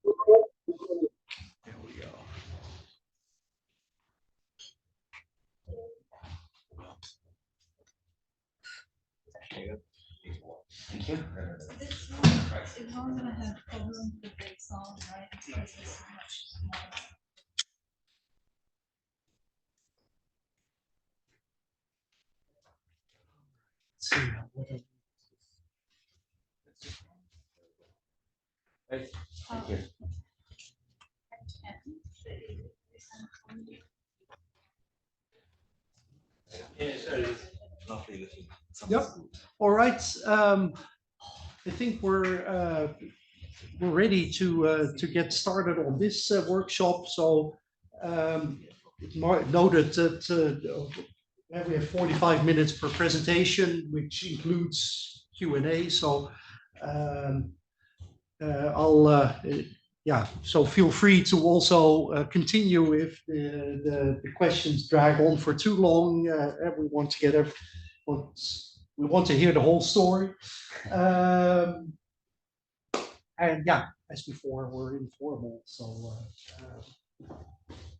There we go. Thank you. It's not going to have problems with the sound, right? Because it's so much smaller. Thank you. Yep. All right. I think we're ready to get started on this workshop. So noted that we have 45 minutes per presentation, which includes Q&A. So so feel free to also continue if the questions drag on for too long. We want to get we want to hear the whole story. And yeah, as before, we're informal, so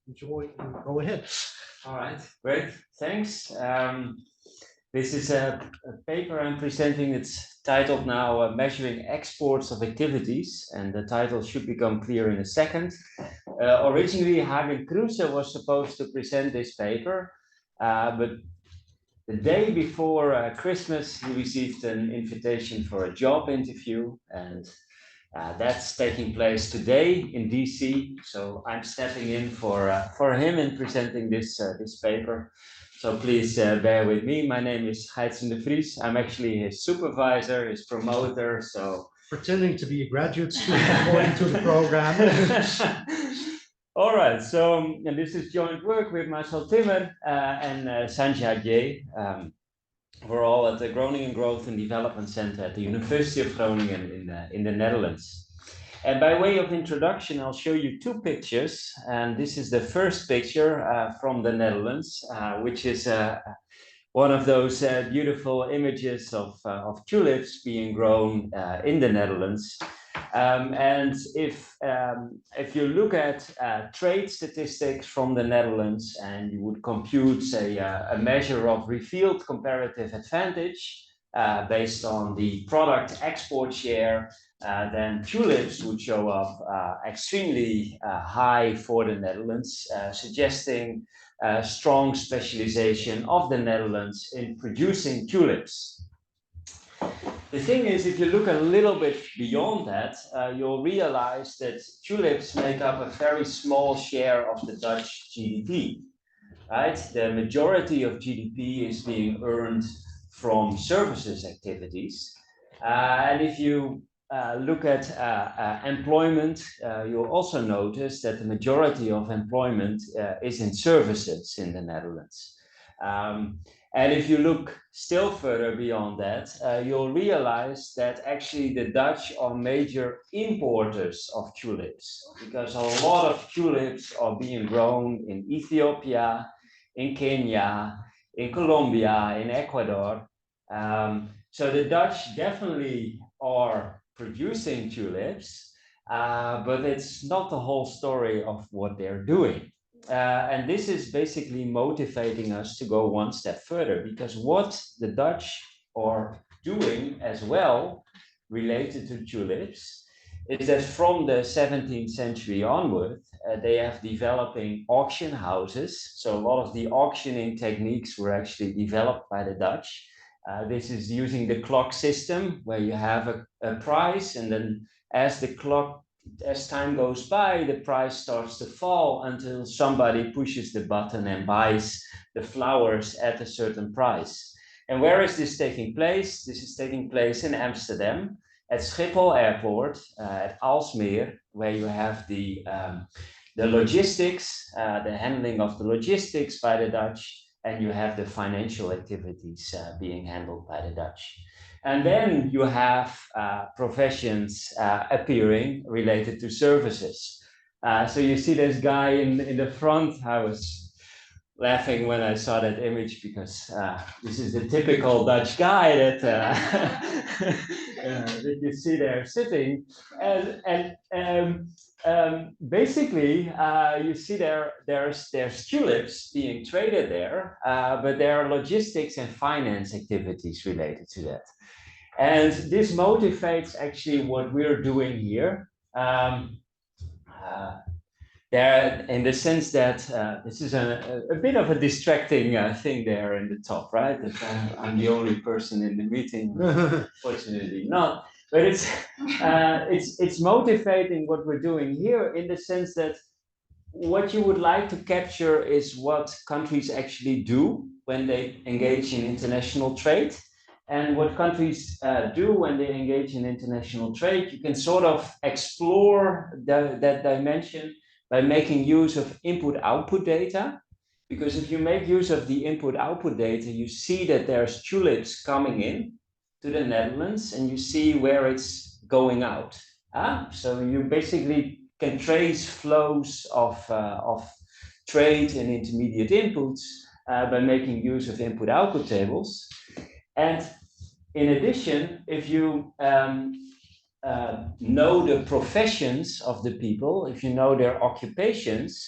enjoy and go ahead. All right, great, thanks. This is a paper I'm presenting. It's titled now Measuring Exports of Activities, and the title should become clear in a second. Originally, Hagen Kruse was supposed to present this paper, but the day before Christmas, he received an invitation for a job interview, and that's taking place today in DC. So I'm stepping in for him in presenting this paper. So please bear with me. My name is Gaaitzen Vries. I'm actually his supervisor, his promoter. So pretending to be a graduate student according to the program. All right. So and this is joint work with Marcel Timmer and Sanja J. We're all at the Groningen Growth and Development Center at the University of Groningen in the Netherlands. And by way of introduction, I'll show you two pictures. And this is the first picture from the Netherlands, which is one of those beautiful images of tulips being grown in the Netherlands. And if you look at trade statistics from the Netherlands and you would compute, say, a measure of revealed comparative advantage based on the product export share, then tulips would show up extremely high for the Netherlands, suggesting strong specialization of the Netherlands in producing tulips. The thing is, if you look a little bit beyond that, you'll realize that tulips make up a very small share of the Dutch GDP, right? The majority of GDP is being earned from services activities. And if you look at employment, you'll also notice that the majority of employment is in services in the Netherlands. And if you look still further beyond that, you'll realize that actually the Dutch are major importers of tulips, because a lot of tulips are being grown in Ethiopia, in Kenya, in Colombia, in Ecuador. So the Dutch definitely are producing tulips, but it's not the whole story of what they're doing. And this is basically motivating us to go one step further, because what the Dutch are doing as well related to tulips is that from the 17th century onward, they have developing auction houses. So a lot of the auctioning techniques were actually developed by the Dutch. This is using the clock system, where you have a price, and then as time goes by, the price starts to fall until somebody pushes the button and buys the flowers at a certain price. And where is this taking place? This is taking place in Amsterdam, at Schiphol Airport, at Aalsmeer, where you have the logistics, the handling of the logistics by the Dutch, and you have the financial activities being handled by the Dutch. And then you have professions appearing related to services. So you see this guy in the front. I was laughing when I saw that image, because this is the typical Dutch guy that, that you see there sitting. And basically, you see there's tulips being traded there, but there are logistics and finance activities related to that. And this motivates actually what we're doing here. There, in the sense that this is a bit of a distracting thing there in the top, right? That I'm the only person in the meeting, fortunately not. But it's motivating what we're doing here in the sense that what you would like to capture is what countries actually do when they engage in international trade. And what countries do when they engage in international trade, you can sort of explore that dimension by making use of input-output data. Because if you make use of the input-output data, you see that there's tulips coming in to the Netherlands, and you see where it's going out. So you basically can trace flows of trade and intermediate inputs by making use of input-output tables. And in addition, if you know the professions of the people, if you know their occupations,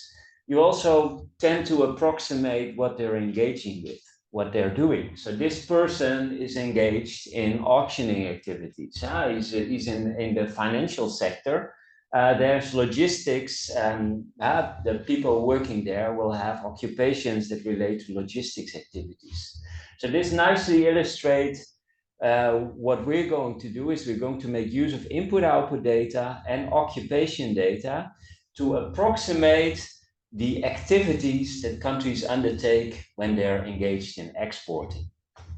you also tend to approximate what they're engaging with, what they're doing. So this person is engaged in auctioning activities. He's in the financial sector. There's logistics, and the people working there will have occupations that relate to logistics activities. So this nicely illustrates what we're going to do is we're going to make use of input-output data and occupation data to approximate the activities that countries undertake when they're engaged in exporting.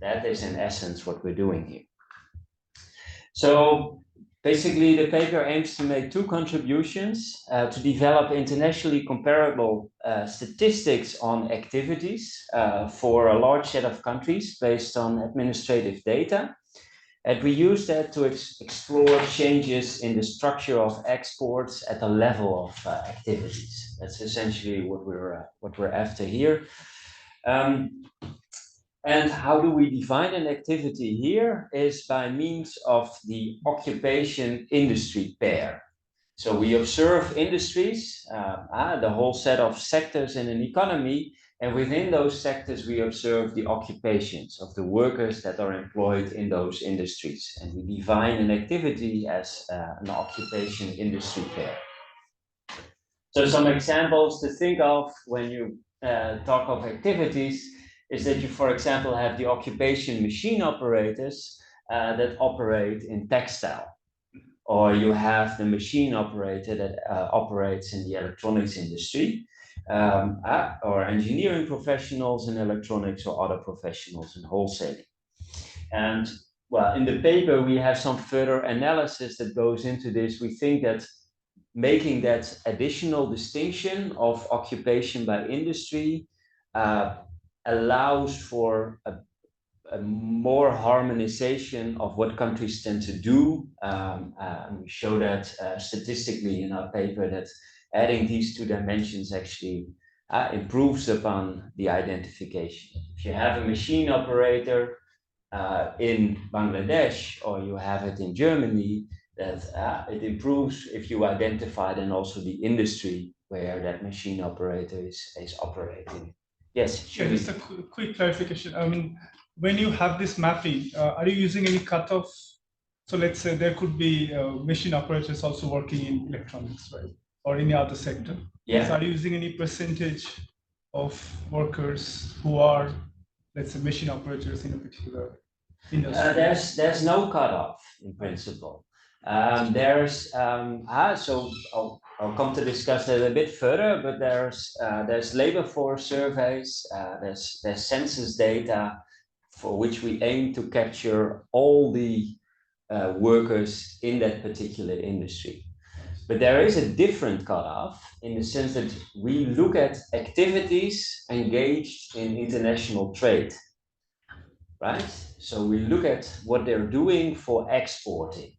That is in essence what we're doing here. So basically the paper aims to make two contributions to develop internationally comparable statistics on activities for a large set of countries based on administrative data. And we use that to explore changes in the structure of exports at the level of activities. That's essentially what we're after here. And how do we define an activity here is by means of the occupation industry pair. So we observe industries, the whole set of sectors in an economy, and within those sectors we observe the occupations of the workers that are employed in those industries. And we define an activity as an occupation industry pair. So some examples to think of when you talk of activities is that you, for example, have the occupation machine operators that operate in textile. Or you have the machine operator that operates in the electronics industry, or engineering professionals in electronics, or other professionals in wholesaling. And well, in the paper, we have some further analysis that goes into this. We think that making that additional distinction of occupation by industry allows for a more harmonization of what countries tend to do. And we show that statistically in our paper that adding these two dimensions actually improves upon the identification. If you have a machine operator in Bangladesh, or you have it in Germany, that it improves if you identify then also the industry where that machine operator is operating. Yes, sure. Just a quick clarification. I mean, when you have this mapping, are you using any cutoff? So let's say there could be machine operators also working in electronics, right? Or any other sector. Yeah. So are you using any percentage of workers who are, let's say, machine operators in a particular industry? There's no cutoff in principle. So I'll come to discuss it a bit further, but there's labor force surveys, there's census data for which we aim to capture all the workers in that particular industry. But there is a different cutoff in the sense that we look at activities engaged in international trade, right? So we look at what they're doing for exporting.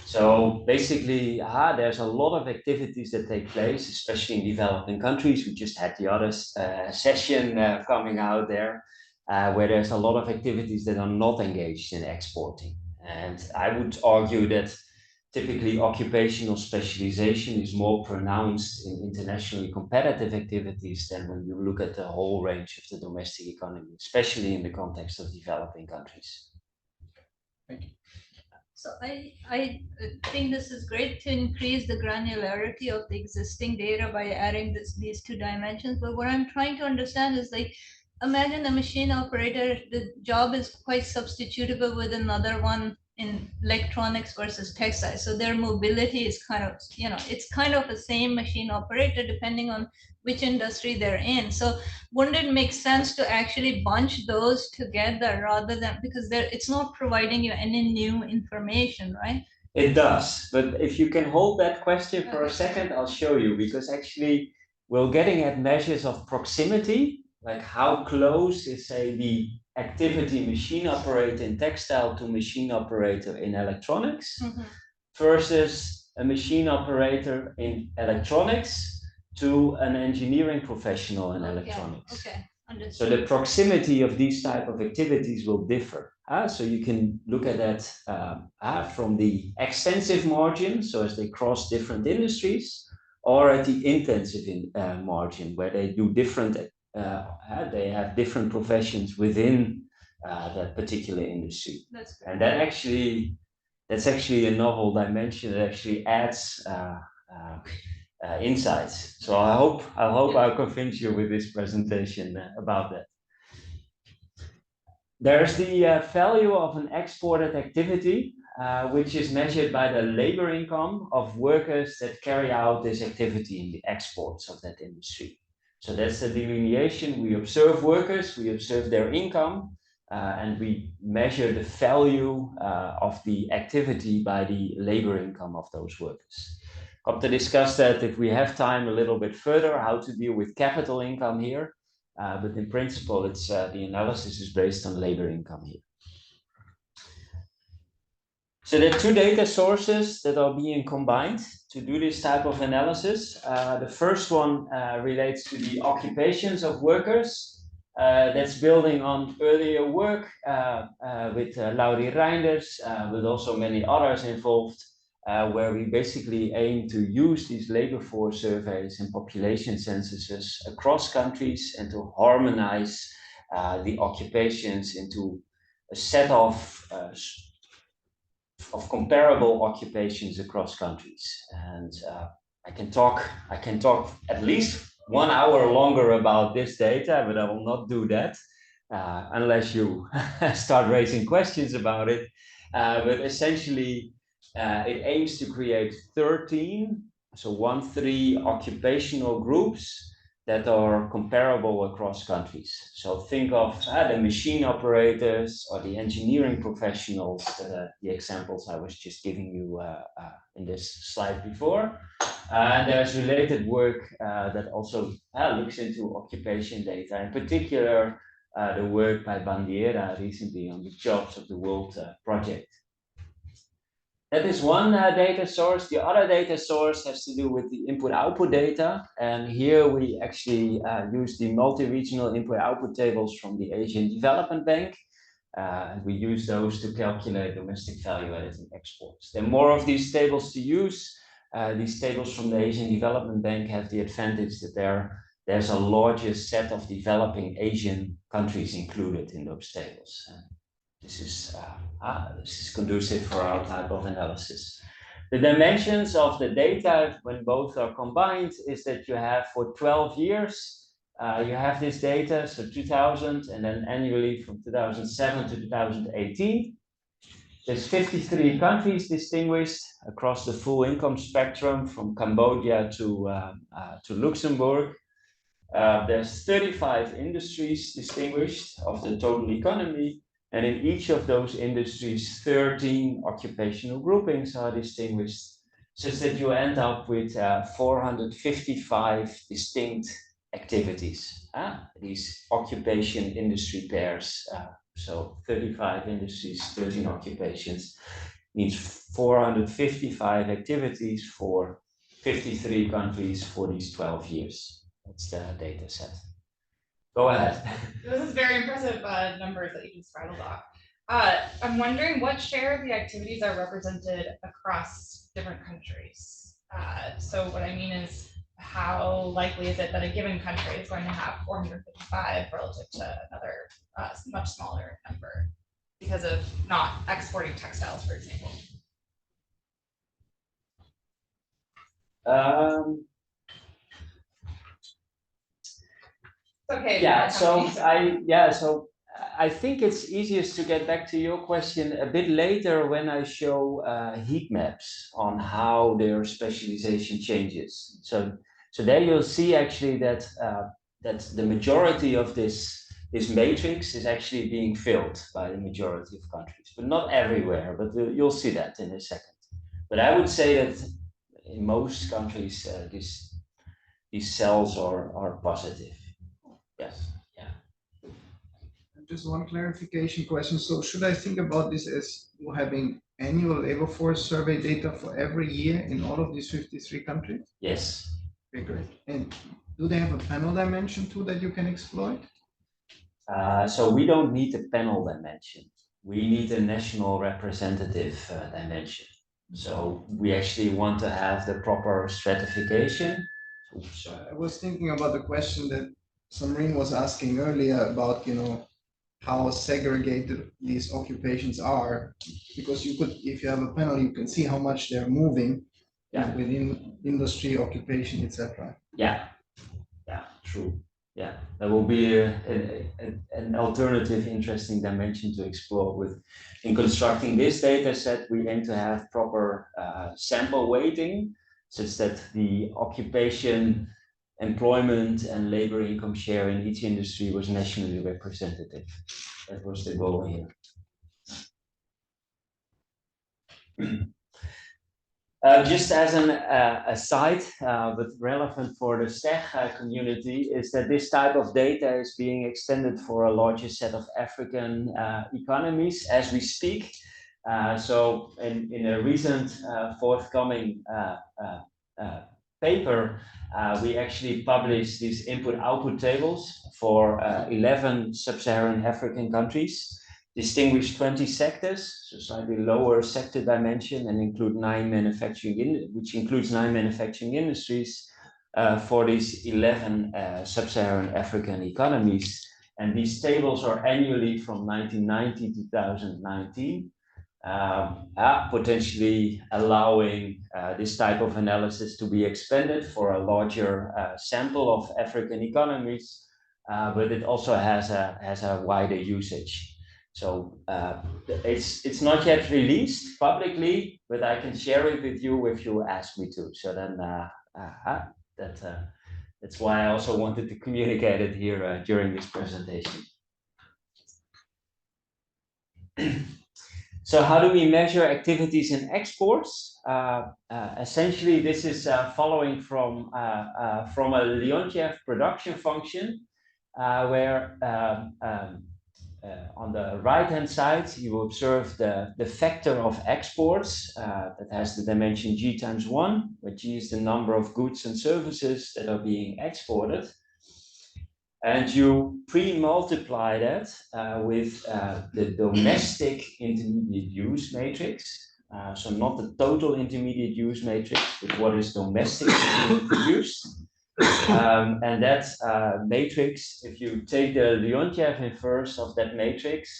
So basically, there's a lot of activities that take place, especially in developing countries. We just had the other session coming out there, where there's a lot of activities that are not engaged in exporting. And I would argue that typically occupational specialization is more pronounced in internationally competitive activities than when you look at the whole range of the domestic economy, especially in the context of developing countries. Thank you. So I think this is great to increase the granularity of the existing data by adding these two dimensions. But what I'm trying to understand is, like, imagine a machine operator, the job is quite substitutable with another one in electronics versus textiles. So their mobility is kind of, it's kind of the same machine operator depending on which industry they're in. So wouldn't it make sense to actually bunch those together rather than, because it's not providing you any new information, right? It does, but if you can hold that question for a second, I'll show you, because actually we're getting at measures of proximity, like how close is, say, the activity machine operator in textile to machine operator in electronics versus a machine operator in electronics to an engineering professional in electronics. Okay. So the proximity of these type of activities will differ. So you can look at that from the extensive margin, so as they cross different industries, or at the intensive margin, where they do different, they have different professions within that particular industry. And that's actually a novel dimension that actually adds insights. So I hope I'll convince you with this presentation about that. There's the value of an exported activity, which is measured by the labor income of workers that carry out this activity in the exports of that industry. So that's the delineation. We observe workers, we observe their income, and we measure the value of the activity by the labor income of those workers. Hope to discuss that if we have time a little bit further, how to deal with capital income here. But in principle, it's the analysis is based on labor income here. So there are two data sources that are being combined to do this type of analysis. The first one relates to the occupations of workers. That's building on earlier work with Laurie Reinders, but also many others involved, where we basically aim to use these labor force surveys and population censuses across countries and to harmonize the occupations into a set of comparable occupations across countries. And I can talk at least 1 hour longer about this data, but I will not do that unless you start raising questions about it. But essentially, it aims to create 13 occupational groups that are comparable across countries. So think of the machine operators or the engineering professionals, the examples I was just giving you in this slide before. And there's related work that also looks into occupation data, in particular the work by Bandiera recently on the Jobs of the World project. That is one data source. The other data source has to do with the input-output data. And here we actually use the multi-regional input-output tables from the Asian Development Bank. And we use those to calculate domestic value added in exports. There are more of these tables to use. These tables from the Asian Development Bank have the advantage that there's a larger set of developing Asian countries included in those tables. This is conducive for our type of analysis. The dimensions of the data when both are combined is that you have for 12 years, you have this data, so 2000, and then annually from 2007 to 2018. There's 53 countries distinguished across the full income spectrum from Cambodia to Luxembourg. There's 35 industries distinguished of the total economy. And in each of those industries, 13 occupational groupings are distinguished, such that you end up with 455 distinct activities. These occupation industry pairs, so 35 industries, 13 occupations, means 455 activities for 53 countries for these 12 years. That's the data set. Go ahead. This is very impressive numbers that you just rattled off. I'm wondering what share of the activities are represented across different countries. So what I mean is, how likely is it that a given country is going to have 455 relative to another much smaller number because of not exporting textiles, for example? Okay. Yeah, so I think it's easiest to get back to your question a bit later when I show heat maps on how their specialization changes. So there you'll see actually that that the majority of this matrix is actually being filled by the majority of countries, but not everywhere. But you'll see that in a second. But I would say that in most countries, these cells are positive. Yes. Yeah. Just one clarification question. So should I think about this as you having annual labor force survey data for every year in all of these 53 countries? Yes. Okay, great. And do they have a panel dimension too that you can exploit? So we don't need a panel dimension. We need a national representative dimension. So we actually want to have the proper stratification. Oops, I was thinking about the question that Samreen was asking earlier about, how segregated these occupations are, because you could, if you have a panel, you can see how much they're moving within industry, occupation, etc. Yeah, true. Yeah, that will be an alternative interesting dimension to explore with. In constructing this data set, we aim to have proper sample weighting, such that the occupation, employment, and labor income share in each industry was nationally representative. That was the goal here. Just as an aside, but relevant for the STEG community, is that this type of data is being extended for a larger set of African economies as we speak. So in a recent forthcoming paper, we actually published these input-output tables for 11 sub-Saharan African countries, distinguish 20 sectors, so slightly lower sector dimension, and include 9 manufacturing, which includes 9 manufacturing industries for these 11 sub-Saharan African economies. And these tables are annually from 1990 to 2019, potentially allowing this type of analysis to be expanded for a larger sample of African economies, but it also has a wider usage. So it's not yet released publicly, but I can share it with you if you ask me to. So then that's why I also wanted to communicate it here during this presentation. So how do we measure activities in exports? Essentially, this is following from a Leontief production function, where on the right-hand side, you observe the factor of exports that has the dimension G times 1, where G is the number of goods and services that are being exported. And you pre-multiply that with the domestic intermediate use matrix. So not the total intermediate use matrix, but what is domestically produced. And that matrix, if you take the Leontief inverse of that matrix,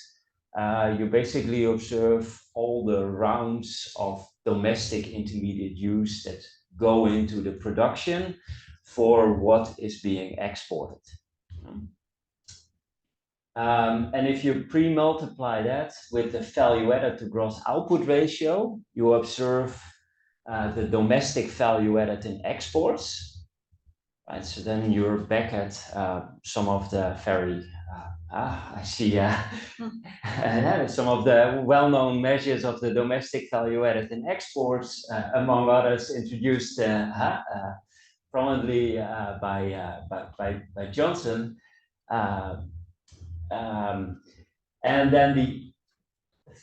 you basically observe all the rounds of domestic intermediate use that go into the production for what is being exported. And if you pre-multiply that with the value added to gross output ratio, you observe the domestic value added in exports. Right, so then you're back at some of the very, I see, some of the well-known measures of the domestic value added in exports, among others, introduced prominently by Johnson. And then the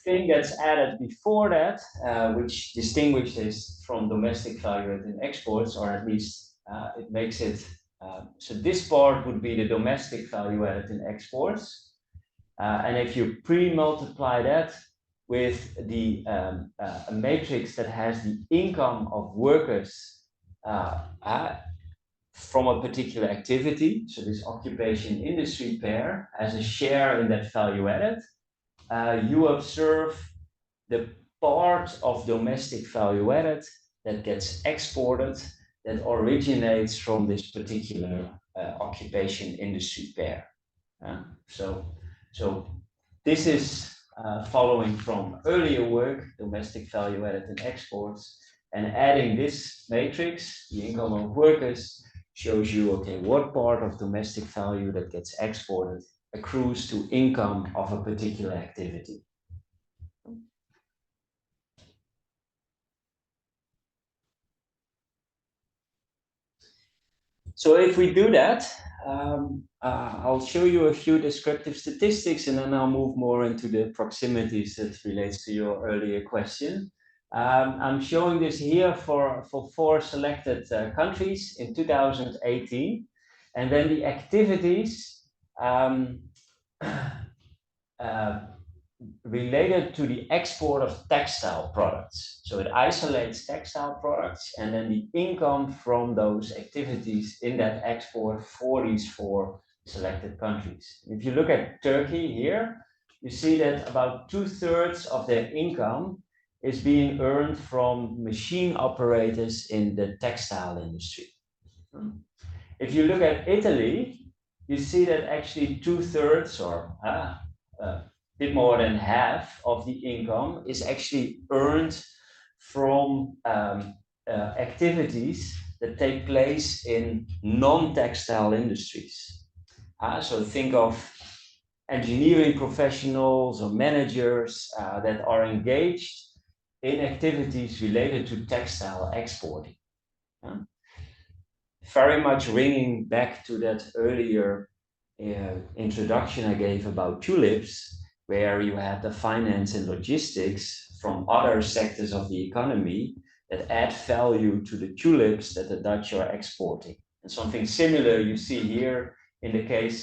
thing that's added before that, which distinguishes from domestic value added in exports, or at least it makes it, so this part would be the domestic value added in exports. And if you pre-multiply that with the a matrix that has the income of workers from a particular activity, so this occupation industry pair has a share in that value added, you observe the part of domestic value added that gets exported that originates from this particular occupation industry pair. So this is following from earlier work, domestic value added and exports, and adding this matrix, the income of workers, shows you, okay, what part of domestic value that gets exported accrues to income of a particular activity. So if we do that, I'll show you a few descriptive statistics and then I'll move more into the proximities that relates to your earlier question. I'm showing this here for 4 selected countries in 2018, and then the activities related to the export of textile products. So it isolates textile products and then the income from those activities in that export for these 4 selected countries. If you look at Turkey here, you see that about 2/3 of their income is being earned from machine operators in the textile industry. If you look at Italy, you see that actually 2/3 or bit more than half of the income is actually earned from activities that take place in non-textile industries. So think of engineering professionals or managers that are engaged in activities related to textile exporting. Very much ringing back to that earlier introduction I gave about tulips, where you have the finance and logistics from other sectors of the economy that add value to the tulips that the Dutch are exporting. And something similar you see here in the case,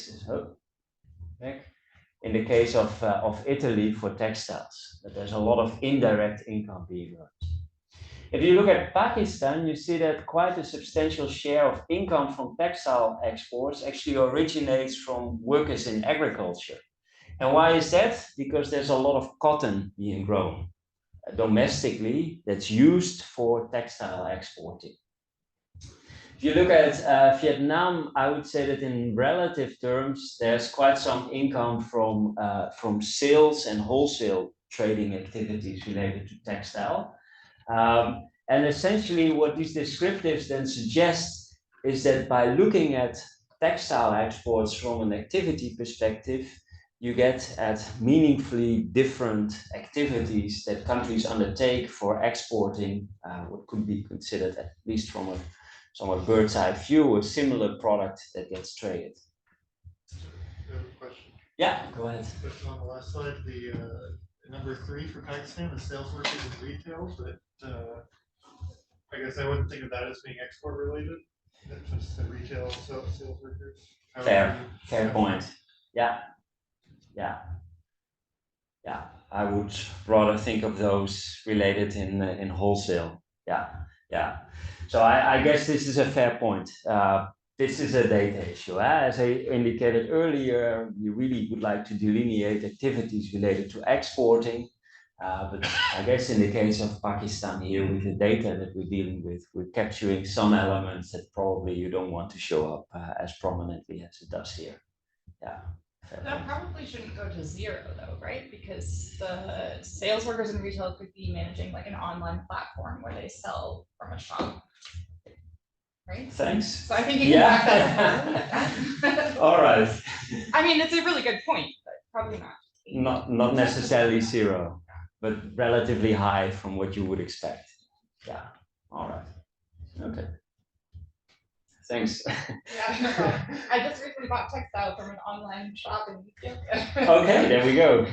of Italy for textiles, that there's a lot of indirect income being earned. If you look at Pakistan, you see that quite a substantial share of income from textile exports actually originates from workers in agriculture. And why is that? Because there's a lot of cotton being grown domestically that's used for textile exporting. If you look at Vietnam, I would say that in relative terms, there's quite some income from sales and wholesale trading activities related to textile. And essentially what these descriptives then suggest is that by looking at textile exports from an activity perspective, you get at meaningfully different activities that countries undertake for exporting what could be considered, at least from a somewhat bird's eye view, a similar product that gets traded. Question. Yeah, go ahead. Question on the last slide, the number 3 for Pakistan, the sales workers and retail, but I guess I wouldn't think of that as being export related. That's just the retail sales workers. Fair point. Yeah. I would rather think of those related in wholesale. Yeah. So I guess this is a fair point. This is a data issue. As I indicated earlier, we really would like to delineate activities related to exporting. But I guess in the case of Pakistan here, with the data that we're dealing with, we're capturing some elements that probably you don't want to show up as prominently as it does here. Yeah. That probably shouldn't go to 0 though, right? Because the sales workers in retail could be managing like an online platform where they sell from a shop. Right? Thanks. So I think you can back that. All right. I mean, it's a really good point, but probably not. Not necessarily 0, but relatively high from what you would expect. Yeah. All right. Okay. Thanks. Yeah, no problem. I just recently bought textile from an online shop in Ethiopia. Okay, there we go.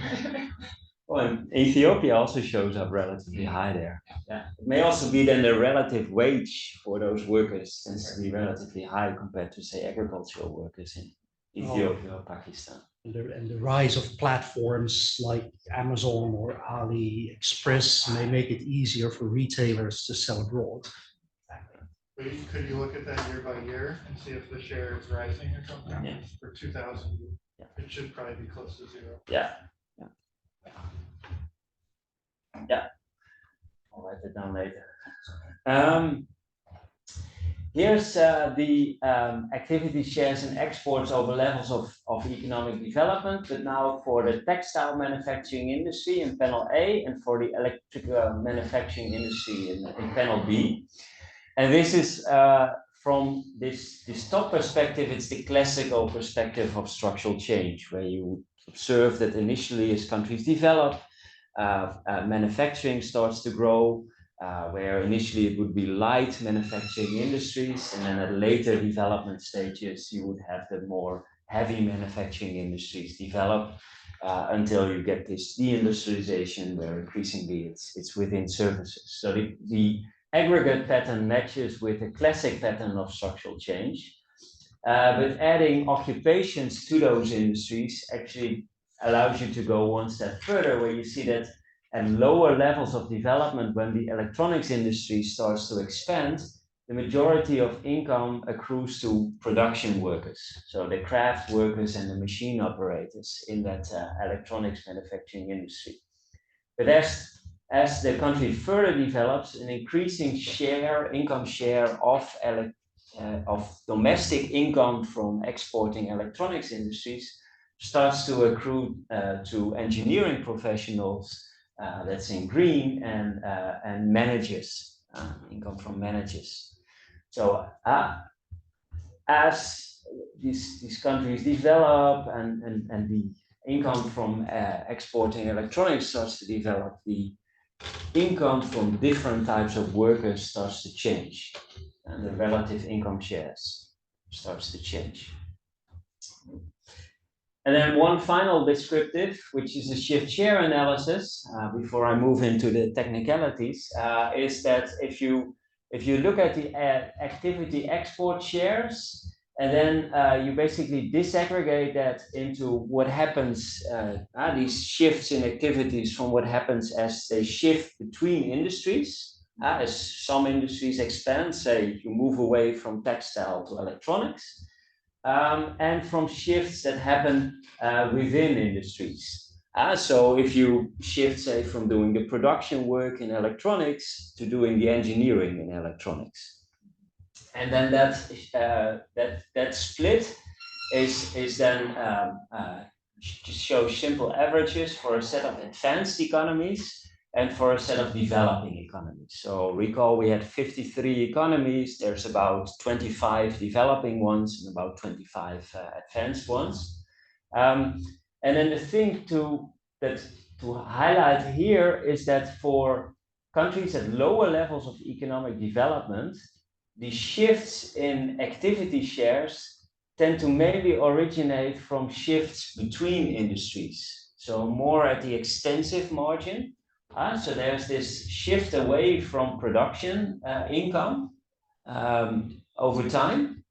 Well, and Ethiopia also shows up relatively high there. Yeah. It may also be then the relative wage for those workers tends to be relatively high compared to, say, agricultural workers in Ethiopia or Pakistan. and the rise of platforms like Amazon or AliExpress may make it easier for retailers to sell abroad. Could you look at that year by year and see if the share is rising or something? Yeah. For 2000, Yeah. it should probably be close to 0. Yeah. I'll write it down later. Here's the activity shares and exports over levels of economic development, but now for the textile manufacturing industry in panel A and for the electrical manufacturing industry in panel B. And this is from this top perspective, it's the classical perspective of structural change, where you observe that initially as countries develop, manufacturing starts to grow, where initially it would be light manufacturing industries, and then at later development stages, you would have the more heavy manufacturing industries develop until you get this deindustrialization, where increasingly it's within services. So the aggregate pattern matches with the classic pattern of structural change, but adding occupations to those industries actually allows you to go one step further, where you see that at lower levels of development, when the electronics industry starts to expand, the majority of income accrues to production workers. So the craft workers and the machine operators in that electronics manufacturing industry. But as the country further develops, an increasing income share of domestic income from exporting electronics industries starts to accrue to engineering professionals, that's in green, and managers, income from managers. So as these countries develop and the income from exporting electronics starts to develop, the income from different types of workers starts to change, and the relative income shares starts to change. And then one final descriptive, which is a shift share analysis, before I move into the technicalities, is that if you look at the activity export shares, and then you basically disaggregate that into what happens, these shifts in activities from what happens as they shift between industries. As some industries expand, say you move away from textile to electronics, and from shifts that happen within industries. So if you shift, say, from doing the production work in electronics to doing the engineering in electronics. And then that split is then just shows simple averages for a set of advanced economies and for a set of developing economies. So recall we had 53 economies. There's about 25 developing ones and about 25 advanced ones. And then the thing to highlight here is that for countries at lower levels of economic development, the shifts in activity shares tend to mainly originate from shifts between industries. So more at the extensive margin. So there's this shift away from production income over time.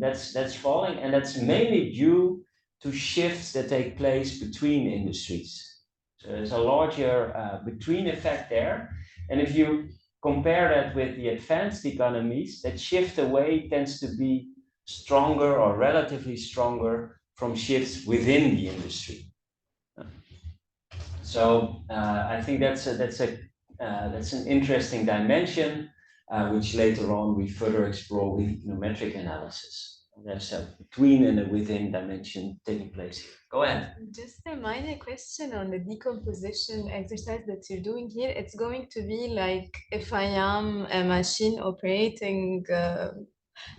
That's falling, and that's mainly due to shifts that take place between industries. So there's a larger between effect there. And if you compare that with the advanced economies, that shift away tends to be stronger or relatively stronger from shifts within the industry. So I think that's an interesting dimension, which later on we further explore with econometric analysis. There's a between and a within dimension taking place here. Go ahead. Just a minor question on the decomposition exercise that you're doing here. It's going to be like if I am a machine operating,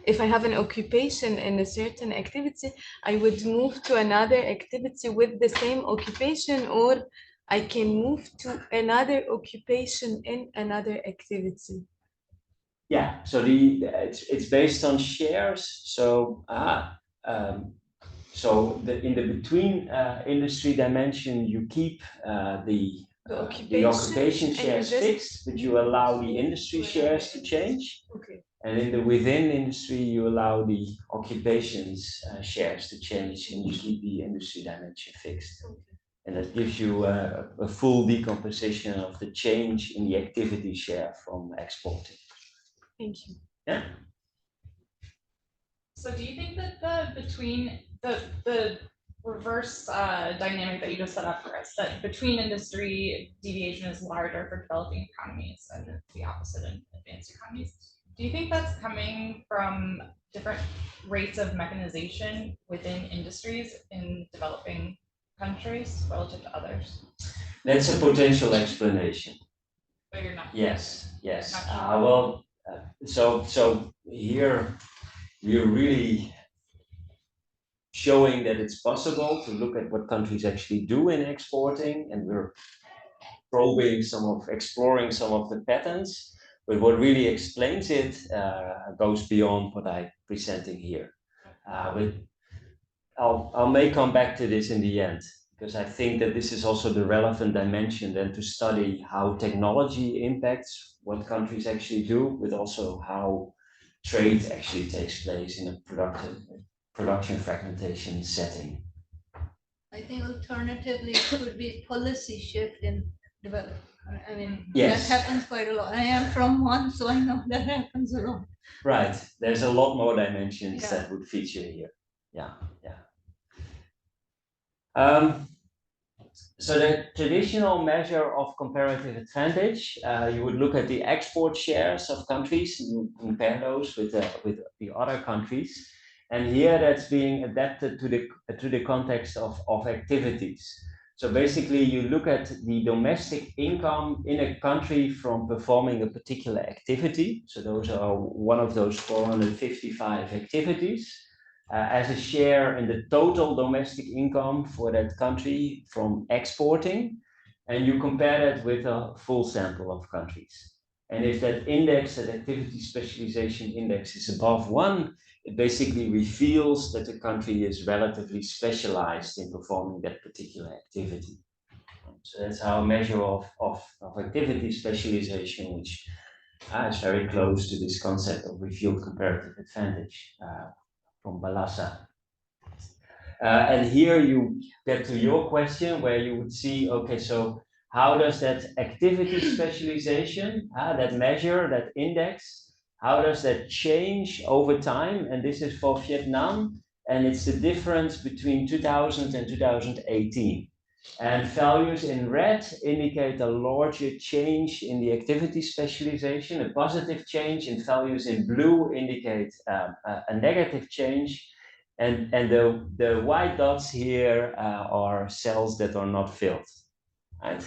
if I have an occupation in a certain activity, I would move to another activity with the same occupation, or I can move to another occupation in another activity. Yeah, so it's based on shares. So in the between industry dimension, you keep the occupation shares fixed, but you allow the industry shares to change. Okay. And in the within industry, you allow the occupations shares to change, and you keep the industry dimension fixed. And that gives you a full decomposition of the change in the activity share from exporting. Thank you. Yeah. So do you think that between the reverse dynamic that you just set up for us, that between industry deviation is larger for developing economies and the opposite in advanced economies? Do you think that's coming from different rates of mechanization within industries in developing countries relative to others? That's a potential explanation. But you're not. Yes, yes. Not sure. So here we're really showing that it's possible to look at what countries actually do in exporting, and we're exploring some of the patterns. But what really explains it goes beyond what I'm presenting here. I may come back to this in the end, because I think that this is also the relevant dimension then to study how technology impacts what countries actually do, but also how trade actually takes place in a production fragmentation setting. I think alternatively it could be policy shift in development. I mean, Yes. that happens quite a lot. I am from one, so I know that happens a lot. Right. There's a lot more dimensions Yeah. that would feature here. Yeah, yeah. So the traditional measure of comparative advantage, you would look at the export shares of countries and compare those with the other countries. And here that's being adapted to the context of activities. So basically you look at the domestic income in a country from performing a particular activity. So those are one of those 455 activities. As a share in the total domestic income for that country from exporting, and you compare that with a full sample of countries. And if that index, that activity specialization index, is above 1, it basically reveals that the country is relatively specialized in performing that particular activity. So that's our measure of activity specialization, which is very close to this concept of revealed comparative advantage. From Balassa. And here you get to your question where you would see, okay, so how does that activity specialization, that measure, that index, how does that change over time? And this is for Vietnam, and it's the difference between 2000 and 2018. And values in red indicate a larger change in the activity specialization, a positive change, and values in blue indicate a negative change. And the white dots here are cells that are not filled. Right?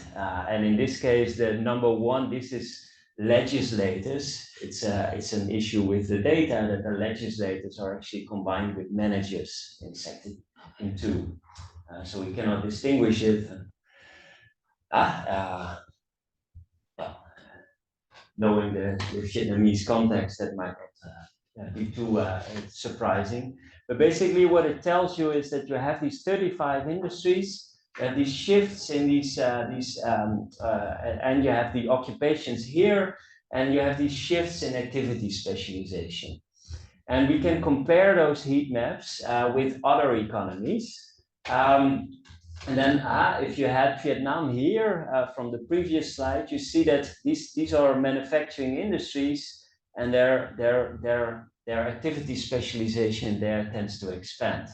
And in this case, the number 1, this is legislators. It's an issue with the data that the legislators are actually combined with managers in 2. So we cannot distinguish it. Well, knowing the Vietnamese context, that might not be too surprising. But basically what it tells you is that you have these 35 industries, these shifts in these and you have the occupations here, and you have these shifts in activity specialization. And we can compare those heat maps with other economies. And then if you had Vietnam here from the previous slide, you see that these are manufacturing industries, and their activity specialization there tends to expand.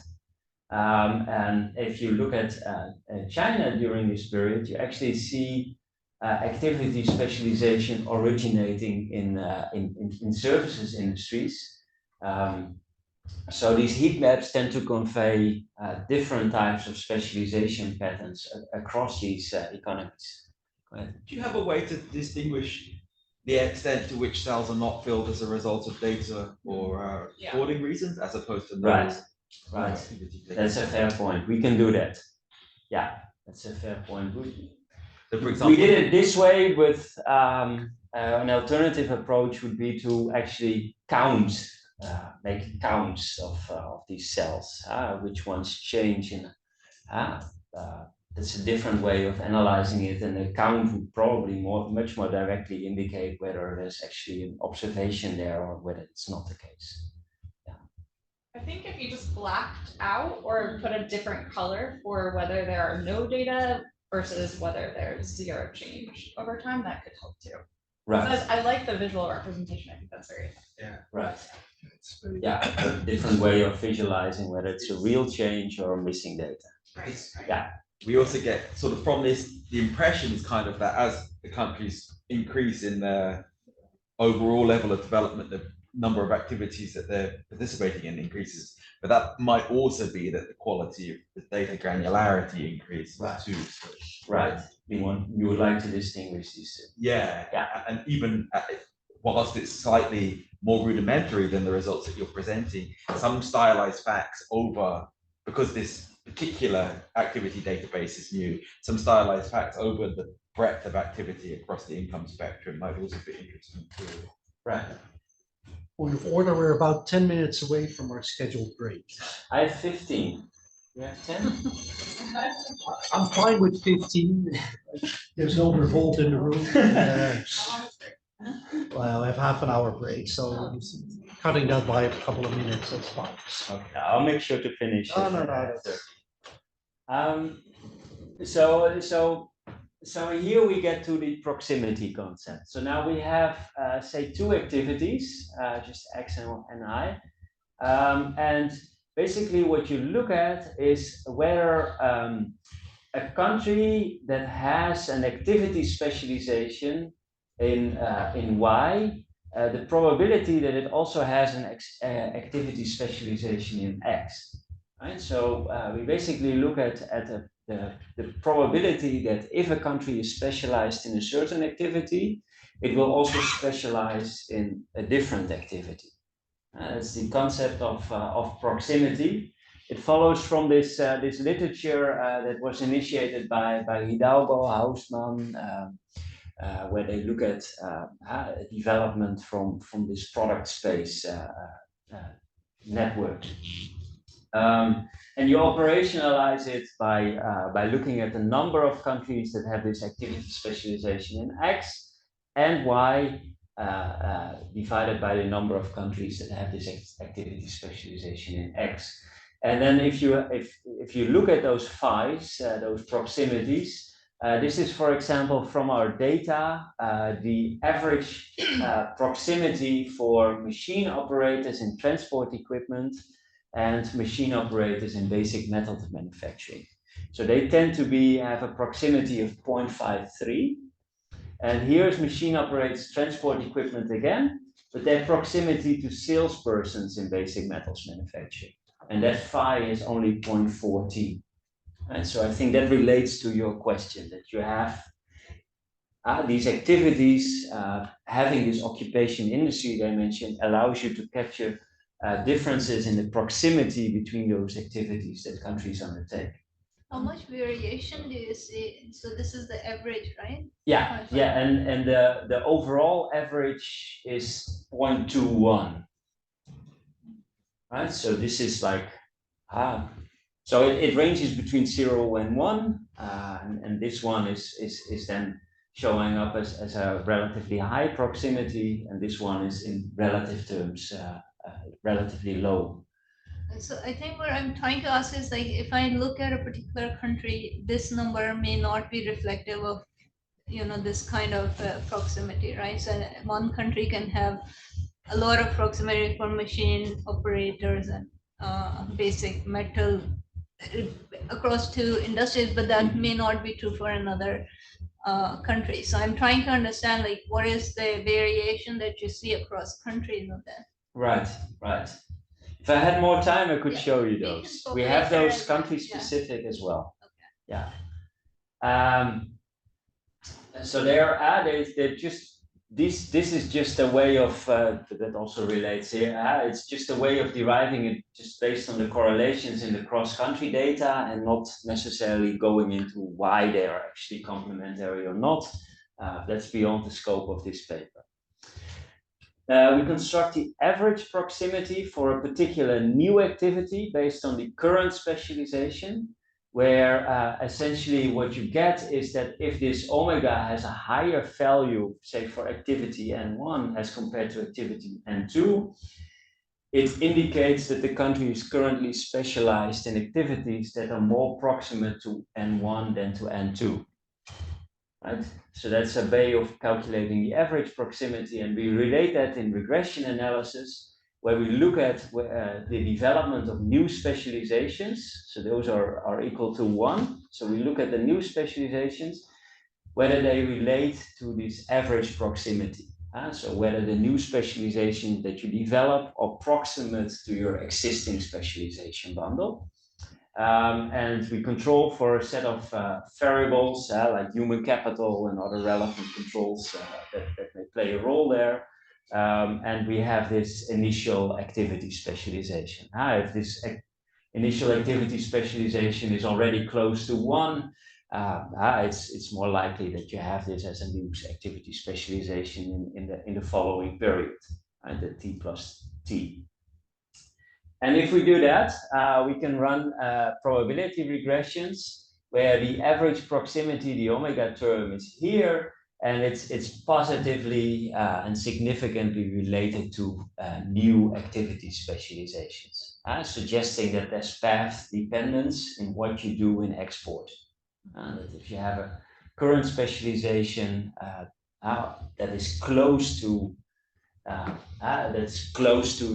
And if you look at China during this period, you actually see activity specialization originating in services industries. So these heat maps tend to convey different types of specialization patterns across these economies. Go ahead. Do you have a way to distinguish the extent to which cells are not filled as a result of data or recording reasons, as opposed to Right. That's a fair point. We can do that. Yeah, that's a fair point. So for example, We did it this way with an alternative approach would be to actually count. Make counts of these cells, which ones change in that's a different way of analyzing it, and the count would probably much more directly indicate whether there's actually an observation there or whether it's not the case. I think if you just blacked out or put a different color for whether there are no data versus whether there's zero change over time, that could help too. Right. Because I like the visual representation. I think that's very effective. Yeah. Right. Yeah, a different way of visualizing whether it's a real change or missing data. Right. Yeah. We also get sort of from this, the impression is kind of that as the countries increase in their overall level of development, the number of activities that they're participating in increases, but that might also be that the quality of the data granularity increases too. So, right. You would like to distinguish these two. Yeah. And even whilst it's slightly more rudimentary than the results that you're presenting, some stylized facts over, because this particular activity database is new, some stylized facts over the breadth of activity across the income spectrum might also be interesting too. Right. Point of order, we're about 10 minutes away from our scheduled break. I have 15. You have 10? I'm fine with 15. There's no revolt in the room. Well, I have half an hour break, so cutting that by a couple of minutes, that's fine. Okay, I'll make sure to finish. No. So here we get to the proximity concept. So now we have, say, two activities, just X and I. And basically what you look at is whether a country that has an activity specialization in Y, the probability that it also has an activity specialization in X. Right? So we basically look at the probability that if a country is specialized in a certain activity, it will also specialize in a different activity. That's the concept of proximity. It follows from this literature that was initiated by Hidalgo, Hausmann, where they look at development from this product space network. And you operationalize it by looking at the number of countries that have this activity specialization in X and Y divided by the number of countries that have this activity specialization in X. And then if you look at those phi's, those proximities, this is, for example, from our data, the average proximity for machine operators in transport equipment and machine operators in basic metals manufacturing. So they tend to have a proximity of 0.53. And here's machine operators transport equipment again, but their proximity to salespersons in basic metals manufacturing. And that phi is only 0.14. And so I think that relates to your question, that you have these activities, having this occupation industry dimension allows you to capture differences in the proximity between those activities that countries undertake. How much variation do you see? So this is the average, right? Yeah, and the overall average is 0.21. Right, so this is like, so it ranges between 0 and 1, and this one is then showing up as a relatively high proximity, and this one is in relative terms relatively low. So I think what I'm trying to ask is, like, if I look at a particular country, this number may not be reflective of, this kind of proximity, right? So one country can have a lot of proximity for machine operators and basic metal across two industries, but that may not be true for another country. So I'm trying to understand, like, what is the variation that you see across countries of that? Right. If I had more time, I could show you those. We have those country specific as well. Okay. Yeah. So they're just this is just a way of that also relates here. It's just a way of deriving it just based on the correlations in the cross-country data and not necessarily going into why they are actually complementary or not. That's beyond the scope of this paper. We construct the average proximity for a particular new activity based on the current specialization. where essentially what you get is that if this omega has a higher value, say for activity N1 as compared to activity N2, it indicates that the country is currently specialized in activities that are more proximate to N1 than to N2. Right? So that's a way of calculating the average proximity, and we relate that in regression analysis, where we look at the development of new specializations. So those are equal to 1. So we look at the new specializations, whether they relate to this average proximity. So whether the new specialization that you develop are proximate to your existing specialization bundle. And we control for a set of variables like human capital and other relevant controls that may play a role there. And we have this initial activity specialization. If this initial activity specialization is already close to 1, it's more likely that you have this as a new activity specialization in the following period, right? The t plus t. And if we do that, we can run probability regressions where the average proximity, the omega term, is here, and it's positively and significantly related to new activity specializations, suggesting that there's path dependence in what you do in export. That if you have a current specialization that is close to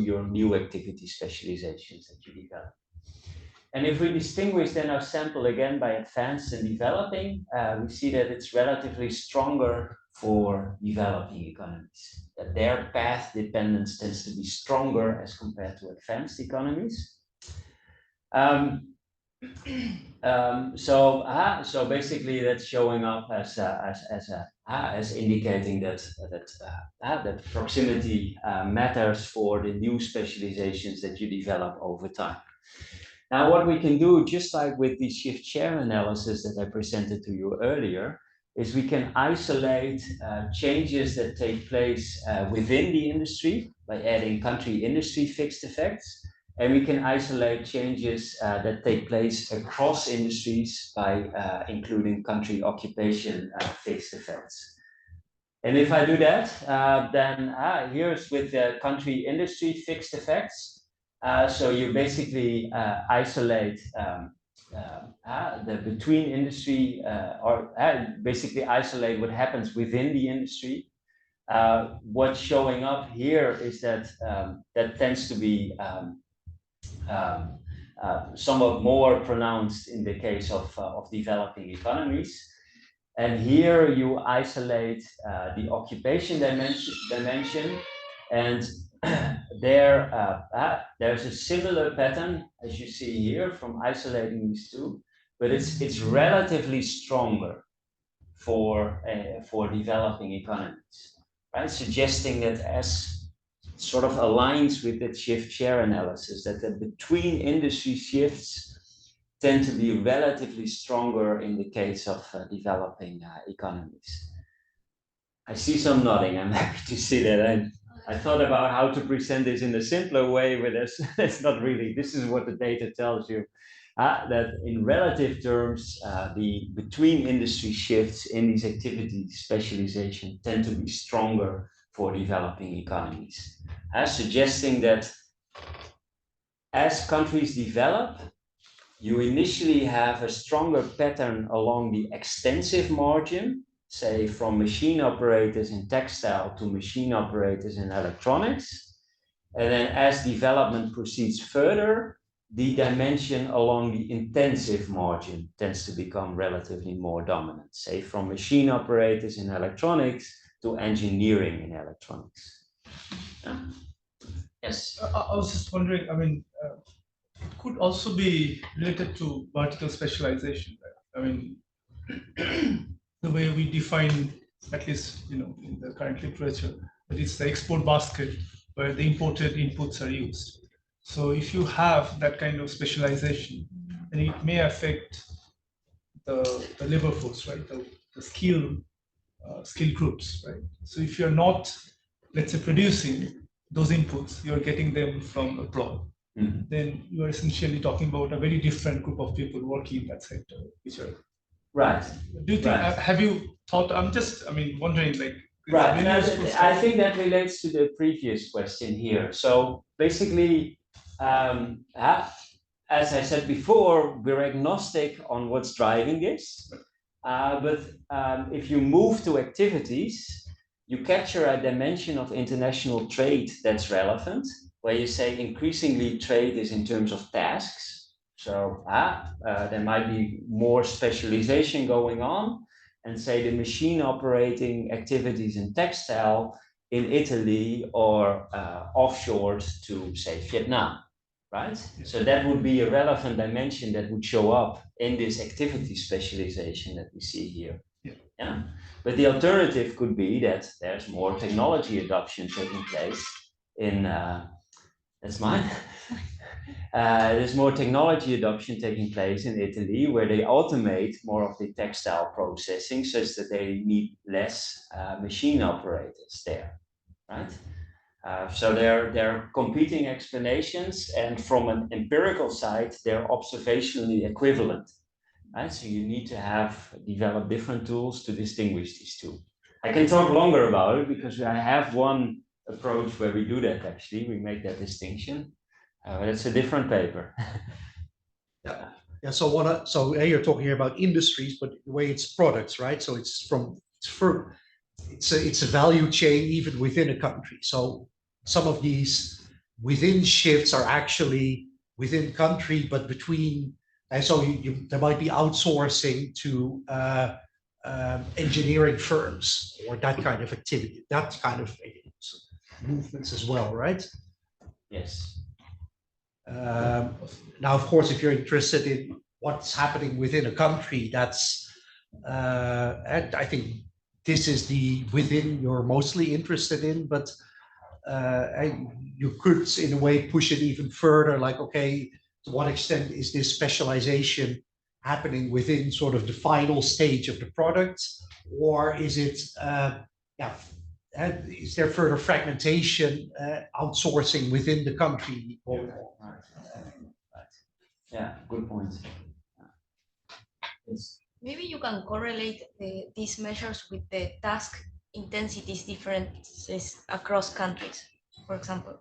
your new activity specializations that you develop. And if we distinguish then our sample again by advanced and developing, we see that it's relatively stronger for developing economies, that their path dependence tends to be stronger as compared to advanced economies. So basically that's showing up as indicating that proximity matters for the new specializations that you develop over time. Now, what we can do, just like with the shift share analysis that I presented to you earlier, is we can isolate changes that take place within the industry by adding country industry fixed effects. And we can isolate changes that take place across industries by including country occupation fixed effects. And if I do that, then here's with the country industry fixed effects. So you basically isolate the between industry or basically isolate what happens within the industry. What's showing up here is that that tends to be somewhat more pronounced in the case of developing economies. And here you isolate the occupation dimension, and there's a similar pattern as you see here from isolating these two, but it's relatively stronger for developing economies, right? Suggesting that as sort of aligns with that shift share analysis, that the between industry shifts tend to be relatively stronger in the case of developing economies. I see some nodding. I'm happy to see that. I thought about how to present this in a simpler way, but that's not really. This is what the data tells you, that in relative terms, the between industry shifts in these activities specialization tend to be stronger for developing economies, suggesting that as countries develop, you initially have a stronger pattern along the extensive margin, say from machine operators in textile to machine operators in electronics. And then as development proceeds further, the dimension along the intensive margin tends to become relatively more dominant, say from machine operators in electronics to engineering in electronics. Yes. I was just wondering, I mean, it could also be related to vertical specialization. Right? I mean, the way we define, at least in the current literature, that it's the export basket where the imported inputs are used. So if you have that kind of specialization, then it may affect the labor force, right? The skill groups, right? So if you're not, let's say, producing those inputs, you're getting them from abroad. then you are essentially talking about a very different group of people working in that sector, which are. Right. Do you think, have you thought, wondering like. Right, I think that relates to the previous question here. So basically, as I said before, we're agnostic on what's driving this. But if you move to activities, you capture a dimension of international trade that's relevant, where you say increasingly trade is in terms of tasks. So there might be more specialization going on, and say the machine operating activities in textile in Italy or offshored to, say, Vietnam, right? So that would be a relevant dimension that would show up in this activity specialization that we see here. Yeah. But the alternative could be that there's more technology adoption taking place in, that's mine. There's more technology adoption taking place in Italy, where they automate more of the textile processing such that they need less machine operators there, right? So they're competing explanations, and from an empirical side, they're observationally equivalent, right? So you need to develop different tools to distinguish these two. I can talk longer about it because I have one approach where we do that actually, we make that distinction. But it's a different paper. Yeah. So you're talking here about industries, but the way it's products, right? So it's a value chain even within a country. So some of these within shifts are actually within country, but between, and so there might be outsourcing to engineering firms or that kind of activity, that kind of movements as well, right? Yes. Now, of course, if you're interested in what's happening within a country, that's, and I think this is the within you're mostly interested in, but you could, in a way, push it even further, like, okay, to what extent is this specialization happening within sort of the final stage of the product, or is it, is there further fragmentation, outsourcing within the country going on? Right. Yeah, good point. Yes. Maybe you can correlate these measures with the task intensities differences across countries. For example,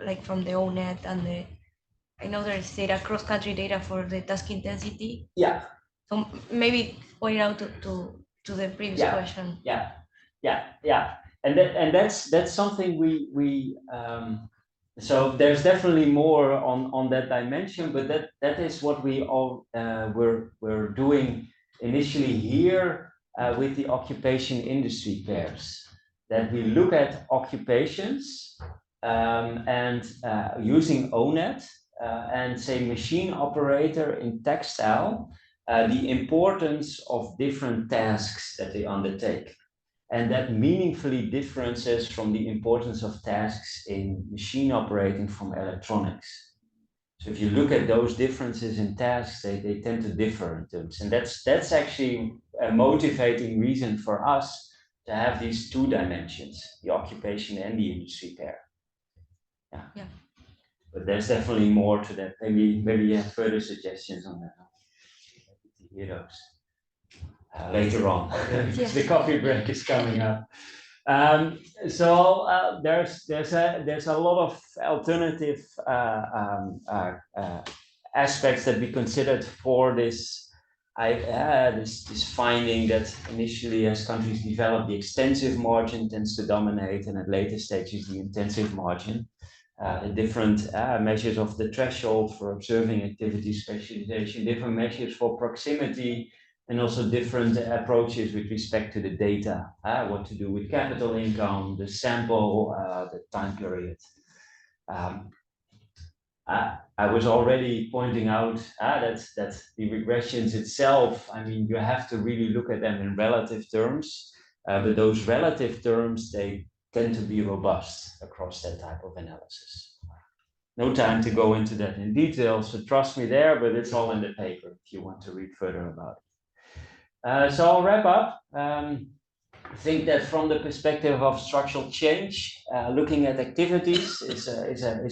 like from the ONET and I know there is data, cross-country data for the task intensity. Yeah. So maybe point out to the previous question. Yeah. And that's something we so there's definitely more on that dimension, but that is what we all we're doing initially here with the occupation industry pairs, that we look at occupations and using ONET and say machine operator in textile, the importance of different tasks that they undertake. And that meaningfully differences from the importance of tasks in machine operating from electronics. So if you look at those differences in tasks, they tend to differ in terms. And that's actually a motivating reason for us to have these two dimensions, the occupation and the industry pair. Yeah. But there's definitely more to that. Maybe you have further suggestions on that. To hear those. Later on. The coffee break is coming up. So there's a lot of alternative aspects that we considered for this. This finding that initially, as countries develop, the extensive margin tends to dominate, and at later stages the intensive margin. The different measures of the threshold for observing activity specialization, different measures for proximity, and also different approaches with respect to the data, what to do with capital income, the sample, the time period. I was already pointing out that the regressions itself, I mean, you have to really look at them in relative terms, but those relative terms, they tend to be robust across that type of analysis. No time to go into that in detail, so trust me there, but it's all in the paper if you want to read further about it. So I'll wrap up. I think that from the perspective of structural change, looking at activities is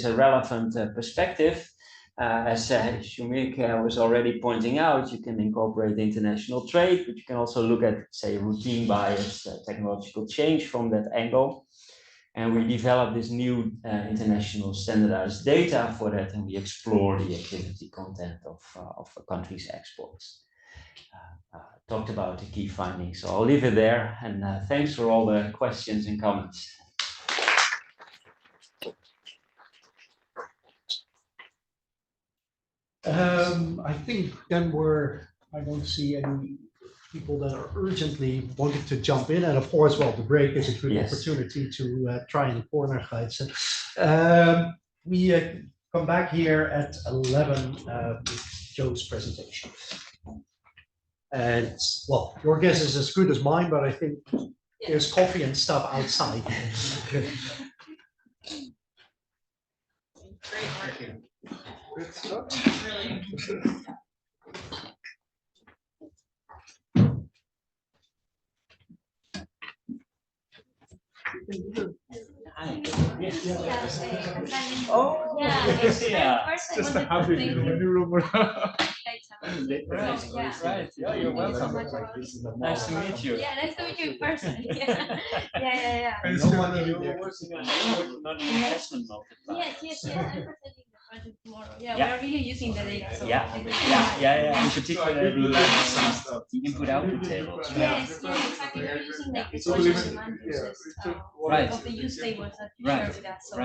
a relevant perspective. As Saumik was already pointing out, you can incorporate international trade, but you can also look at, say, routine bias, technological change from that angle. And we developed this new international standardized data for that, and we explore the activity content of a country's exports. Talked about the key findings, so I'll leave it there, and thanks for all the questions and comments. I think then I don't see any people that are urgently wanting to jump in, and of course, well, the break is a good opportunity to try and corner Gaaitzen. We come back here at 11 with Joe's presentation. And well, your guess is as good as mine, but I think there's coffee and stuff outside. Thank you. Good stuff. Really interesting. Oh, yeah. Just a happy room. Right. Yeah, you're welcome. Nice to meet you. Yeah, nice to meet you in person. Yeah. You're working on an investment multiplier. Yes. I'm presenting the project tomorrow. Yeah, we're really using the data. So Yeah. In particular, the input-output tables. Yes, exactly. We're using like the social demand uses of the use tables that you share with us. So,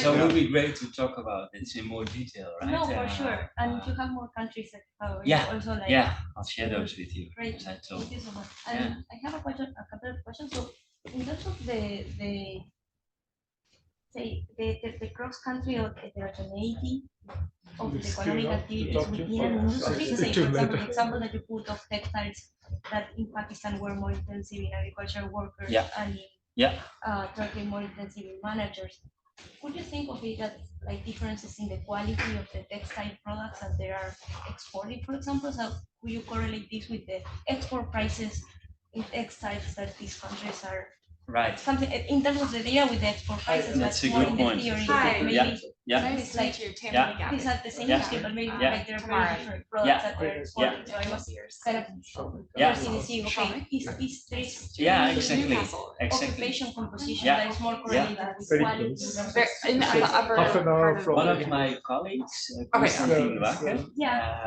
So it would be great to talk about this in more detail, right? No, for sure. And you have more countries that also like. Yeah, I'll share those with you. Great. Thank you so much. And I have a couple of questions. So in terms of the cross-country or heterogeneity of the economic activities within an industry, say for example, the example that you put of textiles that in Pakistan were more intensive in agricultural workers and in Turkey more intensive in managers. Could you think of it as like differences in the quality of the textile products that they are exported, for example? So could you correlate this with the export prices in textiles that these countries are? Right. Something in terms of the data with the export prices, That's but a more good in the point. theory. Hi. Maybe Nice to meet you, Tamara. these are the same industry, but maybe like they're Tamara. very different products that they're exporting. So I was kind of interested to see, okay, is there is Exactly. Newcastle. occupation composition that is more correlated with quality. In the upper Half an hour part of from- One of my colleagues, Conceptual Framing,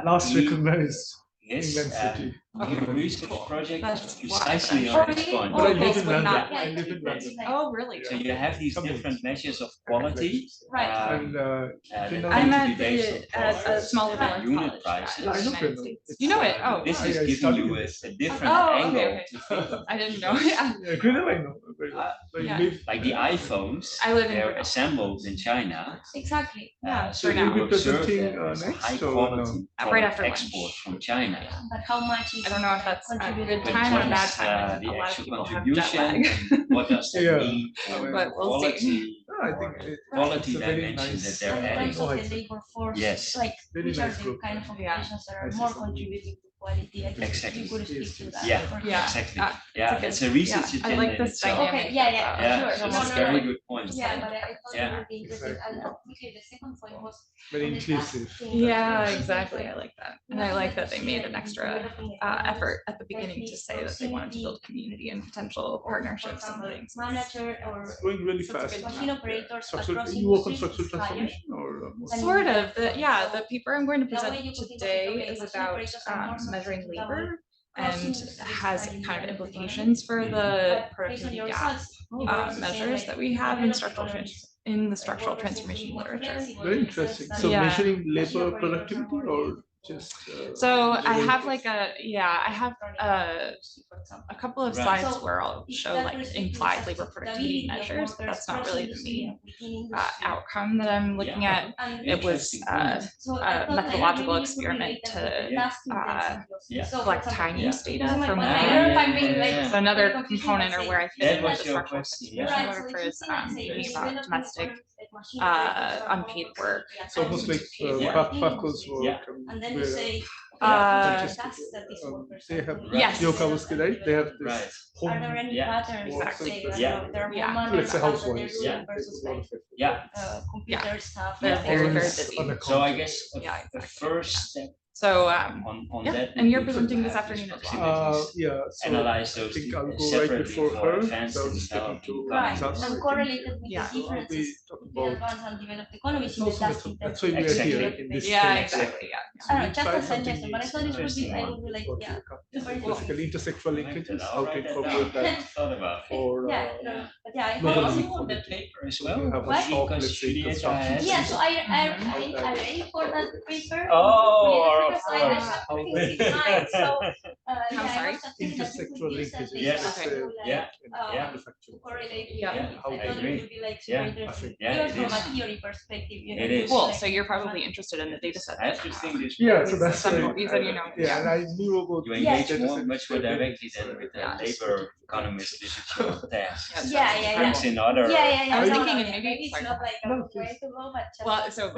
Last recognized yes, England city. the research project That's precisely why. on this point. But I Okay, live so in we're London. not- I live in London. Oh, really? So you have these different measures of quality. Right. And that Grinnell- tend I'm to at be based the on at a small liberal unit college prices. I know in the United Grinnell. States. It's, You know it? Oh, This I is giving studied you it. a different Oh, okay, angle okay. to think. I didn't know. Yeah. Yeah, Grinnell I know very well. But you Yeah. live- Like the iPhones, I live in they're Grinnell. assembled in China. Exactly. Yeah, So for you'll now. be Observe presenting them as a next high or quality Right after export lunch. from China. But how much is I don't know if that's a contributed good to time or a quality? bad time. The A lot of actual people have jet contribution, lag. and what does that Yeah. mean for But we'll see. quality, No, I think quality it's a very dimension that nice- they're And in adding? terms of the labor force, Yes. like Very which are nice the group. kind of Yeah. occupations that are I see more some- contributing to quality? At least Exactly. you could speak to that. Yeah. or- Yeah. Exactly. Yeah, Yeah, it's a research I agenda like in this itself. dynamic. Okay, yeah, Yeah, sure. so No, it's no, very no. good point. Yeah, but I thought Yeah. it would be interesting. Exactly. And quickly, the second point was Very on the inclusive. tasking. Yeah, exactly. I like that. And I like that they made an extra effort at the beginning to say that they wanted to build community and potential partnerships and things. Manager or It's going really Such a fast. good machine operators Structural- across You work on industries structural is higher. transformation or? Than Sort in of. The paper I'm going to That way present you could think of it, today okay, is machine about operators are more measuring sophisticated labor cross and industries has highly kind of developed implications for the But based on productivity your gap results, you were also saying, measures like, that we have in developed economies, in the like, structural workers seem to be transformation more literature. flexible Very in the sense interesting. that So Yeah. measuring machine labor operators are productivity more or able just? So I labor have inputs? like I have a couple of Right. slides So, where I'll if show that like restricted implied access labor to productivity stability of measures, but workers that's not cross really the industry main and within industry. outcome that I'm looking at. And It was Interesting. so I a thought, like, methodological maybe you could experiment relate that with the to task intensity of- yeah. so, for collect example, time yeah. use data This is my from point. that. I don't know if I'm being, Yeah, like, yeah, yeah. So another very confusing, component but or say- where I That fit in was the your structural question, transformation yeah. Right, so literature if you is see, like, say, thinking in about developing domestic economies, like machine operators are more unpaid flexible work. to be It's almost like accustomed to Yeah. Paco's work. Yeah. And then you say, Statistics workers They are have doing. Yes. Kaboski, right? They have this Right. home. Are there any Yeah. patterns? Exactly. Say, Yeah. there are Yeah. more Let's say manual stuff that they're housewives. doing Yeah. versus like Yeah. computer stuff. They're Yeah. very, very Always busy. on a So I guess Yeah, the exactly. first step So, on yeah, that. and you're would be to presenting this have afternoon these as well. proximities. Yeah, so Analyze I those think I'll go right separately before for her. advanced So and I'll step into developing Right, economies. and correlated with Yeah. the So I'll be differences talking between about. advanced and developed economies in the Also, tasking that's why we are Exactly. here in this. Yeah, thing. exactly, yeah. So I don't we know, just tried a something suggestion, but I thought it would be, I would be like, for yeah. the very classical cool. intersectional linkages, how to I'll write that incorporate down. that Thought about it. for. Yeah, no, but yeah, I not hope only it's- on that paper as So well. you have a What? shop, Because let's say Julieta construction. has- Yeah, so I ready for that paper. Oh, because of I course. have things in mind, so. I'm yeah, I sorry? have something that you could Intersectoral use that linkages. data Yes. to, like, Yeah. um, Manufacturing. to correlate. Yeah. with How I they thought agree. it would be like Yeah. super interesting, Yeah, even it from a is. theory perspective. You know, It you is. could, Cool, like, so you're probably interested in the data set. I have to think this. Yeah, so that's Some why. you said you know. Yeah, and I knew about. You these engage data more, sets much more when- directly than with the Yeah. labor economist literature tasks. Yeah. Thanks in other. Yeah. I was no, thinking no, and yeah, maybe it's like- not like a No, way please. to go, but just Well, like, so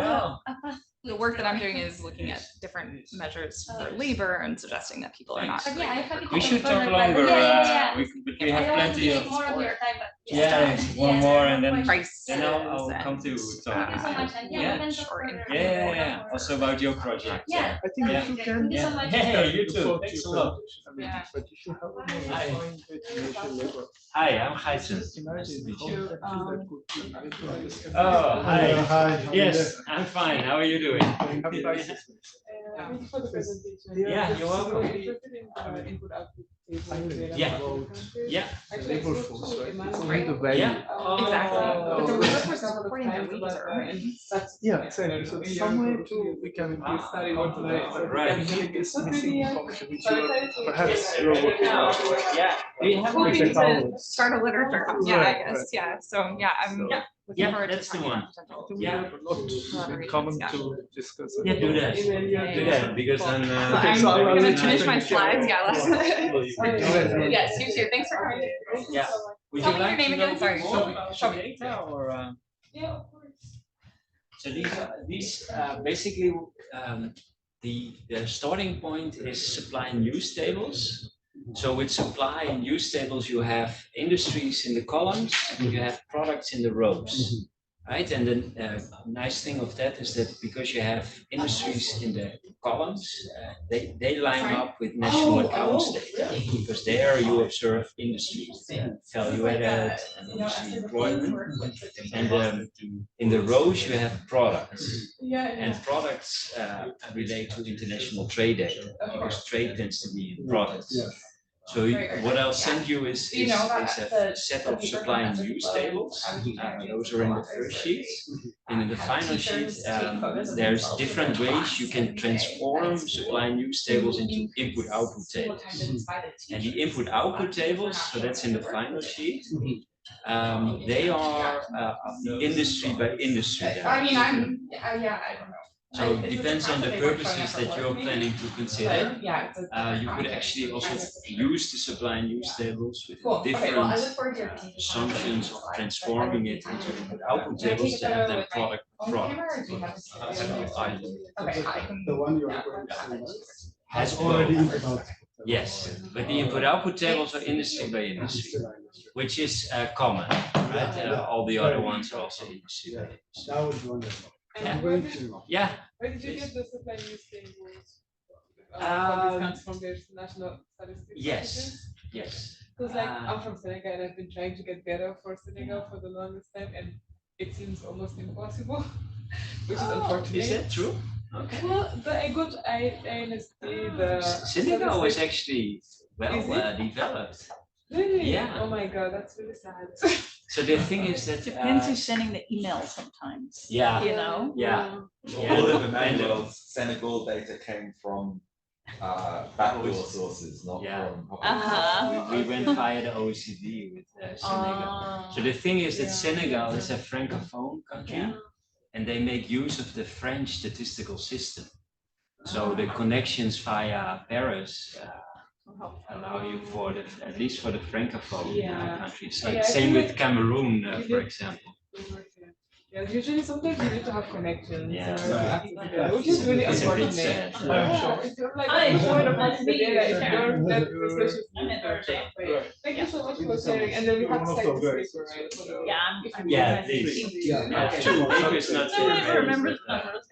the work that I'm doing is looking at different measures for labor and suggesting that people are not. But yeah, I'm happy to We should confirm talk that, like, longer. Yeah. But we I have don't want to plenty take of. more of your time, but. Yeah, one more and then. Price. Then I'll come to talk. Thank you so much, and yeah, Yeah. we can talk Or further. Yeah. Also about your project. Yeah. I think Yeah. if you Okay. can. Thank you so Yeah. much. Hey, you the too. thought Thanks a you lot. presentation. I mean, Yeah. but if you have a more Hi. refined definition later. Hi, I'm Gaaitzen. Just imagine how effective that could be. I mean, to understand. Oh, hi. Hi. Yes, I'm fine. How are you doing? Have prices. Thank you for the presentation. Yeah, you're welcome. I'm interested in input output table data Yeah. for the country. Yeah. Actually, I Labor spoke force, to right? Emmanuel, It's only the value. Yeah. Exactly. But the uh, developers a couple of supporting their times wages about are. and such- Yeah, exactly. So a year some way ago, to, we can Ah, study what to like, so right. we can think is But missing maybe, information which by the you time are we- perhaps you're working on. Yeah. Do you have Well, a we Like need the to towels. start a literature. Yeah, I Right, guess. Yeah. So yeah, I'm So, looking yeah, forward to that's the talking one. about potential. Yeah. Not in common to discuss. it. Yeah, do that. Do that because then. I'm So I'll gonna let you finish my finish. slides. Yeah. Yeah. Yes, you too. Thanks for coming. Yeah. Would Tell you me your like name to know again, sorry. more about Show the me. data or? Yeah, of course. So these basically the starting point is supply and use tables. So with supply and use tables, you have industries in the columns and you have products in the rows, right? And the nice thing of that is that because you have industries in the columns, they line up with national accounts data because there you observe industry value added and industry employment. And in the rows you have products. And products relate to international trade data because trade tends to be in products. So what I'll send you is a set of supply and use tables. Those are in the first sheet. And in the final sheet, there's different ways you can transform supply and use tables into input-output tables. And the input-output tables, so that's in the final sheet, they are industry by industry. I mean, I don't know. So it depends on the purposes that you're planning to consider. You could actually also use the supply and use tables with different assumptions of transforming it into input-output tables to have them product. The one you are going to see. Has Already both. about. Yes, but the input-output tables are industry by industry, which is common, right? All the other ones are also industry by industry. That was wonderful. Yeah. I'm going to. Yeah. Where did you get the supply use tables? From their national statistics? Yes. Yes. Because like I'm from Senegal and I've been trying to get data for Senegal for the longest time and it seems almost impossible, which is unfortunate. Is that true? Okay. Well, I understand the Senegal was statistics- actually well Is it? developed. Really? Yeah. Oh my god, that's really sad. So the thing is that Depends who's sending the email sometimes. yeah, You know? yeah, All of And, Emmanuel's Senegal data came from backdoor sources, not Yeah. from. Uh-huh. we went via the OECD with Senegal. So the thing is that Senegal is a francophone country, and they make use of the French statistical system. So the connections via Paris allow you for the, at least for the francophone countries. Like Yeah, I same feel with like Cameroon, you for did- example. Yeah, usually sometimes you need to have connections. Yeah. Which is really It's a bit unfortunate. sad. Yeah, it's sort of like Hi, you want to nice find to the meet you. data if you don't get the Yeah. social I'm in Thursday. Thank you so much for sharing. And then we have to cite this paper, right? So Yeah, if I'm you Yeah, guys- please. Yeah. Okay. Two papers not No, I remember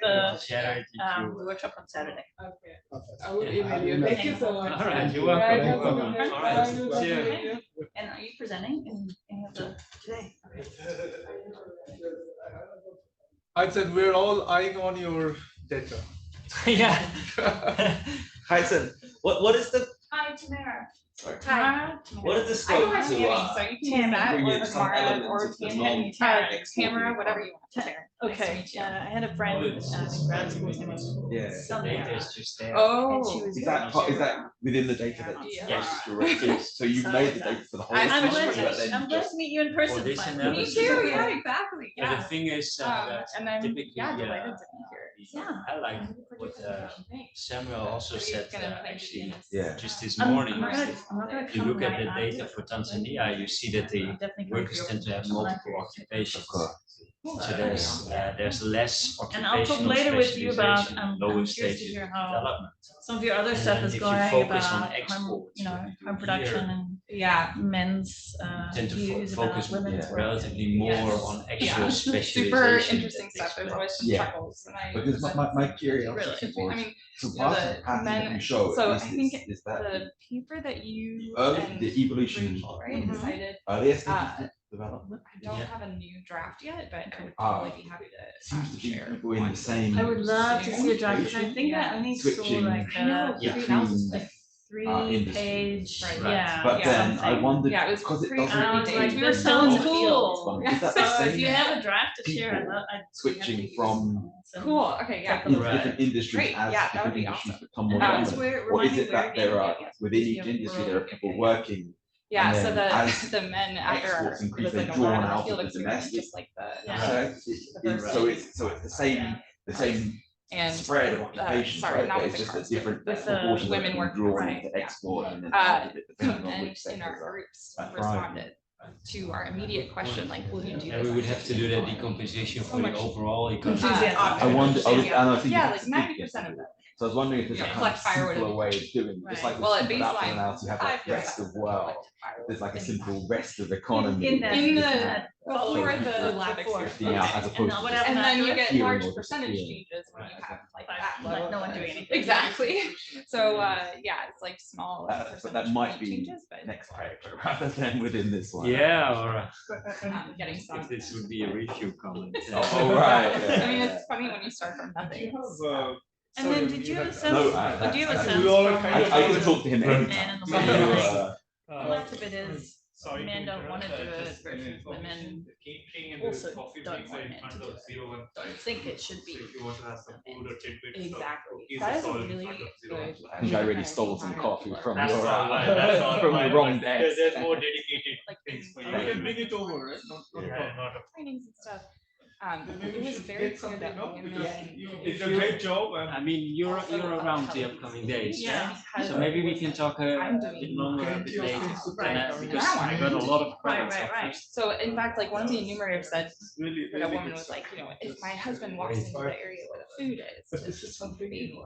the Share it if you. workshop on Saturday. Okay. I will email you. Thank you so much. All right, you're Right, welcome. have You're a welcome. good day. All right, Bye. see you. And are you presenting in any of the today? I said we're all eyeing on your data. Yeah. Gaaitzen, what is the Hi, Tamara. Hi. what is the I scope don't have to Tammy, so you can use that bring or in some Tamara elements or of the Tammy, Tamara, whatever you want. Tamara. Nice to Okay, meet you. I had a friend in grad school whose name was Yeah. Data is just there. and she Oh. was Is that part, is that within the data that Yes. So you've made the data for the whole I'm I'm country, glad but then I'm glad just to meet you in person. this finally. Me analysis. too, yeah, exactly, But the yeah. thing is, that And I'm, typically, yeah, delighted to be here. Yeah. I like what Samuel also What are you said, gonna play actually, with Yeah. just this I'm morning. not gonna If you come look at right the data after. for Tanzania, you see that the Definitely come workers to tend to have your multiple occupations. Of course. So there's less And I'll talk occupational later with you about, specialization in I'm lower curious to stages hear of how development. some of your other And stuff then is if you going focus on about harm, exports, you know, what you harm do production here, and Yeah. men's tend to views focus about women's yeah. work. relatively more Yes. on actual Yeah. specialization. Super that interesting takes stuff. There's place. always some Yeah. chuckles. And I Because my curiosity I was, mean, so you know, part of the the pattern that men- you show so is I think is that the paper that you early, and the evolution Rachel, right, Mhm. cited, early SDGs uh, development I don't Yeah. have a new draft yet, but I would Ah. probably be happy to seems to be share. people in one the same I would love to see a draft, because I think I Yeah. only saw switching like I know, Yeah. three, that was just a industry. three-page, Right. yeah. But then I something. wondered Yeah, it was because it pretty doesn't I was early like, days. this We were still in sounds the cool. one. Is that the So if you same have a draft to share, people I'd switching from Cool, okay, yeah. Take a in look. Right. different industries Great, as yeah, that would different be industries awesome. become more Um, dominant? Or is it that there are within each industry there are people working? Yeah, And so then the, as the men after our, exports increase, was they like a draw lot of out the field of the experience, domestic. just like the. Yeah. So first so it's the same And spread of occupations, sorry, right? not But with it's the just a cars, different with the proportion of women them working, drawn right, into yeah. export and then Uh, out of it, depending on and which in our sectors are. groups Right. responded to our immediate question, like, will you do And we this would have to do that activity? decomposition So for the much overall economy. enthusiasm. I wonder, I was, Yeah. and I think Yeah, it's like 90% of that. So I was wondering if there's a Yeah, kind of collect firewood simpler and- way of doing it, just Right. like Well, with at people out baseline, and out, you have like 5% rest of world. There's like a simple rest of economy. In that, In the- that Before following the lab lab four. Drifting out as And opposed now to what just happened And then you get Hearing large or percentage disappearing. changes when you have like Like, that. like no one doing anything. Exactly. So, yeah, it's like small. but that percentage might point be changes, but next paper rather than within this one. Yeah, or getting some. if this would be a review comment. Oh, right. I mean, it's funny when you start from nothing. And then did you have a sense, No, do you have a that's- sense we all from kind of- I can talk to him man anytime. in the So, morning? Uh, Much of it is Sorry men to don't want to do interrupt, it just, versus women the catering and also the coffee don't breaks want are in men front to of do 01 time. think it should be. So if you want to have some food or tidbits. or Exactly. cookies, That it's is a all in really front of good. 01. I think I already stole some coffee from That's your all right, that's all from right, the wrong but desk. There's more dedicated Like things for We you. can bring it over, right? Not a Yeah, problem. not a Trainings and stuff. Maybe It we was should very get clear something that up women. because you did If a you- great job and I mean, you're around the upcoming days, Yeah. right? So maybe we can talk a I'm bit doing longer, a plenty bit of later. things to And, talk because about. I got a lot of Right, comments. right, right. So in fact, like one of the enumerators said really, that a really woman good was stuff. like, you know, if my husband walks into the area where the food But is, this is something new.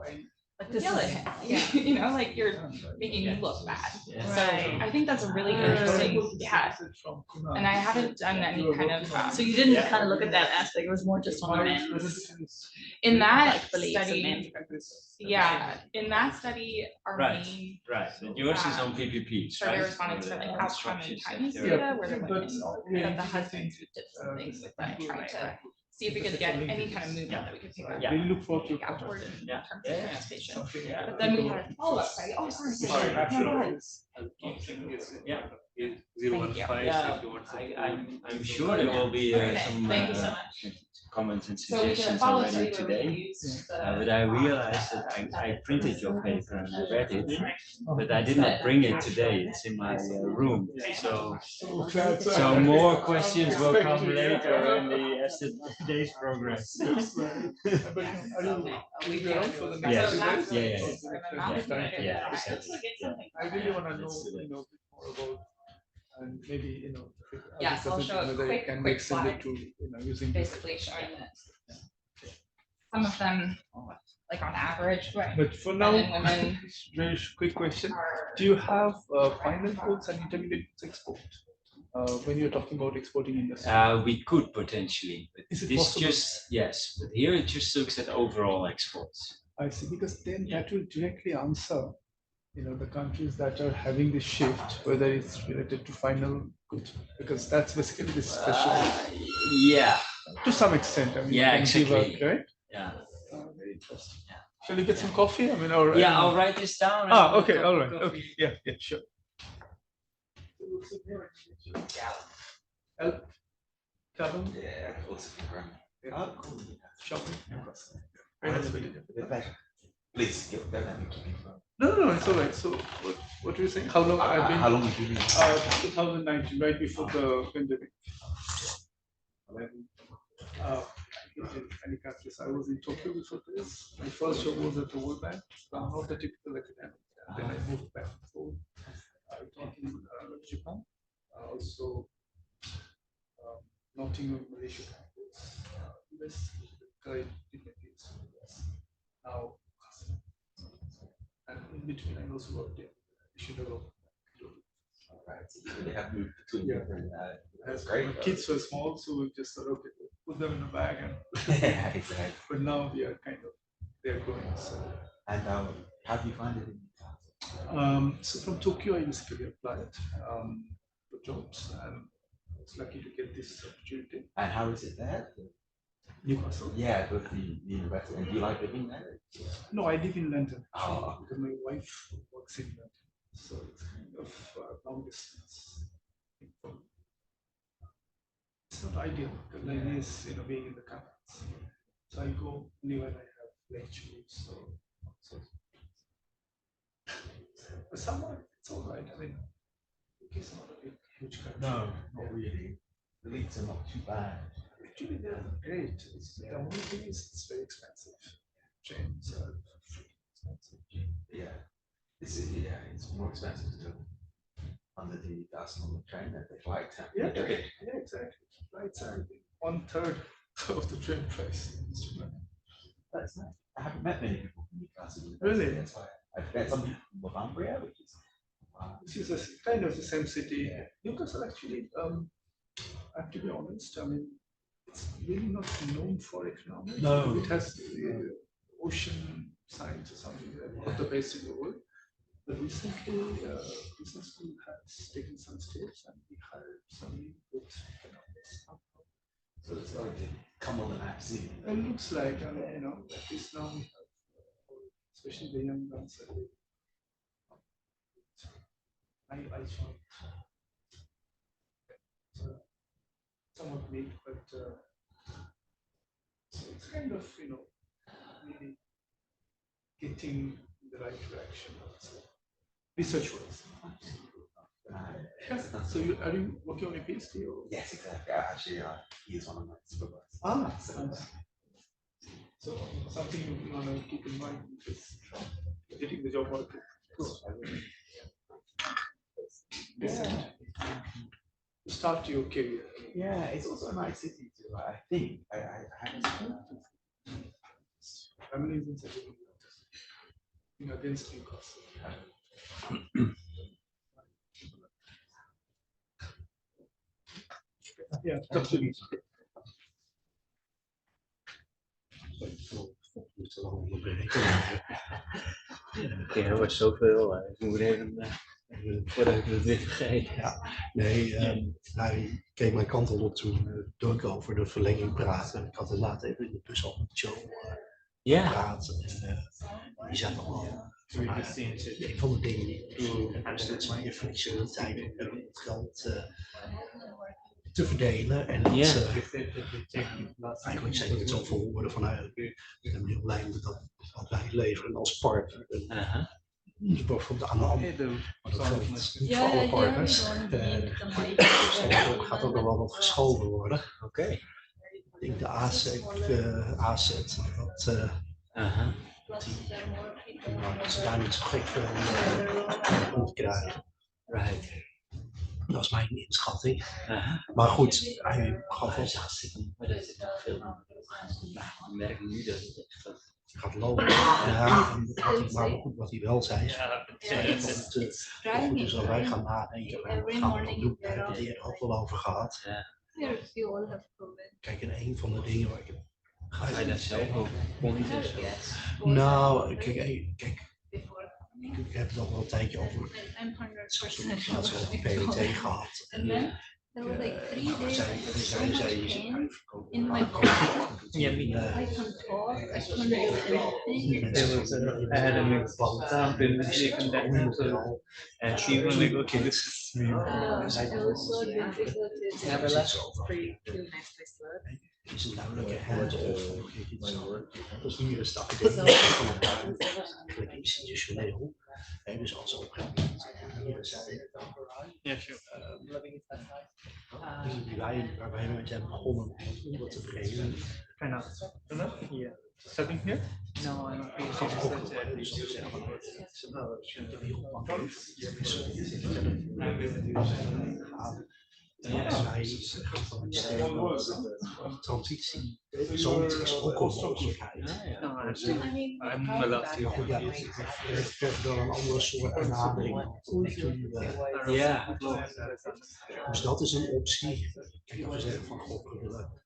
like This yell at is- him. You know, like you're making you look bad. Yeah. So Right. I think that's a really Right. interesting, yeah. And I haven't done any kind of, So you didn't kind of look at that aspect, it was more just on the men's. in that like beliefs and study, men's preferences. yeah, in that study, our Right. main, Right, but yours is on PPPs, so right? they responded to like outcome and Chinese Yeah. data where the But women, that the husbands would did some things with that, trying to see if we could get any kind of movement that we could pick up. Yeah. Really look forward to Take outward in Yeah. terms of participation. something. But then we had a follow-up study. Oh, sorry. Sorry, No, go ahead. Yeah. Zero Thank you. 15, Yeah, if you want I'm sure there will be Okay, some thank you so much. comments and So we did a suggestions follow-up already study where we today. used But the. I realized that I printed your paper and I read it, but I did not bring it today. It's in my room. So more questions will come later in the as the days progress. We You're on for the So Yes. that's Yeah, really yeah, cool. yeah. Yeah, exactly. I really want to know a bit more about And maybe, you know, Yeah, so I'll show a whether it quick, can be quick extended slide, to, you know, using this. basically showing that some of them, like on average, right? But for men now, and women very quick question. are. Do you have final goods and intermediate goods export? When you're talking about exporting industry? We could potentially, but Is it this possible? just, yes, but here it just looks at overall exports. I see, because then that will directly answer, you know, the countries that are having this shift, whether it's related to final good, because that's basically the special, Yeah, to some extent. I mean, Yeah, you can give exactly. a- right? yeah. Very interesting. Yeah. Shall we get some coffee? I mean, or Yeah, I'll write this down. and Ah, we'll okay, cup all of right, coffee. okay, yeah, sure. El Carbon, Yeah, also shopping. Please, give them. No, it's all right. So what were you saying? How long I've been? How long have you been? 2019, right before the pandemic. Many countries. I was in Tokyo before this. My first job was at the World Bank. So I'm not the typical academic. Then I moved back home. I taught in Japan. Also, Nottingham, Malaysia campus. US, now, and in between I also worked in Chicago. Right, so they have moved between Yeah. different, As great. my kids were small, so we just thought, okay, put them in a bag, and Yeah, exactly. but now we are kind of, they're growing. So, And how do you find it in Newcastle? so from Tokyo, I basically applied for jobs, and I was lucky to get this opportunity. And how is it there? Newcastle. Yeah, with the university. And do you like living there? No, I live in London Oh. because my wife works in London, so it's kind of long distance. It's not ideal. The idea is, you know, being in the campus. So I go only when I have lectures. So but somewhat it's all right. I mean, it's not a big, huge country. No, not really. The leads are not too bad. Actually, they're great. The only thing is it's very expensive. Trains are freaking expensive. Yeah, it's more expensive to do under the dust on the train than the flight. Yeah, exactly. Flights are 1/3 of the train price. That's nice. I haven't met many people from Newcastle. Really? That's why I've met some people from Northumbria, which is. This is kind of the same city. Newcastle actually, I have to be honest, I mean, it's really not known for economics. No. It has ocean science or something, one of the best in the world. But recently, business school has taken some steps and we hired some really good economists. So it's going to come on the map soon. It looks like, I mean, you know, at least now we have, especially the young ones. I found somewhat late, but so it's kind of, you know, really getting in the right direction. So, research-wise. So are you working on a PhD? Or? Yes, exactly. Actually, he is one of my supervisors. Ah, so something you want to keep in mind is getting the job market. Yeah. To start your career. Yeah, it's also a nice city too. I think I haven't. Family is in such a good against Newcastle. Yeah, absolutely. Er wordt zoveel. Ik moet even voordat ik het weer vergeet. Ja, nee, hij keek mijn kant al op toen ik over de verlenging praatte. Ik had inderdaad even in de bus al met Joe praten. En die zei nog wel. Een van de dingen die is je flexibiliteit om het geld te verdelen. En dat eigenlijk zeker het zal volhouden vanuit. Ik ben heel blij met dat wat wij leveren als partner. Bijvoorbeeld aan de andere, maar dat geldt niet voor alle partners. Er gaat ook nog wel wat geschoven worden. Oké. Ik denk de AZ, dat ze daar niet zo gek veel rond krijgen. Right. Dat is mijn inschatting. Maar goed, hij gaf wel. Maar dat zit ook veel. Nou, we merken nu dat het echt gaat lopen. Ja, maar goed, wat hij wel zei. Dus als wij gaan nadenken, gaan we dat doen. Daar hebben we het hier ook wel over gehad. Kijk, en een van de dingen waar ik. Ga je daar zelf over pointen? Nou, kijk, ik heb het al wel een tijdje over die PWT gehad. Is een duidelijke dus hier is de academie van het eigenlijk institutioneel. Dus als er op een gegeven moment zijn waar wij met zijn begonnen om dat te brengen. Starting here? No, I don't think transitie, zoiets is ook een mogelijkheid. Ik heb wel een andere soort benadering. Ja, dus dat is een optie. Kijk, we zeggen van god, we willen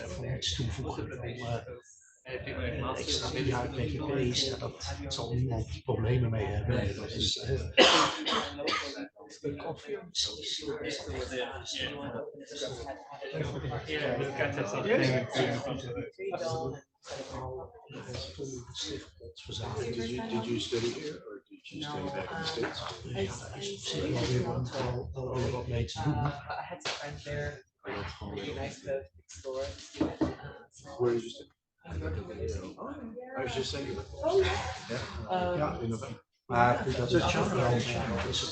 van iets toevoegen om extra jaar PGP's, dat zal niemand problemen mee hebben. Dat is Did you study here or did you study back in the States? Ja, is op zich wel weer wel wat mee te doen. I had some friends there. Really nice to explore. Where did you study? I was just saying. Ja, in november. Maar goed, dat is wel is op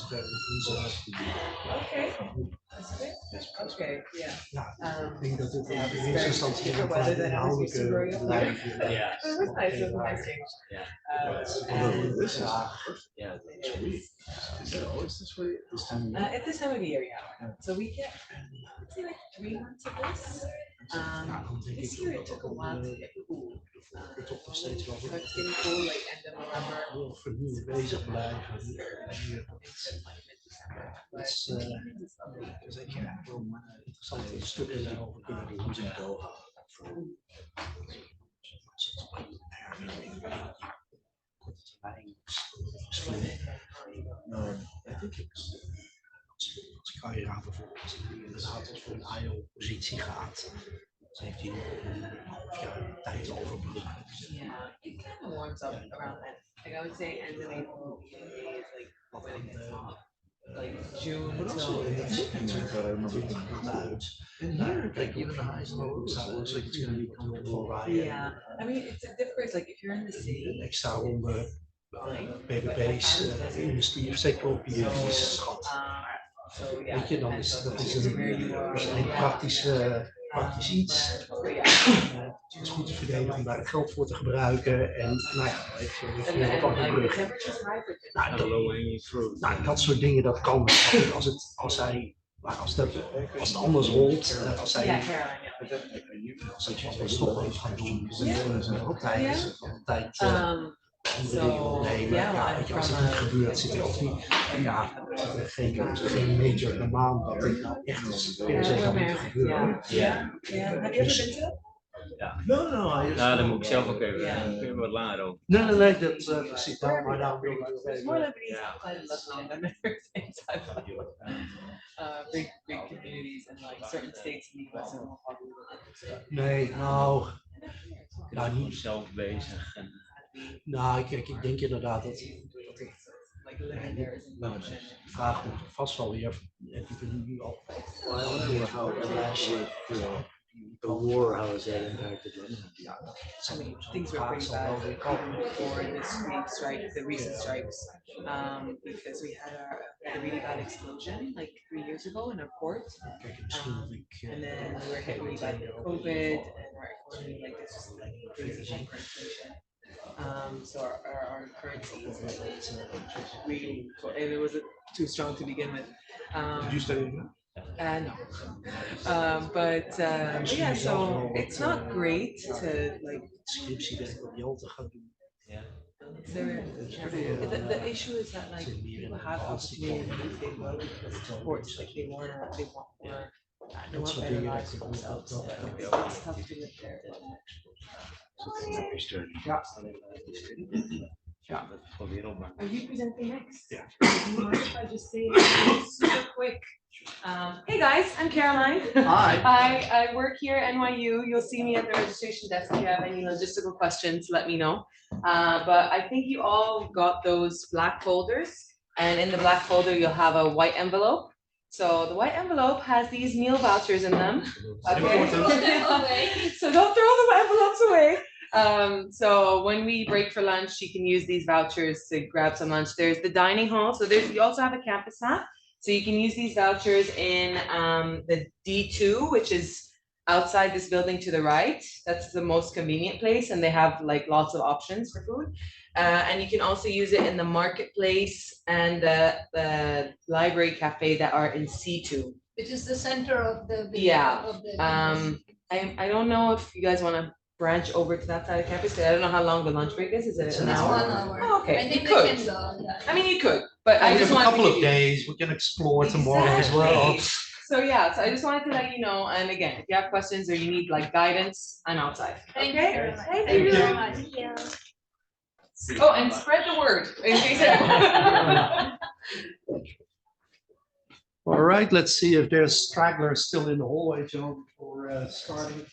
Okay, yeah. Ja, ik denk dat het in eerste instantie een paar inhoudelijke lijnen. Ja. Yeah, is that always this way this time of year? At this time of year, yeah. So we get, let's say, like 3 months of this. This year it took a while to get cool. Toch nog steeds wel So it's getting cool like end of November. heel vernieuwd bezig blijven. Dus interessante stukken daarover kunnen doen. Hoe ze het doorgaan. Korte termijn. I think als Kaira bijvoorbeeld inderdaad als voor een IO-positie gaat, dan heeft hij nog een half jaar tijd overbruggen. Yeah, it kind of warms up around that. Like I would say end of April, beginning of May is like when it's hot. Like June till En hier, kijk, even de highs and lows, looks like it's going to be comfortable riding. yeah, I mean it's a difference. Like if you're in the city, Een extra ronde PPP's, industrie, sector PPP's schat. so yeah. Weet je, dan is dat is een praktisch iets. Het is goed te verdelen om daar het geld voor te gebruiken. En nou ja, even wat op de brug. Nou, dat soort dingen, dat kan. Als het anders rolt, als hij wat stop heeft gaan doen, is er altijd andere dingen opnemen. Ja, weet je, als het niet gebeurt, zit er ook niet. Ja, geen major de maand dat dit nou echt per se kan moeten gebeuren. Ja. Heb je ever been to? Ja. No, nou, dan moet ik zelf ook even wat langer over. Nee, dat precies. Maar daarom wil ik het There's more Lebanese outside of Lebanon than there is inside Lebanon. Big communities in like certain states in the US and nee, nou niet zelf bezig. Nou, kijk, ik denk inderdaad dat de vraag moet vast wel weer, die we nu al doorhouden, The war, how is that impacted Lebanon? I mean, things were pretty bad even before the recent strikes, because we had a really bad explosion like 3 years ago in a port, and then we were hit really bad with COVID, and we're like this crazy hyperinflation. So our currency is really, and it wasn't too strong to begin with. Did you study it? No. But yeah, so it's not great to like. Yeah. The issue is that like people have opportunity if they will because of course like they want more they want better lives for themselves. So, like, it's tough to live there. Yeah. Are you presenting next? Yeah. Do you mind if I just say super quick? Hey guys, I'm Caroline. Hi. I work here at NYU. You'll see me at the registration desk if you have any logistical questions, let me know. But I think you all got those black folders, and in the black folder you'll have a white envelope. So the white envelope has these meal vouchers in them. Okay. So don't throw the envelopes away. So when we break for lunch, you can use these vouchers to grab some lunch. There's the dining hall. So you also have a campus map. So you can use these vouchers in the D2, which is outside this building to the right. That's the most convenient place, and they have like lots of options for food. And you can also use it in the marketplace and the library cafe that are in C2. Which is the center of the Yeah. of the I don't know if you guys want to branch over to that side of campus. I don't know how long the lunch break is. Is it an hour? 1 hour. Oh, okay. I think you could. we can go. Yeah. I mean, you could, but I We just have a wanted couple to of give you. days. We can explore tomorrow as well. Exactly. So yeah, so I just wanted to let you know. And again, if you have questions or you need like guidance, I'm outside. Thank Okay? you very much. Thank Thank you you. very much. Oh, and spread the word in case. All right, let's see if there's stragglers still in the hallway, Joe, before starting.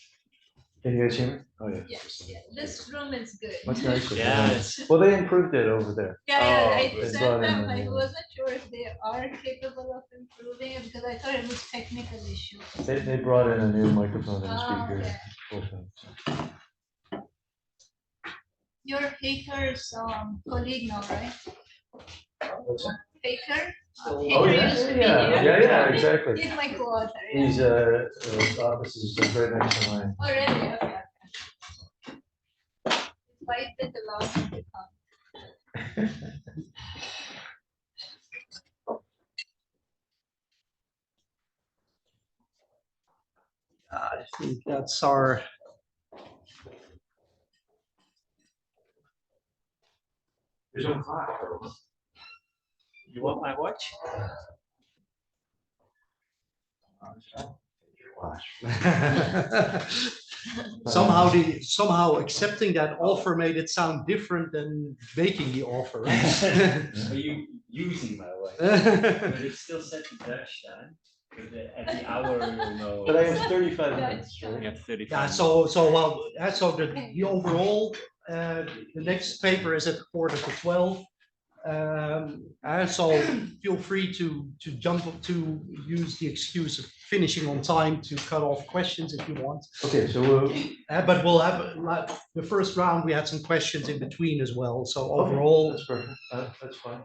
Can you guys hear me? Oh, yeah. Yes, yeah. This room is good. Much nicer. Yes. Well, they improved it over there. Yeah, Oh, I they said brought in them. a I new- wasn't sure if they are capable of improving it because I thought it was technical issue. They brought in a new microphone and Oh, speaker. okay. Full thing. Your Haker's colleague now, right? Haker? Oh, Haker yeah, used to be yeah, here. yeah, exactly. He's my co-author. Yeah. His office is right next to mine. Oh, really? Okay. Fight with the loss of the con. I think that's our. There's no clock. You want my watch? Somehow accepting that offer made it sound different than making the offer. Are you using my watch? But it's still set to Dutch time. But at the hour, you'll know. But I have 35 minutes, You right? have 35. Yeah, so the overall, the next paper is at 11:45. And so feel free to jump to use the excuse of finishing on time to cut off questions if you want. Okay, so But we'll have the first round. We had some questions in between as well. So overall, that's perfect. That's fine.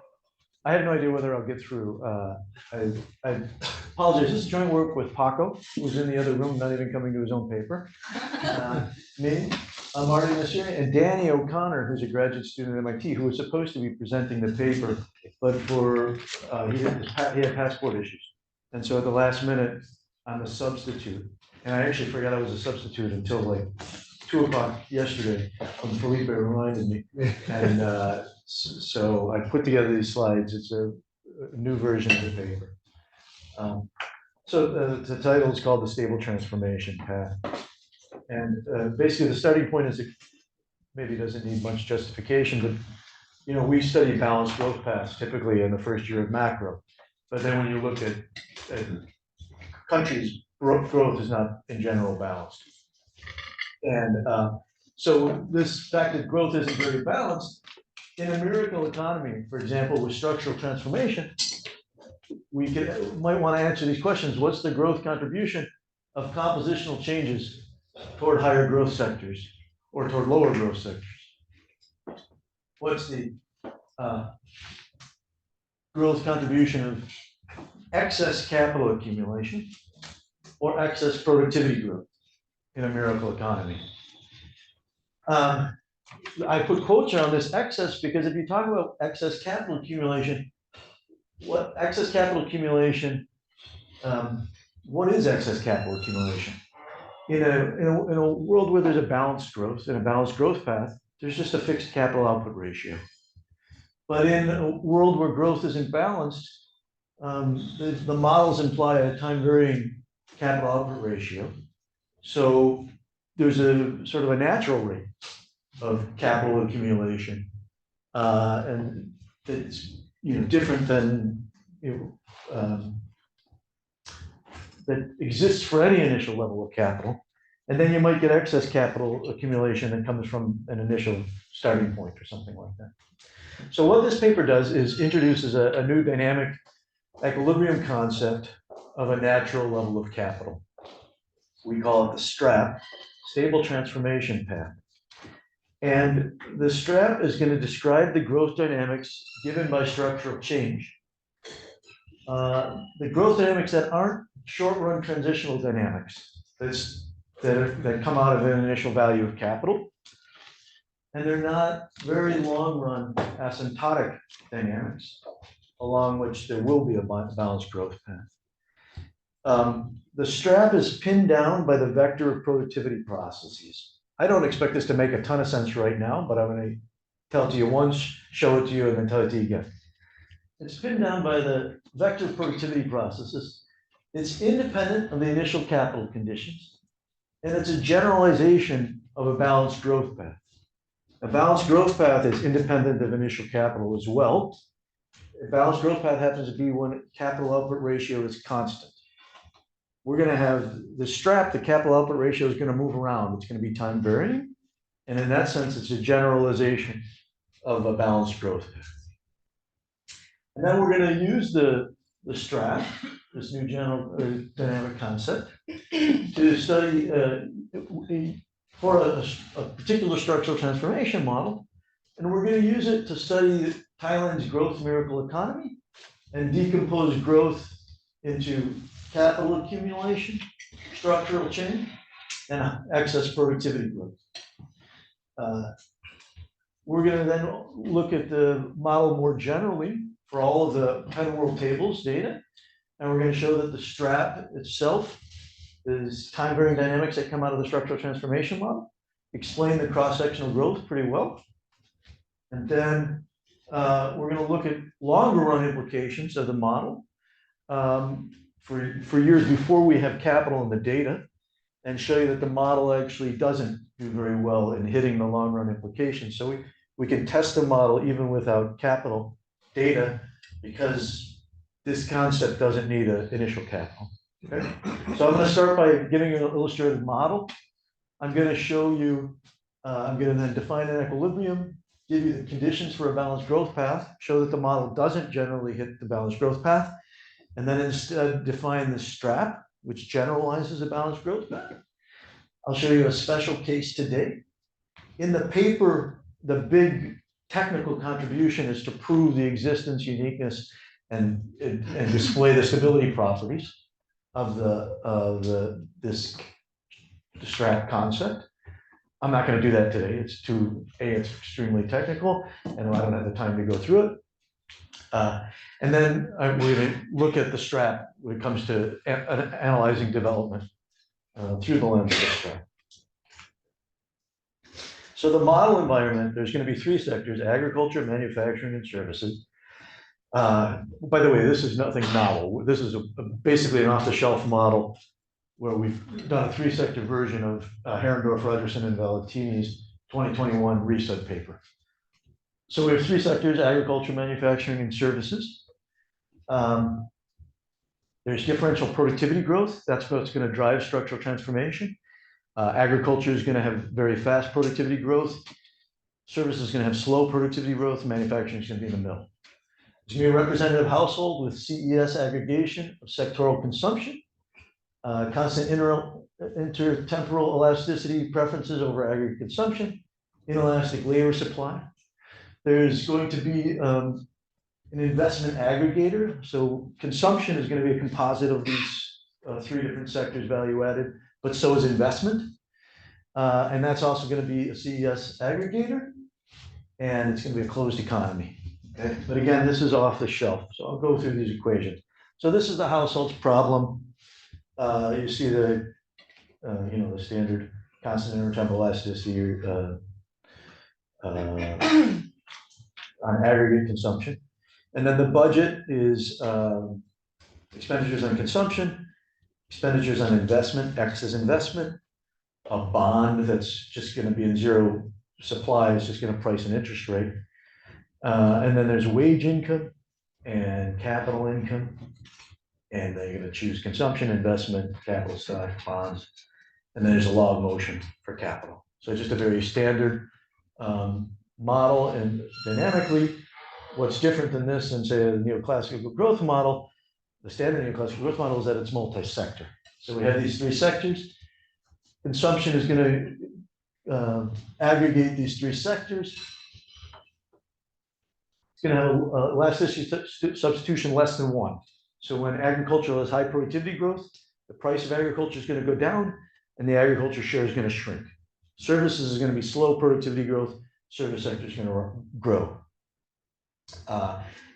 I have no idea whether I'll get through. I apologize. This is joint work with Paco, who's in the other room, not even coming to his own paper. Me, Marty Messier, and Danny O'Connor, who's a graduate student at MIT, who was supposed to be presenting the paper, but he had passport issues. And so at the last minute, I'm a substitute. And I actually forgot I was a substitute until like 2 o'clock yesterday when Felipe reminded me. And so I put together these slides. It's a new version of the paper. So the title is called The Stable Transformation Path. And basically the starting point is, it maybe doesn't need much justification, but we study balanced growth paths typically in the first year of macro. But then when you look at countries, growth is not in general balanced. And so this fact that growth isn't very balanced, in a miracle economy, for example, with structural transformation, we might want to answer these questions. What's the growth contribution of compositional changes toward higher growth sectors or toward lower growth sectors? What's the growth contribution of excess capital accumulation or excess productivity growth in a miracle economy? I put quotes around this excess because if you talk about excess capital accumulation, what excess capital accumulation, what is excess capital accumulation? In a world where there's a balanced growth and a balanced growth path, there's just a fixed capital output ratio. But in a world where growth isn't balanced, the models imply a time varying capital output ratio. So there's a sort of a natural rate of capital accumulation, and it's different than that exists for any initial level of capital. And then you might get excess capital accumulation that comes from an initial starting point or something like that. So what this paper does is introduces a new dynamic equilibrium concept of a natural level of capital. We call it the STRAP, Stable Transformation Path. And the STRAP is going to describe the growth dynamics given by structural change. The growth dynamics that aren't short-run transitional dynamics that come out of an initial value of capital. And they're not very long-run asymptotic dynamics along which there will be a balanced growth path. The STRAP is pinned down by the vector of productivity processes. I don't expect this to make a ton of sense right now, but I'm going to tell it to you once, show it to you, and then tell it to you again. It's pinned down by the vector of productivity processes. It's independent of the initial capital conditions, and it's a generalization of a balanced growth path. A balanced growth path is independent of initial capital as well. A balanced growth path happens to be when capital output ratio is constant. We're going to have the STRAP, the capital output ratio is going to move around. It's going to be time varying. And in that sense, it's a generalization of a balanced growth path. And then we're going to use the STRAP, this new general dynamic concept, to study for a particular structural transformation model. And we're going to use it to study Thailand's growth miracle economy and decompose growth into capital accumulation, structural change, and excess productivity growth. We're going to then look at the model more generally for all of the Penn World Tables data. And we're going to show that the STRAP itself is time varying dynamics that come out of the structural transformation model, explain the cross-sectional growth pretty well. And then we're going to look at longer run implications of the model for years before we have capital in the data, and show you that the model actually doesn't do very well in hitting the long run implications. So we can test the model even without capital data because this concept doesn't need an initial capital. Okay? So I'm going to start by giving you an illustrative model. I'm going to show you, I'm going to then define an equilibrium, give you the conditions for a balanced growth path, show that the model doesn't generally hit the balanced growth path, and then instead define the STRAP, which generalizes a balanced growth path. I'll show you a special case today. In the paper, the big technical contribution is to prove the existence, uniqueness, and display the stability properties of this STRAP concept. I'm not going to do that today. It's extremely technical, and I don't have the time to go through it. And then we're going to look at the STRAP when it comes to analyzing development through the lens of the STRAP. So the model environment, there's going to be three sectors: agriculture, manufacturing, and services. By the way, this is nothing novel. This is basically an off-the-shelf model where we've done a three-sector version of Herendorf, Ruderson, and Valentini's 2021 reset paper. So we have three sectors: agriculture, manufacturing, and services. There's differential productivity growth. That's what's going to drive structural transformation. Agriculture is going to have very fast productivity growth. Services is going to have slow productivity growth. Manufacturing is going to be in the middle. It's going to be a representative household with CES aggregation of sectoral consumption, constant intertemporal elasticity preferences over aggregate consumption, inelastic labor supply. There's going to be an investment aggregator. So consumption is going to be a composite of these three different sectors, value added, but so is investment. And that's also going to be a CES aggregator, and it's going to be a closed economy. Okay, but again, this is off the shelf, so I'll go through these equations. So this is the household's problem. You see the the standard constant intertemporal elasticity on aggregate consumption, and then the budget is expenditures on consumption, expenditures on investment, X is investment, a bond that's just going to be in zero supply is just going to price an interest rate. And then there's wage income and capital income. And they're going to choose consumption, investment, capital stock, bonds. And then there's a law of motion for capital. So just a very standard model. And dynamically, what's different than this than, say, a neoclassical growth model, the standard neoclassical growth model is that it's multi-sector. So we have these three sectors. Consumption is going to aggregate these three sectors. It's going to have elasticity substitution less than 1. So when agriculture has high productivity growth, the price of agriculture is going to go down and the agriculture share is going to shrink. Services is going to be slow productivity growth. Service sector is going to grow.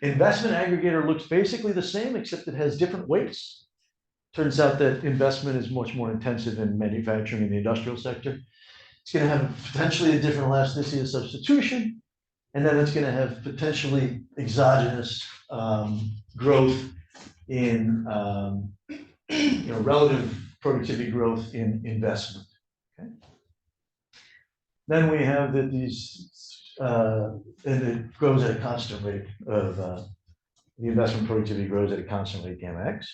Investment aggregator looks basically the same, except it has different weights. Turns out that investment is much more intensive in manufacturing in the industrial sector. It's going to have potentially a different elasticity of substitution, and then it's going to have potentially exogenous growth in relative productivity growth in investment. Okay. Then we have that these, and it grows at a constant rate of the investment productivity grows at a constant rate gamma x.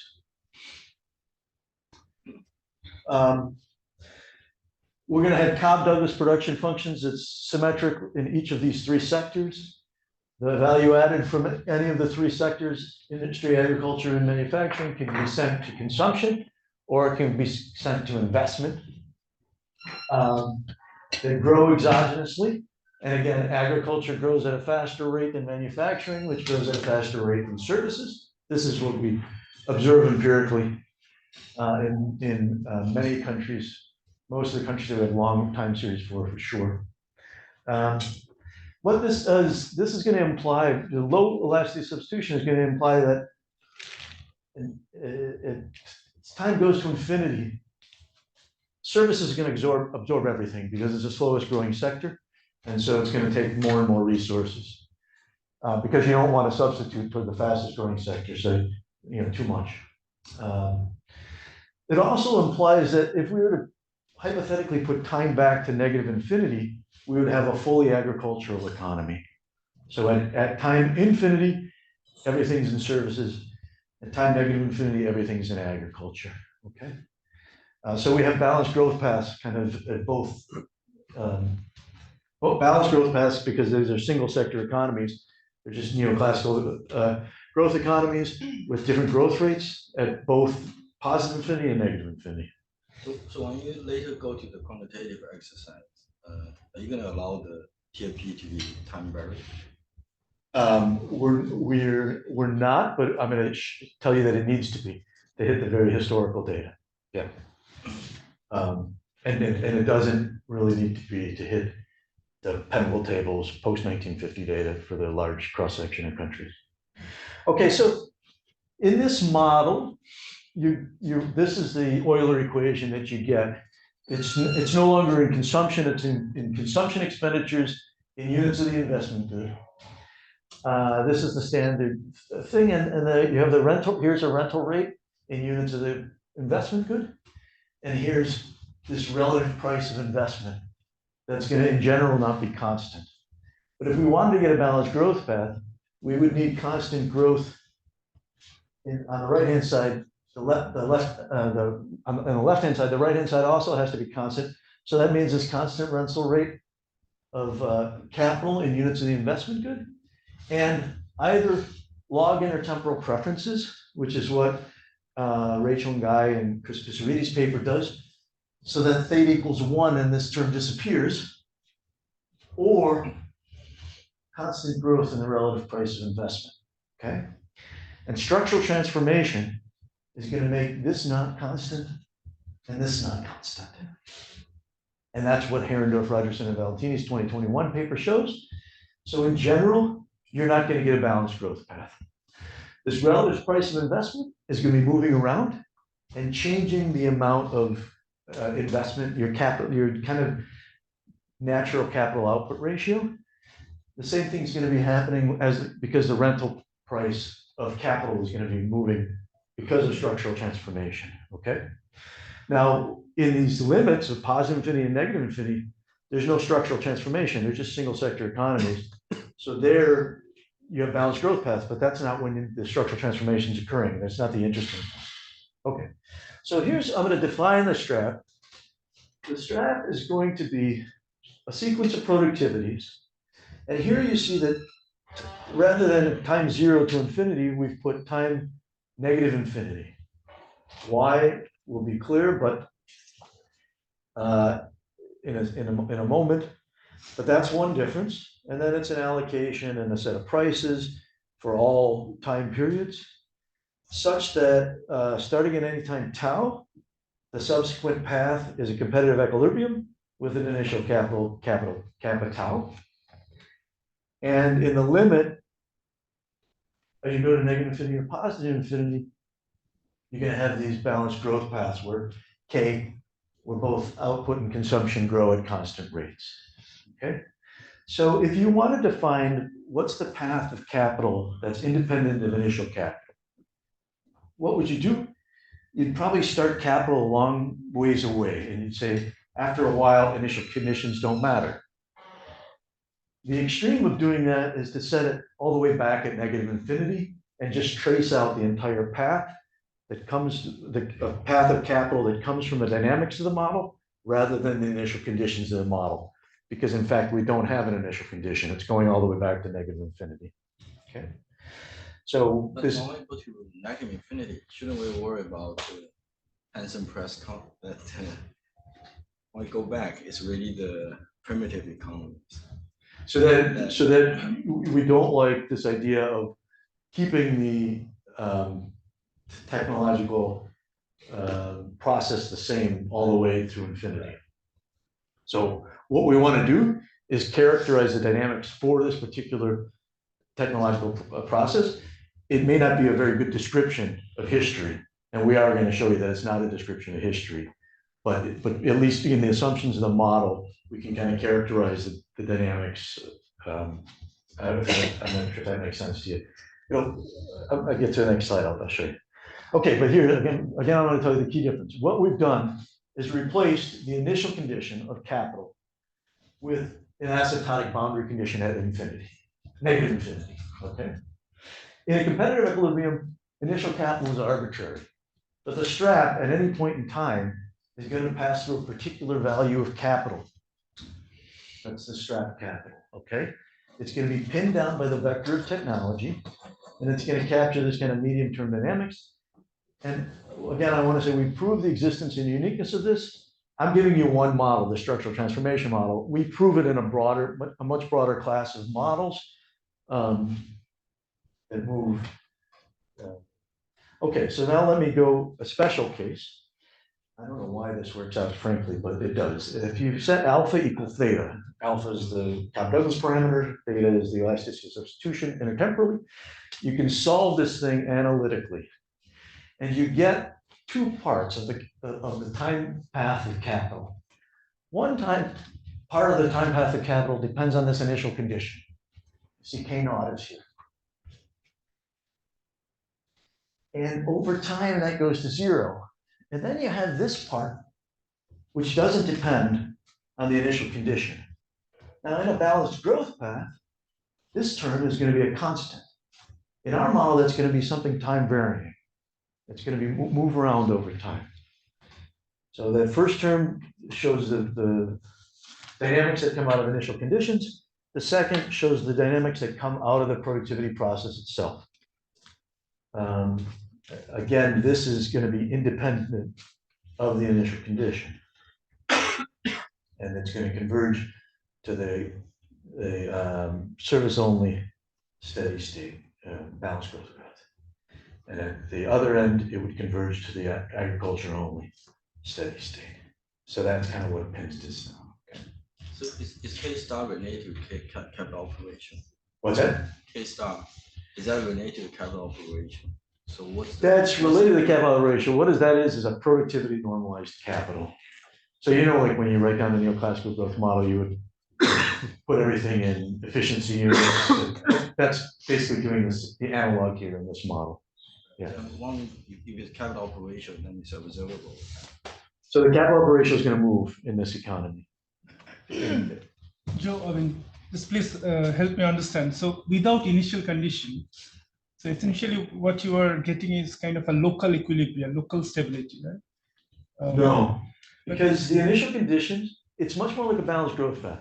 We're going to have Cobb-Douglas production functions that's symmetric in each of these three sectors. The value added from any of the three sectors, industry, agriculture, and manufacturing, can be sent to consumption or it can be sent to investment. They grow exogenously. And again, agriculture grows at a faster rate than manufacturing, which grows at a faster rate than services. This is what we observe empirically in many countries. Most of the countries that we have long time series for sure. What this does, this is going to imply, the low elasticity substitution is going to imply that as time goes to infinity, services is going to absorb everything because it's the slowest growing sector. And so it's going to take more and more resources because you don't want to substitute for the fastest growing sector. So, too much. It also implies that if we were to hypothetically put time back to negative infinity, we would have a fully agricultural economy. So at time infinity, everything's in services. At time negative infinity, everything's in agriculture. Okay. So we have balanced growth paths kind of at both. Balanced growth paths because these are single sector economies. They're just neoclassical growth economies with different growth rates at both positive infinity and negative infinity. So when you later go to the quantitative exercise, are you going to allow the TFP to be time varied? We're not, but I'm going to tell you that it needs to be to hit the very historical data. Yeah. And it doesn't really need to be to hit the Penable tables post-1950 data for the large cross-section of countries. Okay, so in this model, this is the Euler equation that you get. It's no longer in consumption, it's in consumption expenditures in units of the investment good. This is the standard thing, and you have the rental, here's a rental rate in units of the investment good, and here's this relative price of investment that's going to, in general, not be constant. But if we wanted to get a balanced growth path, we would need constant growth on the right-hand side. On the left-hand side, the right-hand side also has to be constant. So that means this constant rental rate of capital in units of the investment good, and either log intertemporal preferences, which is what Rachel and Guy and Chris Pisarides' paper does, so that theta equals 1 and this term disappears, or constant growth in the relative price of investment, okay? And structural transformation is going to make this not constant and this not constant. And that's what Herendorf, Rogerson, and Valentini's 2021 paper shows. So in general, you're not going to get a balanced growth path. This relative price of investment is going to be moving around and changing the amount of investment, your capital, your kind of natural capital output ratio. The same thing is going to be happening because the rental price of capital is going to be moving because of structural transformation. Okay. Now, in these limits of positive infinity and negative infinity, there's no structural transformation. They're just single sector economies. So there you have balanced growth paths, but that's not when the structural transformation is occurring. That's not the interesting part. Okay. So I'm going to define the strap. The strap is going to be a sequence of productivities. And here you see that rather than time 0 to infinity, we've put time negative infinity. Why will be clear, but in a moment. But that's one difference. And then it's an allocation and a set of prices for all time periods, such that starting at any time tau, the subsequent path is a competitive equilibrium with an initial capital tau. And in the limit, as you go to negative infinity or positive infinity, you're going to have these balanced growth paths where where both output and consumption grow at constant rates. Okay. So if you wanted to find what's the path of capital that's independent of initial capital, what would you do? You'd probably start capital a long ways away, and you'd say, after a while, initial conditions don't matter. The extreme of doing that is to set it all the way back at negative infinity and just trace out the entire path that comes, the path of capital that comes from the dynamics of the model rather than the initial conditions of the model. Because in fact, we don't have an initial condition. It's going all the way back to negative infinity. Okay. So but this. when we go to negative infinity, shouldn't we worry about the Hansen press count that when we go back, it's really the primitive economies. So that we don't like this idea of keeping the technological process the same all the way through infinity. So what we want to do is characterize the dynamics for this particular technological process. It may not be a very good description of history, and we are going to show you that it's not a description of history, but at least in the assumptions of the model, we can kind of characterize the dynamics. I'm not sure if that makes sense to you. I'll get to the next slide. I'll show you. Okay, but here again, I want to tell you the key difference. What we've done is replaced the initial condition of capital with an asymptotic boundary condition at infinity, negative infinity. Okay. In a competitive equilibrium, initial capital is arbitrary, but the strap at any point in time is going to pass through a particular value of capital. That's the strap capital. Okay. It's going to be pinned down by the vector of technology, and it's going to capture this kind of medium-term dynamics. And again, I want to say we prove the existence and uniqueness of this. I'm giving you one model, the structural transformation model. We prove it in a much broader class of models that move. Okay, so now let me go a special case. I don't know why this works out, frankly, but it does. If you set alpha equal theta, alpha is the Cobb-Douglas parameter, theta is the elasticity of substitution intertemporally, you can solve this thing analytically. And you get two parts of the time path of capital. One part of the time path of capital depends on this initial condition. You see K naught is here. And over time, that goes to 0. And then you have this part, which doesn't depend on the initial condition. Now, in a balanced growth path, this term is going to be a constant. In our model, that's going to be something time varying. It's going to be move around over time. So that first term shows the dynamics that come out of initial conditions. The second shows the dynamics that come out of the productivity process itself. Again, this is going to be independent of the initial condition. And it's going to converge to the service-only steady state balanced growth path. And at the other end, it would converge to the agriculture-only steady state. So that's kind of what pins this down. So is K star related to capital operation? What's that? K star, is that related to capital operation? So what's That's related to the capital ratio. What that is a productivity normalized capital. So you know, like when you write down the neoclassical growth model, you would put everything in efficiency units. That's basically doing this, the analog here in this model. Yeah. One, if it's capital operation, then it's observable. So the capital operation is going to move in this economy. Joe, I mean, just please help me understand. So without initial condition, so essentially what you are getting is kind of a local equilibrium, local stability, right? No, because the initial conditions, it's much more like a balanced growth path.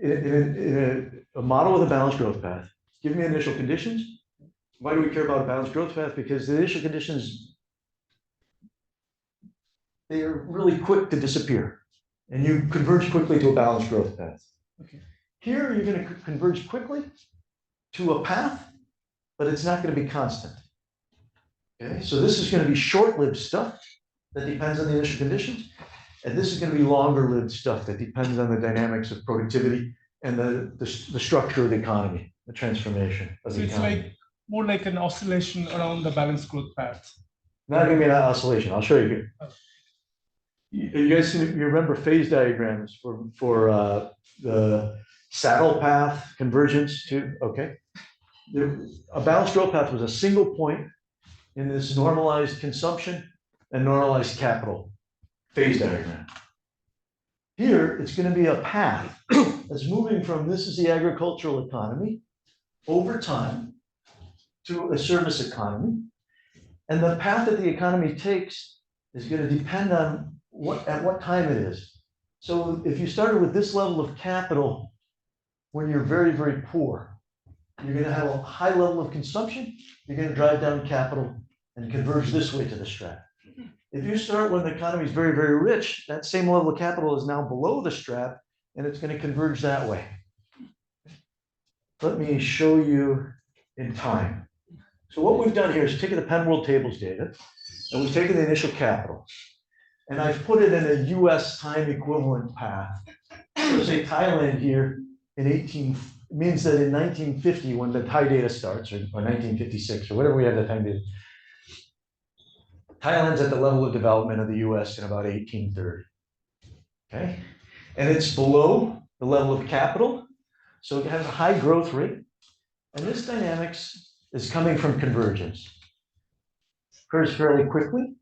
In a model with a balanced growth path, give me initial conditions. Why do we care about a balanced growth path? Because the initial conditions, they are really quick to disappear, and you converge quickly to a balanced growth path. Okay. Here, you're going to converge quickly to a path, but it's not going to be constant. Okay, so this is going to be short-lived stuff that depends on the initial conditions, and this is going to be longer-lived stuff that depends on the dynamics of productivity and the structure of the economy, the transformation of the economy. It's like more like an oscillation around the balanced growth path. Not going to be an oscillation. I'll show you here. You guys, you remember phase diagrams for the saddle path convergence too? Okay. A balanced growth path was a single point in this normalized consumption and normalized capital phase diagram. Here, it's going to be a path that's moving from this is the agricultural economy over time to a service economy. And the path that the economy takes is going to depend on at what time it is. So if you started with this level of capital when you're very, very poor, you're going to have a high level of consumption, you're going to drive down capital and converge this way to the strap. If you start when the economy is very, very rich, that same level of capital is now below the strap, and it's going to converge that way. Let me show you in time. So what we've done here is taken the Penn World Tables data, and we've taken the initial capital, and I've put it in a US time equivalent path. So say Thailand here means that in 1950, when the Thai data starts, or 1956, or whatever we have the time data, Thailand's at the level of development of the US in about 1830. Okay? And it's below the level of capital, so it has a high growth rate. And this dynamics is coming from convergence. Occurs fairly quickly.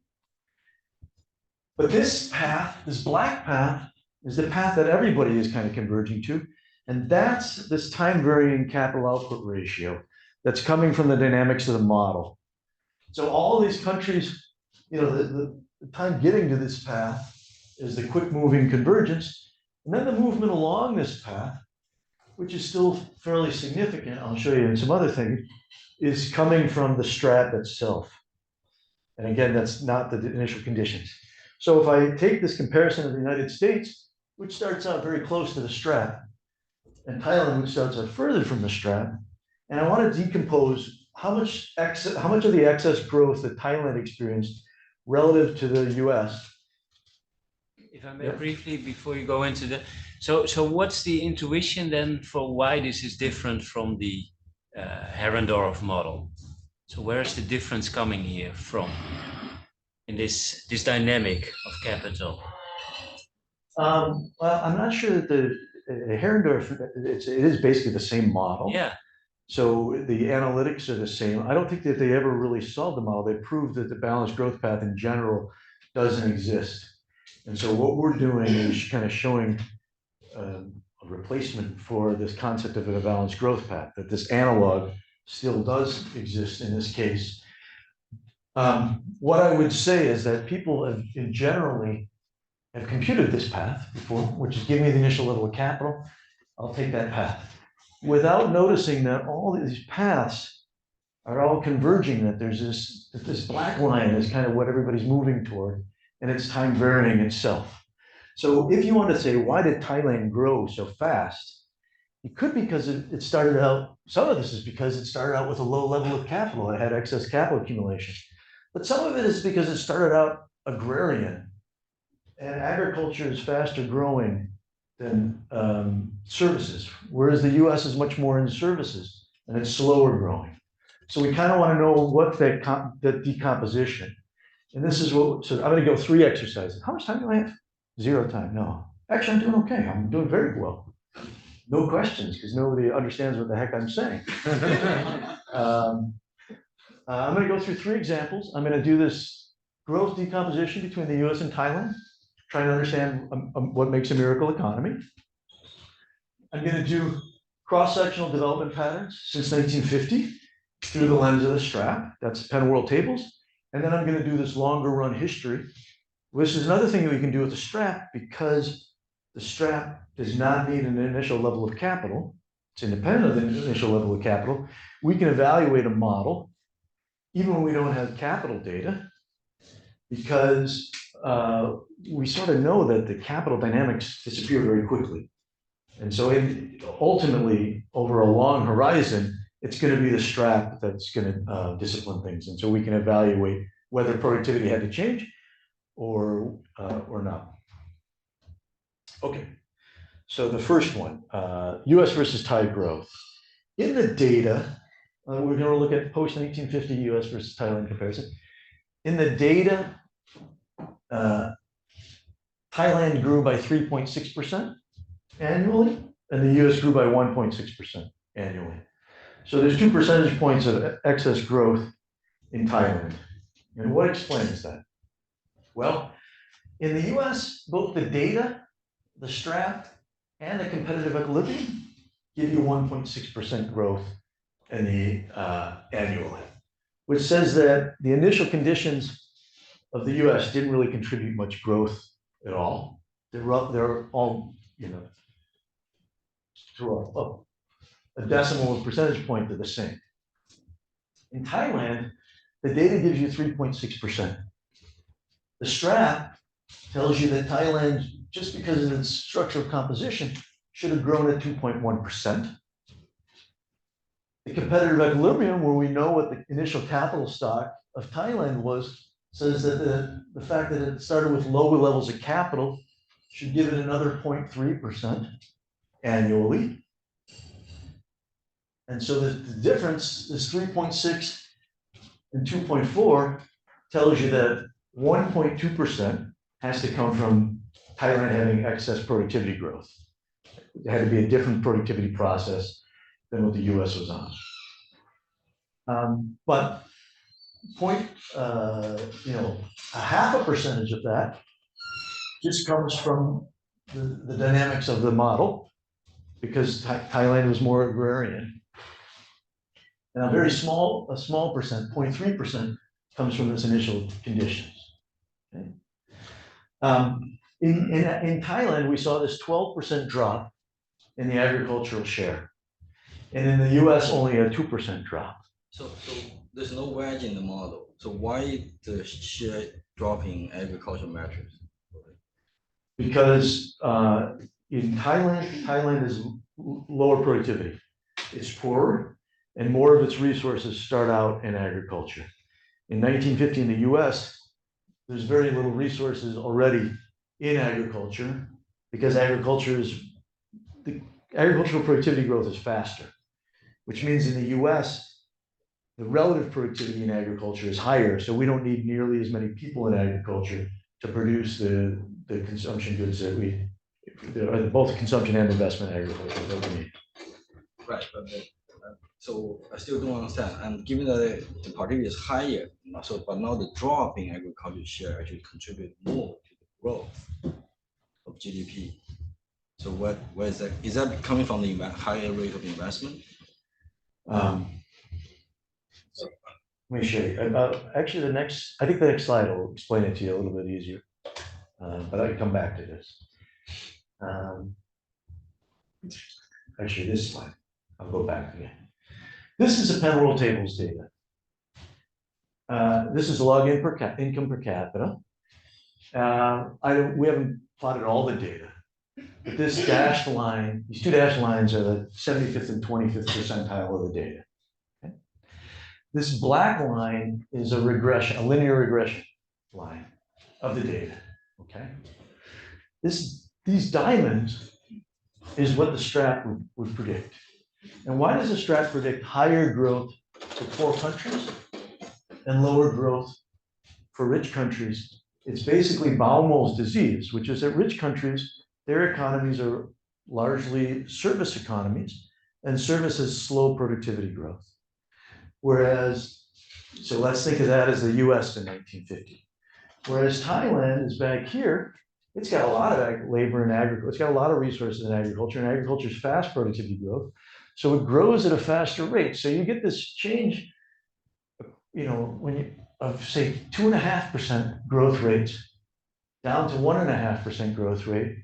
But this path, this black path, is the path that everybody is kind of converging to. And that's this time varying capital output ratio that's coming from the dynamics of the model. So all these countries, you know, the time getting to this path is the quick moving convergence. And then the movement along this path, which is still fairly significant, I'll show you in some other things, is coming from the strap itself. And again, that's not the initial conditions. So if I take this comparison of the United States, which starts out very close to the strap, and Thailand, which starts out further from the strap, and I want to decompose how much of the excess growth that Thailand experienced relative to the US. If I may briefly, before you go into that, so what's the intuition then for why this is different from the Herendorf model? So where is the difference coming here from in this dynamic of capital? Well, I'm not sure that the Herendorf, it is basically the same model. Yeah. So the analytics are the same. I don't think that they ever really solved the model. They proved that the balanced growth path in general doesn't exist. And so what we're doing is kind of showing a replacement for this concept of a balanced growth path, that this analog still does exist in this case. What I would say is that people have generally have computed this path before, which is give me the initial level of capital, I'll take that path, without noticing that all these paths are all converging, that there's this black line is kind of what everybody's moving toward, and it's time varying itself. So if you want to say, why did Thailand grow so fast? It could be because it started out, some of this is because it started out with a low level of capital. It had excess capital accumulation. But some of it is because it started out agrarian, and agriculture is faster growing than services, whereas the US is much more in services and it's slower growing. So we kind of want to know what that decomposition. And this is what, so I'm going to go 3 exercises. How much time do I have? 0 time. No, actually, I'm doing okay. I'm doing very well. No questions because nobody understands what the heck I'm saying. I'm going to go through 3 examples. I'm going to do this growth decomposition between the US and Thailand, trying to understand what makes a miracle economy. I'm going to do cross-sectional development patterns since 1950 through the lens of the strap. That's Penn World Tables. And then I'm going to do this longer run history. This is another thing that we can do with the strap because the strap does not need an initial level of capital. It's independent of the initial level of capital. We can evaluate a model even when we don't have capital data because we sort of know that the capital dynamics disappear very quickly. And so ultimately, over a long horizon, it's going to be the strap that's going to discipline things. And so we can evaluate whether productivity had to change or not. Okay, so the first one, US versus Thai growth. In the data, we're going to look at post-1950 US versus Thailand comparison. In the data, Thailand grew by 3.6% annually, and the US grew by 1.6% annually. So there's 2 percentage points of excess growth in Thailand. And what explains that? Well, in the US, both the data, the strap, and the competitive equilibrium give you 1.6% growth in the annually, which says that the initial conditions of the US didn't really contribute much growth at all. They're all, you know, through a decimal percentage point, they're the same. In Thailand, the data gives you 3.6%. The strap tells you that Thailand, just because of its structural composition, should have grown at 2.1%. The competitive equilibrium, where we know what the initial capital stock of Thailand was, says that the fact that it started with lower levels of capital should give it another 0.3% annually. And so the difference is 3.6 and 2.4 tells you that 1.2% has to come from Thailand having excess productivity growth. It had to be a different productivity process than what the US was on. But a half a percentage of that just comes from the dynamics of the model because Thailand was more agrarian. And a small percent, 0.3%, comes from this initial conditions. Okay. In Thailand, we saw this 12% drop in the agricultural share. And in the US, only a 2% drop. So there's no wedge in the model. So why the share drop in agricultural metrics? Because in Thailand is lower productivity. It's poorer, and more of its resources start out in agriculture. In 1950 in the US, there's very little resources already in agriculture because the agricultural productivity growth is faster, which means in the US, the relative productivity in agriculture is higher. So we don't need nearly as many people in agriculture to produce the consumption goods that both consumption and investment agriculture that we need. Right, but so I still don't understand. And given that the productivity is higher, but now the drop in agriculture share actually contribute more to the growth of GDP. So where is that? Is that coming from the higher rate of investment? So let me show you. Actually, I think the next slide will explain it to you a little bit easier. But I can come back to this. Actually, this slide. I'll go back again. This is a Penn World Tables data. This is log income per capita. We haven't plotted all the data, but this dashed line, these 2 dashed lines are the 75th and 25th percentile of the data. Okay? This black line is a linear regression line of the data. Okay. These diamonds is what the strat would predict. And why does the strat predict higher growth for poor countries and lower growth for rich countries? It's basically Baumol's disease, which is that rich countries, their economies are largely service economies, and service has slow productivity growth. Whereas, so let's think of that as the US in 1950. Whereas Thailand is back here, it's got a lot of labor in agriculture, it's got a lot of resources in agriculture, and agriculture is fast productivity growth. So it grows at a faster rate. So you get this change, when you, of say 2.5% growth rates down to 1.5% growth rate,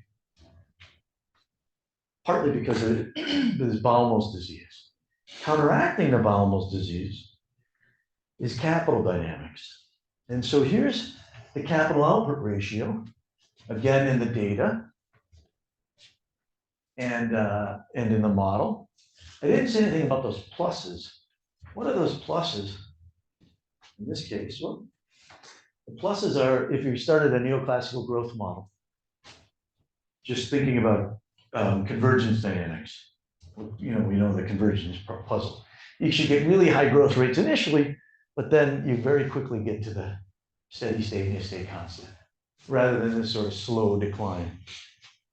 partly because of this Baumol's disease. Counteracting the Baumol's disease is capital dynamics. And so here's the capital output ratio, again in the data and in the model. I didn't say anything about those pluses. What are those pluses? In this case, well, the pluses are if you started a neoclassical growth model, just thinking about convergence dynamics. We know the convergence puzzle. You should get really high growth rates initially, but then you very quickly get to the steady state and you stay constant, rather than this sort of slow decline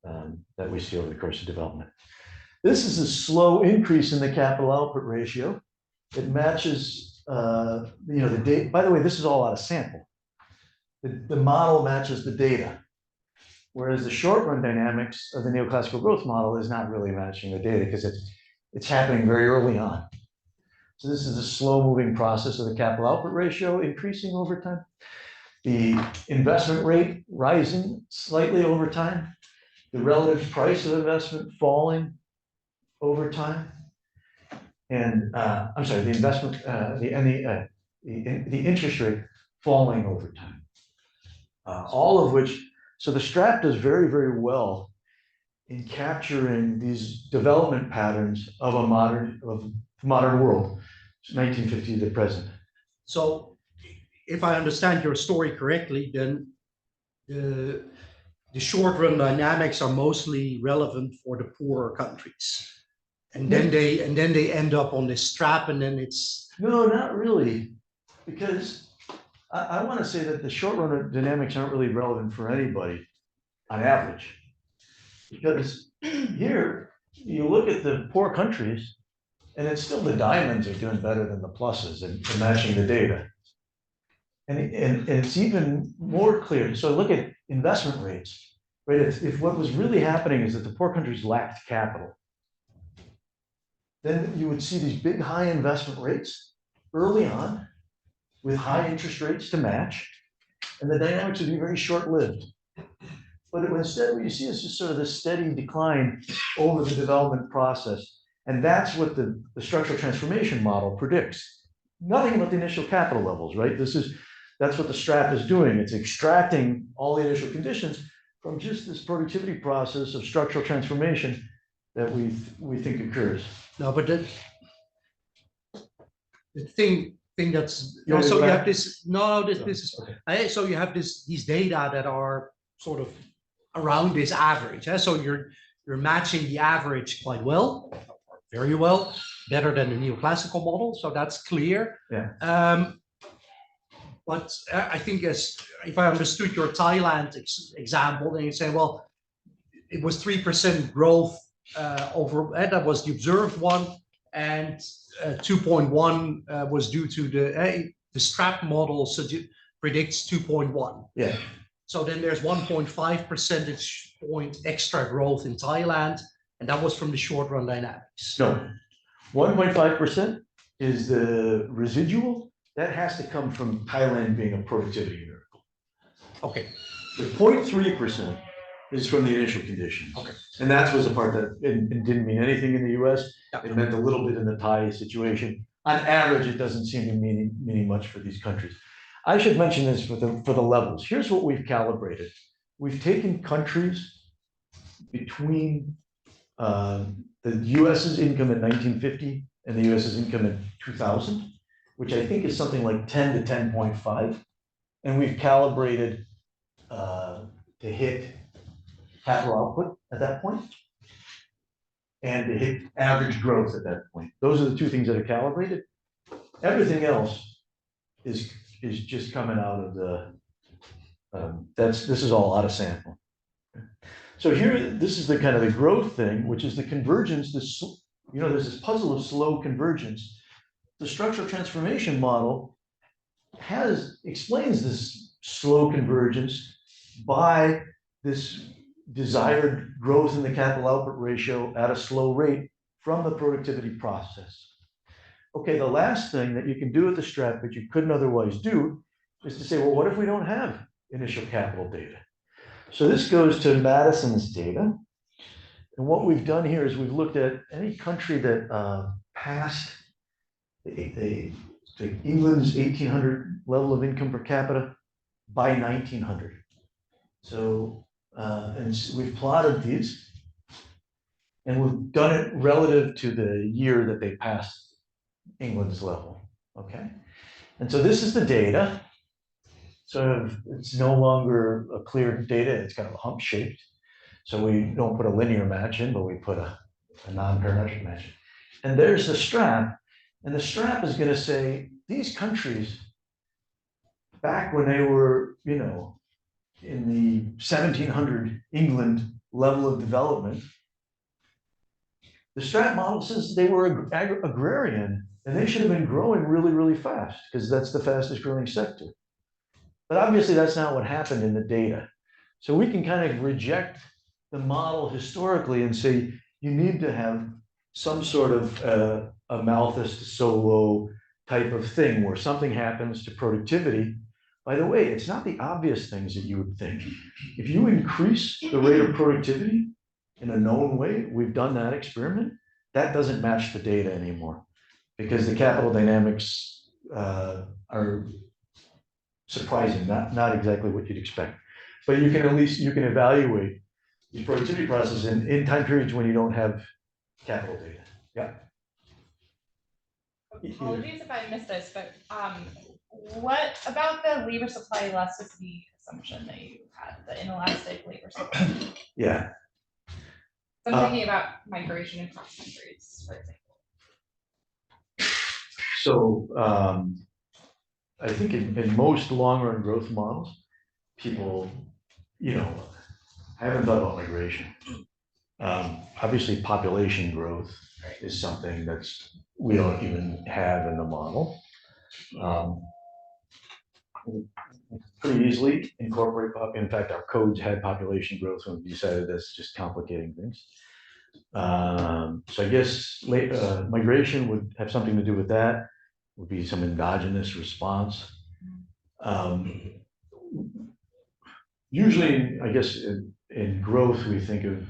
that we see over the course of development. This is a slow increase in the capital output ratio. It matches, the data. By the way, this is all out of sample. The model matches the data, whereas the short run dynamics of the neoclassical growth model is not really matching the data because it's happening very early on. So this is a slow moving process of the capital output ratio increasing over time. The investment rate rising slightly over time. The relative price of investment falling over time. And I'm sorry, the investment, the interest rate falling over time. All of which, so the strat does very, very well in capturing these development patterns of a modern world, 1950 to the present. So if I understand your story correctly, then the short run dynamics are mostly relevant for the poorer countries. And then they end up on this strap, and then it's no, not really, because I want to say that the short run dynamics aren't really relevant for anybody on average, because here you look at the poor countries, and it's still the diamonds are doing better than the pluses and matching the data, and it's even more clear. So look at investment rates, right? If what was really happening is that the poor countries lacked capital, then you would see these big high investment rates early on with high interest rates to match, and the dynamics would be very short-lived. But instead what you see is just sort of this steady decline over the development process. And that's what the structural transformation model predicts. Nothing about the initial capital levels, right? That's what the strat is doing. It's extracting all the initial conditions from just this productivity process of structural transformation that we think occurs. No, but the thing that's so you have this. No, this is okay. So you have these data that are sort of around this average. So you're matching the average quite well, very well, better than the neoclassical model. So that's clear. Yeah. But I think if I understood your Thailand example, then you say, well, it was 3% growth over that was the observed one, and 2.1 was due to the strap model predicts 2.1. Yeah. So then there's 1.5 percentage point extra growth in Thailand, and that was from the short run dynamics. No, 1.5% is the residual. That has to come from Thailand being a productivity miracle. Okay. The 0.3% is from the initial conditions. Okay. And that was the part that it didn't mean anything in the US. Yeah. It meant a little bit in the Thai situation. On average, it doesn't seem to be meaning much for these countries. I should mention this for the levels. Here's what we've calibrated. We've taken countries between the US's income in 1950 and the US's income in 2000, which I think is something like 10 to 10.5. And we've calibrated to hit capital output at that point. and to hit average growth at that point. Those are the two things that are calibrated. Everything else is just coming out of the, this is all out of sample. So here, this is the kind of the growth thing, which is the convergence, there's this puzzle of slow convergence. The structural transformation model explains this slow convergence by this desired growth in the capital output ratio at a slow rate from the productivity process. Okay, the last thing that you can do with the strap that you couldn't otherwise do is to say, well, what if we don't have initial capital data? So this goes to Madison's data. And what we've done here is we've looked at any country that passed England's 1800 level of income per capita by 1900. So, and we've plotted these, and we've done it relative to the year that they passed England's level, okay? And so this is the data. So it's no longer a clear data, it's kind of hump shaped. So we don't put a linear match in, but we put a non-parametric match in. And there's the strap, and the strap is gonna say, these countries, back when they were, in the 1700 England level of development, the strap model says they were agrarian, and they should have been growing really, really fast, because that's the fastest growing sector. But obviously that's not what happened in the data. So we can kind of reject the model historically and say, you need to have some sort of a Malthus to Solow type of thing where something happens to productivity. By the way, it's not the obvious things that you would think. If you increase the rate of productivity in a known way, we've done that experiment, that doesn't match the data anymore because the capital dynamics are surprising, not exactly what you'd expect. But you can evaluate these productivity processes in time periods when you don't have capital data. Yeah. Apologies if I missed this, but what about the labor supply elasticity assumption that you had, the inelastic labor supply? Yeah. So I'm thinking about migration across countries, for example. So I think in most long-run growth models, people, haven't thought about migration. Obviously, population growth is something we don't even have in the model. Pretty easily incorporate, in fact, our codes had population growth when we decided that's just complicating things. So I guess migration would have something to do with that, would be some endogenous response. Usually, I guess, in growth, we think of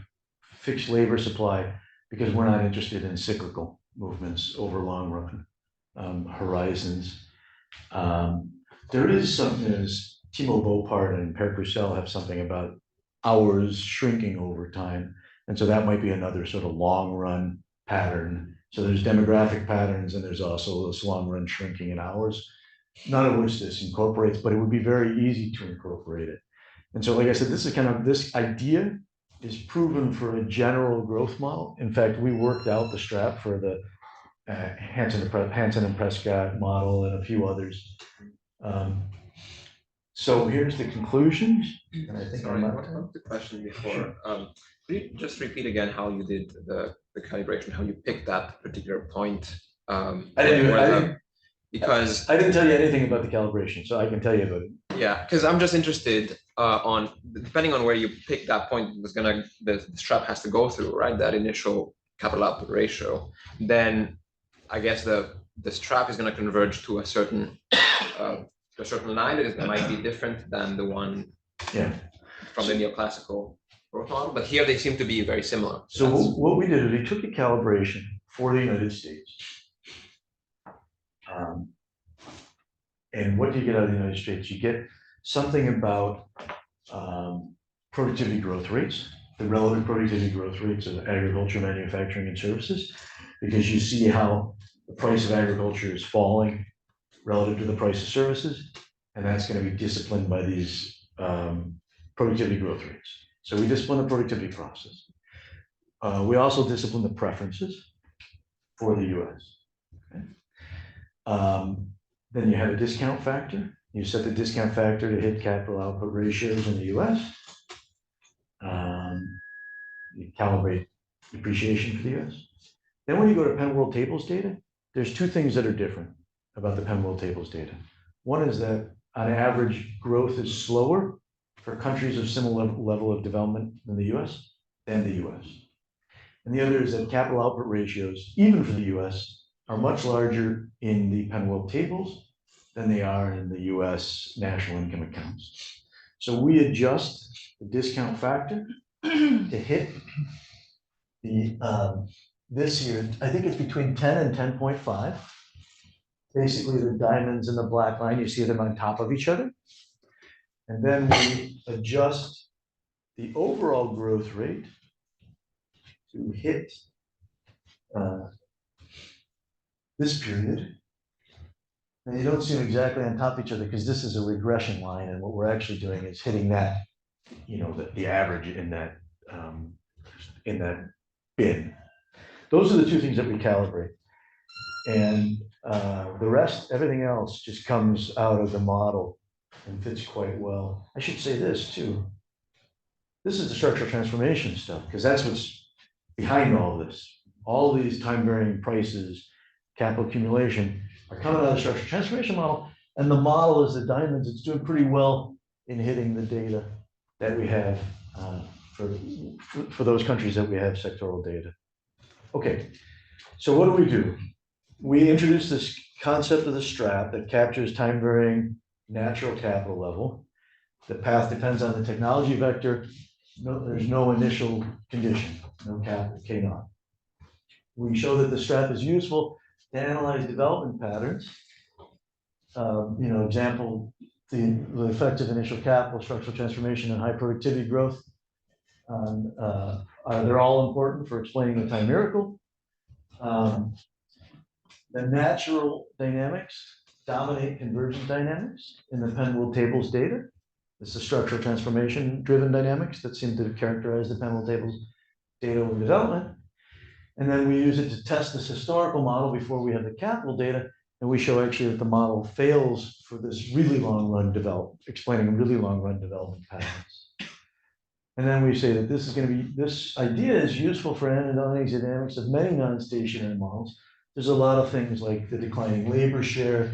fixed labor supply because we're not interested in cyclical movements over long run horizons. There is something, as Timo Bopart and Per Purcell have something about hours shrinking over time. And so that might be another sort of long run pattern. So there's demographic patterns and there's also this long run shrinking in hours, none of which this incorporates, but it would be very easy to incorporate it. And so, like I said, this idea is proven for a general growth model. In fact, we worked out the strap for the Hansen and Prescott model and a few others. So here's the conclusions. And I think Sorry, the question before. Could you just repeat again how you did the calibration, how you picked that particular point? I didn't tell you anything about the calibration, so I can tell you about it. Yeah, because I'm just interested on, depending on where you pick that point, the strap has to go through, right? That initial capital output ratio. Then I guess the strap is going to converge to a certain line that might be different than the one from the neoclassical growth model. But here they seem to be very similar. So what we did is we took a calibration for the United States. And what do you get out of the United States? You get something about productivity growth rates, the relative productivity growth rates of agriculture, manufacturing, and services, because you see how the price of agriculture is falling relative to the price of services, and that's going to be disciplined by these productivity growth rates. So we discipline the productivity process. We also discipline the preferences for the US. Okay. Then you have a discount factor. You set the discount factor to hit capital output ratios in the US. You calibrate depreciation for the US. Then when you go to Penn World Tables data, there's two things that are different about the Penn World Tables data. One is that on average, growth is slower for countries of similar level of development than the US. And the other is that capital output ratios, even for the US, are much larger in the Penn World Tables than they are in the US national income accounts. So we adjust the discount factor to hit the, this year, I think it's between 10 and 10.5. Basically the diamonds and the black line, you see them on top of each other. And then we adjust the overall growth rate to hit this period. And you don't see them exactly on top of each other because this is a regression line, and what we're actually doing is hitting that, you know, the average in that bin. Those are the two things that we calibrate, and the rest, everything else, just comes out of the model and fits quite well. I should say this too. This is the structural transformation stuff, because that's what's behind all this. All these time varying prices, capital accumulation, are coming out of the structural transformation model, and the model is the diamonds. It's doing pretty well in hitting the data that we have for those countries that we have sectoral data. Okay, so what do? We introduce this concept of the strap that captures time varying natural capital level. The path depends on the technology vector. No, there's no initial condition, no capital K naught. We show that the strap is useful to analyze development patterns. You know, example, the effect of initial capital, structural transformation, and high productivity growth. They're all important for explaining the time miracle. The natural dynamics dominate convergent dynamics in the Penn World Tables data. It's the structural transformation driven dynamics that seem to characterize the Penn World Tables data over development. And then we use it to test this historical model before we have the capital data. And we show actually that the model fails for this really long run development, explaining really long run development patterns. And then we say that this is going to be, this idea is useful for anhedonic dynamics of many non-stationary models. There's a lot of things like the declining labor share,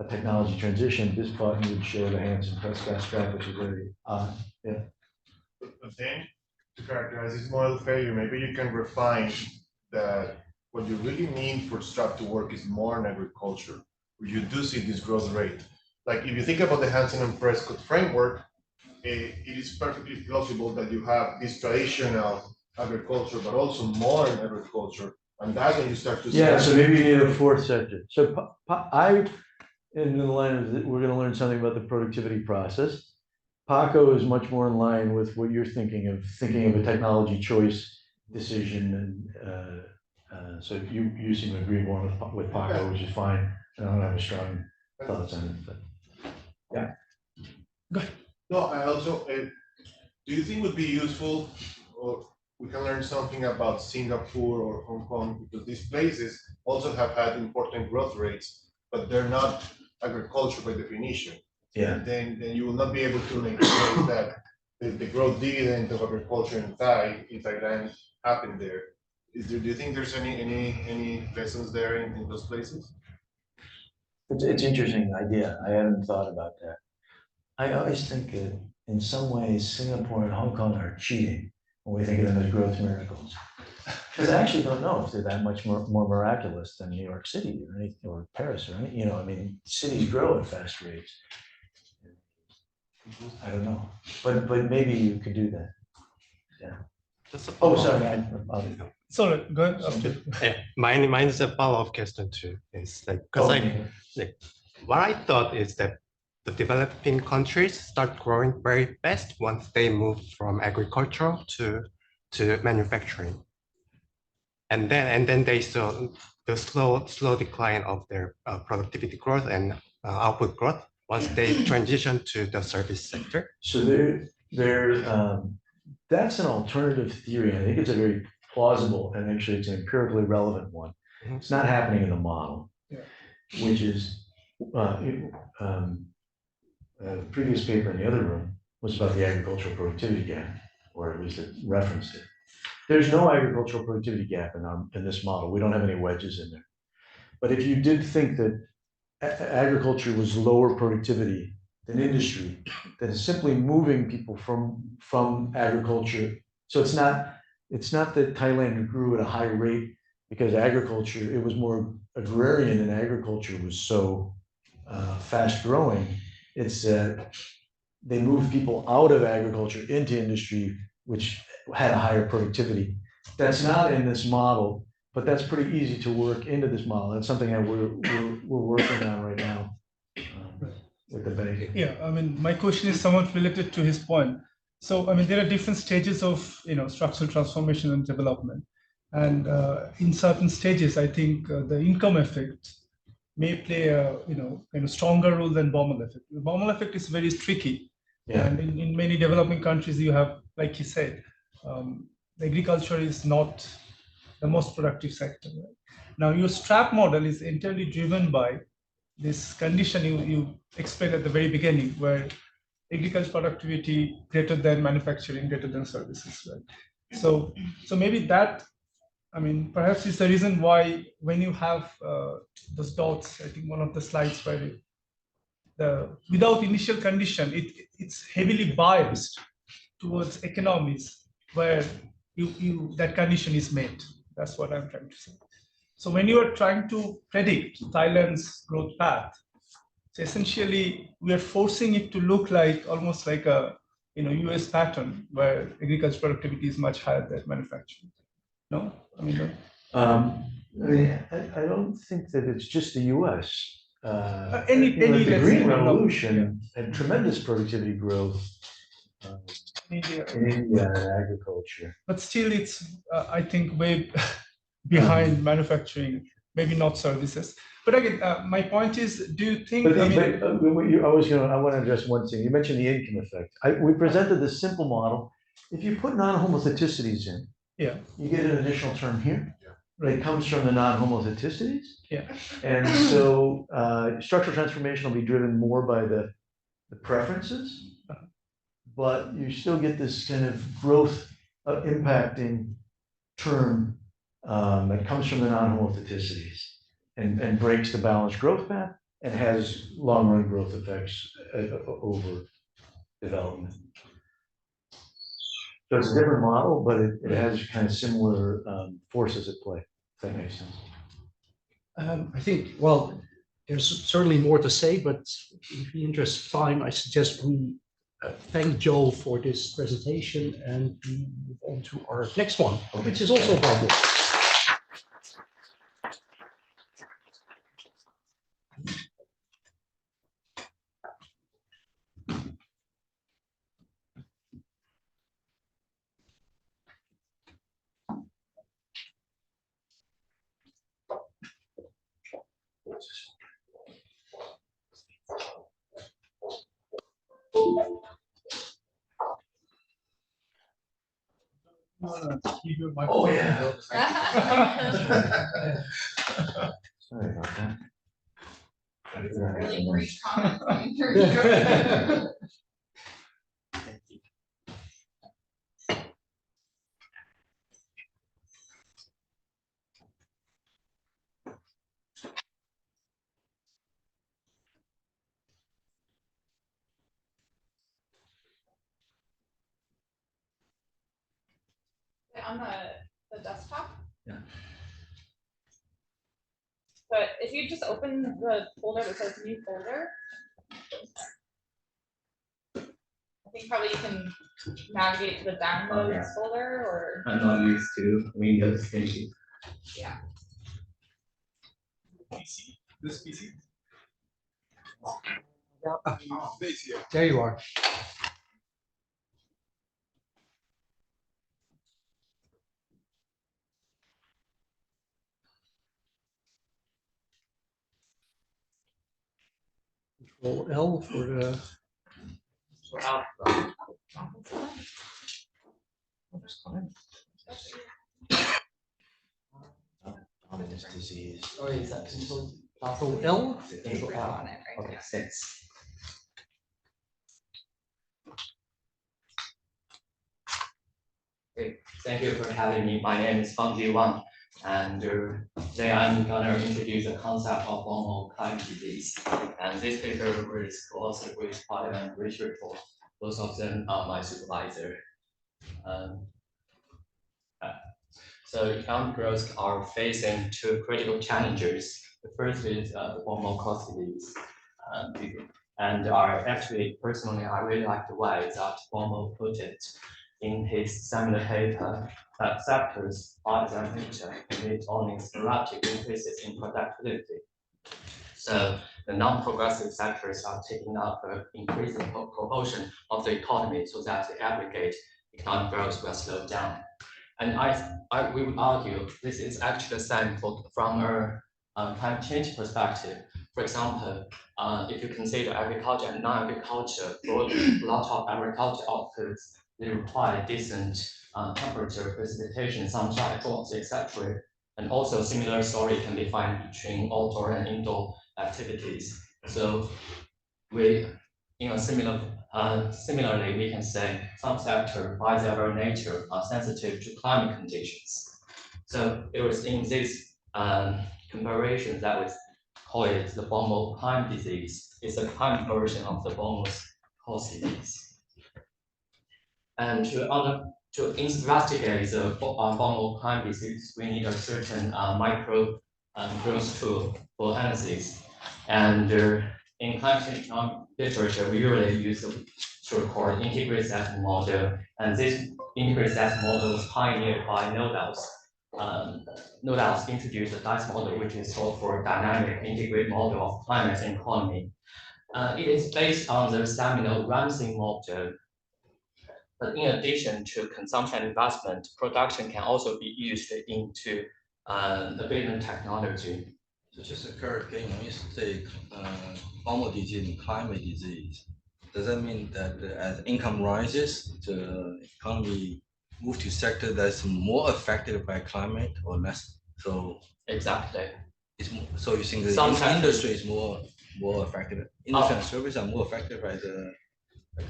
a technology transition. This button would show the Hansen-Prescott strap, which is very odd. Yeah. But then, to characterize this model failure, maybe you can refine that what you really need for strap to work is more in agriculture, where you do see this growth rate. Like if you think about the Hansen and Prescott framework, it is perfectly plausible that you have this traditional agriculture, but also modern agriculture. And that's when you start to see. Yeah, so maybe you need a fourth sector. So in the line of we're going to learn something about the productivity process. Paco is much more in line with what you're thinking of a technology choice decision, and so you seem to agree more with Paco, which is fine. I don't have a strong thoughts on it, but yeah. Go ahead. No, I also do you think it would be useful, or we can learn something about Singapore or Hong Kong, because these places also have had important growth rates, but they're not agriculture by definition. Yeah. And then you will not be able to make sure that the growth dividend of agriculture in Thailand happened there. Do you think there's any lessons there in those places? It's an interesting idea. I hadn't thought about that. I always think that in some ways Singapore and Hong Kong are cheating when we think of them as growth miracles. Because I actually don't know if they're that much more miraculous than New York City or Paris or any, you know, I mean, cities grow at fast rates. I don't know, but maybe you could do that. Yeah. Oh, sorry. Sorry, go ahead. Yeah, mine is a follow-up question too. It's like because what I thought is that the developing countries start growing very fast once they move from agricultural to manufacturing, and then they saw the slow decline of their productivity growth and output growth once they transition to the service sector. So that's an alternative theory. I think it's a very plausible, and actually it's an empirically relevant one. It's not happening in the model, which is the previous paper in the other room was about the agricultural productivity gap, or at least it referenced it. There's no agricultural productivity gap in this model. We don't have any wedges in there. But if you did think that agriculture was lower productivity than industry, then it's simply moving people from agriculture. So it's not that Thailand grew at a high rate because agriculture, it was more agrarian and agriculture was so fast growing. It's they moved people out of agriculture into industry, which had a higher productivity. That's not in this model, but that's pretty easy to work into this model. That's something that we're working on right now with the bank. Yeah, I mean, my question is somewhat related to his point. So, I mean, there are different stages of, structural transformation and development. And in certain stages, I think the income effect may play a, kind of stronger role than Baumol effect. The Baumol effect is very tricky. Yeah. And in many developing countries, you have, like he said, agriculture is not the most productive sector. Right? Now, your strap model is entirely driven by this condition you explained at the very beginning, where agriculture productivity greater than manufacturing, greater than services, right? So maybe that, I mean, perhaps it's the reason why when you have those dots, I think one of the slides where without initial condition, it's heavily biased towards economies where that condition is met. That's what I'm trying to say. So when you are trying to predict Thailand's growth path, so essentially we are forcing it to look like almost like a US pattern where agriculture productivity is much higher than manufacturing. No, I mean, I don't think that it's just the US. The Green Revolution had tremendous productivity growth in India and agriculture. But still, it's I think way behind manufacturing, maybe not services. But again, my point is, do you think? I want to address one thing. You mentioned the income effect. We presented this simple model. If you put non-homotheticities in, you get an additional term here. Right. It comes from the non-homotheticities. Yeah. And so structural transformation will be driven more by the preferences, but you still get this kind of growth impacting term that comes from the non-homotheticities and breaks the balanced growth path and has long-run growth effects over development. So it's a different model, but it has kind of similar forces at play, if that makes sense. I think, well, there's certainly more to say, but in the interest of time, I suggest we thank Joe for this presentation and we move on to our next one, which is also Baumol. Oh, yeah. Sorry about that. It's a really great comment. On the desktop. Yeah. But if you just open the folder that says new folder, I think probably you can navigate to the downloads folder or. I'm not used to Windows thingy. Yeah. PC. This PC. There you are. Control L for the. Dominance disease. Or is that control? Control L? Control L. Okay, thanks. Great. Thank you for having me. My name is Fangzhi Wang, and today I'm gonna introduce the concept of Baumol climate disease. And this paper was authored with Parliament research for both of them are my supervisor. So economic growth are facing two critical challenges. The first is the Baumol cost disease. And actually, personally, I really like the way that Baumol put it in his seminal paper that sectors by their nature emit only sporadic increases in productivity. So the non-progressive sectors are taking up an increasing proportion of the economy so that the aggregate economic growth will slow down. And we would argue this is actually the same from a climate change perspective. For example, if you consider agriculture and non-agriculture, for a lot of agriculture outputs, they require decent temperature, precipitation, sunshine, frost, etc. And also similar story can be found between outdoor and indoor activities. So similarly, we can say some sectors by their very nature are sensitive to climate conditions. So it was in this comparison that we call it the Baumol climate disease. It's a climate version of the Baumol's cost disease. And to investigate the Baumol climate disease, we need a certain micro growth tool for analysis. And in climate change literature, we usually use the so-called integrated set model. And this integrated set model was pioneered by Nodals. Nodals introduced the DICE model, which is short for Dynamic Integrated Model of Climate and Economy. It is based on the seminal Ramsey model. But in addition to consumption and investment, production can also be used into abatement technology. So just a clarification, when you say Baumol disease and climate disease, does that mean that as income rises, the economy move to sector that's more affected by climate or less? So exactly. It's more, so you think the industry is more affected? Industry and service are more affected by the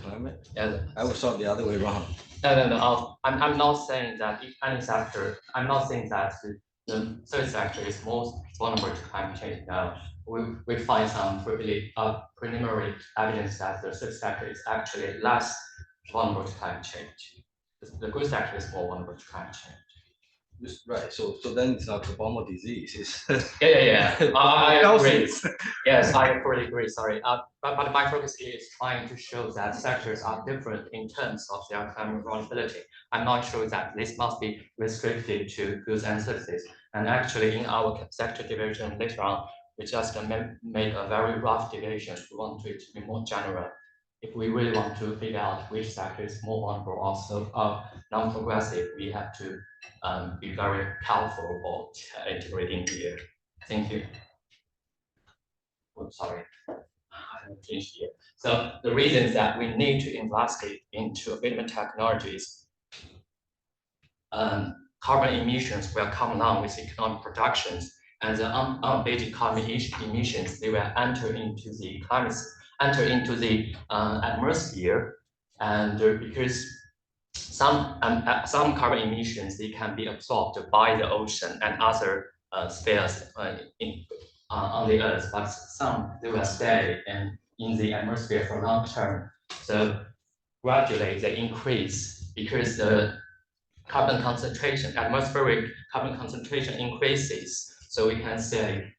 climate? Yeah. I would thought the other way around. No. I'm not saying that any sector. I'm not saying that the third sector is most vulnerable to climate change. Now we find some preliminary evidence that the third sector is actually less vulnerable to climate change. The good sector is more vulnerable to climate change. Right. So then it's not the Baumol disease. It's Yeah. I agree. Yes, I fully agree. Sorry. But my focus is trying to show that sectors are different in terms of their climate vulnerability. I'm not sure that this must be restricted to goods and services. And actually, in our sector division later on, we just made a very rough division. We want it to be more general. If we really want to figure out which sector is more vulnerable, also non-progressive, we have to be very careful about integrating here. Thank you. Oh, sorry, I haven't finished here. So the reason is that we need to investigate into abatement technologies. Carbon emissions will come along with economic productions, and the unabated carbon emissions, they will enter into the atmosphere, and because some carbon emissions, they can be absorbed by the ocean and other spheres on the earth, but some they will stay in the atmosphere for long term. So gradually they increase because the carbon concentration, atmospheric carbon concentration increases. So we can say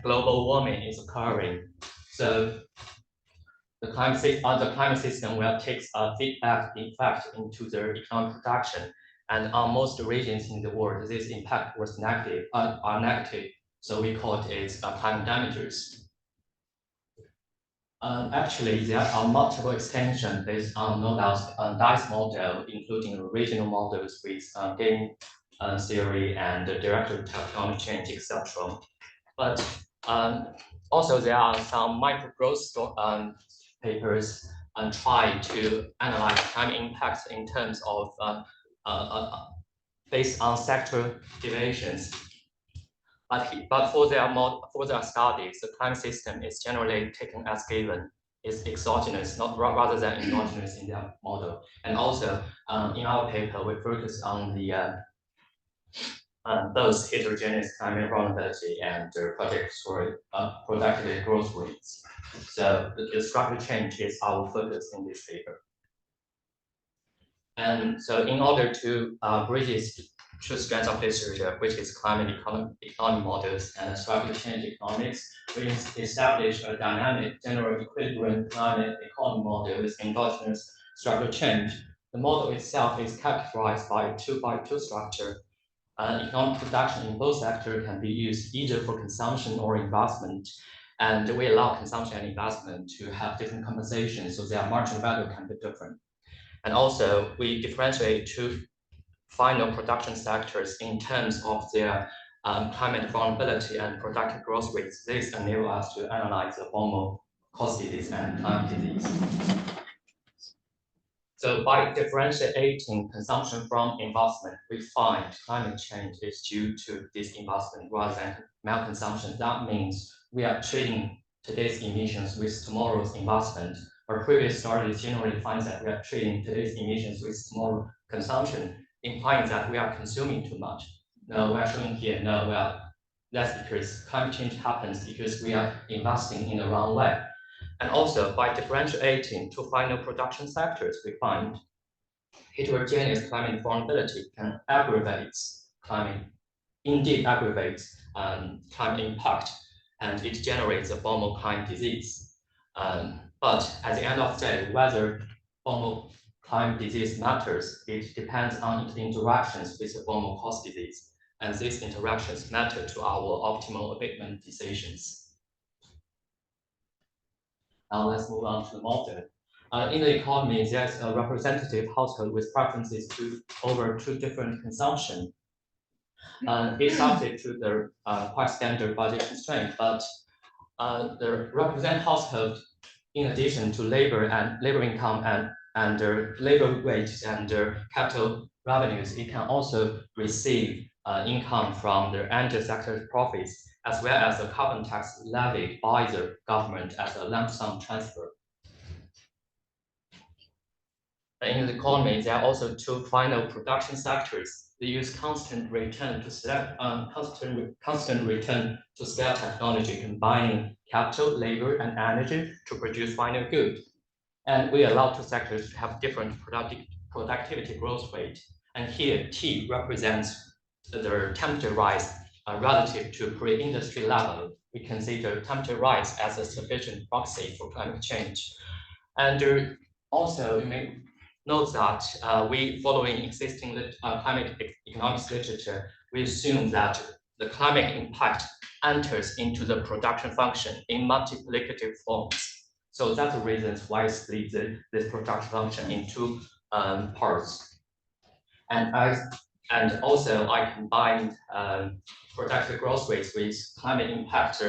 global warming is occurring. So the climate system will take a feedback effect into the economic production, and on most regions in the world, this impact was negative. So we call it climate damages. Actually, there are multiple extensions based on Nodal's DICE model, including regional models with game theory and directed tectonic change, etc. But also there are some micro growth papers and try to analyze climate impacts in terms of based on sector deviations. But for their studies, the climate system is generally taken as given. It's exogenous, not rather than endogenous in their model. And also, in our paper, we focus on the both heterogeneous climate vulnerability and productive growth rates. So the structural change is our focus in this paper. And so in order to bridge these two strands of literature, which is climate economy models and structural change economics, we established a dynamic general equilibrium climate economy model with endogenous structural change. The model itself is characterized by a 2x2 structure. Economic production in both sectors can be used either for consumption or investment. And we allow consumption and investment to have different compensations, so their marginal value can be different. And also, we differentiate two final production sectors in terms of their climate vulnerability and productive growth rates. This enables us to analyze the Baumol cause disease and climate disease. So by differentiating consumption from investment, we find climate change is due to disinvestment rather than malconsumption. That means we are trading today's emissions with tomorrow's investment. Our previous studies generally finds that we are trading today's emissions with tomorrow's consumption, implying that we are consuming too much. No, we are showing here, no, well, that's because climate change happens because we are investing in the wrong way. And also, by differentiating two final production sectors, we find heterogeneous climate vulnerability can aggravate climate, indeed aggravates climate impact, and it generates a Baumol climate disease. But at the end of the day, whether Baumol climate disease matters, it depends on its interactions with the Baumol cause disease, and these interactions matter to our optimal abatement decisions. Now let's move on to the model. In the economy, there's a representative household with preferences to over two different consumption. It's subject to the quite standard budget constraint, but the represent household, in addition to labor income and labor wages and capital revenues, it can also receive income from the energy sector's profits, as well as the carbon tax levied by the government as a lump sum transfer. In the economy, there are also two final production sectors. They use constant return to scale technology, combining capital, labor, and energy to produce final good. And we allow two sectors to have different productivity growth rate. And here, T represents the temperature rise relative to pre-industry level. We consider temperature rise as a sufficient proxy for climate change. And also, you may note that we, following existing climate economics literature, we assume that the climate impact enters into the production function in multiplicative forms. So that's the reasons why I split this production function in two parts. And also I combined productive growth rates with climate impact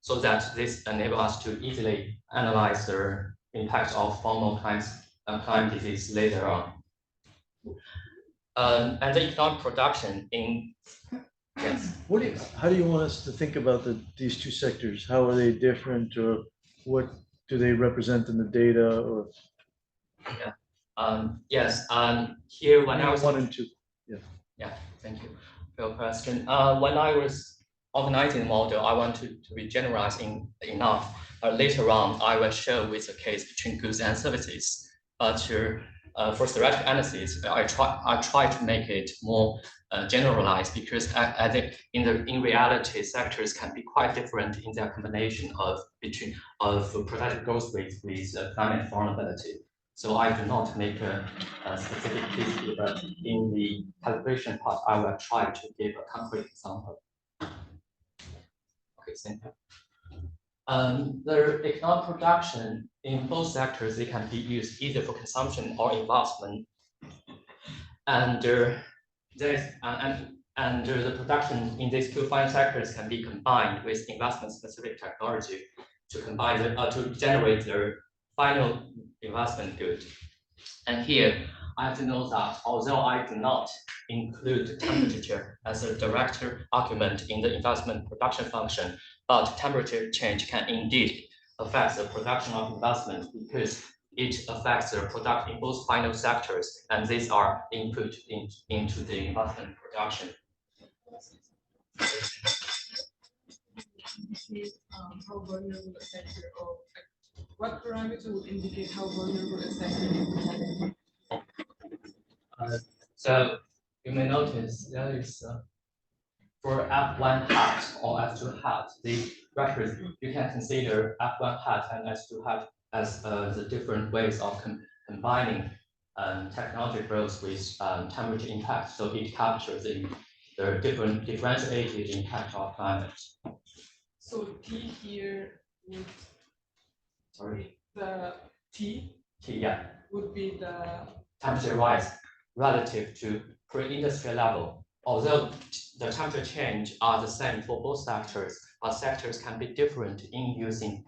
so that this enables us to easily analyze the impact of Baumol climate disease later on. And the economic production in, yes. How do you want us to think about these two sectors? How are they different, or what do they represent in the data? Or yes, here when I was 1 and 2. Yeah, thank you for your question. When I was organizing the model, I wanted to be generalized enough. Later on, I will show with the case between goods and services. But for theoretical analysis, I try to make it more generalized, because I think in reality, sectors can be quite different in their combination of productive growth rates with climate vulnerability. So I do not make a specific case here, but in the calculation part, I will try to give a concrete example. Okay, thank you. The economic production in both sectors, they can be used either for consumption or investment. And the production in these two final sectors can be combined with investment-specific technology to combine to generate their final investment good. And here, I have to know that although I do not include temperature as a direct argument in the investment production function, but temperature change can indeed affect the production of investment because it affects the product in both final sectors, and these are input into the investment production. How vulnerable a sector, or what parameter would indicate how vulnerable a sector is? So you may notice there is for F1 hat or F2 hat, you can consider F1 hat and F2 hat as the different ways of combining technology growth with temperature impact. So it captures the different differentiated impact of climate. So T here would, sorry, the T yeah, would be the temperature rise relative to pre-industrial level. Although the temperature change are the same for both sectors, but sectors can be different in using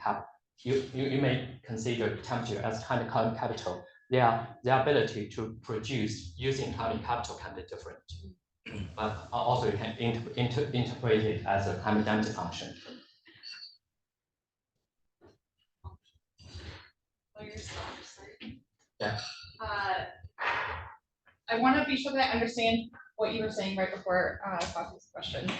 you may consider temperature as kind of carbon capital. Their ability to produce using carbon capital can be different. But also you can interpret it as a climate density function. Yeah. I want to be sure that I understand what you were saying right before Fausti's question.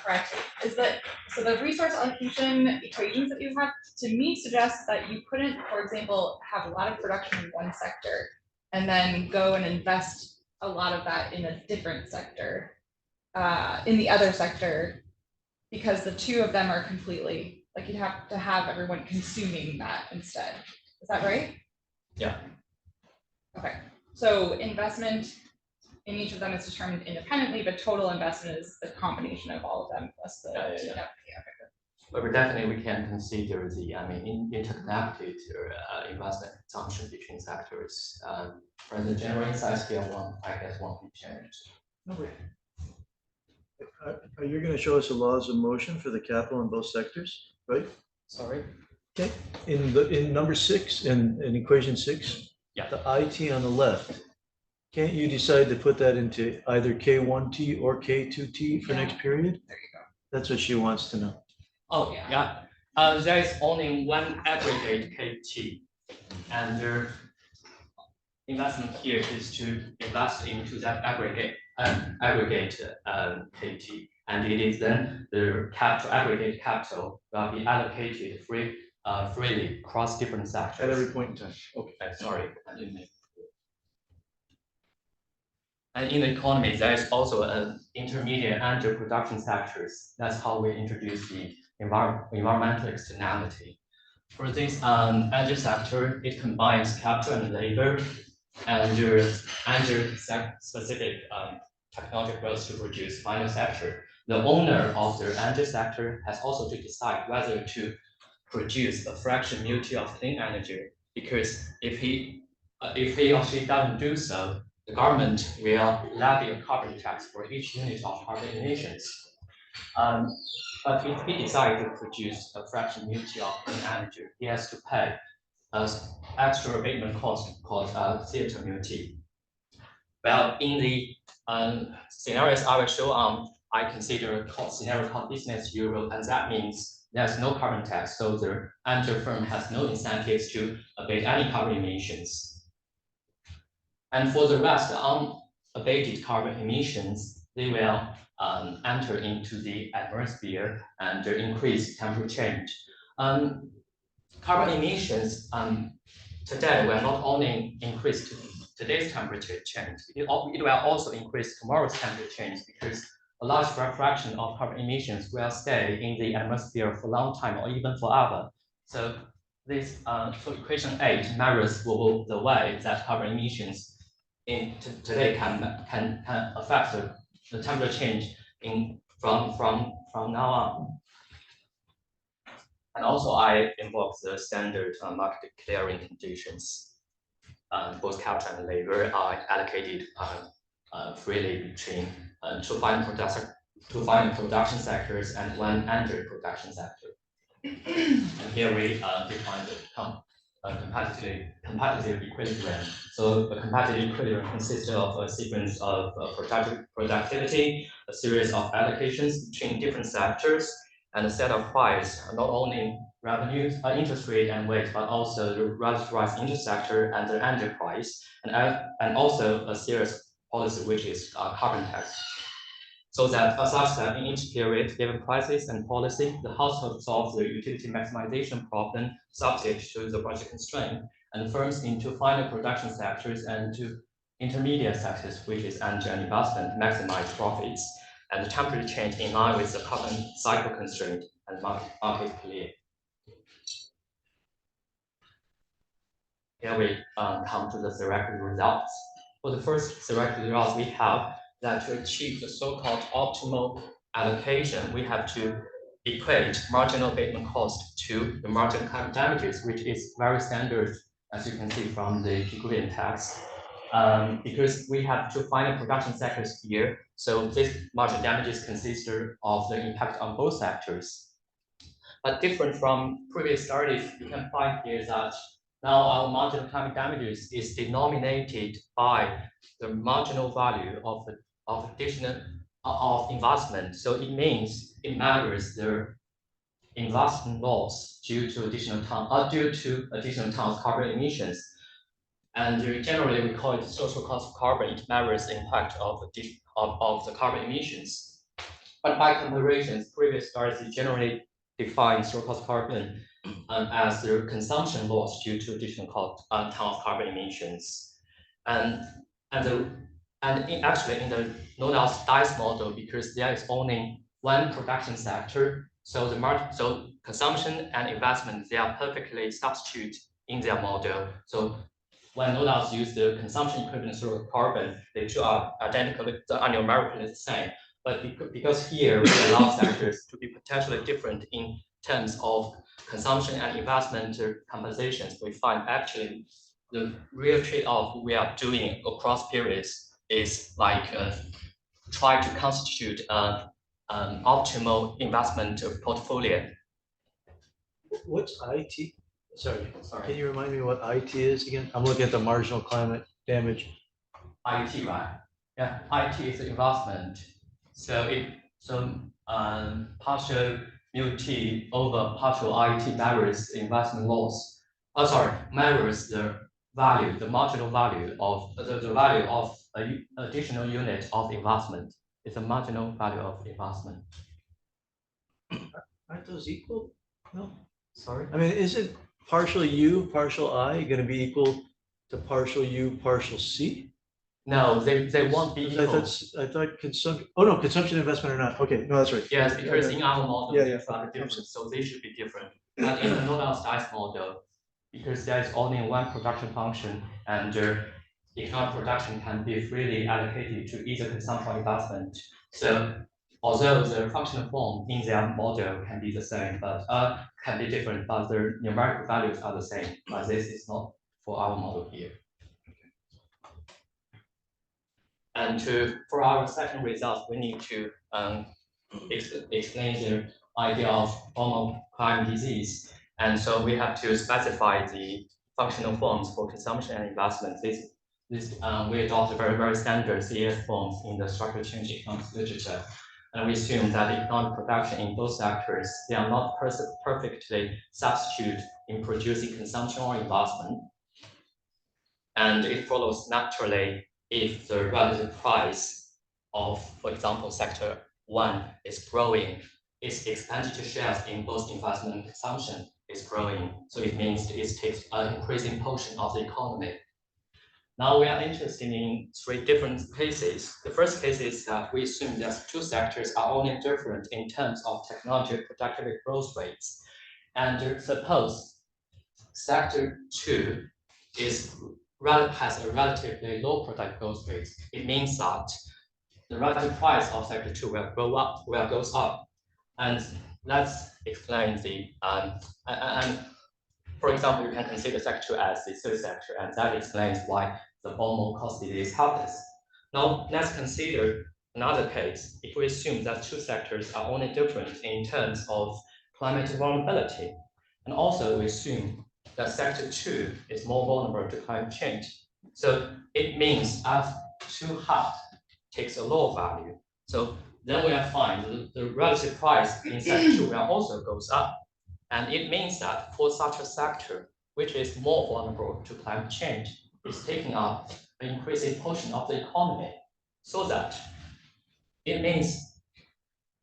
Correct. Is that so? The resource allocation equations that you have to me suggest that you couldn't, for example, have a lot of production in one sector and then go and invest a lot of that in a different sector, in the other sector, because the two of them are completely like you'd have to have everyone consuming that instead. Is that right? Yeah. Okay. So investment in each of them is determined independently, but total investment is the combination of all of them plus the. Yeah. But definitely we can consider the interconnected investment consumption between sectors. For the general insight scale one, I guess one can change. Okay. You're going to show us the laws of motion for the capital in both sectors, right? Sorry. Okay. In number 6, in equation 6, yeah, the IT on the left. Can't you decide to put that into either K1T or K2T for next period? There you go. That's what she wants to know. Oh yeah. There is only one aggregate KT, and the investment here is to invest into that aggregate KT, and it is then the aggregate capital will be allocated freely across different sectors. At every point in time. Okay. Sorry, I didn't make it clear. And in the economy, there is also an intermediate and production sectors. That's how we introduce the environmental externality. For this energy sector, it combines capital and labor and specific technology growth to produce final sector. The owner of the energy sector has also to decide whether to produce a fraction multi of clean energy, because if he or she doesn't do so, the government will levy a carbon tax for each unit of carbon emissions. But if he decides to produce a fraction multi of clean energy, he has to pay an extra abatement cost called theater multi. Well, in the scenarios I will show on, I consider a scenario called business euro, and that means there's no carbon tax, so the energy firm has no incentives to abate any carbon emissions. And for the rest, unabated carbon emissions, they will enter into the atmosphere and increase temperature change. Carbon emissions today will not only increase today's temperature change, it will also increase tomorrow's temperature change, because a large fraction of carbon emissions will stay in the atmosphere for a long time or even forever. So this so equation 8 measures the way that carbon emissions today can affect the temperature change from now on. And also I invoke the standard market clearing conditions. Both capital and labor are allocated freely between two final production sectors and one under production sector. And here we define competitive equilibrium. So the competitive equilibrium consists of a sequence of productivity, a series of allocations between different sectors, and a set of price, not only revenues, interest rate and weight, but also the relative rise intersector and the energy price, and also a serious policy, which is carbon tax. So that such that in each period, given prices and policy, the household solves the utility maximization problem subject to the budget constraint, and firms into final production sectors and to intermediate sectors, which is energy and investment, maximize profits, and the temperature change in line with the carbon cycle constraint and market clear. Here we come to the theoretical results. For the first theoretical results, we have that to achieve the so-called optimal allocation, we have to equate marginal abatement cost to the marginal climate damages, which is very standard, as you can see from the Figueiredo text. Because we have two final production sectors here, so this marginal damages consist of the impact on both sectors. But different from previous studies, you can find here that now our marginal climate damages is denominated by the marginal value of additional investment. So it means it measures the investment loss due to additional tons carbon emissions. And generally we call it social cost of carbon. It measures the impact of the carbon emissions. But by comparisons, previous studies generally define social cost of carbon as the consumption loss due to additional tons of carbon emissions. Actually in the no-doubt dice model, because there is only one production sector, so so consumption and investment, they are perfectly substituted in their model. So when no-doubts use the consumption equivalent of carbon, they two are identical, are numerically the same. But because here we allow sectors to be potentially different in terms of consumption and investment compensations, we find actually the real trade-off we are doing across periods is like try to constitute an optimal investment portfolio. What's IT? Sorry, can you remind me what IT is again? I'm looking at the marginal climate damage. IT, right? Yeah, IT is investment. So partial mu T over partial IT measures investment loss. Measures the value, the marginal value of the value of an additional unit of investment. It's a marginal value of investment. Aren't those equal? No. Sorry? I mean, isn't partial U, partial I going to be equal to partial U, partial C? No, they won't be equal. I thought consumption. Oh no, consumption investment or not. Okay, no, that's right. Yes, because in our model, yeah, they are different, so they should be different. But in the no-doubt dice model, because there is only one production function, and economic production can be freely allocated to either consumption or investment. So although the functional form in their model can be the same, but can be different, but the numerical values are the same. But this is not for our model here. And for our second result, we need to explain the idea of Baumol climate disease. And so we have to specify the functional forms for consumption and investment. We adopt very, very standard CEF forms in the structural change economics literature. And we assume that economic production in both sectors, they are not perfectly substituted in producing consumption or investment. And it follows naturally if the relative price of, for example, sector 1 is growing, its expenditure shares in both investment and consumption is growing. So it means it takes an increasing portion of the economy. Now we are interested in three different cases. The first case is that we assume that two sectors are only different in terms of technology productivity growth rates. And suppose sector 2 has a relatively low productive growth rate. It means that the relative price of sector 2 will goes up. And let's explain the for example, you can consider sector 2 as the third sector, and that explains why the Baumol cost disease is helpless. Now let's consider another case. If we assume that two sectors are only different in terms of climate vulnerability, and also we assume that sector 2 is more vulnerable to climate change. So it means as 2 hat takes a lower value. So then we are fine. The relative price in sector 2 will also goes up. And it means that for such a sector, which is more vulnerable to climate change, is taking up an increasing portion of the economy. So that it means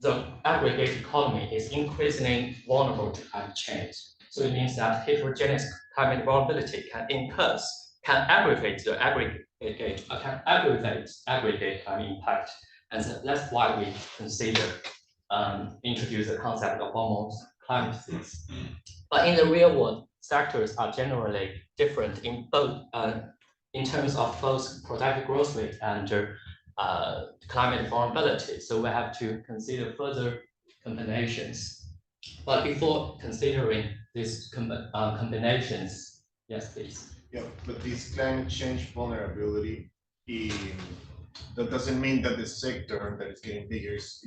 the aggregate economy is increasingly vulnerable to climate change. So it means that heterogeneous climate vulnerability can aggravate the aggregate climate impact. And so that's why we consider introduce the concept of Baumol climate disease. But in the real world, sectors are generally different in both in terms of both productive growth rate and climate vulnerability. So we have to consider further combinations. But before considering these combinations, yes, please. Yeah, but this climate change vulnerability, that doesn't mean that the sector that is getting bigger is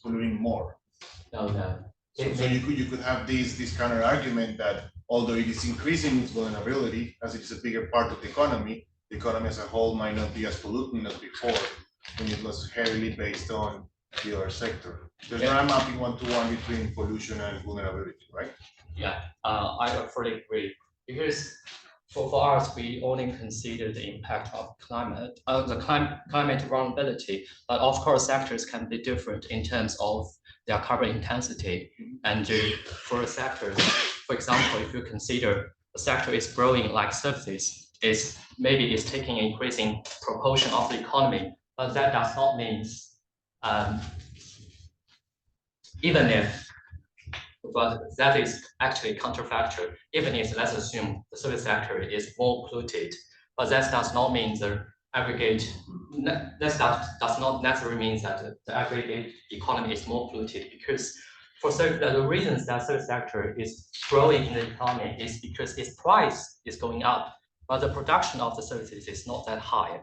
polluting more. No, no. So you could have this counter argument that although it is increasing its vulnerability as it is a bigger part of the economy as a whole might not be as pollutant as before when it was heavily based on the other sector. There's not a mapping one-to-one between pollution and vulnerability, right? Yeah, I fully agree. Because for us, we only consider the impact of climate, climate vulnerability. But of course, sectors can be different in terms of their carbon intensity. And for sectors, for example, if you consider a sector is growing like services, maybe it's taking an increasing proportion of the economy, but that does not mean, even if, but that is actually counterfactual, even if let's assume the service sector is more polluted, but that does not mean the aggregate, that does not necessarily mean that the aggregate economy is more polluted, because for the reasons that service sector is growing in the economy is because its price is going up, but the production of the services is not that high.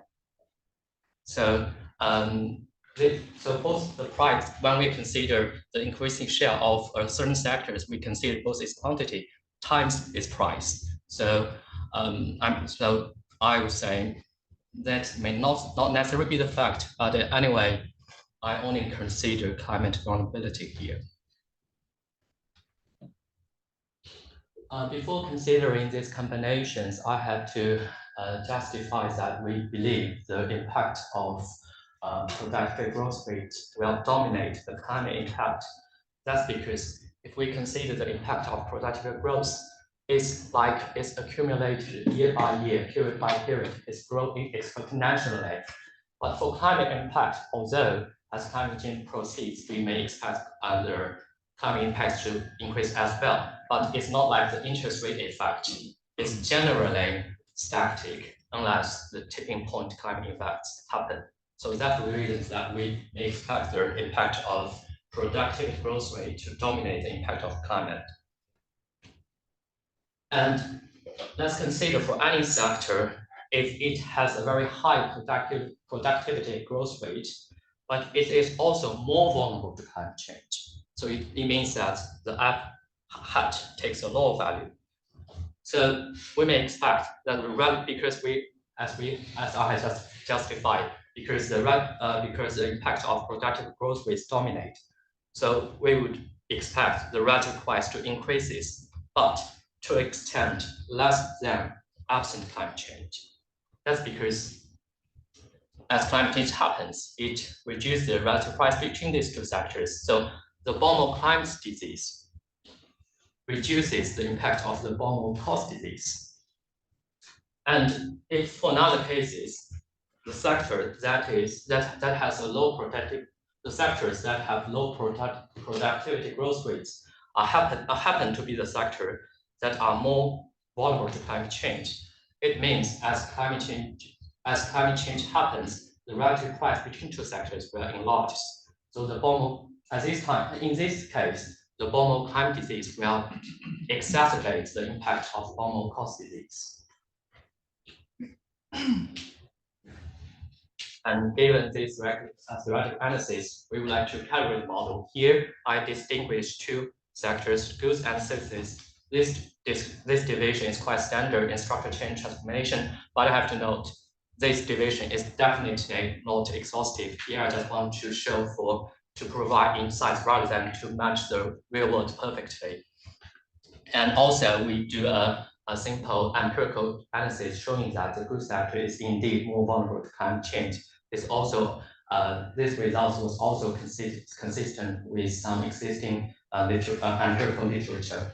So, so both the price, when we consider the increasing share of certain sectors, we consider both its quantity times its price. So, so I would say that may not necessarily be the fact, but anyway, I only consider climate vulnerability here. Before considering these combinations, I have to justify that we believe the impact of productive growth rate will dominate the climate impact. That's because if we consider the impact of productive growth, it's accumulated year by year, period by period, it's growing exponentially. But for climate impact, although as climate change proceeds, we may expect other climate impacts to increase as well, but it's not like the interest rate effect. It's generally static unless the tipping point climate effects happen. So that's the reason that we may expect the impact of productive growth rate to dominate the impact of climate. And let's consider for any sector, if it has a very high productivity growth rate, but it is also more vulnerable to climate change. So it means that the hat takes a lower value. So we may expect that because as I just justified, because the impact of productive growth rates dominate. So we would expect the relative price to increases, but to an extent less than absent climate change. That's because as climate change happens, it reduces the relative price between these two sectors. So the Baumol climate disease reduces the impact of the Baumol cost disease. And if for other cases, the sector that has a low productive, the sectors that have low productivity growth rates happen to be the sector that are more vulnerable to climate change. It means as climate change happens, the relative price between two sectors will enlarge. So the Baumol, in this case, the Baumol climate disease will exacerbate the impact of Baumol cost disease. And given this theoretical analysis, we would like to calibrate the model. Here, I distinguish two sectors, goods and services. this division is quite standard in structure change transformation, but I have to note this division is definitely not exhaustive. Here I just want to show to provide insights rather than to match the real world perfectly. And also we do a simple empirical analysis showing that the goods sector is indeed more vulnerable to climate change. It's also this result was also consistent with some existing empirical literature.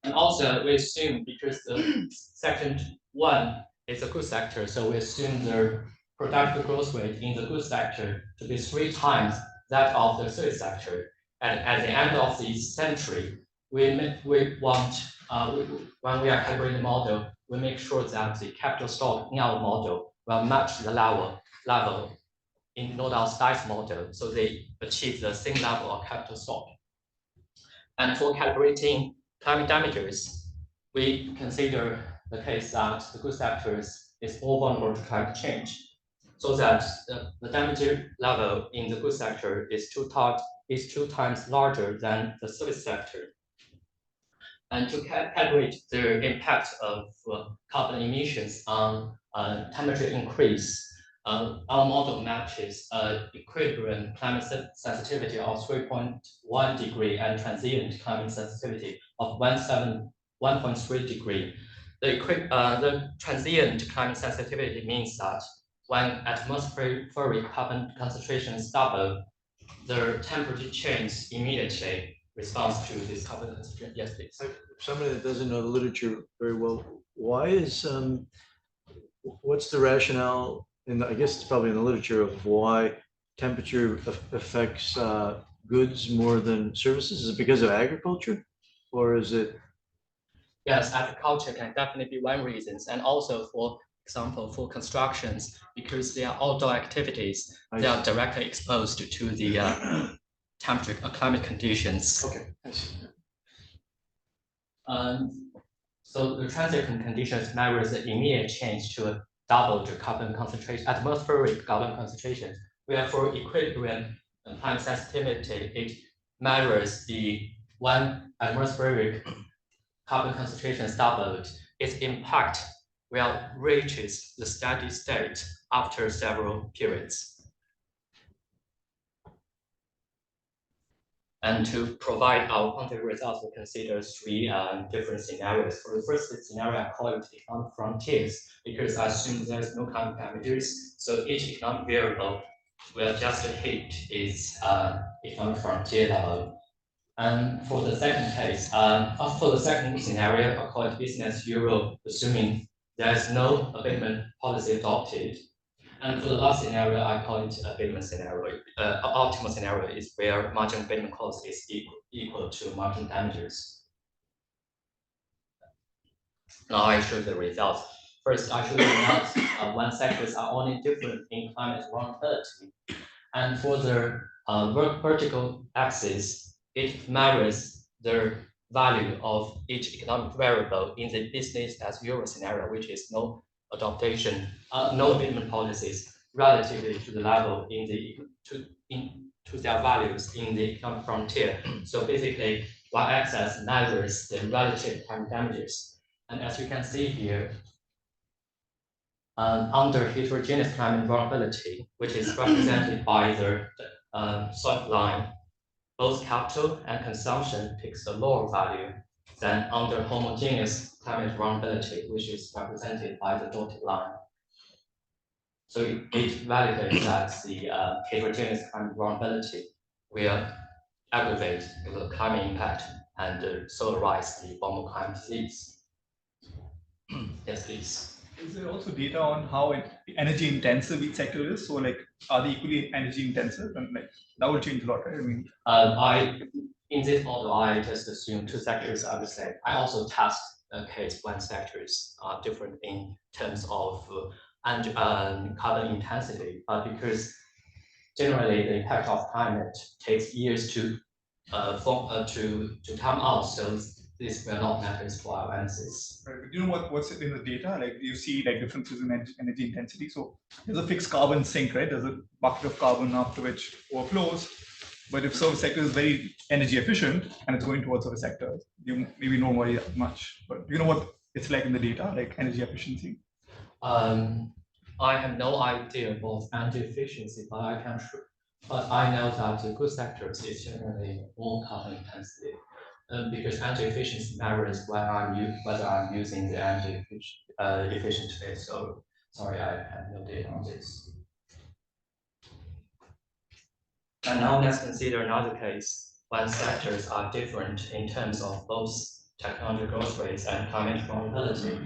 And also we assume because the section 1 is a goods sector, so we assume the productive growth rate in the goods sector to be 3 times that of the service sector. And at the end of the century, we want, when we are calibrating the model, we make sure that the capital stock in our model will match the level in Nodal's dice model, so they achieve the same level of capital stock. And for calibrating climate damages, we consider the case that the goods sectors is more vulnerable to climate change, so that the damage level in the goods sector is 2 times larger than the service sector. And to calibrate the impact of carbon emissions on temperature increase, our model matches equilibrium climate sensitivity of 3.1 degree and transient climate sensitivity of 1.3 degree. The transient climate sensitivity means that when atmospheric carbon concentrations double, the temperature change immediately responds to this carbon concentration. Yes, please. Somebody that doesn't know the literature very well, why is what's the rationale? And I guess it's probably in the literature of why temperature affects goods more than services. Is it because of agriculture, or is it? Yes, agriculture can definitely be one reason, and also for example for constructions, because they are outdoor activities, they are directly exposed to the temperature climate conditions. Okay, I see. So the transient conditions measures the immediate change to double the carbon concentration, atmospheric carbon concentration. Where for equilibrium climate sensitivity, it measures the when atmospheric carbon concentration is doubled, its impact will reaches the steady state after several periods. And to provide our quantitative results, we consider 3 different scenarios. For the first scenario, I call it economic frontiers, because I assume there's no climate damages. So each economic variable will just hit its economic frontier level. And for the second case, for the second scenario, I call it business euro, assuming there's no abatement policy adopted. And for the last scenario, I call it abatement scenario. Optimal scenario is where marginal abatement cost is equal to marginal damages. Now I show the results. First, I show you that when sectors are only different in climate vulnerability. And for the vertical axis, it measures the value of each economic variable in the business as usual scenario, which is no adaptation, no abatement policies relatively to the level in the to their values in the economic frontier. So basically, y-axis measures the relative climate damages, and as you can see here, under heterogeneous climate vulnerability, which is represented by the solid line, both capital and consumption takes a lower value than under homogeneous climate vulnerability, which is represented by the dotted line. So it validates that the heterogeneous climate vulnerability will aggravate the climate impact and so rise the Baumol climate disease. Yes, please. Is there also data on how energy intensive each sector is? So like, are they equally energy intensive? And like, that will change a lot, right? I mean, in this model, I just assume 2 sectors are the same. I also test a case when sectors are different in terms of carbon intensity, but because generally the impact of climate takes years to come out, so this will not matter to our analysis. Right, but do you know what's in the data? Like, you see like differences in energy intensity. So there's a fixed carbon sink, right? There's a bucket of carbon after which overflows. But if service sector is very energy efficient and it's going towards service sector, you maybe don't worry that much. But you know what it's like in the data, like energy efficiency? I have no idea about energy efficiency, but I know that the good sectors is generally more carbon intensive. Because energy efficiency varies whether I'm using the energy efficiently. So sorry, I have no data on this. And now let's consider another case when sectors are different in terms of both technology growth rates and climate vulnerability.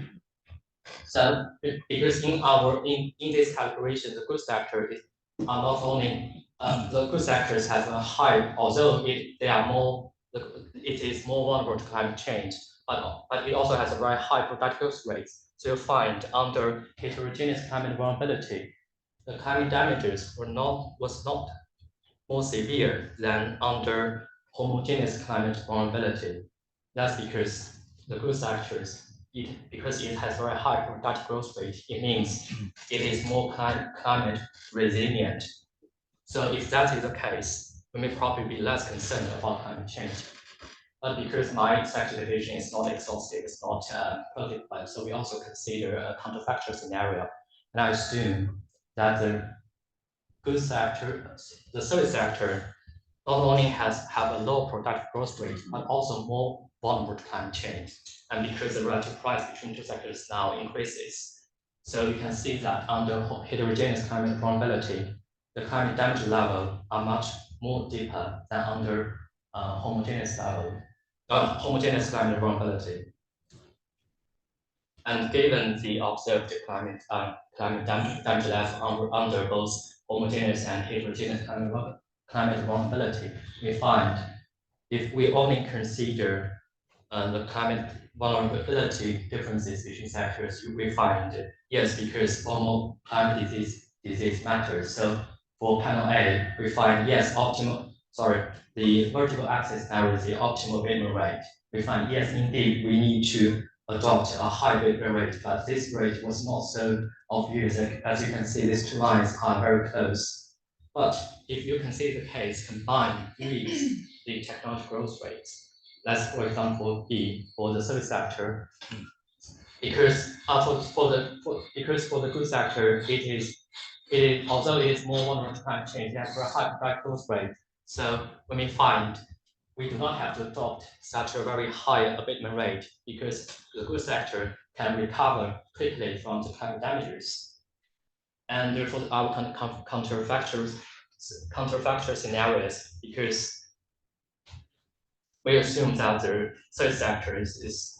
So because in this calculation, the good sector is not only the good sectors have a high, although it is more vulnerable to climate change, but it also has a very high productive growth rate. So you find under heterogeneous climate vulnerability, the climate damages was not more severe than under homogeneous climate vulnerability. That's because the good sectors, because it has very high productive growth rate, it means it is more climate resilient. So if that is the case, we may probably be less concerned about climate change. But because my sector division is not exhaustive, it's not perfect, so we also consider a counterfactual scenario. And I assume that the good sector, the service sector, not only have a low productive growth rate, but also more vulnerable to climate change. And because the relative price between two sectors now increases. So you can see that under heterogeneous climate vulnerability, the climate damage level are much more deeper than under homogeneous climate vulnerability. And given the observed climate damage level under both homogeneous and heterogeneous climate vulnerability, we find if we only consider the climate vulnerability differences between sectors, we find yes, because Baumol climate disease matters. So for panel A, we find yes, the vertical axis now is the optimal abatement rate. We find yes, indeed, we need to adopt a high abatement rate, but this rate was not so obvious. As you can see, these two lines are very close. But if you consider the case combined with the technology growth rates, let's for example B for the service sector, because for the good sector, although it is more vulnerable to climate change, it has a high productive growth rate. So when we find we do not have to adopt such a very high abatement rate because the good sector can recover quickly from the climate damages. And therefore, our counterfactual scenarios, because we assume that the service sector is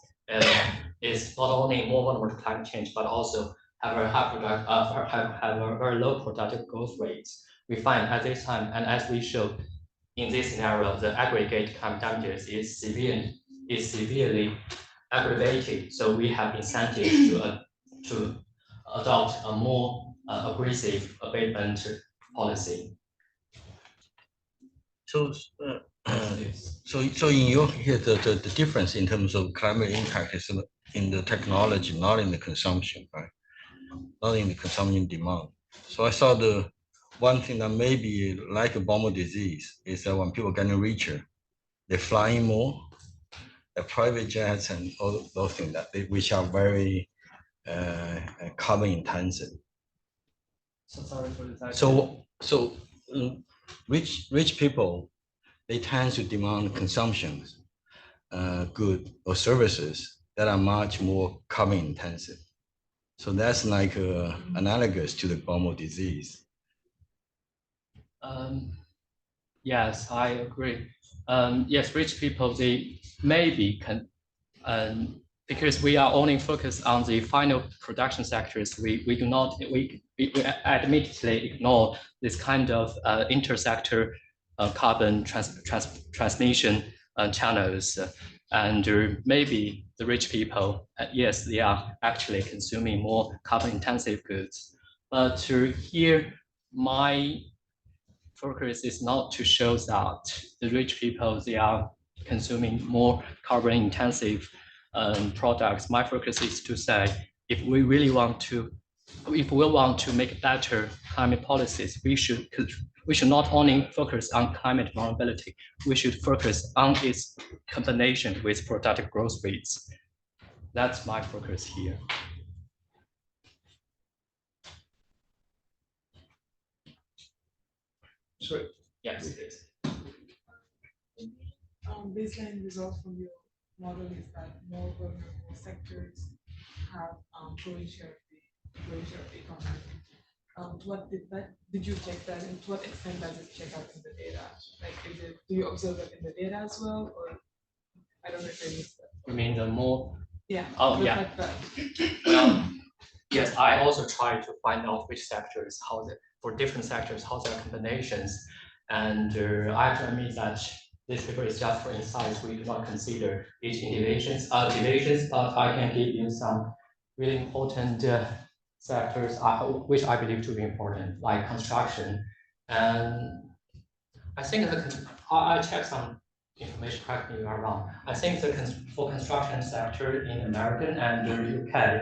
not only more vulnerable to climate change, but also have a very low productive growth rates. We find at this time, and as we showed in this scenario, the aggregate climate damages is severely aggravated. So we have incentives to adopt a more aggressive abatement policy. So in your here, the difference in terms of climate impact is in the technology, not in the consumption, right? Not in the consumption demand. So I saw the one thing that may be like a Baumol disease is that when people getting richer, they're flying more, the private jets and all those things which are very carbon intensive. So sorry for the So rich people, they tend to demand consumptions, goods or services that are much more carbon intensive. So that's like analogous to the Baumol disease. Yes, I agree. Yes, rich people, they maybe can, because we are only focused on the final production sectors, we admittedly ignore this kind of intersector carbon transmission channels. And maybe the rich people, yes, they are actually consuming more carbon intensive goods. But here, my focus is not to show that the rich people, they are consuming more carbon intensive products. My focus is to say, if we really want to if we want to make better climate policies, we should not only focus on climate vulnerability, we should focus on its combination with productive growth rates. That's my focus here. Sure. Yes, it is. Baseline result from your model is that more vulnerable sectors have growing share of the economy. Did you check that, and to what extent does it check out in the data? Like, do you observe that in the data as well, or I don't know if I missed that. You mean the more? Yeah. Oh, yeah. Well, yes, I also try to find out which sectors, for different sectors, how their combinations. And I have to admit that this paper is just for insights. We do not consider each deviations, but I can give you some really important sectors which I believe to be important, like construction. And I think I checked some information, correct me if I'm wrong. I think for construction sector in American and the UK,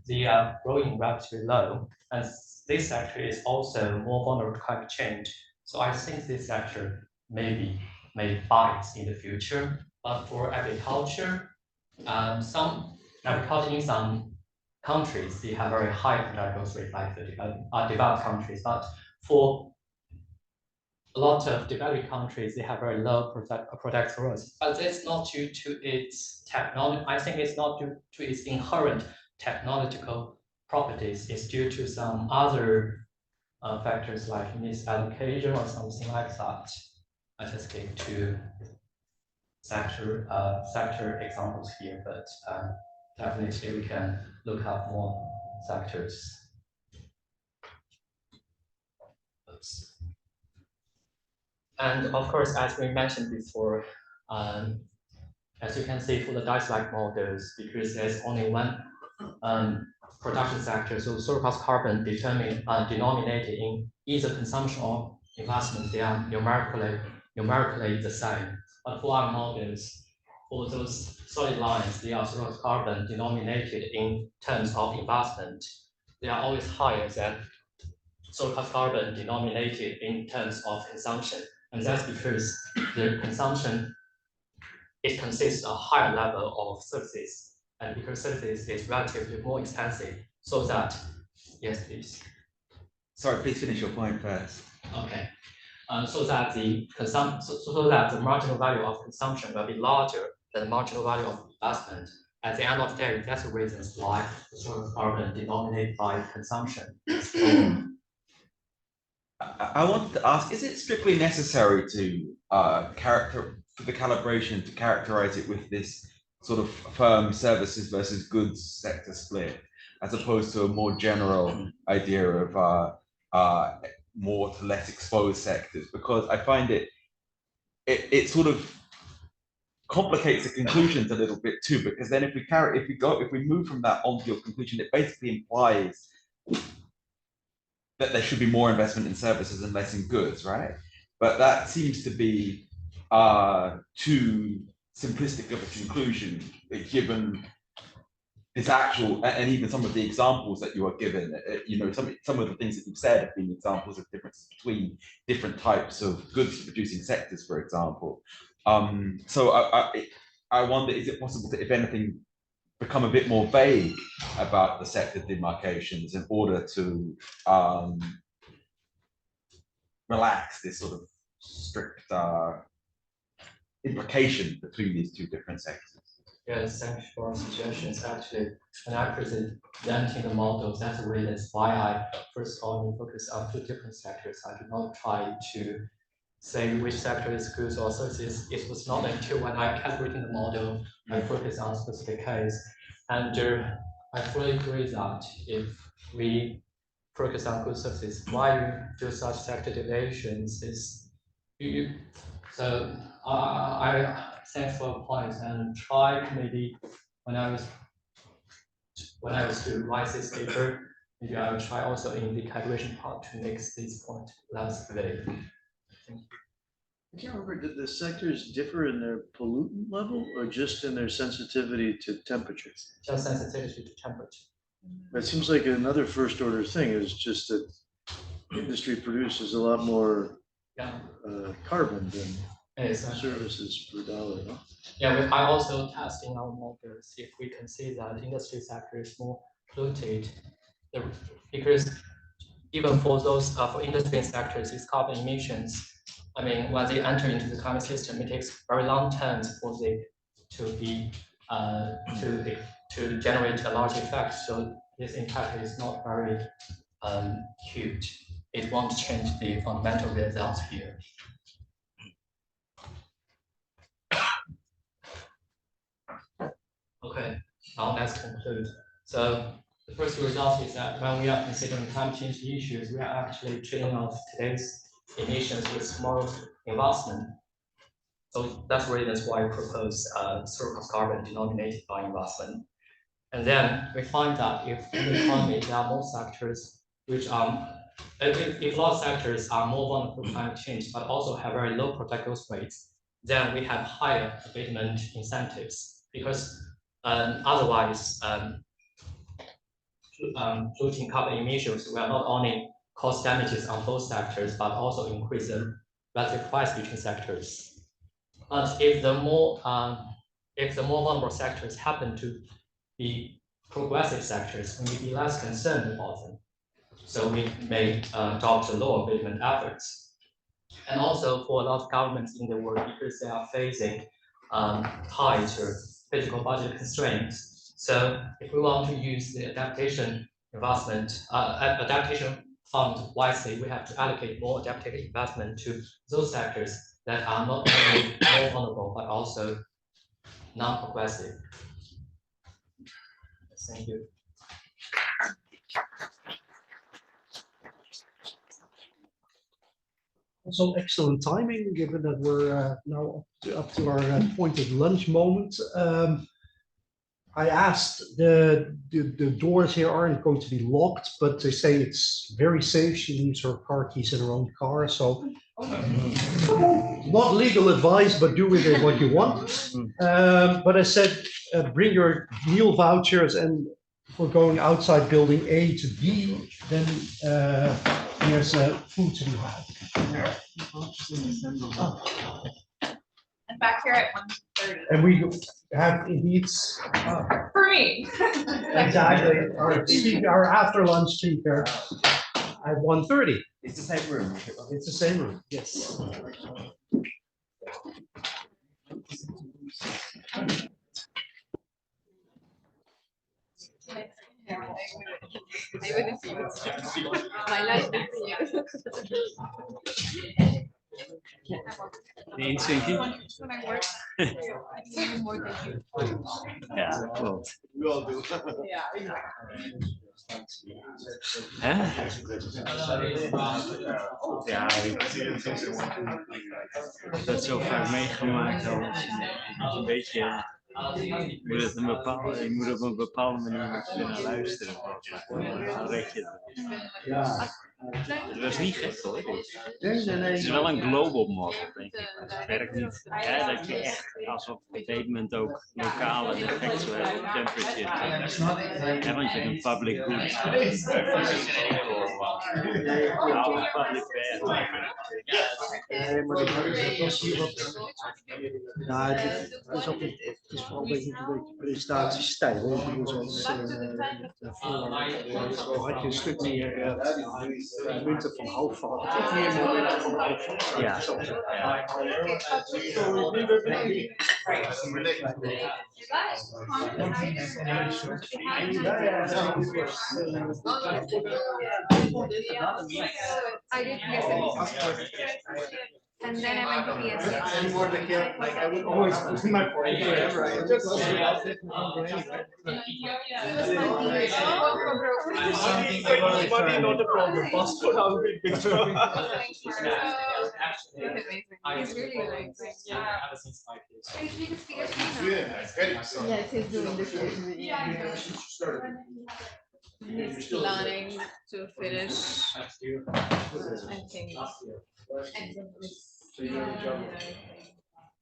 they are growing relatively low. And this sector is also more vulnerable to climate change. So I think this sector may bite in the future. But for agriculture, some agriculture in some countries, they have very high production growth rate, like the developed countries. But for a lot of developing countries, they have very low product growth. But that's not due to its technology. I think it's not due to its inherent technological properties. It's due to some other factors like misallocation or something like that. I just gave two sector examples here, but definitely we can look up more sectors. Oops. And of course, as we mentioned before, as you can see for the dice-like models, because there's only one production sector, so surplus carbon denominated in either consumption or investment, they are numerically the same. But for our models, for those solid lines, they are surplus carbon denominated in terms of investment. They are always higher than surplus carbon denominated in terms of consumption. And that's because the consumption, it consists of a higher level of services. And because services is relatively more expensive, so that, yes, please. Sorry, please finish your point first. Okay. So that the marginal value of consumption will be larger than the marginal value of investment. At the end of the day, that's the reasons why the surplus carbon denominated by consumption. I wanted to ask, is it strictly necessary to for the calibration to characterize it with this sort of firm services versus goods sector split, as opposed to a more general idea of more to less exposed sectors? Because I find it sort of complicates the conclusions a little bit too, because then if we move from that onto your conclusion, it basically implies that there should be more investment in services and less in goods, right? But that seems to be too simplistic of a conclusion, given this actual, and even some of the examples that you are given. You know, some of the things that you've said have been examples of differences between different types of goods producing sectors, for example. So I wonder, is it possible to, if anything, become a bit more vague about the sector demarcations in order to relax this sort of strict implication between these two different sectors? Yes, thanks for suggestions. Actually, when I presenting the models, that's the reason why I first only focus on two different sectors. I do not try to say which sector is goods or services. It was not until when I calculating the model, I focus on specific case. And I fully agree that if we focus on goods services, why you do such sector deviations is so I thanks for the point and try maybe when I was to write this paper, maybe I will try also in the calculation part to make this point less vague. Thank you. I can't remember, did the sectors differ in their pollutant level or just in their sensitivity to temperature? Just sensitivity to temperature. It seems like another first order thing is just that industry produces a lot more carbon than services per dollar. No? Yeah, we are also testing our models if we can see that the industry sector is more polluted, because even for those for industry sectors, these carbon emissions, I mean, when they enter into the climate system, it takes very long time for them to be to generate a large effect. So this impact is not very huge. It won't change the fundamental results here. Okay, now let's conclude. So the first result is that when we are considering climate change issues, we are actually trading off today's emissions with tomorrow's investment. So that's the reason why we propose surplus carbon denominated by investment. And then we find that if in the economy there are more sectors which are, if a lot of sectors are more vulnerable to climate change, but also have very low product growth rates, then we have higher abatement incentives, because otherwise, polluting carbon emissions will not only cause damages on both sectors, but also increase the relative price between sectors. But if the more vulnerable sectors happen to be progressive sectors, we may be less concerned about them. So we may adopt lower abatement efforts. And also for a lot of governments in the world, because they are facing tighter fiscal budget constraints. So if we want to use the adaptation fund wisely, we have to allocate more adaptive investment to those sectors that are not only more vulnerable, but also non-progressive. Thank you. Also excellent timing, given that we're now up to our appointed lunch moment. I asked the doors here aren't going to be locked, but they say it's very safe. She leaves her car keys in her own car, so not legal advice, but do with it what you want. But I said, bring your meal vouchers, and if we're going outside building A to B, then there's food to be had. And back here at 1:30. And we have indeed For me. exactly our after lunch speaker at 1:30. It's the same room. It's the same room. Yes. I wouldn't see it. My life is When I work, more than you. Ja, dat klopt. We all do. Hè? Ja, ik heb dat zo vaak meegemaakt al. Het is een beetje, je moet op een bepaalde manier kunnen luisteren. Dan red je het. Ja. Het was niet gek hoor. Het is wel een global model, denk ik. Het werkt niet. Ja, dat je echt alsof abatement ook lokale effect zou hebben op temperature. Ja, want je hebt een public good. Public bad. Nee, maar dat was hier wat. Nou, het is ook het is vooral een beetje presentatiestijl. Had je een stuk meer momenten van houvast. Of meer momenten van houvast. Ja. I did and then I went to PSS. Anymore than like I would always do my point wherever I am. Just something not a problem. Passport, I'll be big trouble. He's really like, Yes, he's doing this. He's planning to finish, I think.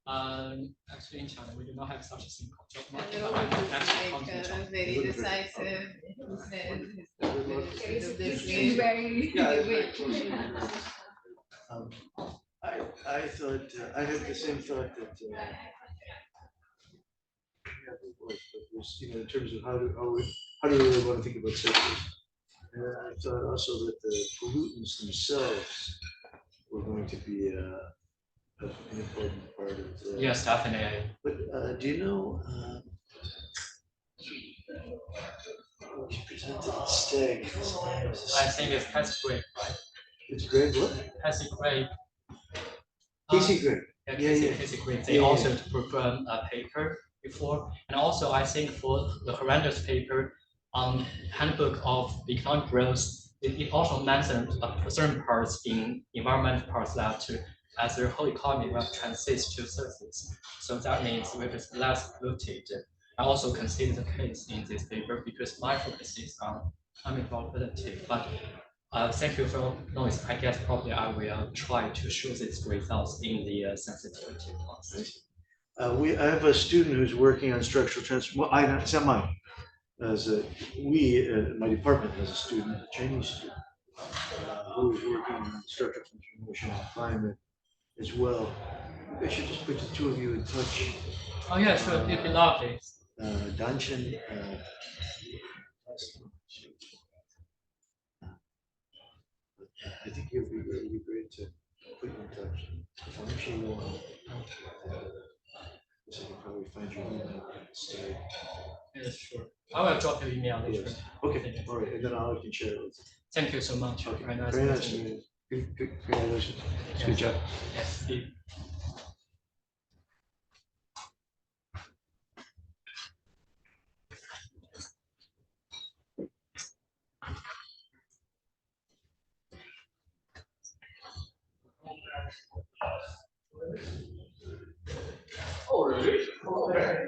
Actually, in China, we do not have such a thing called job I market. don't But want I to can actually count be in China. very decisive. He said I thought, I had the same thought that, in terms of how do we really want to think about sectors? I thought also that the pollutants themselves were going to be an important part of the. Yes, definitely. But do you know, what you presented at STEG? I think it's Cassie Gray, right? It's Greg what? Cassie Gray. Casey Gray. Casey Gray. They also performed a paper before, and also I think for the horrendous paper on handbook of economic growth, it also mentioned certain parts in environment parts that as the whole economy will transit to services. So that means it is less polluted. I also consider the case in this paper because my focus is on vulnerability. But thank you for noise. I guess probably I will try to show these results in the sensitivity class. I have a student who's working on structural transformation. Well, it's not mine. My department has a student, a Chinese student, who is working on structural transformation and climate as well. I should just put the two of you in touch. Oh yeah, sure. It'd be lovely. Danshan. I think it would be great to put you in touch. I'm sure you will. So you can probably find your email and stay. Yes, sure. I will drop your email later. Yes. Okay, all right, and then I can share it with you. Thank you so much. Okay. Very nice. Very nice. Congratulations. Yes. Good job. Yes. Oh, really? Okay.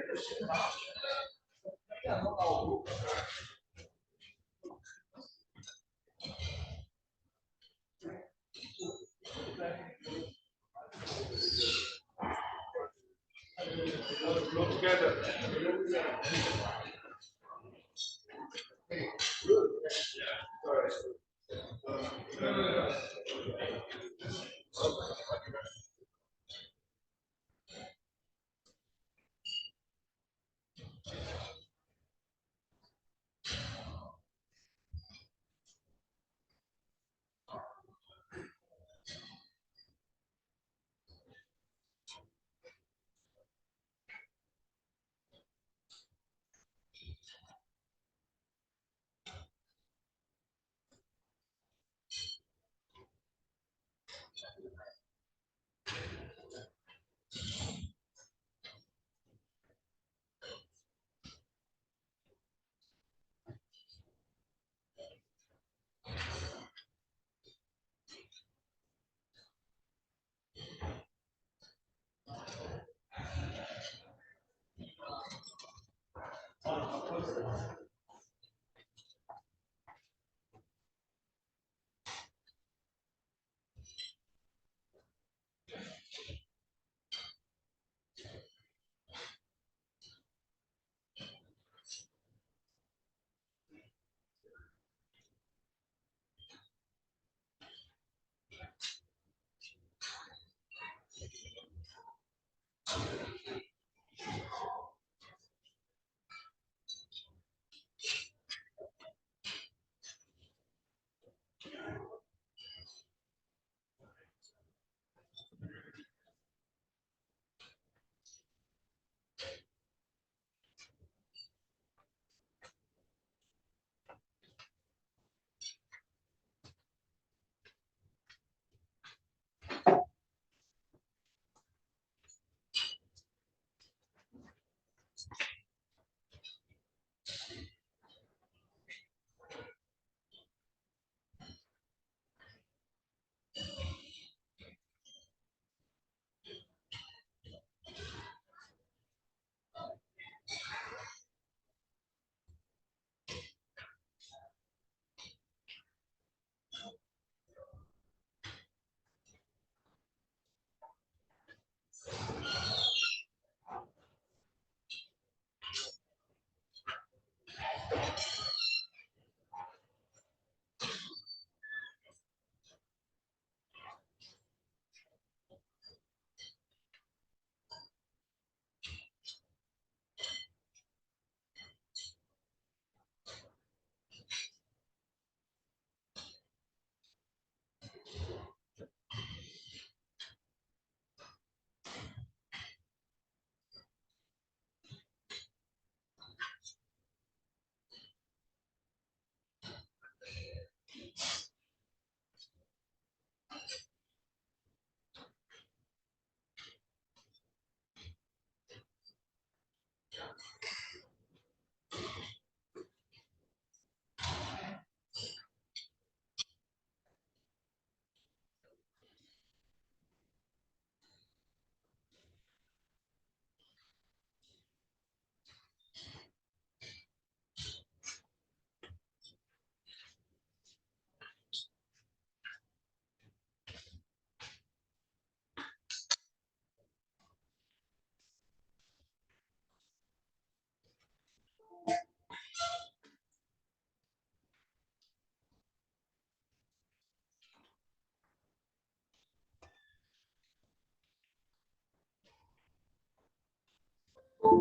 Hi,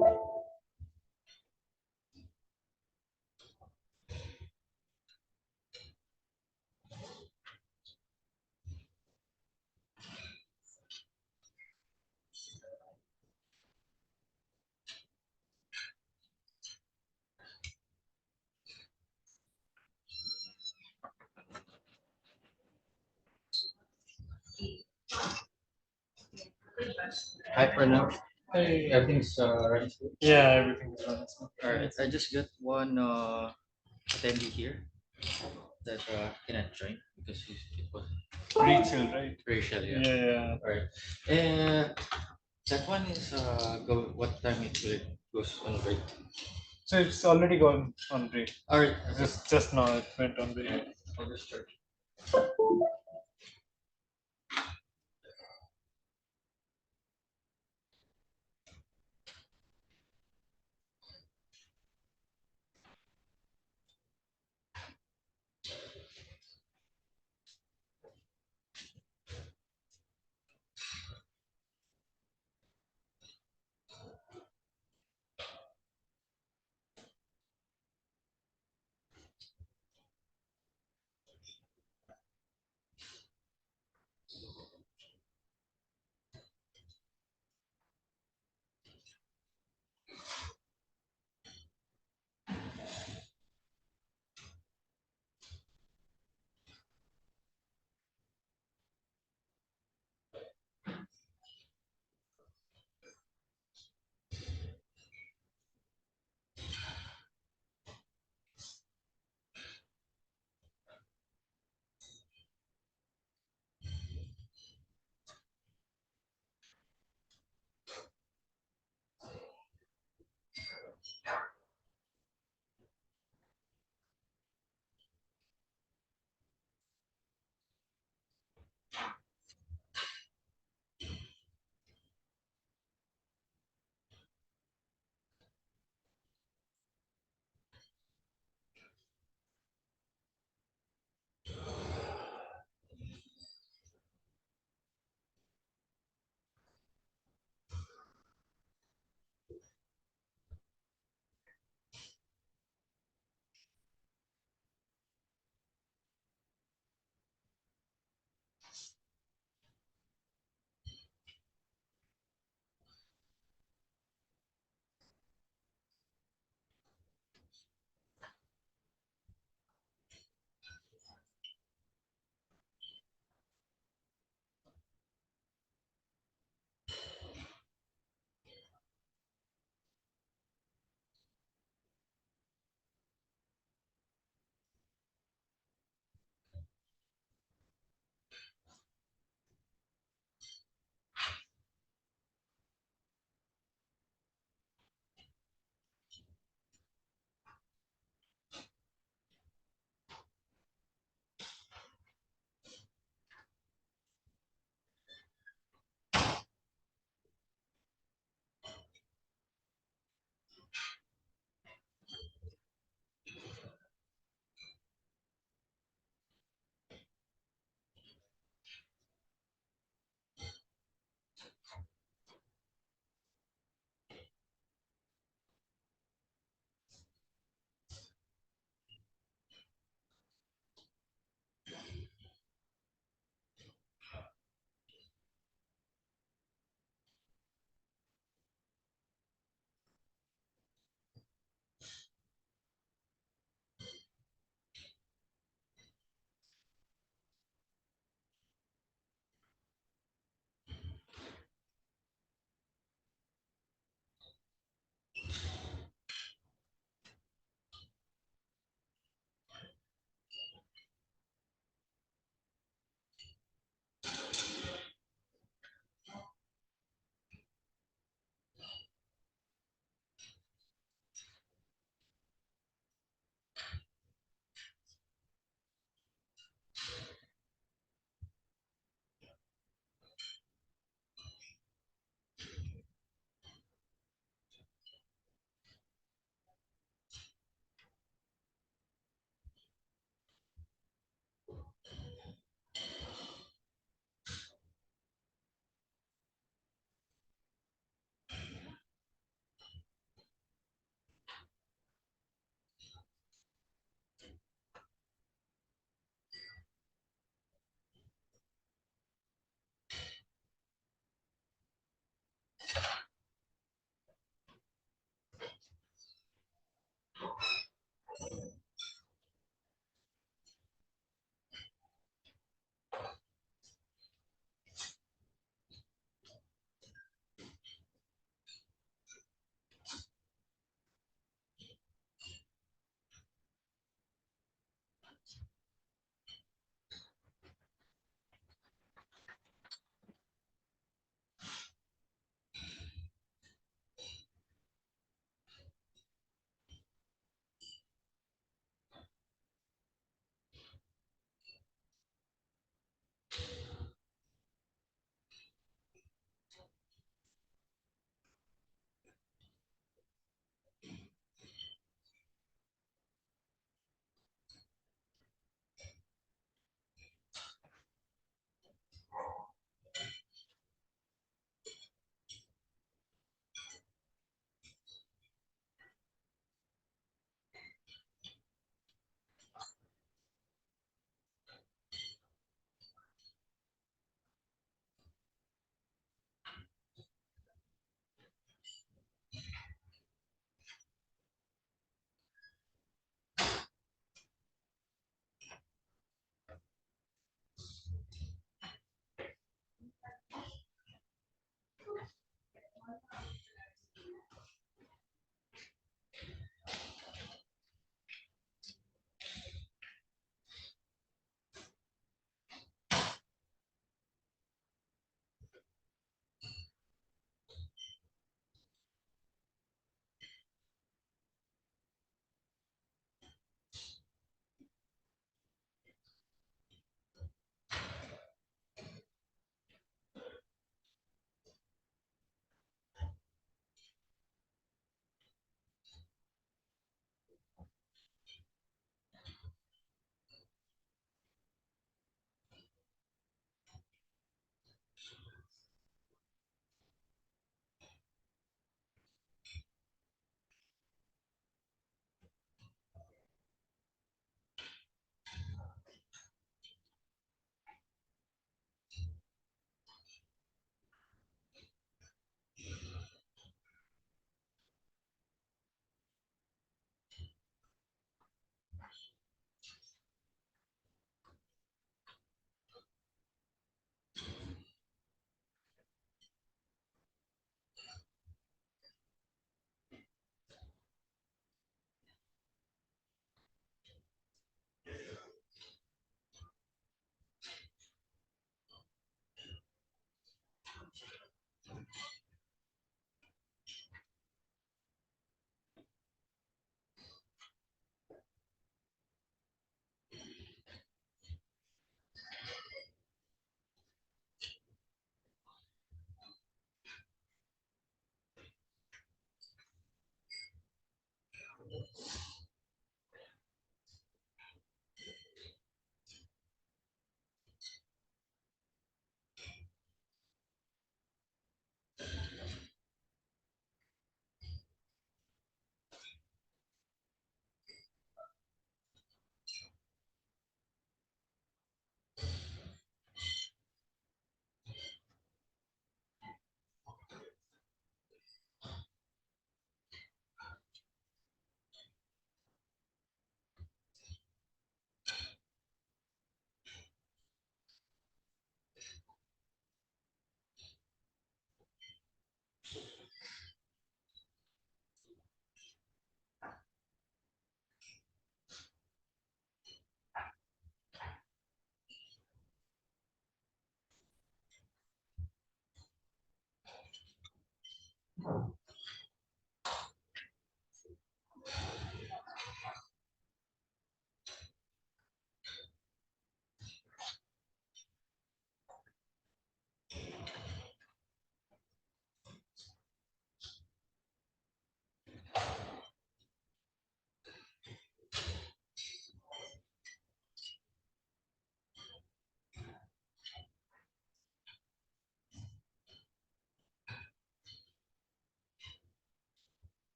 Pranav. Hey, everything's running smooth. Yeah, everything is running smooth. All right, I just got one attendee here that cannot join because it was Rachel, right? Rachel, yeah. Yeah. All right. And that one is go. What time it will goes on break? So it's already gone on break. All right. Just now it went on break. I'll just start.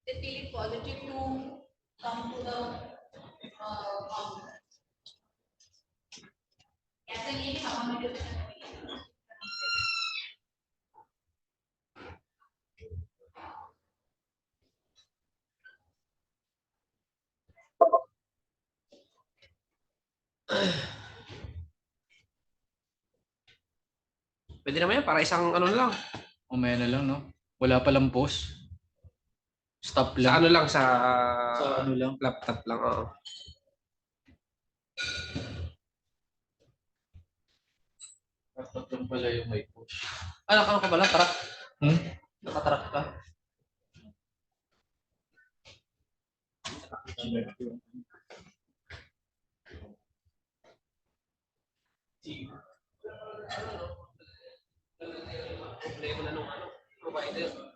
They feel it positive to come to the Pwede naman yan, para isang ano na lang. Umaya na lang, no? Wala palang pause. Stop lang. Sa ano lang, sa ano lang. laptop lang, oo. Laptop lang pala yung may push. Ano ka ba lang? Tarak? Nakatarak ka? Problema na nung ano, provider.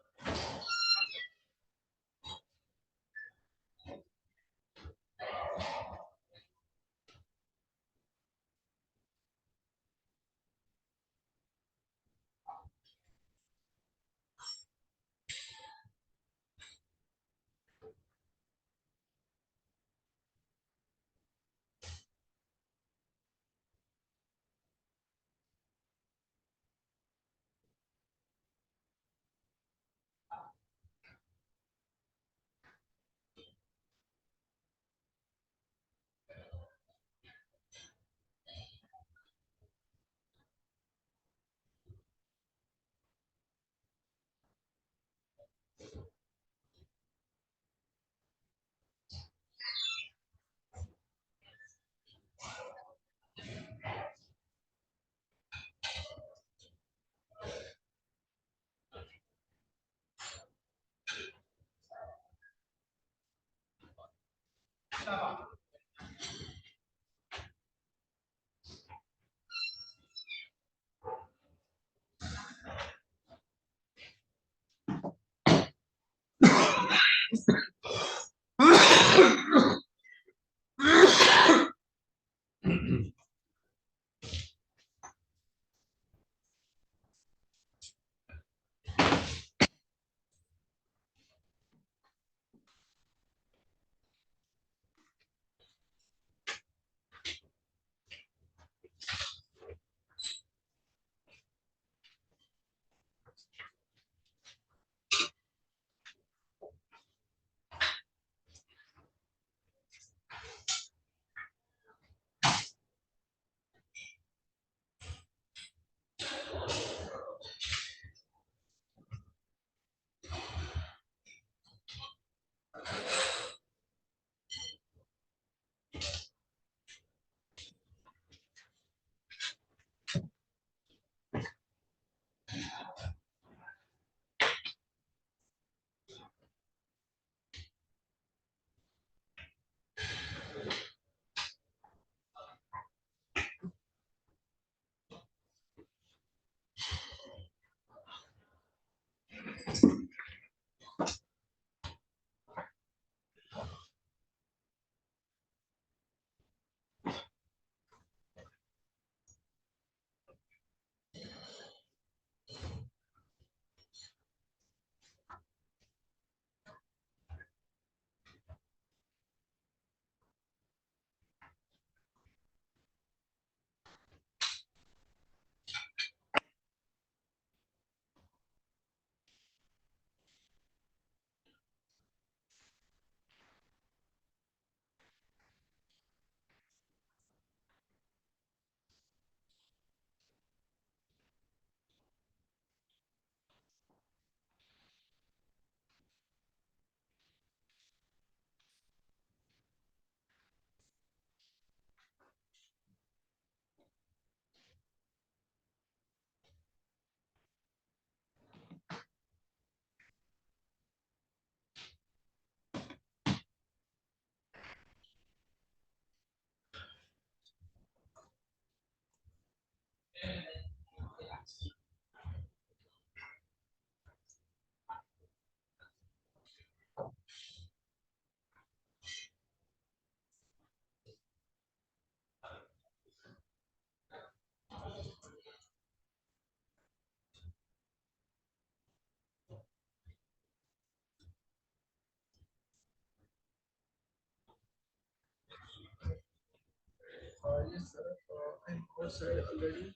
side already.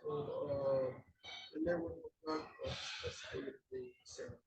So, there was not decided the ceremony.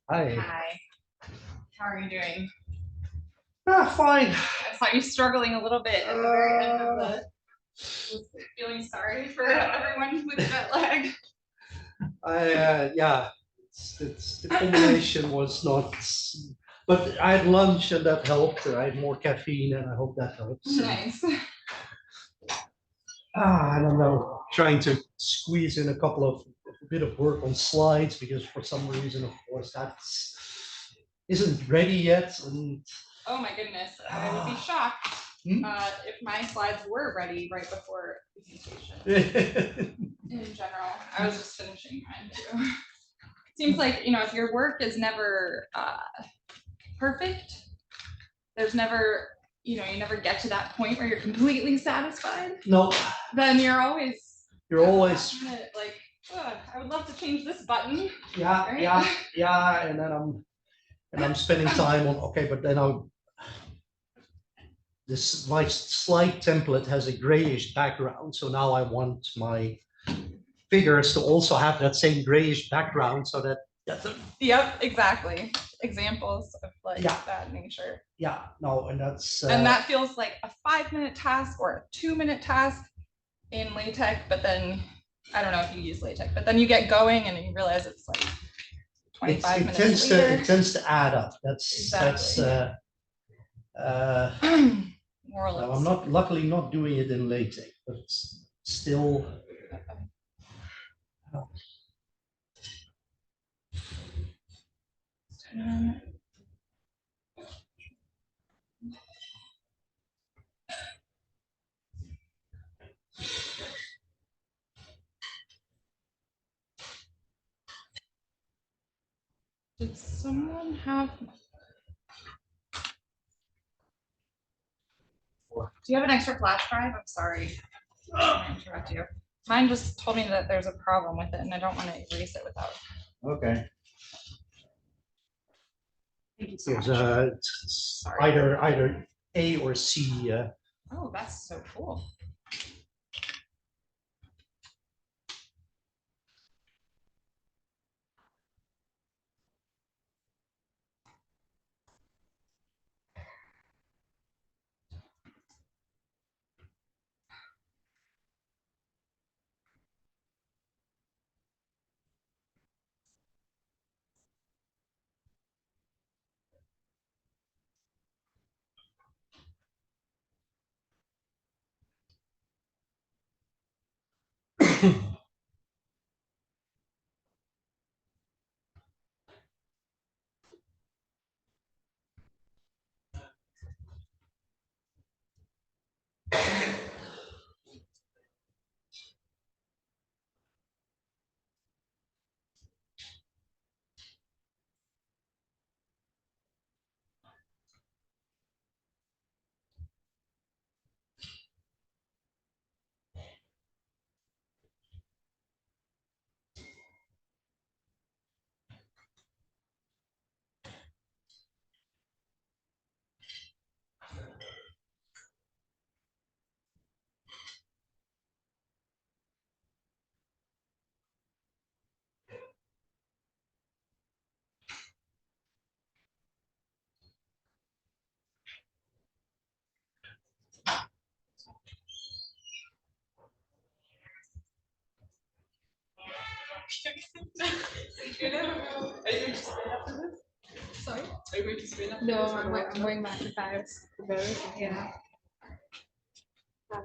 Hi. Hi. How are you doing? Fine. I saw you struggling a little bit at the very end of the. Was feeling sorry for everyone with jet lag. Yeah, the combination was not, but I had lunch and that helped. I had more caffeine and I hope that helps. Nice. I don't know, trying to squeeze in a bit of work on slides because for some reason, of course, isn't ready yet. And Oh my goodness, I would be shocked if my slides were ready right before presentation. In general, I was just finishing mine too. It seems like, if your work is never perfect, there's never, you never get to that point where you're completely satisfied. No. Then you're always like, I would love to change this button. Yeah, right? yeah, and then I'm spending time on but then my slide template has a grayish background, so now I want my figures to also have that same grayish background, so that's Yep, exactly. Examples of Yeah. that nature. yeah, no, and that's And that feels like a 5-minute task or a 2-minute task in LaTeX, but then I don't know if you use LaTeX, but then you get going and you realize it's like 25 minutes later. It tends to add up. That's More or less. I'm luckily not doing it in LaTeX, but still. Did someone have? Do you have an extra flash drive? I'm sorry. I interrupt you. Mine just told me that there's a problem with it and I don't want to erase it without. Okay. Thank you so much. It's either A or C. Oh, that's so cool. You never know. Are you going to Spain after this? Sorry? Are you going to Spain after No, this? I'm going back to Paris. Paris? Yeah. My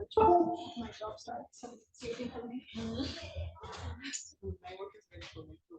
job starts, so it's waiting for me. My work is ready for me too.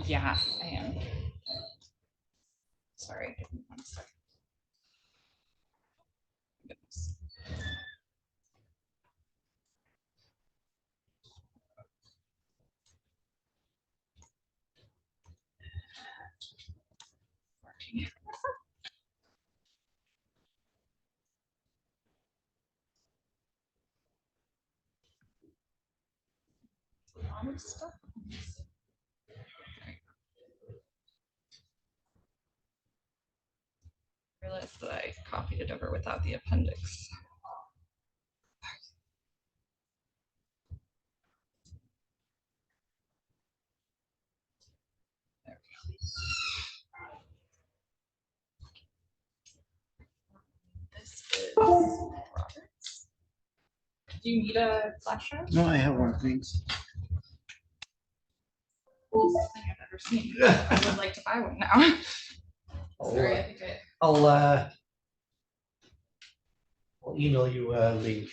Yeah, I am. Sorry, give me 1 second. Goodness. Stuff. I realized that I copied it over without the appendix. There we go. This is Robert's. Do you need a flash drive? No, I have one, thanks. Coolest thing I've ever seen. I would like to buy one now. Sorry, I think I'll email you a link.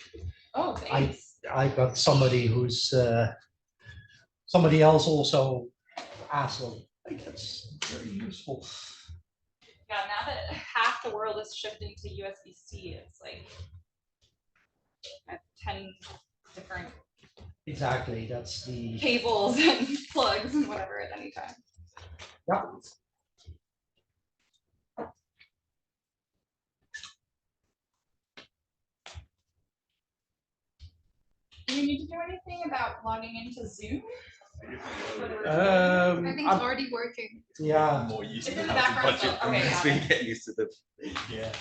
Oh, thanks. I got somebody who's somebody else also asked, well, I think that's very useful. Yeah, now that half the world is shifting to USB-C, it's like 10 different Exactly, that's the. cables and plugs and whatever at any time. Yeah. Do we need to do anything about logging into Zoom? I think it's already working. Yeah. More used It's to in the how to background budget still. Okay, as got we it. get used to the. Yeah.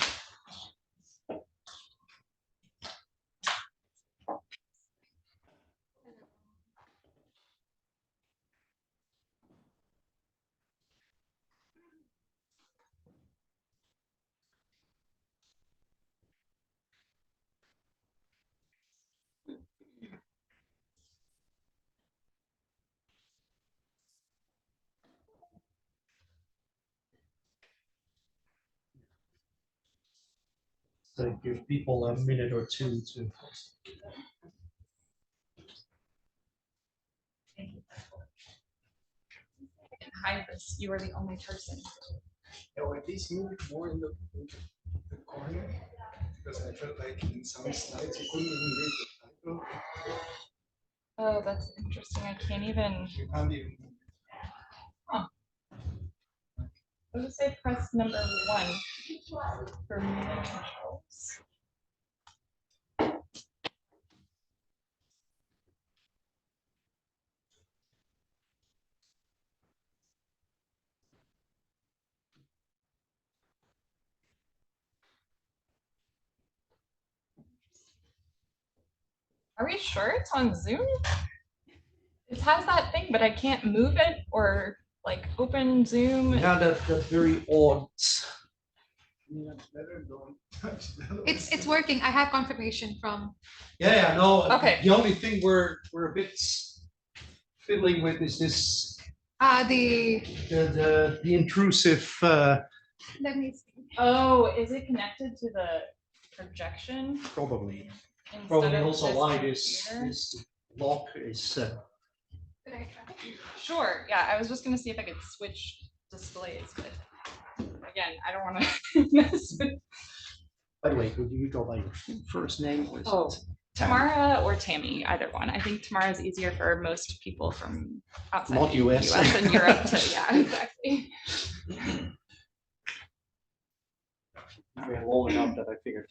So give people a minute or two to. Thank you. I can hide this. You are the only person. Yeah, at least move more in the corner, because I felt like in some slides you couldn't even read the title. Oh, that's interesting. I can't even. You can't even. Huh. I would say press number 1 for moving controls. Are we sure it's on Zoom? It has that thing, but I can't move it or like open Zoom. Yeah, that's very odd. It's working. I have confirmation from. Yeah, no. Okay. The only thing we're a bit fiddling with is this. The intrusive. Let me see. Oh, is it connected to the projection? Probably. Instead Probably of also this why computer? this lock is. Sure. Yeah, I was just gonna see if I could switch displays, but again, I don't want to mess with. By the way, do you go by your first name or is Oh, it Tamara or Tammy, either one. I think Tamara is easier for most people from outside Not the US. US and Europe to, yeah, exactly. We're long enough that I figured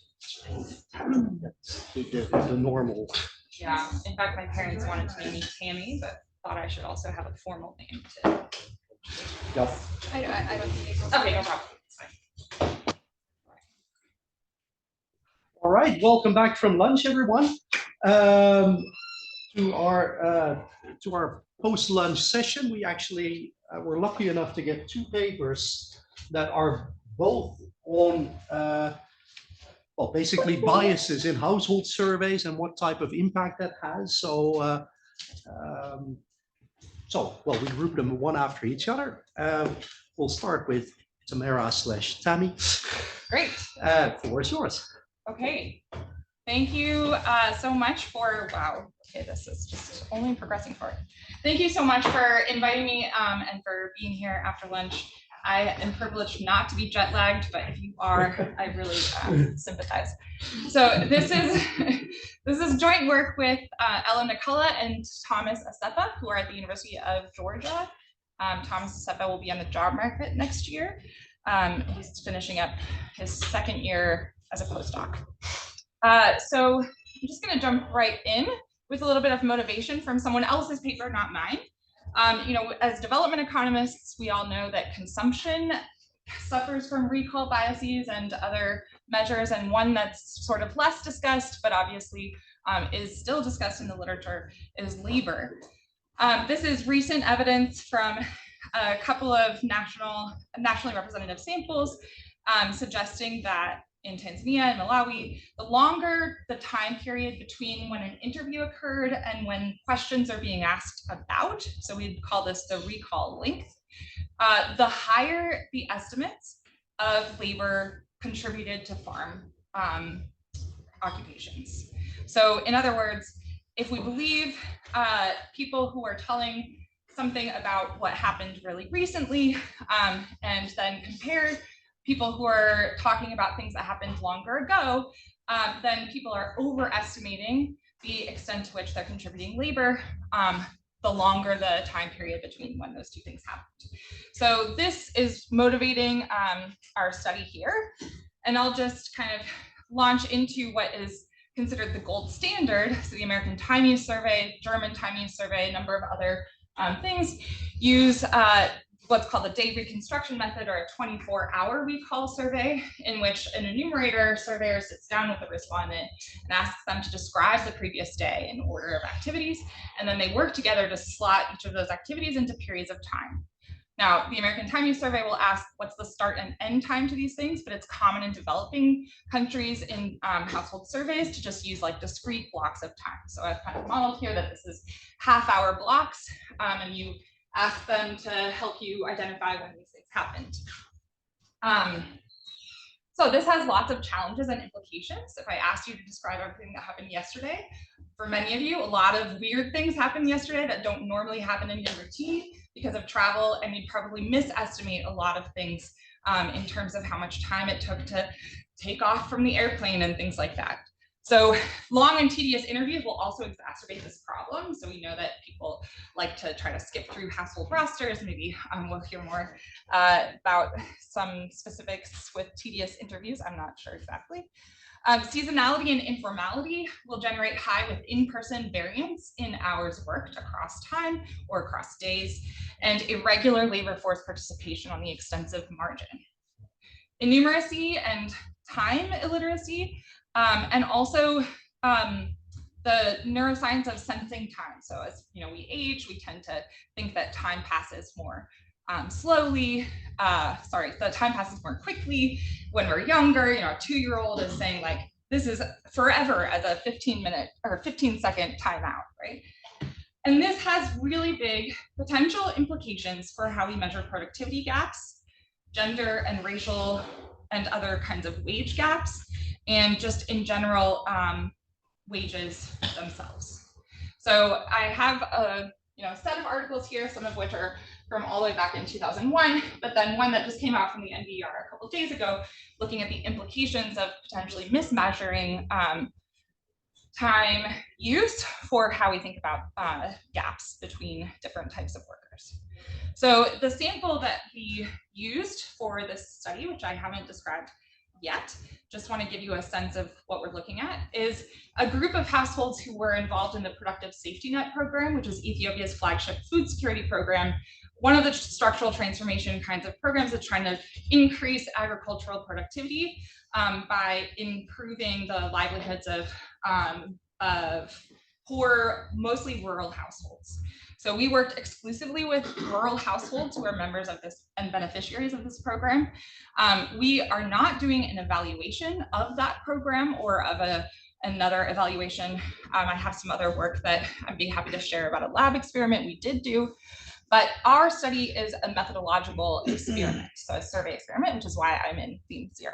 that's the normal. Yeah. In fact, my parents wanted to name me Tammy, but thought I should also have a formal name too. Yep. I don't think it's Okay, no problem. It's fine. All right, welcome back from lunch, everyone. To our post-lunch session, we actually were lucky enough to get 2 papers that are both on, well, basically biases in household surveys and what type of impact that has. So, well, we group them one after each other. We'll start with Tamara/Tammy. Great. Floor is yours. Okay. Thank you so much for, wow, okay, this is just only progressing forward. Thank you so much for inviting me and for being here after lunch. I am privileged not to be jet lagged, but if you are, I really sympathize. So this is joint work with Ella Nicola and Thomas Asepa, who are at the University of Georgia. Thomas Asepa will be on the job market next year. He's finishing up his 2nd year as a postdoc. So I'm just going to jump right in with a little bit of motivation from someone else's paper, not mine. You know, as development economists, we all know that consumption suffers from recall biases and other measures, and one that's sort of less discussed, but obviously is still discussed in the literature, is labor. This is recent evidence from a couple of nationally representative samples suggesting that in Tanzania and Malawi, the longer the time period between when an interview occurred and when questions are being asked about, so we'd call this the recall length, the higher the estimates of labor contributed to farm occupations. So in other words, if we believe people who are telling something about what happened really recently and then compared people who are talking about things that happened longer ago, then people are overestimating the extent to which they're contributing labor, the longer the time period between when those two things happened. So this is motivating our study here. And I'll just kind of launch into what is considered the gold standard. So the American Time Use Survey, German Time Use Survey, a number of other things use what's called the day reconstruction method, or a 24-hour recall survey, in which an enumerator surveyor sits down with the respondent and asks them to describe the previous day in order of activities, and then they work together to slot each of those activities into periods of time. Now, the American Time Use Survey will ask what's the start and end time to these things, but it's common in developing countries in household surveys to just use like discrete blocks of time. So I've kind of modeled here that this is half-hour blocks, and you ask them to help you identify when these things happened. So this has lots of challenges and implications. If I asked you to describe everything that happened yesterday, for many of you, a lot of weird things happened yesterday that don't normally happen in your routine because of travel, and you'd probably misestimate a lot of things in terms of how much time it took to take off from the airplane and things like that. So long and tedious interviews will also exacerbate this problem. So we know that people like to try to skip through household rosters. Maybe we'll hear more about some specifics with tedious interviews. I'm not sure exactly. Seasonality and informality will generate high with in-person variance in hours worked across time or across days, and irregular labor force participation on the extensive margin. Innumeracy and time illiteracy, and also the neuroscience of sensing time. So as we age, we tend to think that time passes more slowly. The time passes more quickly when we're younger. A 2-year-old is saying like, this is forever as a 15-minute or 15-second timeout, right? And this has really big potential implications for how we measure productivity gaps, gender and racial and other kinds of wage gaps, and just in general, wages themselves. So I have a set of articles here, some of which are from all the way back in 2001, but then one that just came out from the NBER a couple of days ago, looking at the implications of potentially mismeasuring time use for how we think about gaps between different types of workers. So the sample that we used for this study, which I haven't described yet, just want to give you a sense of what we're looking at, is a group of households who were involved in the Productive Safety Net program, which is Ethiopia's flagship food security program. One of the structural transformation kinds of programs is trying to increase agricultural productivity by improving the livelihoods of poor, mostly rural households. So we worked exclusively with rural households who are members of this and beneficiaries of this program. We are not doing an evaluation of that program or of another evaluation. I have some other work that I'd be happy to share about a lab experiment we did do. But our study is a methodological experiment, so a survey experiment, which is why I'm in theme 0.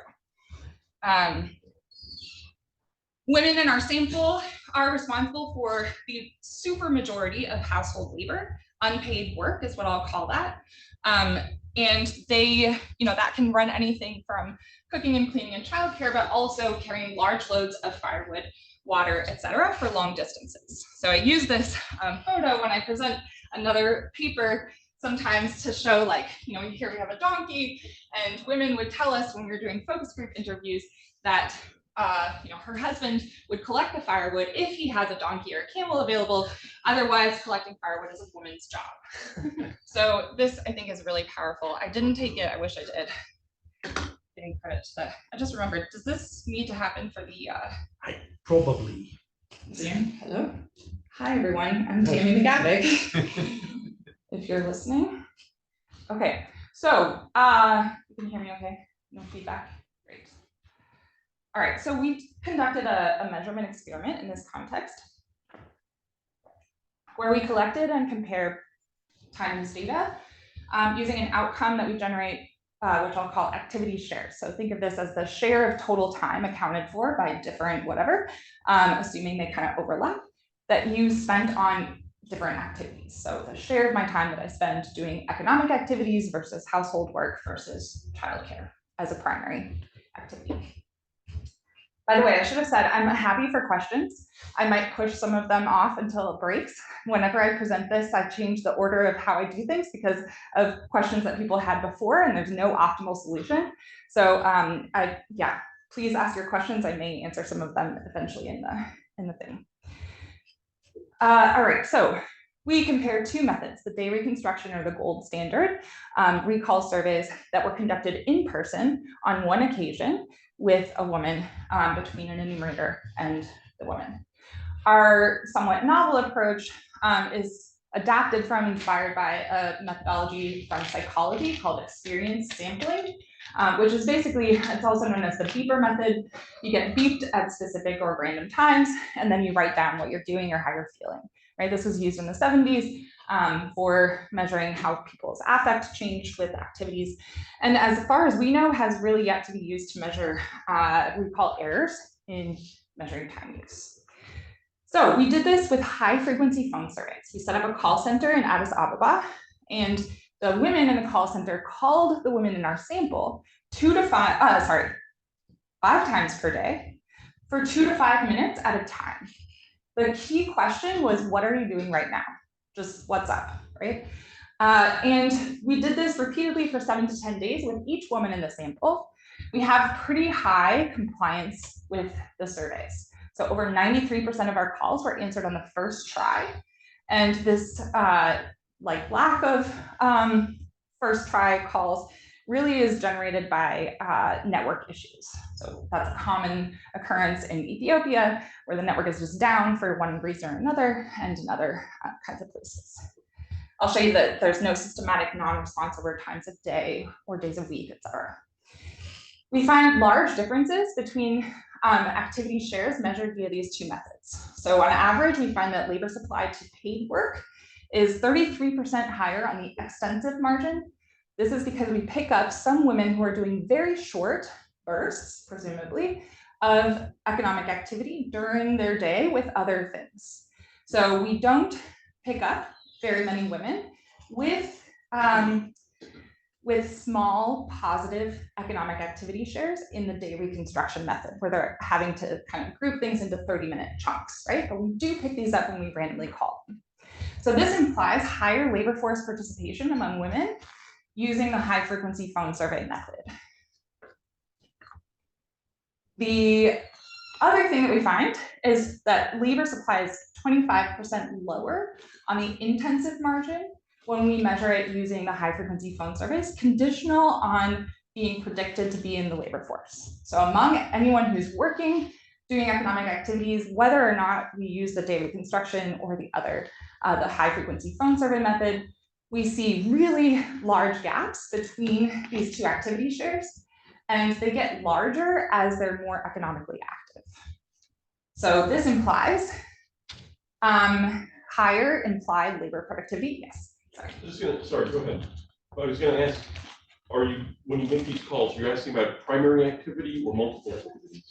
Women in our sample are responsible for the super majority of household labor. Unpaid work is what I'll call that. And they, that can run anything from cooking and cleaning and childcare, but also carrying large loads of firewood, water, etc., for long distances. So I use this photo when I present another paper sometimes to show, like, here we have a donkey, and women would tell us when we were doing focus group interviews that her husband would collect the firewood if he has a donkey or a camel available. Otherwise, collecting firewood is a woman's job. So this, I think, is really powerful. I didn't take it. I wish I did. Getting credit to that. I just remembered, does this need to happen for the Probably. Zoom? Hello. Hi, everyone. I'm Tammy McGavock, if you're listening. Okay, so you can hear me okay? No feedback? Great. All right, so we conducted a measurement experiment in this context where we collected and compared time use data using an outcome that we generate, which I'll call activity share. So think of this as the share of total time accounted for by different whatever, assuming they kind of overlap, that you spent on different activities. So the share of my time that I spend doing economic activities versus household work versus childcare, as a primary activity. By the way, I should have said I'm happy for questions. I might push some of them off until it breaks. Whenever I present this, I change the order of how I do things because of questions that people had before, and there's no optimal solution. So yeah, please ask your questions. I may answer some of them eventually in the thing. All right, so we compared two methods, the day reconstruction or the gold standard recall surveys that were conducted in person on one occasion with a woman between an enumerator and the woman. Our somewhat novel approach is adapted from, inspired by a methodology from psychology called experience sampling, which is basically, it's also known as the beeper method. You get beeped at specific or random times, and then you write down what you're doing or how you're feeling. Right? This was used in the 70s for measuring how people's affect changed with activities. And as far as we know, has really yet to be used to measure recall errors in measuring time use. So we did this with high frequency phone surveys. We set up a call center in Addis Ababa, and the women in the call center called the women in our sample 5 times per day for 2 to 5 minutes at a time. The key question was, what are you doing right now? Just what's up, right? And we did this repeatedly for 7 to 10 days with each woman in the sample. We have pretty high compliance with the surveys. So over 93% of our calls were answered on the first try. And this lack of first try calls really is generated by network issues. So that's a common occurrence in Ethiopia, where the network is just down for one reason or another, and in other kinds of places. I'll show you that there's no systematic non-response over times of day or days a week, etc. We find large differences between activity shares measured via these two methods. So on average, we find that labor supply to paid work is 33% higher on the extensive margin. This is because we pick up some women who are doing very short bursts, presumably, of economic activity during their day with other things. So we don't pick up very many women with small positive economic activity shares in the day reconstruction method, where they're having to kind of group things into 30-minute chunks, right? But we do pick these up when we randomly call them. So this implies higher labor force participation among women using the high frequency phone survey method. The other thing that we find is that labor supply is 25% lower on the intensive margin when we measure it using the high frequency phone surveys, conditional on being predicted to be in the labor force. So among anyone who's working, doing economic activities, whether or not we use the day reconstruction or the other, the high frequency phone survey method, we see really large gaps between these two activity shares, and they get larger as they're more economically active. So this implies higher implied labor productivity. Yes. Sorry, go ahead. I was going to ask, are you, when you make these calls, you're asking about primary activity or multiple activities?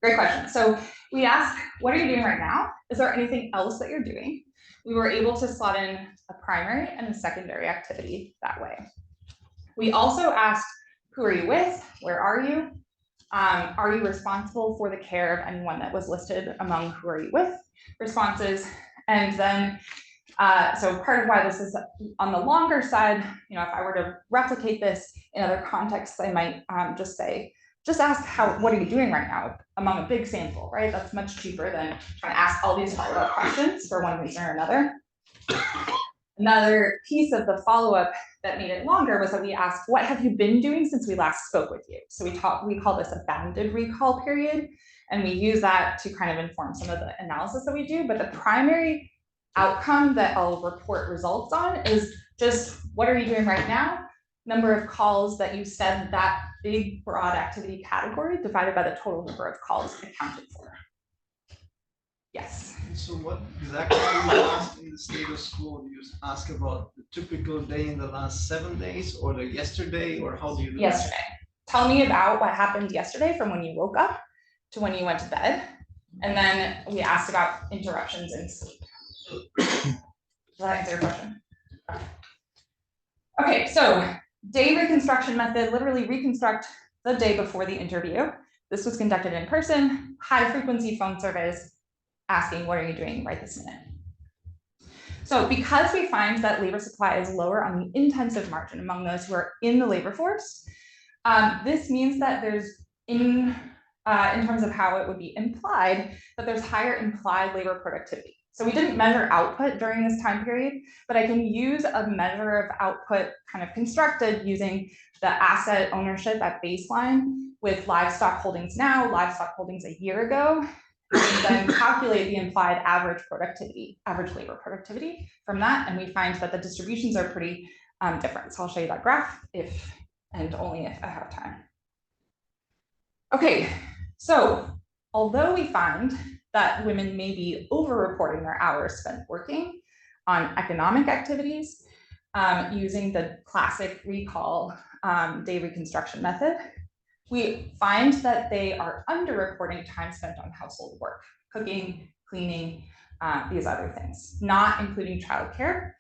Great question. So we ask, what are you doing right now? Is there anything else that you're doing? We were able to slot in a primary and a secondary activity that way. We also asked, who are you with? Where are you? Are you responsible for the care of anyone that was listed among who are you with responses? And then, so part of why this is on the longer side, if I were to replicate this in other contexts, I might just ask what are you doing right now among a big sample, right? That's much cheaper than trying to ask all these follow-up questions for one reason or another. Another piece of the follow-up that made it longer was that we asked, what have you been doing since we last spoke with you? So we call this a bounded recall period, and we use that to kind of inform some of the analysis that we do. But the primary outcome that I'll report results on is just, what are you doing right now? Number of calls that you said that big broad activity category divided by the total number of calls accounted for. Yes. So what exactly do you ask in the status quo? Do you ask about the typical day in the last 7 days, or the yesterday, or how do you do yesterday? Tell me about what happened yesterday from when you woke up to when you went to bed. And then we asked about interruptions in sleep. Does that answer your question? Okay, so day reconstruction method, literally reconstruct the day before the interview. This was conducted in person, high frequency phone surveys, asking, what are you doing right this minute? So because we find that labor supply is lower on the intensive margin among those who are in the labor force, this means that there's, in terms of how it would be implied, that there's higher implied labor productivity. So we didn't measure output during this time period, but I can use a measure of output kind of constructed using the asset ownership at baseline with livestock holdings now, livestock holdings a year ago, and then calculate the implied average productivity, average labor productivity from that. And we find that the distributions are pretty different. So I'll show you that graph if, and only if I have time. Okay, so although we find that women may be over-reporting their hours spent working on economic activities using the classic recall day reconstruction method, we find that they are under-reporting time spent on household work, cooking, cleaning, these other things, not including childcare.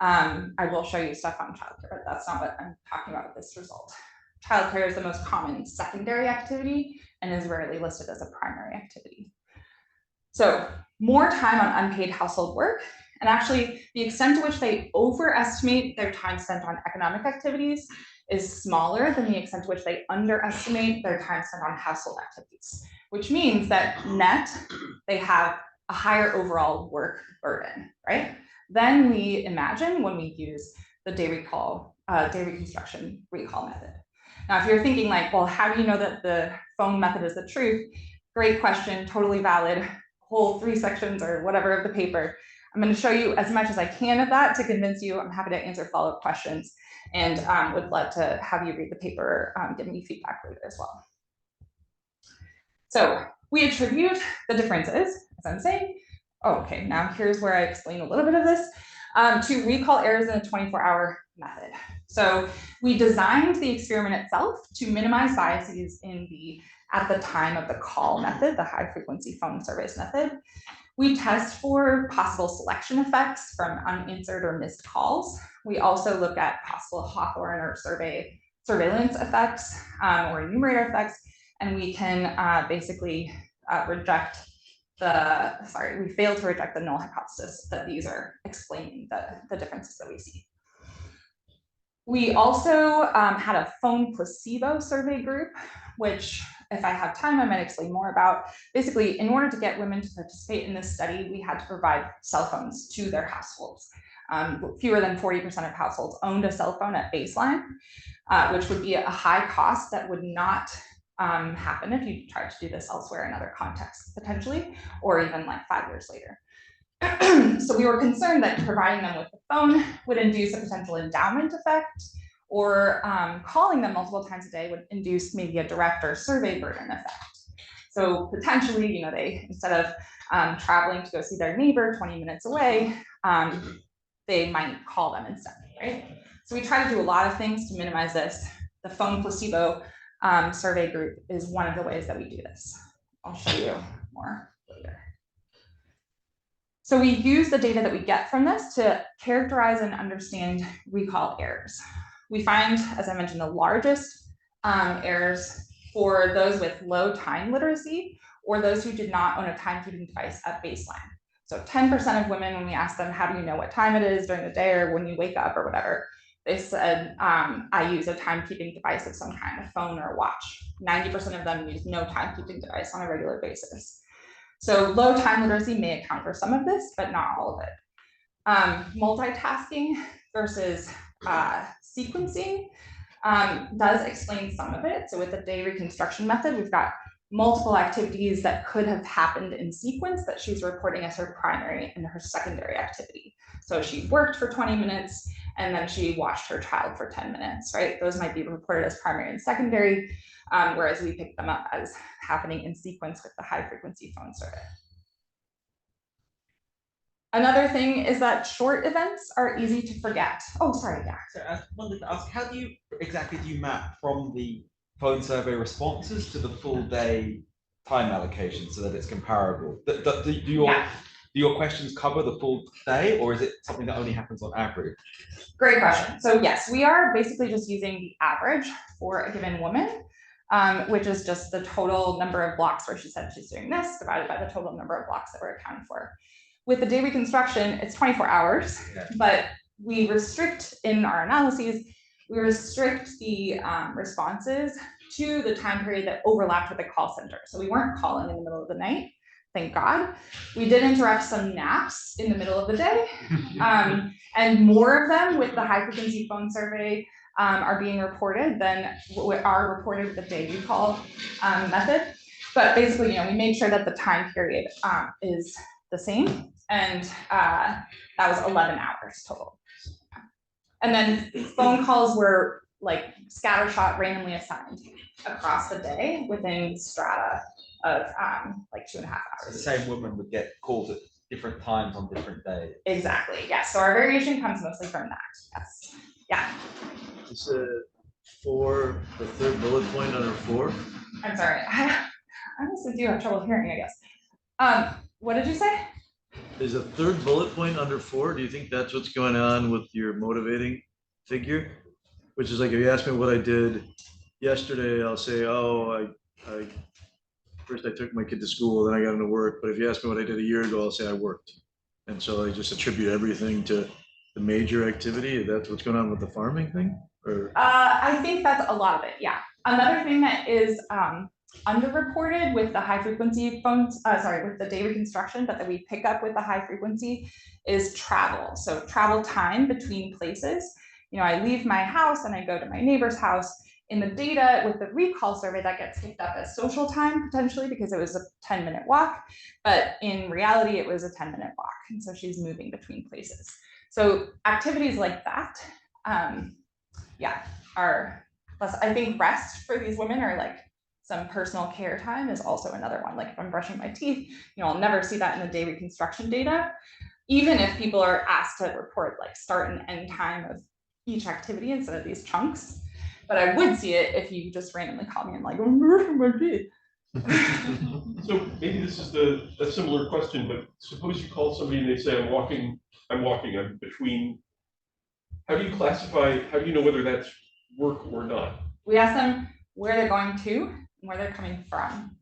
I will show you stuff on childcare, but that's not what I'm talking about with this result. Childcare is the most common secondary activity and is rarely listed as a primary activity. So more time on unpaid household work, and actually the extent to which they overestimate their time spent on economic activities is smaller than the extent to which they underestimate their time spent on household activities, which means that net, they have a higher overall work burden, right? Than we imagine when we use the day reconstruction recall method. Now, if you're thinking like, well, how do you know that the phone method is the truth? Great question, totally valid. Whole 3 sections or whatever of the paper. I'm going to show you as much as I can of that to convince you. I'm happy to answer follow-up questions and would love to have you read the paper, give me feedback later as well. So we attribute the differences, as I'm saying. Oh, okay, now here's where I explain a little bit of this, to recall errors in a 24-hour method. So we designed the experiment itself to minimize biases in the at the time of the call method, the high frequency phone surveys method. We test for possible selection effects from unanswered or missed calls. We also look at possible Hawthorne or surveillance effects or enumerator effects, and we can basically reject we fail to reject the null hypothesis that these are explaining the differences that we see. We also had a phone placebo survey group, which if I have time, I might explain more about. Basically, in order to get women to participate in this study, we had to provide cell phones to their households. Fewer than 40% of households owned a cell phone at baseline, which would be a high cost that would not happen if you tried to do this elsewhere in other contexts, potentially, or even like 5 years later. So we were concerned that providing them with the phone would induce a potential endowment effect, or calling them multiple times a day would induce maybe a direct or survey burden effect. So potentially, they, instead of traveling to go see their neighbor 20 minutes away, they might call them instead, right? So we try to do a lot of things to minimize this. The phone placebo survey group is one of the ways that we do this. I'll show you more later. So we use the data that we get from this to characterize and understand recall errors. We find, as I mentioned, the largest errors for those with low time literacy or those who did not own a timekeeping device at baseline. So 10% of women, when we ask them, how do you know what time it is during the day or when you wake up or whatever, they said, I use a timekeeping device of some kind, a phone or a watch. 90% of them use no timekeeping device on a regular basis. So low time literacy may account for some of this, but not all of it. Multitasking versus sequencing does explain some of it. So with the day reconstruction method, we've got multiple activities that could have happened in sequence that she's reporting as her primary and her secondary activity. So she worked for 20 minutes and then she watched her child for 10 minutes, right? Those might be reported as primary and secondary, whereas we pick them up as happening in sequence with the high frequency phone survey. Another thing is that short events are easy to forget. Oh, sorry, yeah. So I wanted to ask, how exactly do you map from the phone survey responses to the full day time allocation so that it's comparable? Do you all do your questions cover the full day, or is it something that only happens on average? Great question. So yes, we are basically just using the average for a given woman, which is just the total number of blocks where she said she's doing this divided by the total number of blocks that we're accounting for. With the day reconstruction, it's 24 hours, but we restrict in our analyses, we restrict the responses to the time period that overlapped with the call center. So we weren't calling in the middle of the night, thank God. We did interrupt some naps in the middle of the day, and more of them with the high frequency phone survey are being reported than are reported with the day you call method. But basically, you know, we made sure that the time period is the same, and that was 11 hours total. And then phone calls were like scattershot, randomly assigned across the day within strata of like 2.5 hours. So the same woman would get calls at different times on different days. Exactly, yes. So our variation comes mostly from that, yes. Yeah. Is for the third bullet point under 4? I'm sorry, I honestly do have trouble hearing, I guess. What did you say? Is a third bullet point under 4? Do you think that's what's going on with your motivating figure? Which is like, if you ask me what I did yesterday, I'll say, oh, I first I took my kid to school, then I got into work. But if you ask me what I did a year ago, I'll say I worked. And so I just attribute everything to the major activity. That's what's going on with the farming thing? Or I think that's a lot of it, yeah. Another thing that is underreported with the high frequency phones, with the day reconstruction, but that we pick up with the high frequency is travel. So travel time between places. You know, I leave my house and I go to my neighbor's house. In the data with the recall survey, that gets picked up as social time potentially because it was a 10-minute walk, but in reality it was a 10-minute walk. And so she's moving between places. So activities like that, yeah, are plus. I think rest for these women are like some personal care time is also another one. Like if I'm brushing my teeth, you know, I'll never see that in the day reconstruction data, even if people are asked to report like start and end time of each activity instead of these chunks. But I would see it if you just randomly call me and like, I'm brushing my teeth. So maybe this is a similar question, but suppose you call somebody and they say, I'm walking, I'm between. How do you classify, how do you know whether that's work or not? We ask them where they're going to and where they're coming from.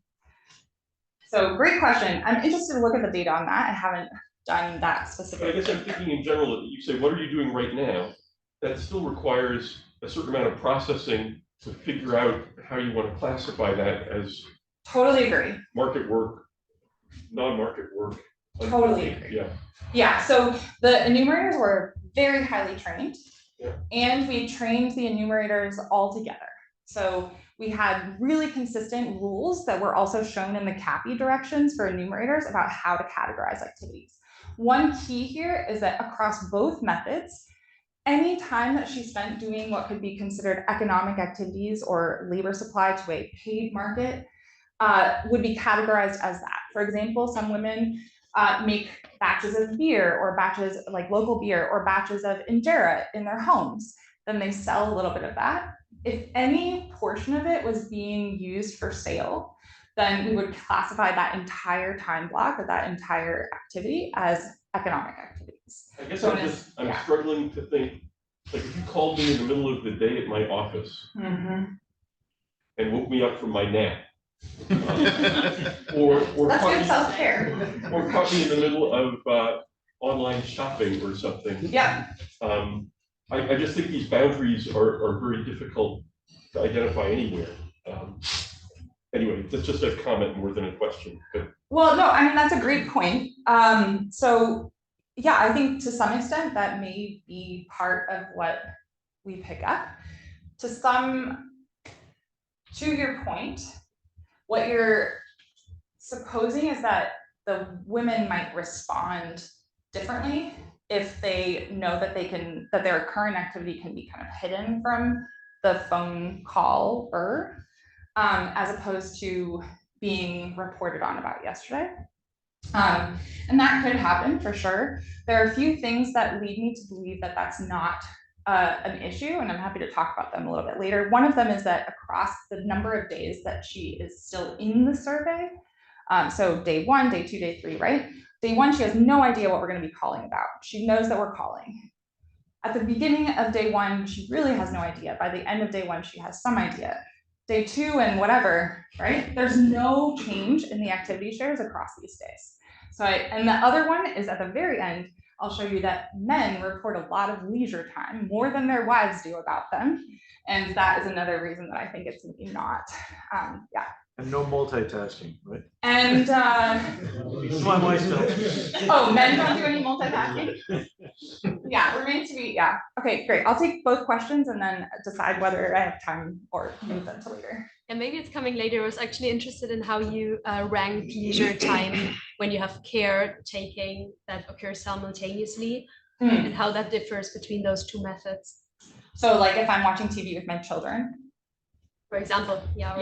So great question. I'm interested to look at the data on that. I haven't done that specifically. I guess I'm thinking in general that you say, what are you doing right now? That still requires a certain amount of processing to figure out how you want to classify that as totally agree. Market work, non-market work. Totally agree. Yeah. Yeah. So the enumerators were very highly trained, and we trained the enumerators all together. So we had really consistent rules that were also shown in the CAPI directions for enumerators about how to categorize activities. One key here is that across both methods, any time that she spent doing what could be considered economic activities or labor supply to a paid market would be categorized as that. For example, some women make batches of beer or batches like local beer or batches of injera in their homes. Then they sell a little bit of that. If any portion of it was being used for sale, then we would classify that entire time block or that entire activity as economic activities. I guess I'm struggling to think, like if you called me in the middle of the day at my office and woke me up from my nap, or that's good self-care. Or caught me in the middle of online shopping or something. Yeah. I just think these boundaries are very difficult to identify anywhere. Anyway, that's just a comment more than a question. But. Well, no, I mean, that's a great point. So yeah, I think to some extent that may be part of what we pick up. To your point, what you're supposing is that the women might respond differently if they know that that their current activity can be kind of hidden from the phone caller, as opposed to being reported on about yesterday. And that could happen for sure. There are a few things that lead me to believe that that's not an issue, and I'm happy to talk about them a little bit later. One of them is that across the number of days that she is still in the survey, so day 1, day 2, day 3, right? Day one, she has no idea what we're going to be calling about. She knows that we're calling. At the beginning of day one, she really has no idea. By the end of day one, she has some idea. Day two and whatever, right? There's no change in the activity shares across these days. So and the other one is at the very end, I'll show you that men report a lot of leisure time, more than their wives do about them. And that is another reason that I think it's maybe not, yeah. And no multitasking, right? And It's my wife's telling. oh, men don't do any multitasking? Yeah, remains to be, yeah. Okay, great. I'll take both questions and then decide whether I have time or move them to later. And maybe it's coming later. I was actually interested in how you rank leisure time when you have caretaking that occurs simultaneously and how that differs between those two methods. So like if I'm watching TV with my children, for example, yeah.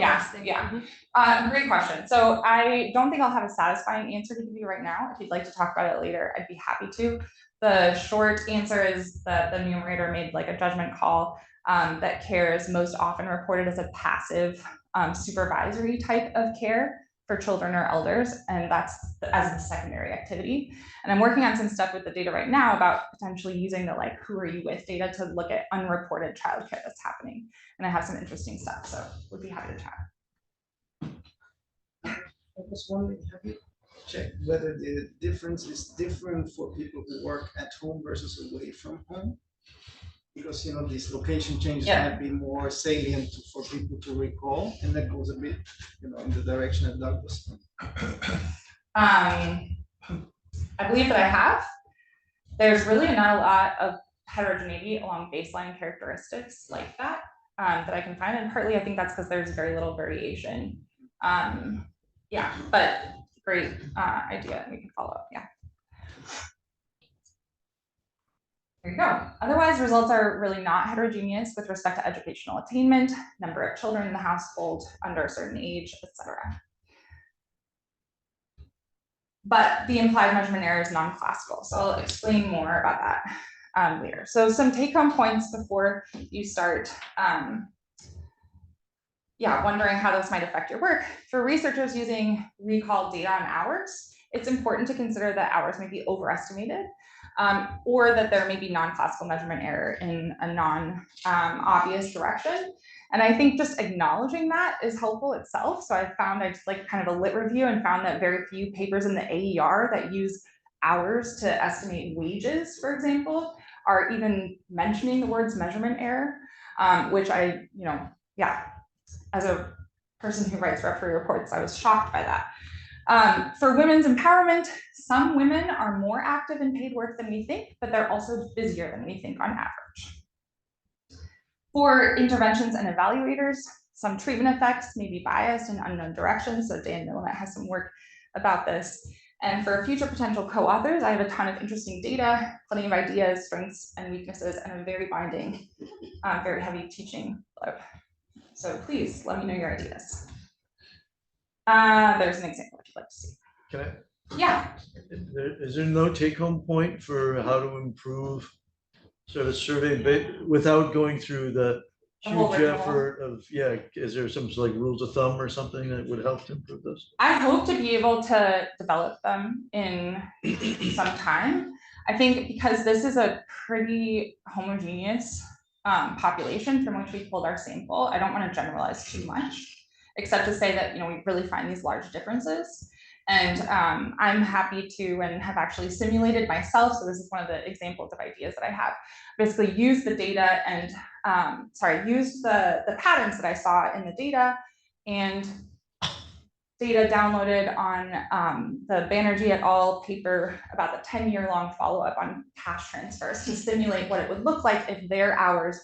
Great question. So I don't think I'll have a satisfying answer to give you right now. If you'd like to talk about it later, I'd be happy to. The short answer is that the numerator made like a judgment call that care is most often reported as a passive supervisory type of care for children or elders, and that's as the secondary activity. And I'm working on some stuff with the data right now about potentially using the like who are you with data to look at unreported childcare that's happening. And I have some interesting stuff, so would be happy to chat. I was wondering, have you checked whether the difference is different for people who work at home versus away from home? Because you know these location changes might be more salient for people to recall, and that goes a bit, you know, in the direction that Doug was. I believe that I have. There's really not a lot of heterogeneity along baseline characteristics like that that I can find, and partly I think that's because there's very little variation. Yeah, but great idea. We can follow up. Yeah. There you go. Otherwise, results are really not heterogeneous with respect to educational attainment, number of children in the household under a certain age, etc. But the implied measurement error is non-classical, so I'll explain more about that later. So some take-home points before you start wondering how this might affect your work. For researchers using recall data on hours, it's important to consider that hours may be overestimated, or that there may be non-classical measurement error in a non-obvious direction. And I think just acknowledging that is helpful itself. So I found, I just like kind of a lit review and found that very few papers in the AER that use hours to estimate wages, for example, are even mentioning the words measurement error, which I, as a person who writes referee reports, I was shocked by that. For women's empowerment, some women are more active in paid work than we think, but they're also busier than we think on average. For interventions and evaluators, some treatment effects may be biased in unknown directions. So Dan Millimet has some work about this. And for future potential co-authors, I have a ton of interesting data, plenty of ideas, strengths and weaknesses, and a very binding, very heavy teaching load. So please let me know your ideas. There's an example if you'd like to see. Can I? Yeah. Is there no take-home point for how to improve sort of survey without going through the huge effort of, is there some like rules of thumb or something that would help to improve this? I hope to be able to develop them in some time. I think because this is a pretty homogeneous population from which we pulled our sample, I don't want to generalize too much, except to say that, we really find these large differences. And I'm happy to, and have actually simulated myself, so this is one of the examples of ideas that I have, basically use the data and, use the patterns that I saw in the data and data downloaded on the Banerjee et al. Paper about the 10-year-long follow-up on cash transfers to simulate what it would look like if their hours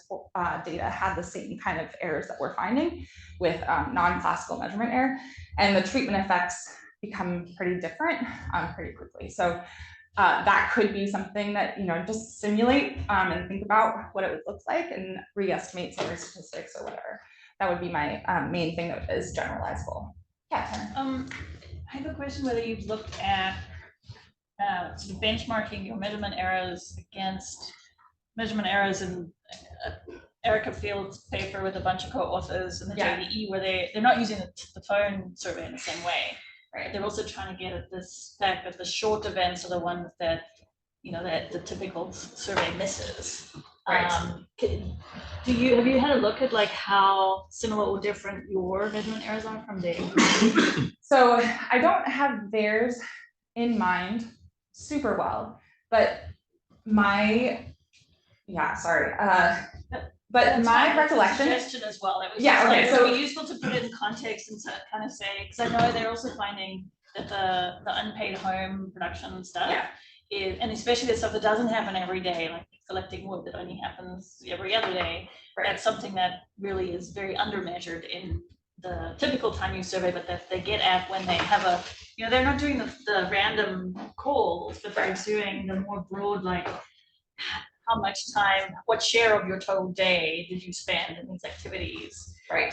data had the same kind of errors that we're finding with non-classical measurement error. And the treatment effects become pretty different pretty quickly. So that could be something that, just simulate and think about what it would look like and re-estimate some of the statistics or whatever. That would be my main thing that is generalizable. Yeah. I have a question whether you've looked at sort of benchmarking your measurement errors against measurement errors in Erica Field's paper with a bunch of co-authors in the JDE, where they're not using the phone survey in the same way. Right. They're also trying to get at this fact that the short events are the ones that, that the typical survey misses. Right. Have you had a look at like how similar or different your measurement errors are from theirs? So I don't have theirs in mind super well, but but my recollection. Suggestion as well. It was it would be useful to put it in context and kind of say, because I know they're also finding that the unpaid home production stuff is, and especially the stuff that doesn't happen every day, like collecting wood that only happens every other day. Right. That's something that really is very undermeasured in the typical time use survey, but that they get at when they have a, they're not doing the random calls, but they're doing the more broad, like how much time, what share of your total day did you spend in these activities? Right.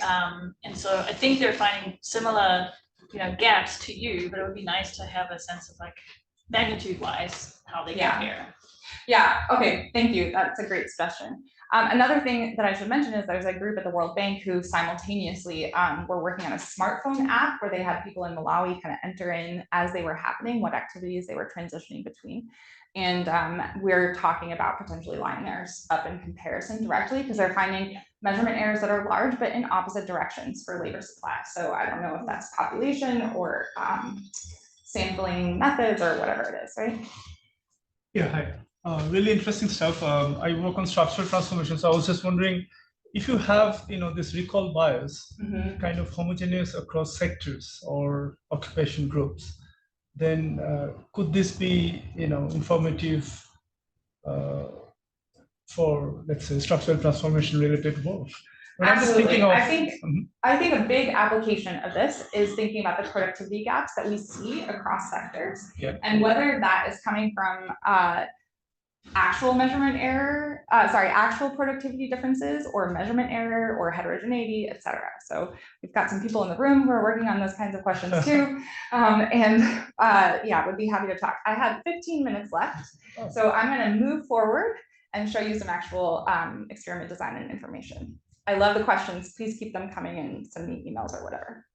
And so I think they're finding similar, gaps to you, but it would be nice to have a sense of like magnitude wise how they compare. Yeah. Okay. Thank you. That's a great suggestion. Another thing that I should mention is there's a group at the World Bank who simultaneously were working on a smartphone app where they had people in Malawi kind of enter in as they were happening, what activities they were transitioning between. And we're talking about potentially lining theirs up in comparison directly because they're finding measurement errors that are large, but in opposite directions for labor supply. So I don't know if that's population or sampling methods or whatever it is, right? Yeah, hi. Really interesting stuff. I work on structural transformation. So I was just wondering if you have, this recall bias kind of homogeneous across sectors or occupation groups, then could this be, informative for, let's say, structural transformation related work? Absolutely. I think a big application of this is thinking about the productivity gaps that we see across sectors, and whether that is coming from actual measurement error, actual productivity differences or measurement error or heterogeneity, et cetera. So we've got some people in the room who are working on those kinds of questions too. Would be happy to talk. I have 15 minutes left, so I'm going to move forward and show you some actual experiment design and information. I love the questions. Please keep them coming and send me emails or whatever.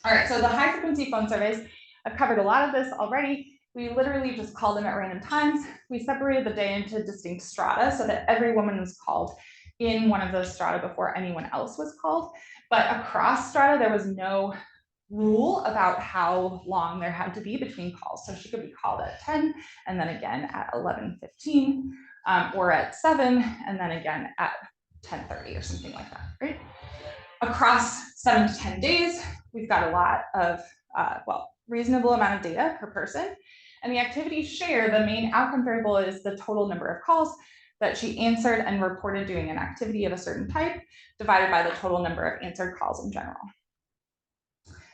All right, so the high frequency phone surveys, I've covered a lot of this already. We literally just called them at random times. We separated the day into distinct strata so that every woman was called in one of those strata before anyone else was called. But across strata, there was no rule about how long there had to be between calls. So she could be called at 10 and then again at 11:15 or at 7 and then again at 10:30 or something like that, right? Across 7 to 10 days, we've got a lot of, reasonable amount of data per person. And the activity share, the main outcome variable is the total number of calls that she answered and reported doing an activity of a certain type, divided by the total number of answered calls in general.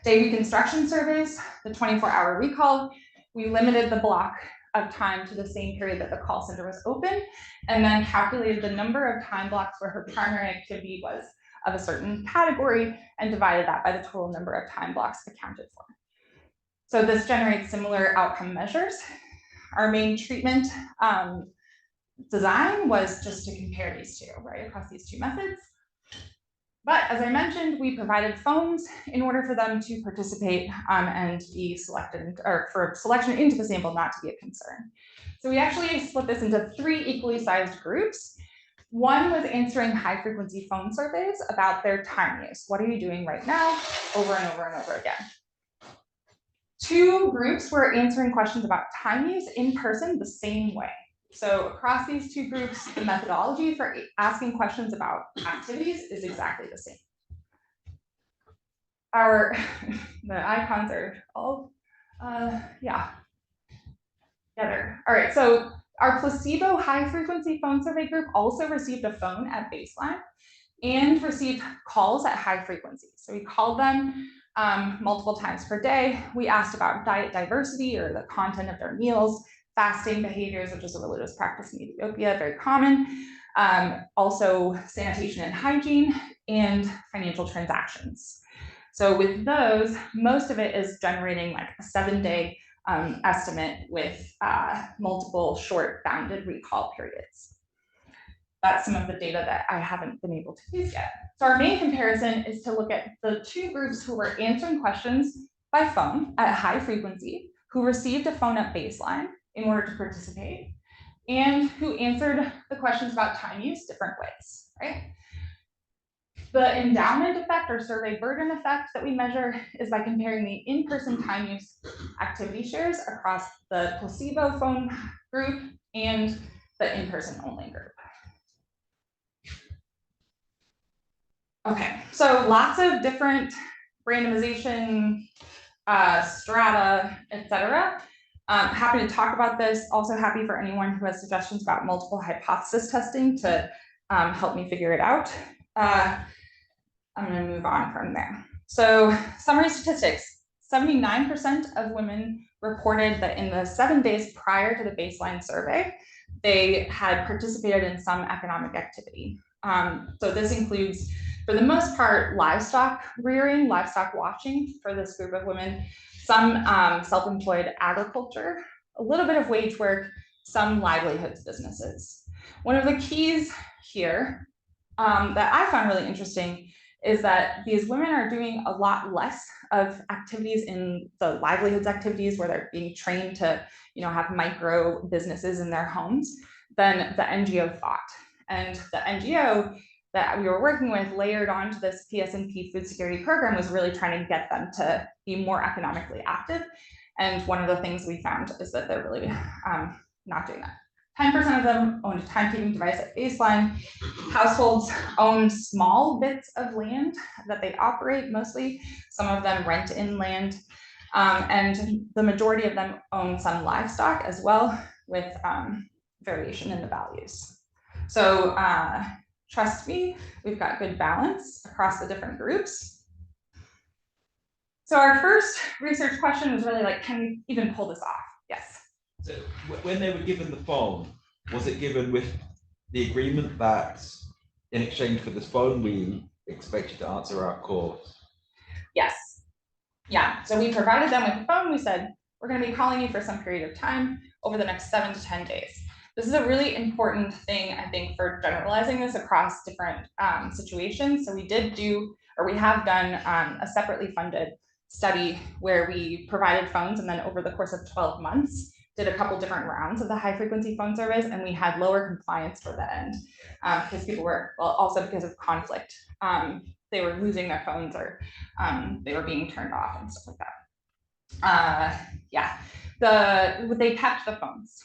Day reconstruction surveys, the 24-hour recall, we limited the block of time to the same period that the call center was open, and then calculated the number of time blocks where her primary activity was of a certain category and divided that by the total number of time blocks accounted for. So this generates similar outcome measures. Our main treatment design was just to compare these two, right, across these two methods. But as I mentioned, we provided phones in order for them to participate and be selected, or for selection into the sample not to be a concern. So we actually split this into 3 equally sized groups. One was answering high frequency phone surveys about their time use. What are you doing right now? Over and over and over again. 2 groups were answering questions about time use in person the same way. So across these 2 groups, the methodology for asking questions about activities is exactly the same. The icons are all, together. All right, so our placebo high frequency phone survey group also received a phone at baseline and received calls at high frequency. So we called them multiple times per day. We asked about diet diversity or the content of their meals, fasting behaviors, which is a religious practice in Ethiopia, very common. Also sanitation and hygiene and financial transactions. So with those, most of it is generating like a 7-day estimate with multiple short bounded recall periods. That's some of the data that I haven't been able to use yet. So our main comparison is to look at the 2 groups who were answering questions by phone at high frequency who received a phone at baseline in order to participate, and who answered the questions about time use different ways, right? The endowment effect or survey burden effect that we measure is by comparing the in-person time use activity shares across the placebo phone group and the in-person only group. Okay, so lots of different randomization, strata, etc. Happy to talk about this. Also happy for anyone who has suggestions about multiple hypothesis testing to help me figure it out. I'm going to move on from there. So summary statistics, 79% of women reported that in the 7 days prior to the baseline survey, they had participated in some economic activity. So this includes, for the most part, livestock rearing, livestock watching for this group of women, some self-employed agriculture, a little bit of wage work, some livelihoods businesses. One of the keys here that I found really interesting is that these women are doing a lot less of activities in the livelihoods activities where they're being trained to, have micro businesses in their homes than the NGO thought. And the NGO that we were working with layered onto this PSNP food security program was really trying to get them to be more economically active. And one of the things we found is that they're really not doing that. 10% of them owned a timekeeping device at baseline. Households own small bits of land that they operate mostly. Some of them rent in land. And the majority of them own some livestock as well, with variation in the values. So trust me, we've got good balance across the different groups. So our first research question was really like, can we even pull this off? Yes. So when they were given the phone, was it given with the agreement that in exchange for this phone, we expect you to answer our calls? Yes. Yeah. So we provided them with the phone. We said, we're going to be calling you for some period of time over the next 7 to 10 days. This is a really important thing, I think, for generalizing this across different situations. So we have done a separately funded study where we provided phones, and then over the course of 12 months, did a couple different rounds of the high frequency phone surveys, and we had lower compliance for the end because people were, well, also because of conflict. They were losing their phones or they were being turned off and stuff like that. They kept the phones.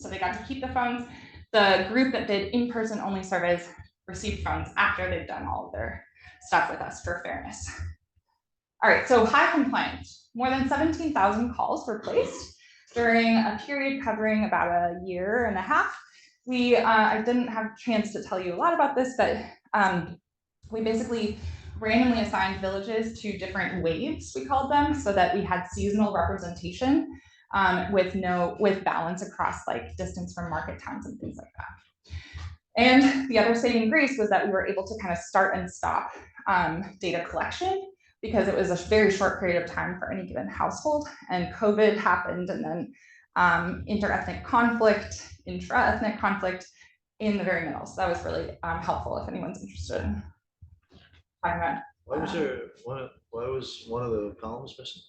So they got to keep the phones. The group that did in-person only surveys received phones after they've done all of their stuff with us for fairness. All right, so high compliance. More than 17,000 calls were placed during a period covering about a year and a half. I didn't have a chance to tell you a lot about this, but we basically randomly assigned villages to different waves, we called them, so that we had seasonal representation with balance across like distance from market towns and things like that. And the other saving grace was that we were able to kind of start and stop data collection because it was a very short period of time for any given household, and COVID happened, and then inter-ethnic conflict, intra-ethnic conflict in the very middle. So that was really helpful if anyone's interested in talking about. Why was one of the columns missing?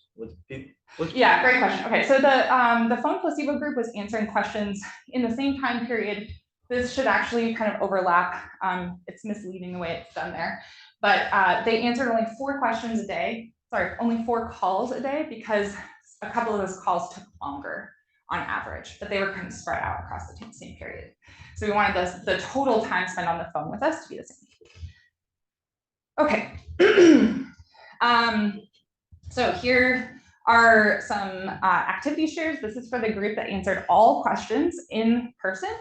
Yeah, great question. Okay, so the phone placebo group was answering questions in the same time period. This should actually kind of overlap. It's misleading the way it's done there. But they answered only 4 questions a day. Sorry, only 4 calls a day because a couple of those calls took longer on average, but they were kind of spread out across the same period. So we wanted the total time spent on the phone with us to be the same. Okay. So here are some activity shares. This is for the group that answered all questions in person.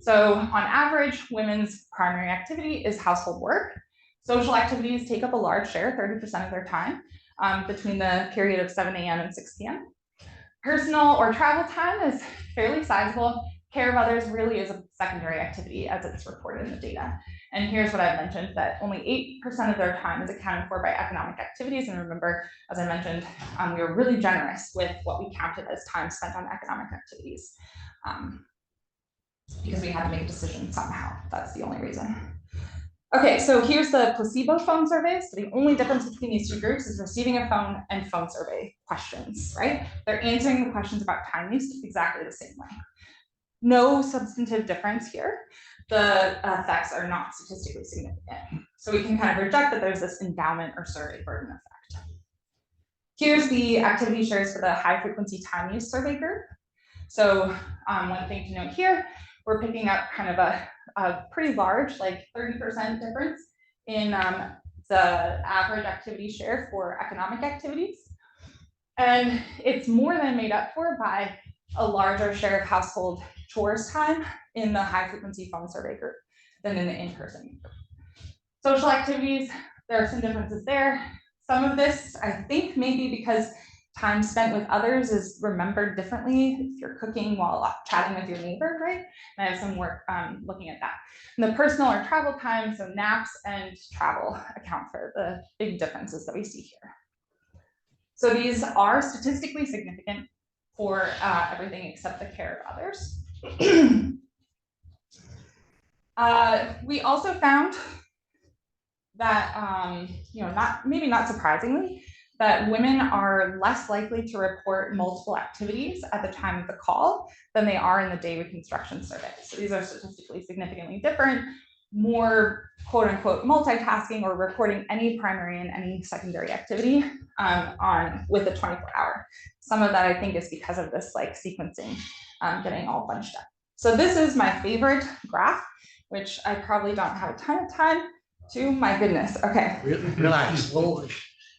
So on average, women's primary activity is household work. Social activities take up a large share, 30% of their time, between the period of 7 a.m. and 6 p.m. Personal or travel time is fairly sizable. Care of others really is a secondary activity as it's reported in the data. And here's what I mentioned, that only 8% of their time is accounted for by economic activities. And remember, as I mentioned, we were really generous with what we counted as time spent on economic activities because we had to make a decision somehow. That's the only reason. Okay, so here's the placebo phone survey. So the only difference between these two groups is receiving a phone and phone survey questions, right? They're answering the questions about time use exactly the same way. No substantive difference here. The effects are not statistically significant. So we can kind of reject that there's this endowment or survey burden effect. Here's the activity shares for the high frequency time use survey group. So one thing to note here, we're picking up kind of a pretty large, like 30% difference in the average activity share for economic activities. And it's more than made up for by a larger share of household chores time in the high frequency phone survey group than in the in-person group. Social activities, there are some differences there. Some of this, I think, maybe because time spent with others is remembered differently if you're cooking while chatting with your neighbor, right? And I have some work looking at that. And the personal or travel time, so naps and travel account for the big differences that we see here. So these are statistically significant for everything except the care of others. We also found that, maybe not surprisingly, that women are less likely to report multiple activities at the time of the call than they are in the day reconstruction survey. So these are statistically significantly different, more quote unquote multitasking or reporting any primary and any secondary activity with the 24-hour. Some of that I think is because of this like sequencing getting all bunched up. So this is my favorite graph, which I probably don't have a ton of time to. My goodness. Okay. Relax.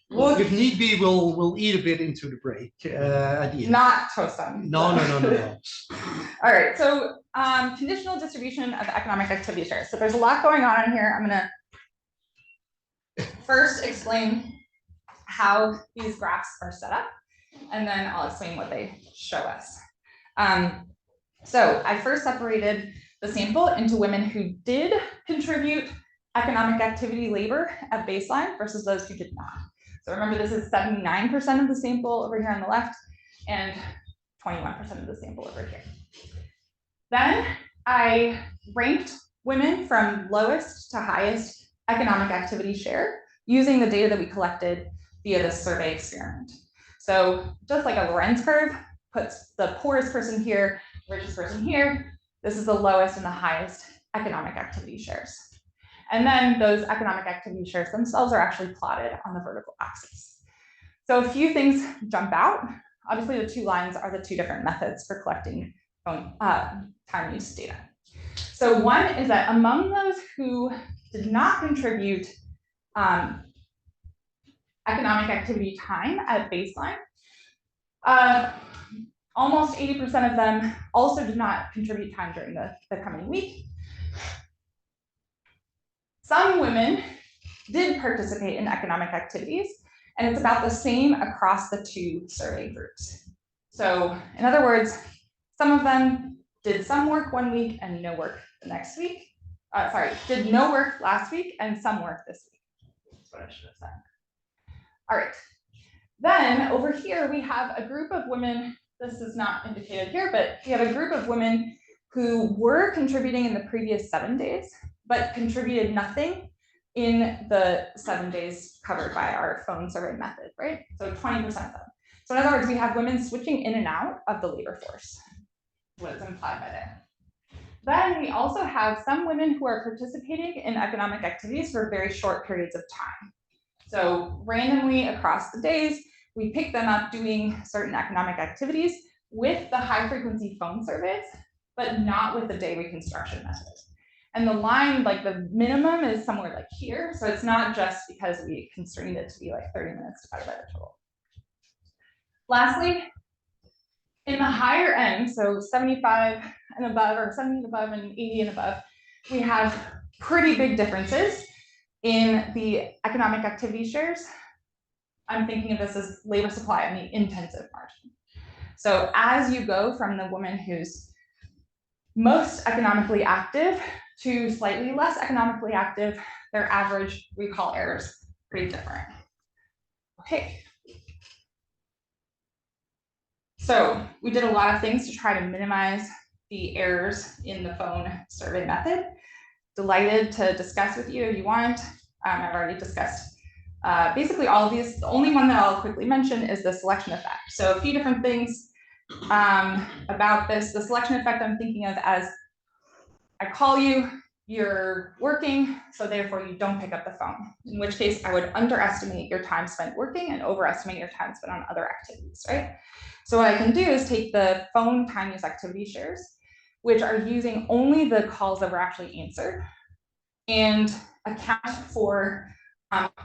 Well, if need be, we'll eat a bit into the break at the end. Not Torsten. No. All right. So conditional distribution of economic activity shares. So there's a lot going on in here. I'm going to first explain how these graphs are set up, and then I'll explain what they show us. So I first separated the sample into women who did contribute economic activity labor at baseline versus those who did not. So remember, this is 79% of the sample over here on the left and 21% of the sample over here. Then I ranked women from lowest to highest economic activity share using the data that we collected via this survey experiment. So just like a Lorenz curve, puts the poorest person here, richest person here. This is the lowest and the highest economic activity shares. And then those economic activity shares themselves are actually plotted on the vertical axis. So a few things jump out. Obviously, the two lines are the two different methods for collecting time use data. So one is that among those who did not contribute economic activity time at baseline, almost 80% of them also did not contribute time during the coming week. Some women did participate in economic activities, and it's about the same across the two survey groups. So in other words, some of them did some work one week and no work the next week. Did no work last week and some work this week. That's what I should have said. All right. Then over here, we have a group of women. This is not indicated here, but we have a group of women who were contributing in the previous 7 days, but contributed nothing in the 7 days covered by our phone survey method, right? So 20% of them. So in other words, we have women switching in and out of the labor force, what is implied by that. Then we also have some women who are participating in economic activities for very short periods of time. So randomly across the days, we pick them up doing certain economic activities with the high frequency phone surveys, but not with the day reconstruction method. And the line, like the minimum is somewhere like here. So it's not just because we constrained it to be like 30 minutes divided by the total. Lastly, in the higher end, so 75 and above, or 70 and above and 80 and above, we have pretty big differences in the economic activity shares. I'm thinking of this as labor supply on the intensive margin. So as you go from the woman who's most economically active to slightly less economically active, their average recall errors pretty different. Okay. So we did a lot of things to try to minimize the errors in the phone survey method. delighted to discuss with you if you want. I've already discussed basically all of these. The only one that I'll quickly mention is the selection effect. So a few different things about this. The selection effect I'm thinking of as I call you, you're working, so therefore you don't pick up the phone, in which case I would underestimate your time spent working and overestimate your time spent on other activities, right? So what I can do is take the phone time use activity shares, which are using only the calls that were actually answered, and account for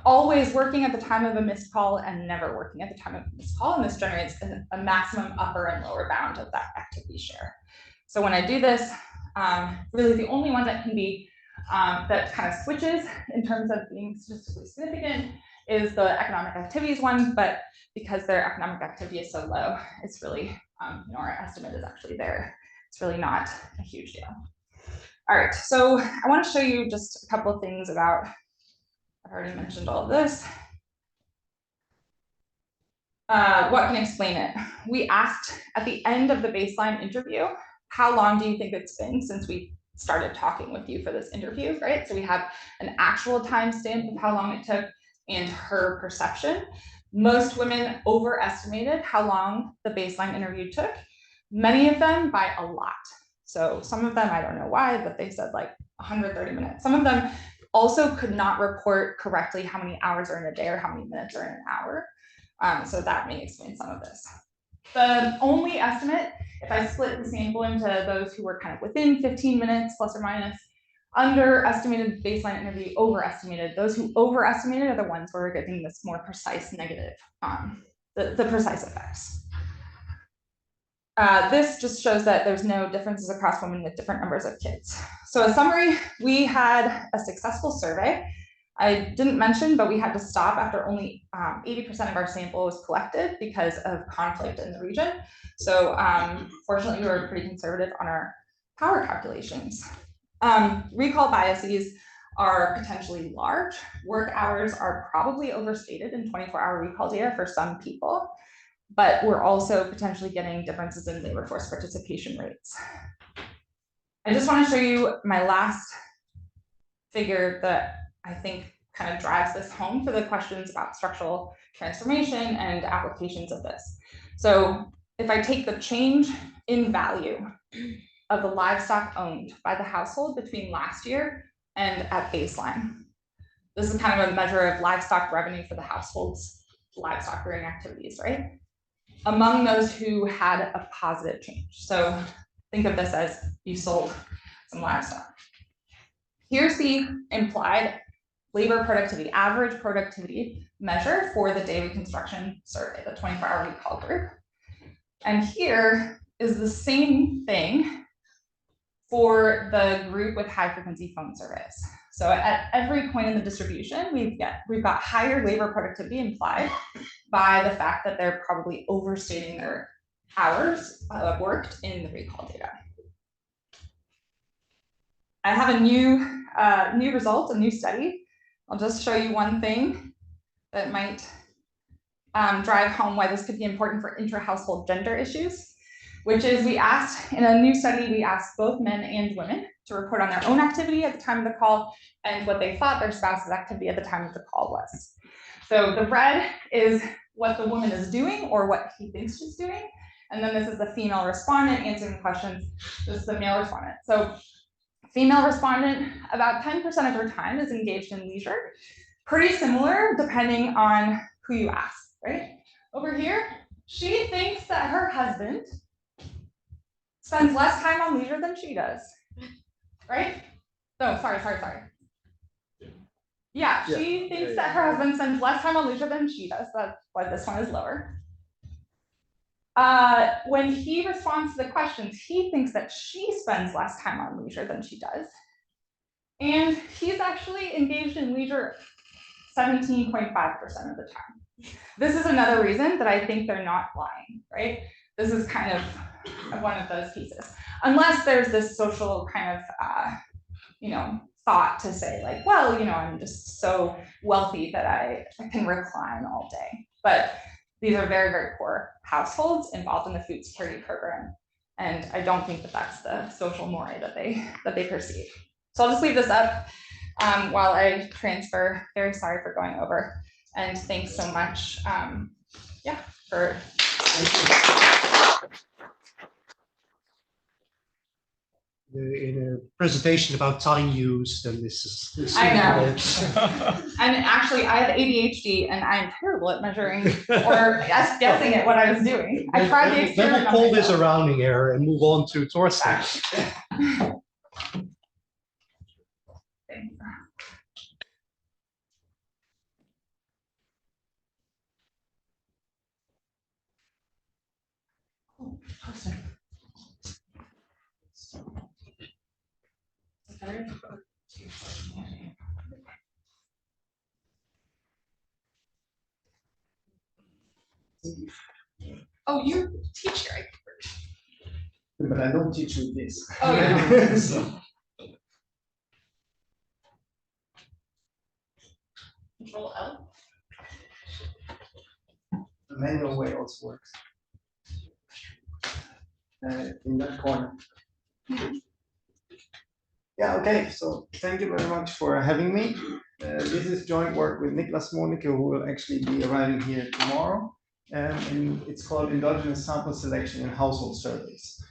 always working at the time of a missed call and never working at the time of a missed call, and this generates a maximum upper and lower bound of that activity share. So when I do this, really the only one that can be, that kind of switches in terms of being statistically significant is the economic activities one, but because their economic activity is so low, it's really, you know, our estimate is actually there. It's really not a huge deal. All right, so I want to show you just a couple of things about, I've already mentioned all of this. What can explain it? We asked at the end of the baseline interview, how long do you think it's been since we started talking with you for this interview, right? So we have an actual timestamp of how long it took and her perception. Most women overestimated how long the baseline interview took, many of them by a lot. So some of them, I don't know why, but they said like 130 minutes. Some of them also could not report correctly how many hours are in a day or how many minutes are in an hour. So that may explain some of this. The only estimate, if I split the sample into those who were kind of within 15 minutes, plus or minus, underestimated baseline interview, overestimated. Those who overestimated are the ones where we're getting this more precise negative, the precise effects. This just shows that there's no differences across women with different numbers of kids. So a summary, we had a successful survey. I didn't mention, but we had to stop after only 80% of our sample was collected because of conflict in the region. So fortunately, we were pretty conservative on our power calculations. Recall biases are potentially large. Work hours are probably overstated in 24-hour recall data for some people, but we're also potentially getting differences in labor force participation rates. I just want to show you my last figure that I think kind of drives this home for the questions about structural transformation and applications of this. So if I take the change in value of the livestock owned by the household between last year and at baseline, this is kind of a measure of livestock revenue for the household's livestock rearing activities, right? Among those who had a positive change. So think of this as you sold some livestock. Here's the implied labor productivity, average productivity measure for the day reconstruction survey, the 24-hour recall group. And here is the same thing for the group with high frequency phone surveys. So at every point in the distribution, we've got higher labor productivity implied by the fact that they're probably overstating their hours worked in the recall data. I have a new result, a new study. I'll just show you one thing that might drive home why this could be important for intra-household gender issues, which is we asked, in a new study, we asked both men and women to report on their own activity at the time of the call and what they thought their spouse's activity at the time of the call was. So the red is what the woman is doing or what he thinks she's doing. And then this is the female respondent answering the questions. This is the male respondent. So female respondent, about 10% of her time is engaged in leisure. Pretty similar depending on who you ask, right? Over here, she thinks that her husband spends less time on leisure than she does, right? No, sorry. Yeah, she thinks that her husband spends less time on leisure than she does. That's why this one is lower. When he responds to the questions, he thinks that she spends less time on leisure than she does. And he's actually engaged in leisure 17.5% of the time. This is another reason that I think they're not lying, right? This is kind of one of those pieces. Unless there's this social kind of, thought to say like, well, I'm just so wealthy that I can recline all day. But these are very, very poor households involved in the food security program. And I don't think that that's the social mores that they perceive. So I'll just leave this up while I transfer. Very sorry for going over. And thanks so much, yeah, for. In a presentation about time use, then this is. I know. And actually, I have ADHD and I'm terrible at measuring or guessing at what I was doing. I tried the experiment. Then we'll call this a rounding error and move on to Torsten. Oh, you're a teacher. But I don't teach with this. Oh, yeah. So, Control L. the manual way also works. In that corner. Yeah, okay, so thank you very much for having me. This is joint work with Niklas Monicke, who will actually be arriving here tomorrow. And it's called Endogenous Sample Selection in Household Surveys.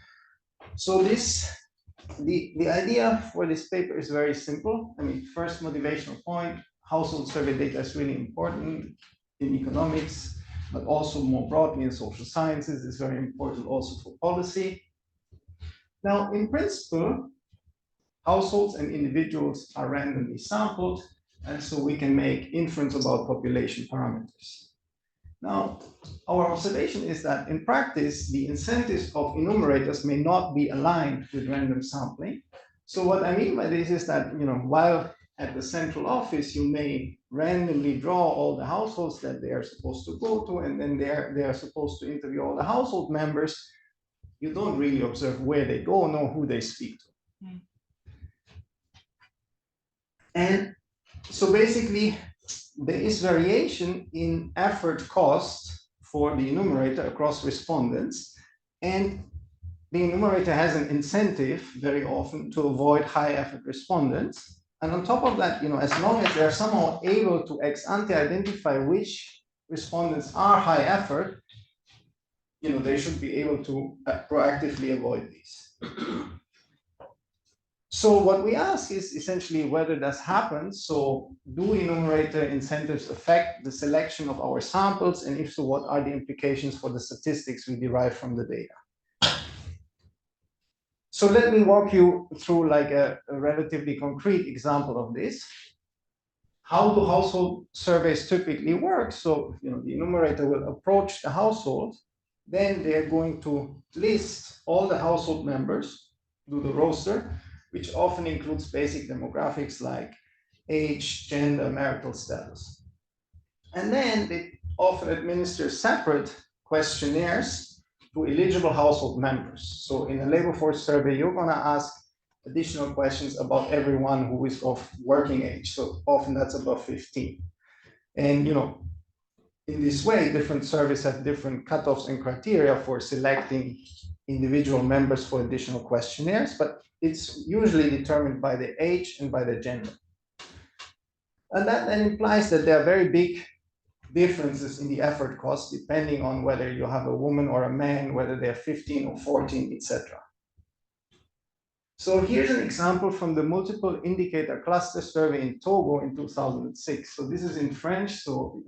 So the idea for this paper is very simple. I mean, first motivational point, household survey data is really important in economics, but also more broadly in social sciences. It's very important also for policy. Now, in principle, households and individuals are randomly sampled, and so we can make inference about population parameters. Now, our observation is that in practice, the incentives of enumerators may not be aligned with random sampling. So what I mean by this is that, while at the central office, you may randomly draw all the households that they are supposed to go to, and then they are supposed to interview all the household members, you don't really observe where they go, nor who they speak to. Mm. And so basically, there is variation in effort cost for the enumerator across respondents, and the enumerator has an incentive very often to avoid high effort respondents. And on top of that, as long as they're somehow able to ex ante identify which respondents are high effort, they should be able to proactively avoid these. So what we ask is essentially whether this happens. So do enumerator incentives affect the selection of our samples? And if so, what are the implications for the statistics we derive from the data? So let me walk you through like a relatively concrete example of this. How do household surveys typically work? So the enumerator will approach the household, then they're going to list all the household members, do the roster, which often includes basic demographics like age, gender, marital status. And then they often administer separate questionnaires to eligible household members. So in a labor force survey, you're gonna ask additional questions about everyone who is of working age. So often that's above 15. And in this way, different surveys have different cutoffs and criteria for selecting individual members for additional questionnaires, but it's usually determined by the age and by the gender. And that then implies that there are very big differences in the effort cost, depending on whether you have a woman or a man, whether they're 15 or 14, etc. So here's an example from the multiple indicator cluster survey in Togo in 2006. So this is in French, so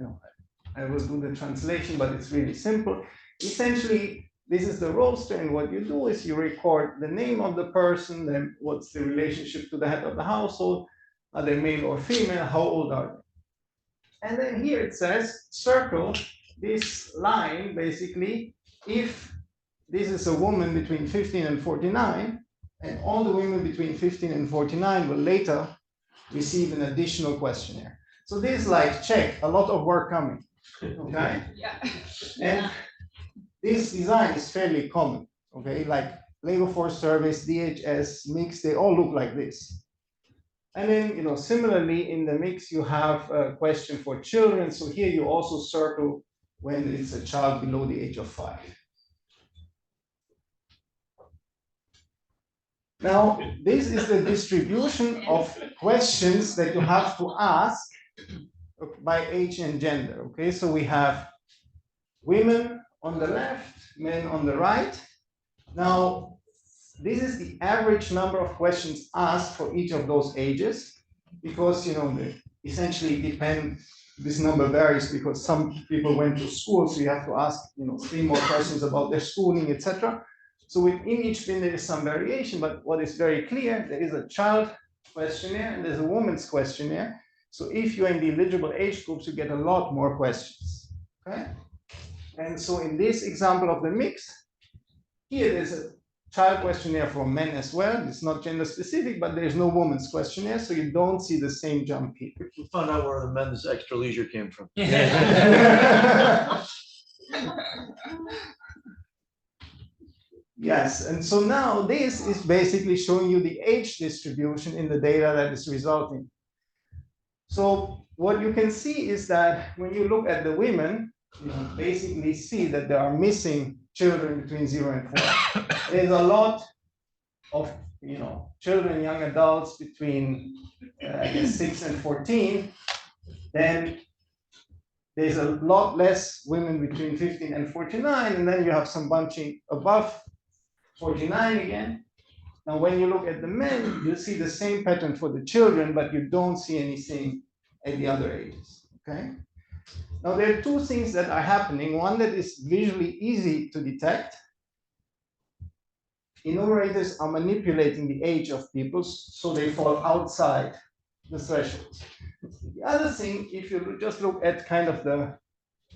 I will do the translation, but it's really simple. Essentially, this is the roster, and what you do is you record the name of the person, then what's the relationship to the head of the household, are they male or female, how old are they? And then here it says, circle this line, basically, if this is a woman between 15 and 49, and all the women between 15 and 49 will later receive an additional questionnaire. So this is like, check, a lot of work coming, okay? Yeah. And this design is fairly common, okay? Like labor force surveys, DHS, mix, they all look like this. And then, similarly in the mix, you have a question for children. So here you also circle when it's a child below the age of 5. Now, this is the distribution of questions that you have to ask by age and gender. Okay, so we have women on the left, men on the right. Now, this is the average number of questions asked for each of those ages, because they essentially depend. This number varies because some people went to school, so you have to ask 3 more questions about their schooling, etc. So within each bin there is some variation, but what is very clear, there is a child questionnaire and there's a woman's questionnaire. So if you're in the eligible age groups, you get a lot more questions. Okay, and so in this example of the mix, here there's a child questionnaire for men as well. It's not gender specific, but there's no woman's questionnaire, so you don't see the same jump here. We found out where the men's extra leisure came from. Yes, and so now this is basically showing you the age distribution in the data that is resulting. So what you can see is that when you look at the women, you basically see that there are missing children between 0 and 4. There's a lot of children, young adults between 6 and 14. Then there's a lot less women between 15 and 49, and then you have some bunching above 49 again. Now, when you look at the men, you see the same pattern for the children, but you don't see anything at the other ages. Okay. Now, there are 2 things that are happening. One that is visually easy to detect. Enumerators are manipulating the age of people, so they fall outside the thresholds. The other thing, if you just look at kind of the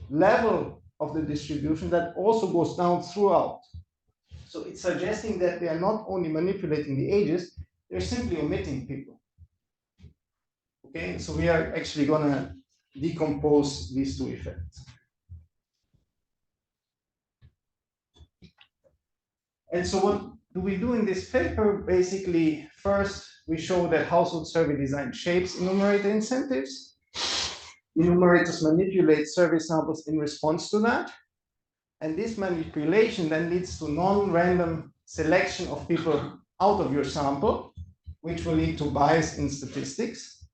level of the distribution, that also goes down throughout. So it's suggesting that they are not only manipulating the ages, they're simply omitting people. Okay, so we are actually going to decompose these 2 effects. And so what do we do in this paper? Basically, first, we show that household survey design shapes enumerator incentives. Enumerators manipulate survey samples in response to that. And this manipulation then leads to non-random selection of people out of your sample, which will lead to bias in statistics.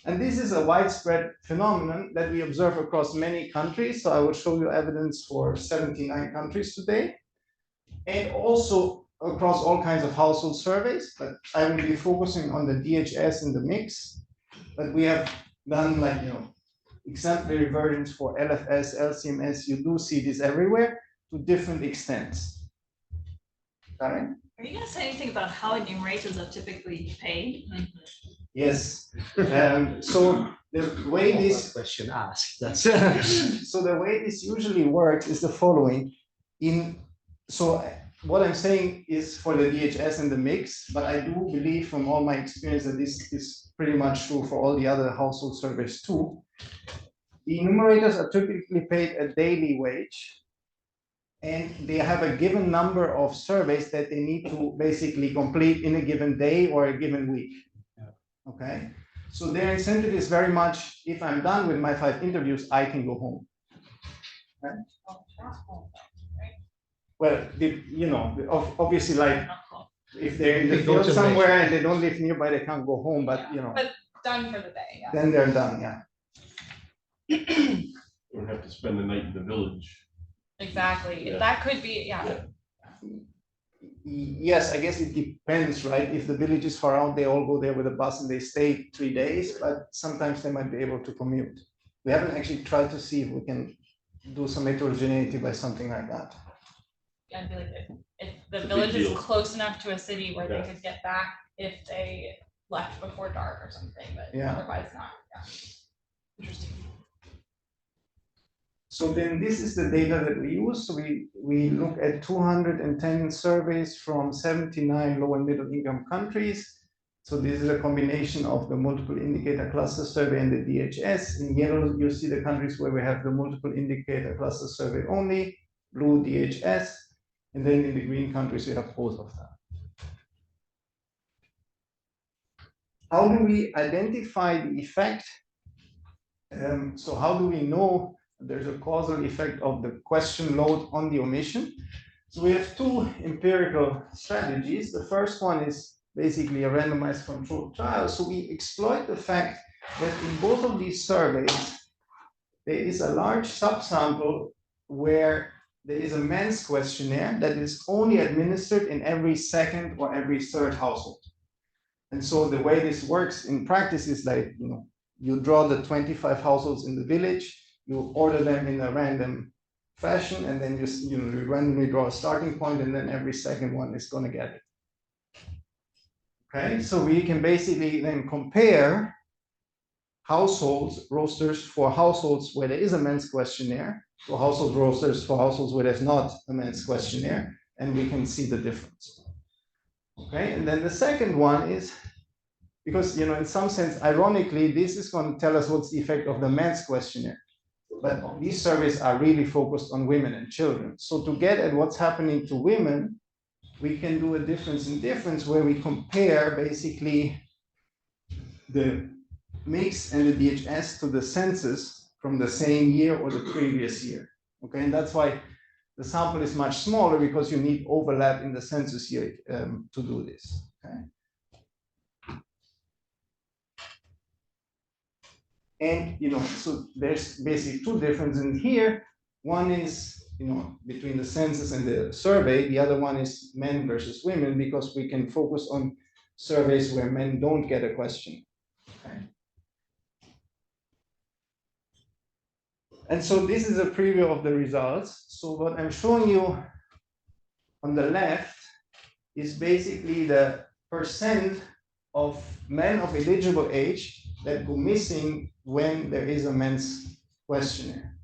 And this is a widespread phenomenon that we observe across many countries. So I will show you evidence for 79 countries today, and also across all kinds of household surveys. But I will be focusing on the DHS in the mix. But we have done exemplary versions for LFS, LCMS. You do see this everywhere to different extents. Karen? Are you going to say anything about how enumerators are typically paid? Yes. So the way this question asked. That's so the way this usually works is the following. So what I'm saying is for the DHS and the mix, but I do believe from all my experience that this is pretty much true for all the other household surveys too. The enumerators are typically paid a daily wage, and they have a given number of surveys that they need to basically complete in a given day or a given week. Okay, so their incentive is very much, if I'm done with my 5 interviews, I can go home. Okay? Well, obviously, like if they're in the field somewhere and they don't live nearby, they can't go home. But But done for the day. Yeah. then they're done. Yeah. You don't have to spend the night in the village. Exactly. Yeah. That could be. Yeah. Yes, I guess it depends, right? If the village is far out, they all go there with a bus and they stay 3 days, but sometimes they might be able to commute. We haven't actually tried to see if we can do some heterogeneity by something like that. I'd be like, if the It's a village big is deal. close enough to a city where Yeah. they could get back if they left before dark or something, but Yeah. otherwise not. Yeah. Interesting. So then this is the data that we use. So we look at 210 surveys from 79 low and middle income countries. So this is a combination of the multiple indicator cluster survey and the DHS. In yellow, you see the countries where we have the multiple indicator cluster survey only, blue DHS, and then in the green countries, we have both of them. How do we identify the effect? So how do we know there's a causal effect of the question load on the omission? So we have two empirical strategies. The first one is basically a randomized controlled trial. So we exploit the fact that in both of these surveys, there is a large subsample where there is a men's questionnaire that is only administered in every second or every third household. And so the way this works in practice is like, you draw the 25 households in the village, you order them in a random fashion, and then you randomly draw a starting point, and then every second one is going to get it. Okay, so we can basically then compare households rosters for households where there is a men's questionnaire to household rosters for households where there's not a men's questionnaire, and we can see the difference. Okay, and then the second one is, because in some sense, ironically, this is going to tell us what's the effect of the men's questionnaire. But these surveys are really focused on women and children. So to get at what's happening to women, we can do a difference in difference where we compare basically the mix and the DHS to the census from the same year or the previous year. Okay, and that's why the sample is much smaller, because you need overlap in the census year to do this. Okay. And so there's basically two differences in here. One is between the census and the survey. The other one is men versus women, because we can focus on surveys where men don't get a question. Okay. And so this is a preview of the results. So what I'm showing you on the left is basically the percent of men of eligible age that go missing when there is a men's questionnaire.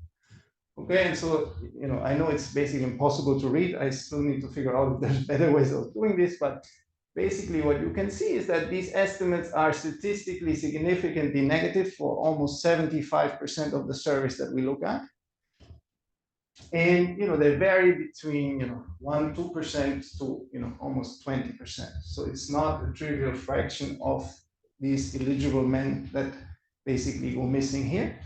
Okay, and so I know it's basically impossible to read. I still need to figure out if there's better ways of doing this, but basically what you can see is that these estimates are statistically significantly negative for almost 75% of the surveys that we look at. And they vary between 1-2% to almost 20%. So it's not a trivial fraction of these eligible men that basically go missing here.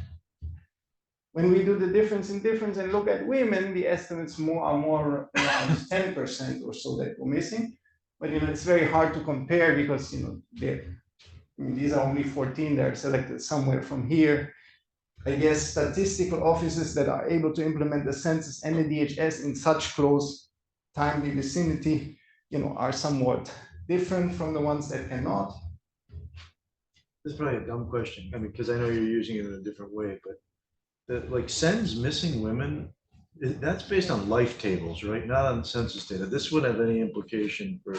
When we do the difference in difference and look at women, the estimates are more around 10% or so that go missing. But it's very hard to compare, because these are only 14 that are selected somewhere from here. I guess statistical offices that are able to implement the census and the DHS in such close timely vicinity, are somewhat different from the ones that cannot. This is probably a dumb question. I mean, because I know you're using it in a different way, but like SENS missing women, that's based on life tables, right? Not on census data. This wouldn't have any implication for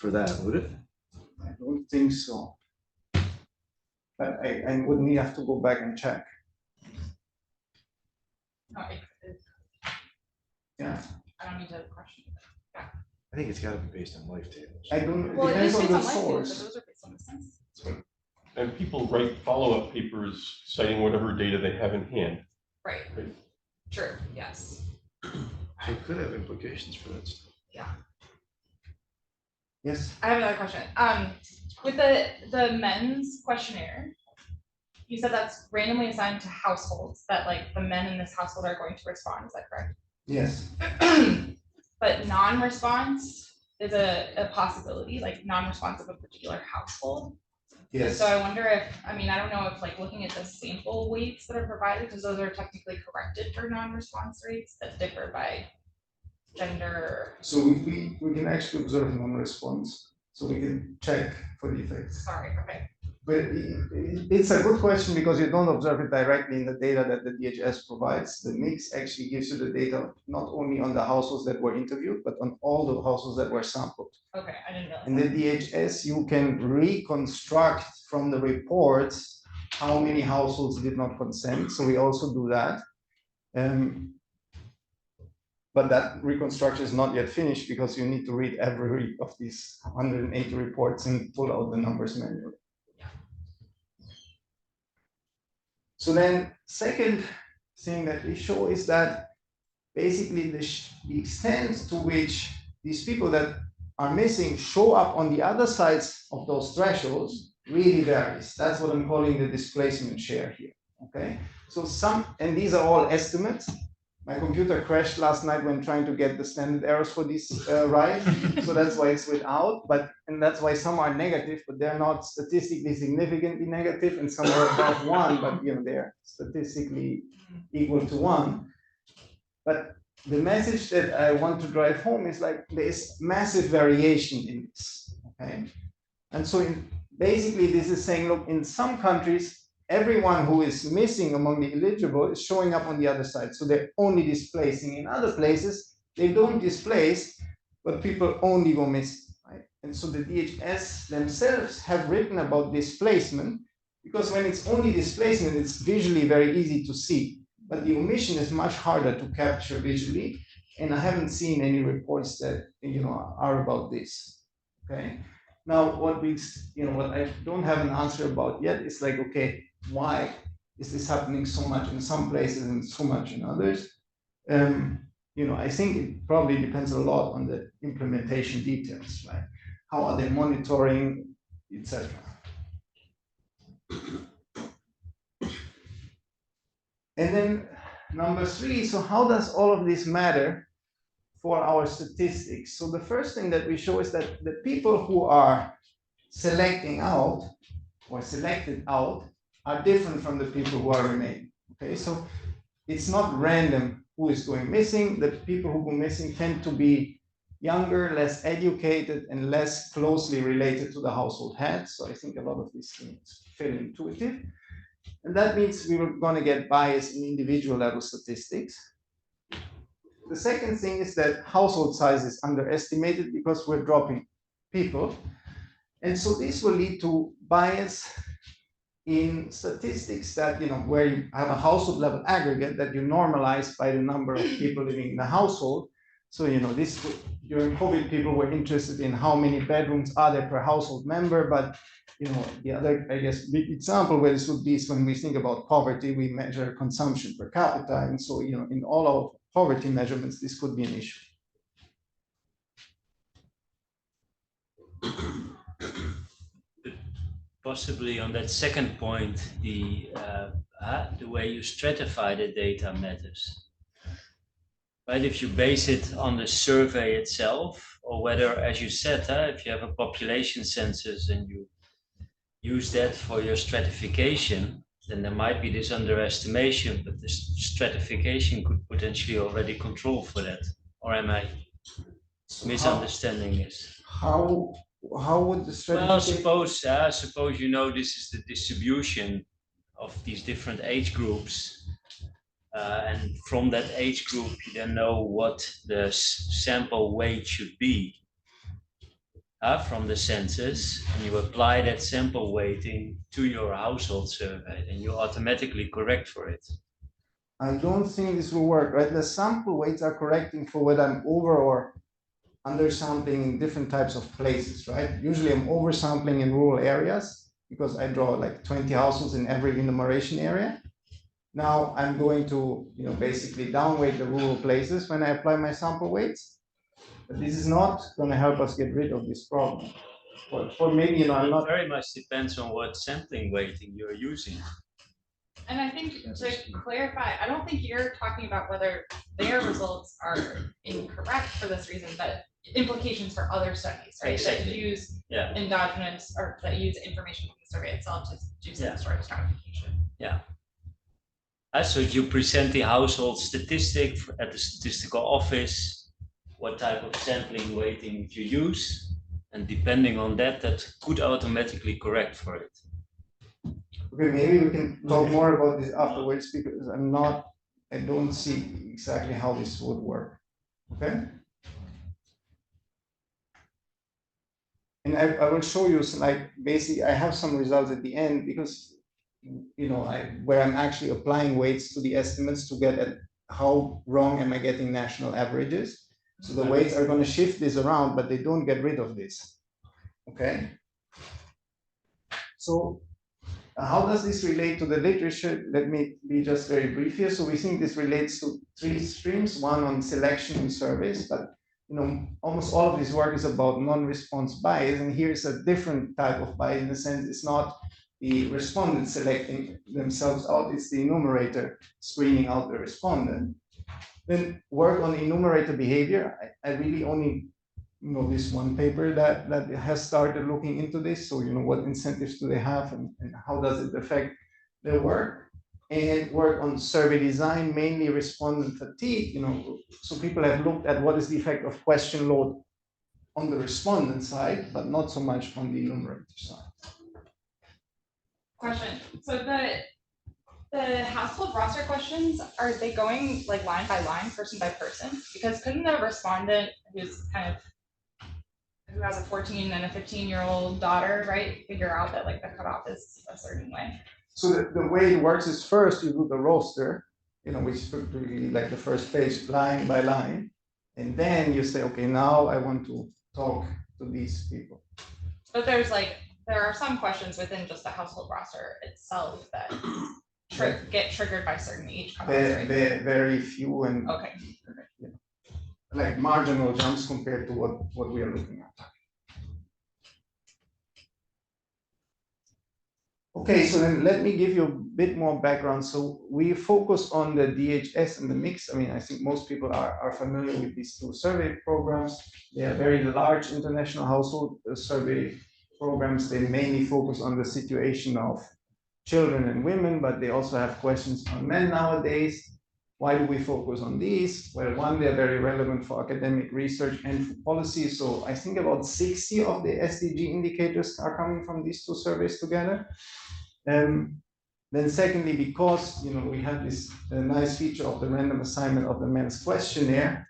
that, would it? I don't think so. But I would need have to go back and check. Yeah. I don't need to question it. Yeah. I think it's got to be based on life tables. I don't. Well, it is depends based on on the life tables, source. but those are based on the census. And people write follow-up papers citing whatever data they have in hand. Right. True. Yes. So it could have implications for that stuff. Yeah. Yes. I have another question. With the men's questionnaire, you said that's randomly assigned to households, that like the men in this household are going to respond. Is that correct? Yes. But non-response is a possibility, like non-response of a particular household. Yes. So I wonder if, I don't know if like looking at the sample weights that are provided, because those are technically corrected for non-response rates that differ by gender. So we can actually observe non-response, so we can check for the effects. Sorry, okay. But it's a good question, because you don't observe it directly in the data that the DHS provides. The mix actually gives you the data not only on the households that were interviewed, but on all the households that were sampled. Okay, I didn't realize. In the DHS, you can reconstruct from the reports how many households did not consent. So we also do that. But that reconstruction is not yet finished, because you need to read every of these 180 reports and pull out the numbers manually. So then, second thing that we show is that basically the extent to which these people that are missing show up on the other sides of those thresholds really varies. That's what I'm calling the displacement share here. Okay, so and these are all estimates. My computer crashed last night when trying to get the standard errors for this right. So that's why it's without, and that's why some are negative, but they're not statistically significantly negative, and some are above 1, but they're statistically equal to 1. But the message that I want to drive home is like there's massive variation in this, okay? And so basically this is saying, look, in some countries, everyone who is missing among the eligible is showing up on the other side. So they're only displacing. In other places, they don't displace, but people only go missing, right? And so the DHS themselves have written about displacement, because when it's only displacement, it's visually very easy to see. But the omission is much harder to capture visually. And I haven't seen any reports that are about this, okay? Now, what I don't have an answer about yet is like, okay, why is this happening so much in some places and so much in others? I think it probably depends a lot on the implementation details, right? How are they monitoring, etc. And then number 3, so how does all of this matter for our statistics? So the first thing that we show is that the people who are selecting out or selected out are different from the people who are remaining. Okay, so it's not random who is going missing. The people who go missing tend to be younger, less educated, and less closely related to the household head. So I think a lot of these things feel intuitive. And that means we were going to get bias in individual level statistics. The second thing is that household size is underestimated because we're dropping people. And so this will lead to bias in statistics that, where you have a household level aggregate that you normalize by the number of people living in the household. So, this during COVID, people were interested in how many bedrooms are there per household member. But, the other, I guess, big example where this would be is when we think about poverty, we measure consumption per capita. And so, in all our poverty measurements, this could be an issue. Possibly on that second point, the way you stratify the data matters. Right, if you base it on the survey itself, or whether, as you said, if you have a population census and you use that for your stratification, then there might be this underestimation, but the stratification could potentially already control for that. Or am I misunderstanding this? How would the stratification? Well, suppose this is the distribution of these different age groups. And from that age group, you then know what the sample weight should be from the census, and you apply that sample weighting to your household survey, and you automatically correct for it. I don't think this will work, right? The sample weights are correcting for whether I'm over or undersampling in different types of places, right? Usually I'm oversampling in rural areas because I draw like 20 households in every enumeration area. Now I'm going to, basically downweight the rural places when I apply my sample weights. But this is not going to help us get rid of this problem. Or maybe, I'm not. It very much depends on what sampling weighting you're using. And I think to clarify, I don't think you're talking about whether their results are incorrect for this reason, but implications for other studies, right? Exactly. That use endogenous or that use information from the survey itself to do some sort of stratification. Yeah. So if you present the household statistic at the statistical office, what type of sampling weighting you use, and depending on that, that could automatically correct for it. Okay, maybe we can talk more about this afterwards because I don't see exactly how this would work. Okay? And I will show you basically I have some results at the end because where I'm actually applying weights to the estimates to get at how wrong am I getting national averages. So the weights are going to shift this around, but they don't get rid of this. Okay? So how does this relate to the literature? Let me be just very brief here. So we think this relates to 3 streams, one on selection and surveys, but almost all of this work is about non-response bias, and here's a different type of bias in the sense it's not the respondent selecting themselves out, it's the enumerator screening out the respondent. Then work on enumerator behavior. I really only know this one paper that has started looking into this. So, what incentives do they have and how does it affect their work? And work on survey design, mainly respondent fatigue. So people have looked at what is the effect of question load on the respondent side, but not so much on the enumerator side. Question. So the household roster questions, are they going like line by line, person by person? Because couldn't the respondent who has a 14 and a 15-year-old daughter, right, figure out that like the cutoff is a certain way? So the way it works is first you do the roster, which is really like the first page, line by line, and then you say, okay, now I want to talk to these people. But there are some questions within just the household roster itself that get triggered by certain age cutoffs, right? Very few and okay. Like marginal jumps compared to what we are looking at. Okay, so then let me give you a bit more background. So we focus on the DHS and the mix. I mean, I think most people are familiar with these two survey programs. They are very large international household survey programs. They mainly focus on the situation of children and women, but they also have questions on men nowadays. Why do we focus on these? Well, one, they're very relevant for academic research and for policy. So I think about 60 of the SDG indicators are coming from these two surveys together. Then secondly, because we have this nice feature of the random assignment of the men's questionnaire.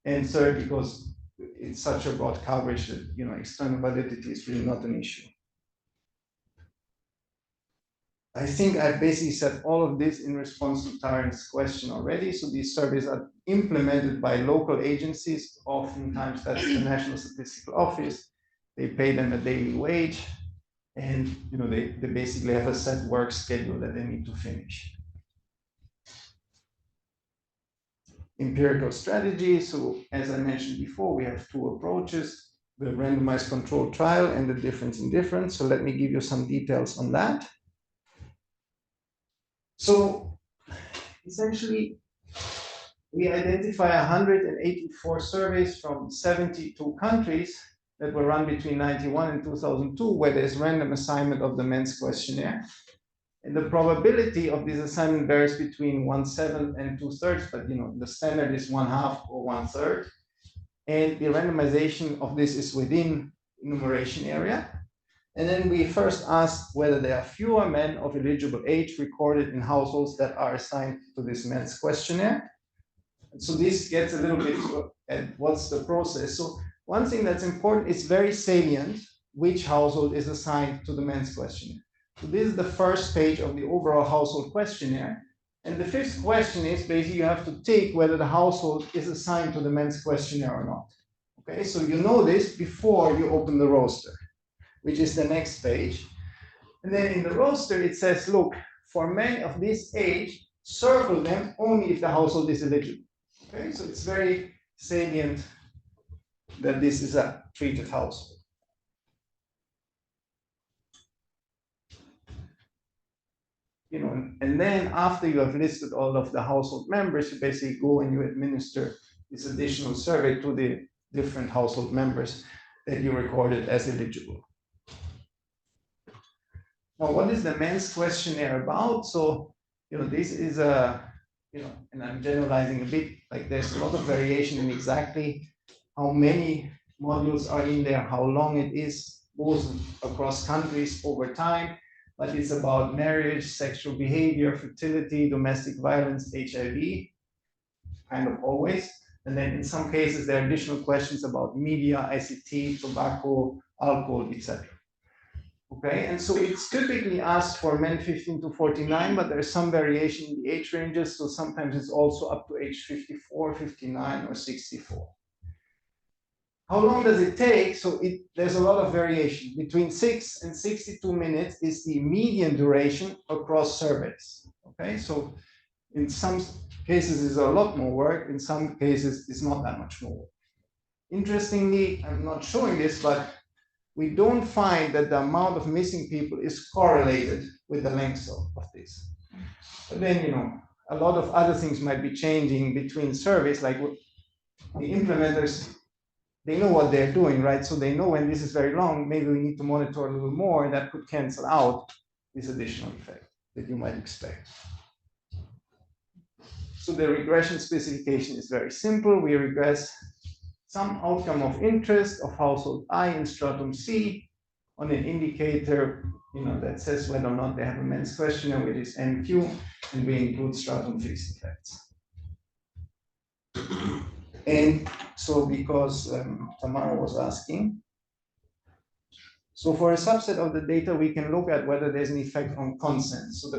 And third, because it's such a broad coverage that external validity is really not an issue. I think I've basically said all of this in response to Taren's question already. So these surveys are implemented by local agencies. Oftentimes that's the National Statistical Office. They pay them a daily wage. And they basically have a set work schedule that they need to finish. Empirical strategy. So as I mentioned before, we have two approaches, the randomized controlled trial and the difference in difference. So let me give you some details on that. So essentially, we identify 184 surveys from 72 countries that were run between 1991 and 2002, where there's random assignment of the men's questionnaire. And the probability of this assignment varies between 1/7 and 2/3, but the standard is 1/2 or 1/3. And the randomization of this is within enumeration area. And then we first asked whether there are fewer men of eligible age recorded in households that are assigned to this men's questionnaire. And so this gets a little bit at what's the process. So one thing that's important, it's very salient which household is assigned to the men's questionnaire. So this is the first page of the overall household questionnaire. And the fifth question is basically you have to take whether the household is assigned to the men's questionnaire or not. Okay, so you know this before you open the roster, which is the next page. And then in the roster, it says, look, for men of this age, circle them only if the household is eligible. Okay, so it's very salient that this is a treated household. And then after you have listed all of the household members, you basically go and you administer this additional survey to the different household members that you recorded as eligible. Now, what is the men's questionnaire about? So, this is a, and I'm generalizing a bit, like there's a lot of variation in exactly how many modules are in there, how long it is, both across countries over time, but it's about marriage, sexual behavior, fertility, domestic violence, HIV, kind of always. And then in some cases, there are additional questions about media, ICT, tobacco, alcohol, etc. Okay, and so it's typically asked for men 15 to 49, but there's some variation in the age ranges. So sometimes it's also up to age 54, 59, or 64. How long does it take? So there's a lot of variation. Between 6 and 62 minutes is the median duration across surveys. Okay, so in some cases it's a lot more work. In some cases it's not that much more work. Interestingly, I'm not showing this, but we don't find that the amount of missing people is correlated with the length of this. But then, a lot of other things might be changing between surveys, like the implementers, they know what they're doing, right? So they know when this is very long, maybe we need to monitor a little more, that could cancel out this additional effect that you might expect. So the regression specification is very simple. We regress some outcome of interest of household I in stratum C on an indicator, that says whether or not they have a men's questionnaire, which is NQ, and we include stratum fixed effects. And so because Tamara was asking, so for a subset of the data, we can look at whether there's an effect on consent. So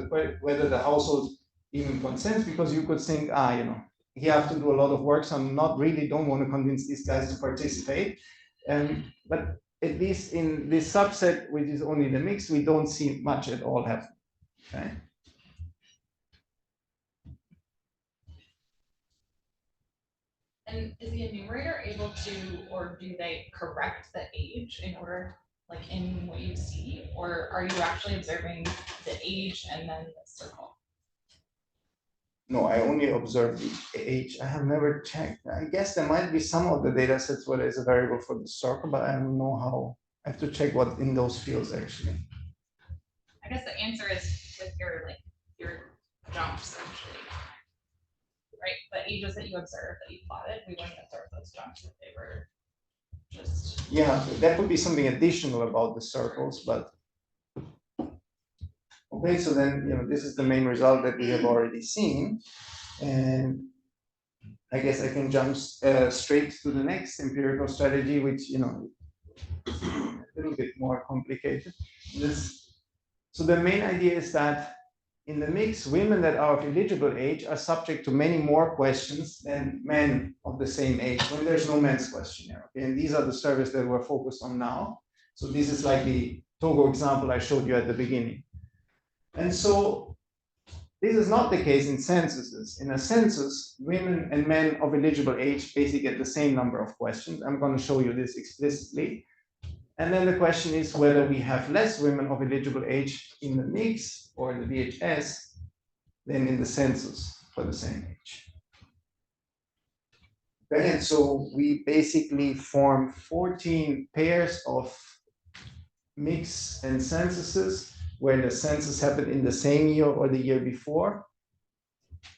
whether the household even consents, because you could think, you have to do a lot of work, so don't want to convince these guys to participate. But at least in this subset, which is only the mix, we don't see much at all happen. Okay. And is the enumerator able to, or do they correct the age in order, like in what you see, or are you actually observing the age and then the circle? No, I only observe the age. I have never checked. I guess there might be some of the data sets where there's a variable for the circle, but I don't know how. I have to check what in those fields actually. I guess the answer is with your jumps actually, right? The ages that you observed that you plotted, we wouldn't observe those jumps if they were just. Yeah, that would be something additional about the circles, but. Okay, so then, this is the main result that we have already seen. And I guess I can jump straight to the next empirical strategy, which, is a little bit more complicated. So the main idea is that in the mix, women that are of eligible age are subject to many more questions than men of the same age when there's no men's questionnaire. Okay? And these are the surveys that we're focused on now. So this is like the Togo example I showed you at the beginning. And so this is not the case in censuses. In a census, women and men of eligible age basically get the same number of questions. I'm going to show you this explicitly. And then the question is whether we have less women of eligible age in the mix or in the VHS than in the census for the same age. Okay, and so we basically form 14 pairs of mix and censuses where the census happened in the same year or the year before.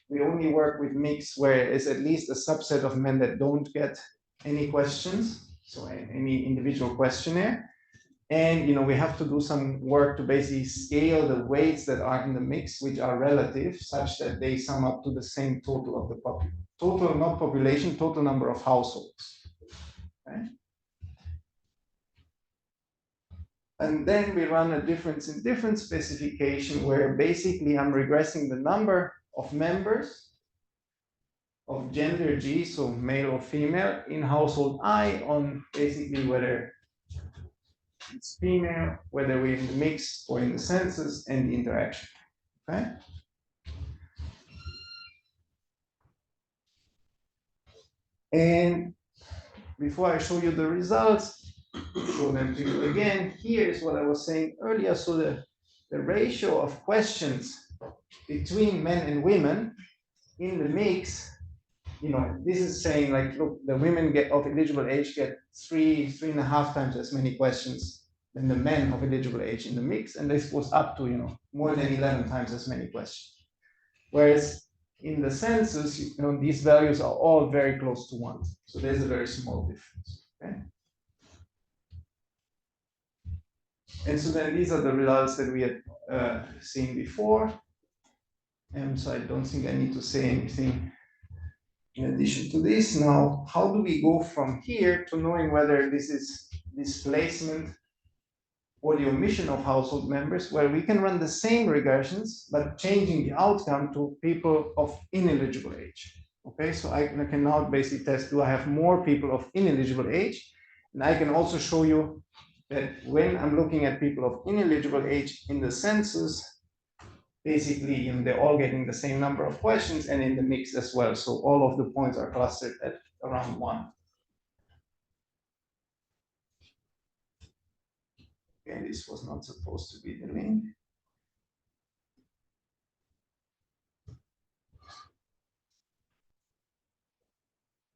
We only work with mix where there is at least a subset of men that don't get any questions, so any individual questionnaire. And we have to do some work to basically scale the weights that are in the mix, which are relative, such that they sum up to the same total of the total, not population, total number of households. Okay? And then we run a difference in difference specification where basically I'm regressing the number of members of gender G, so male or female, in household I on basically whether it's female, whether we're in the mix or in the census, and the interaction. Okay? And before I show you the results, show them to you again. Here is what I was saying earlier. So the ratio of questions between men and women in the mix, this is saying like, look, the women of eligible age get 3.5 times as many questions than the men of eligible age in the mix, and this goes up to more than 11 times as many questions. Whereas in the census, these values are all very close to 1. So there's a very small difference. Okay? And so then these are the results that we had seen before. And so I don't think I need to say anything in addition to this. Now, how do we go from here to knowing whether this is displacement or the omission of household members? Well, we can run the same regressions, but changing the outcome to people of ineligible age. Okay, so I can now basically test, do I have more people of ineligible age? And I can also show you that when I'm looking at people of ineligible age in the census, basically they're all getting the same number of questions, and in the mix as well. So all of the points are clustered at around 1. Okay, this was not supposed to be the link.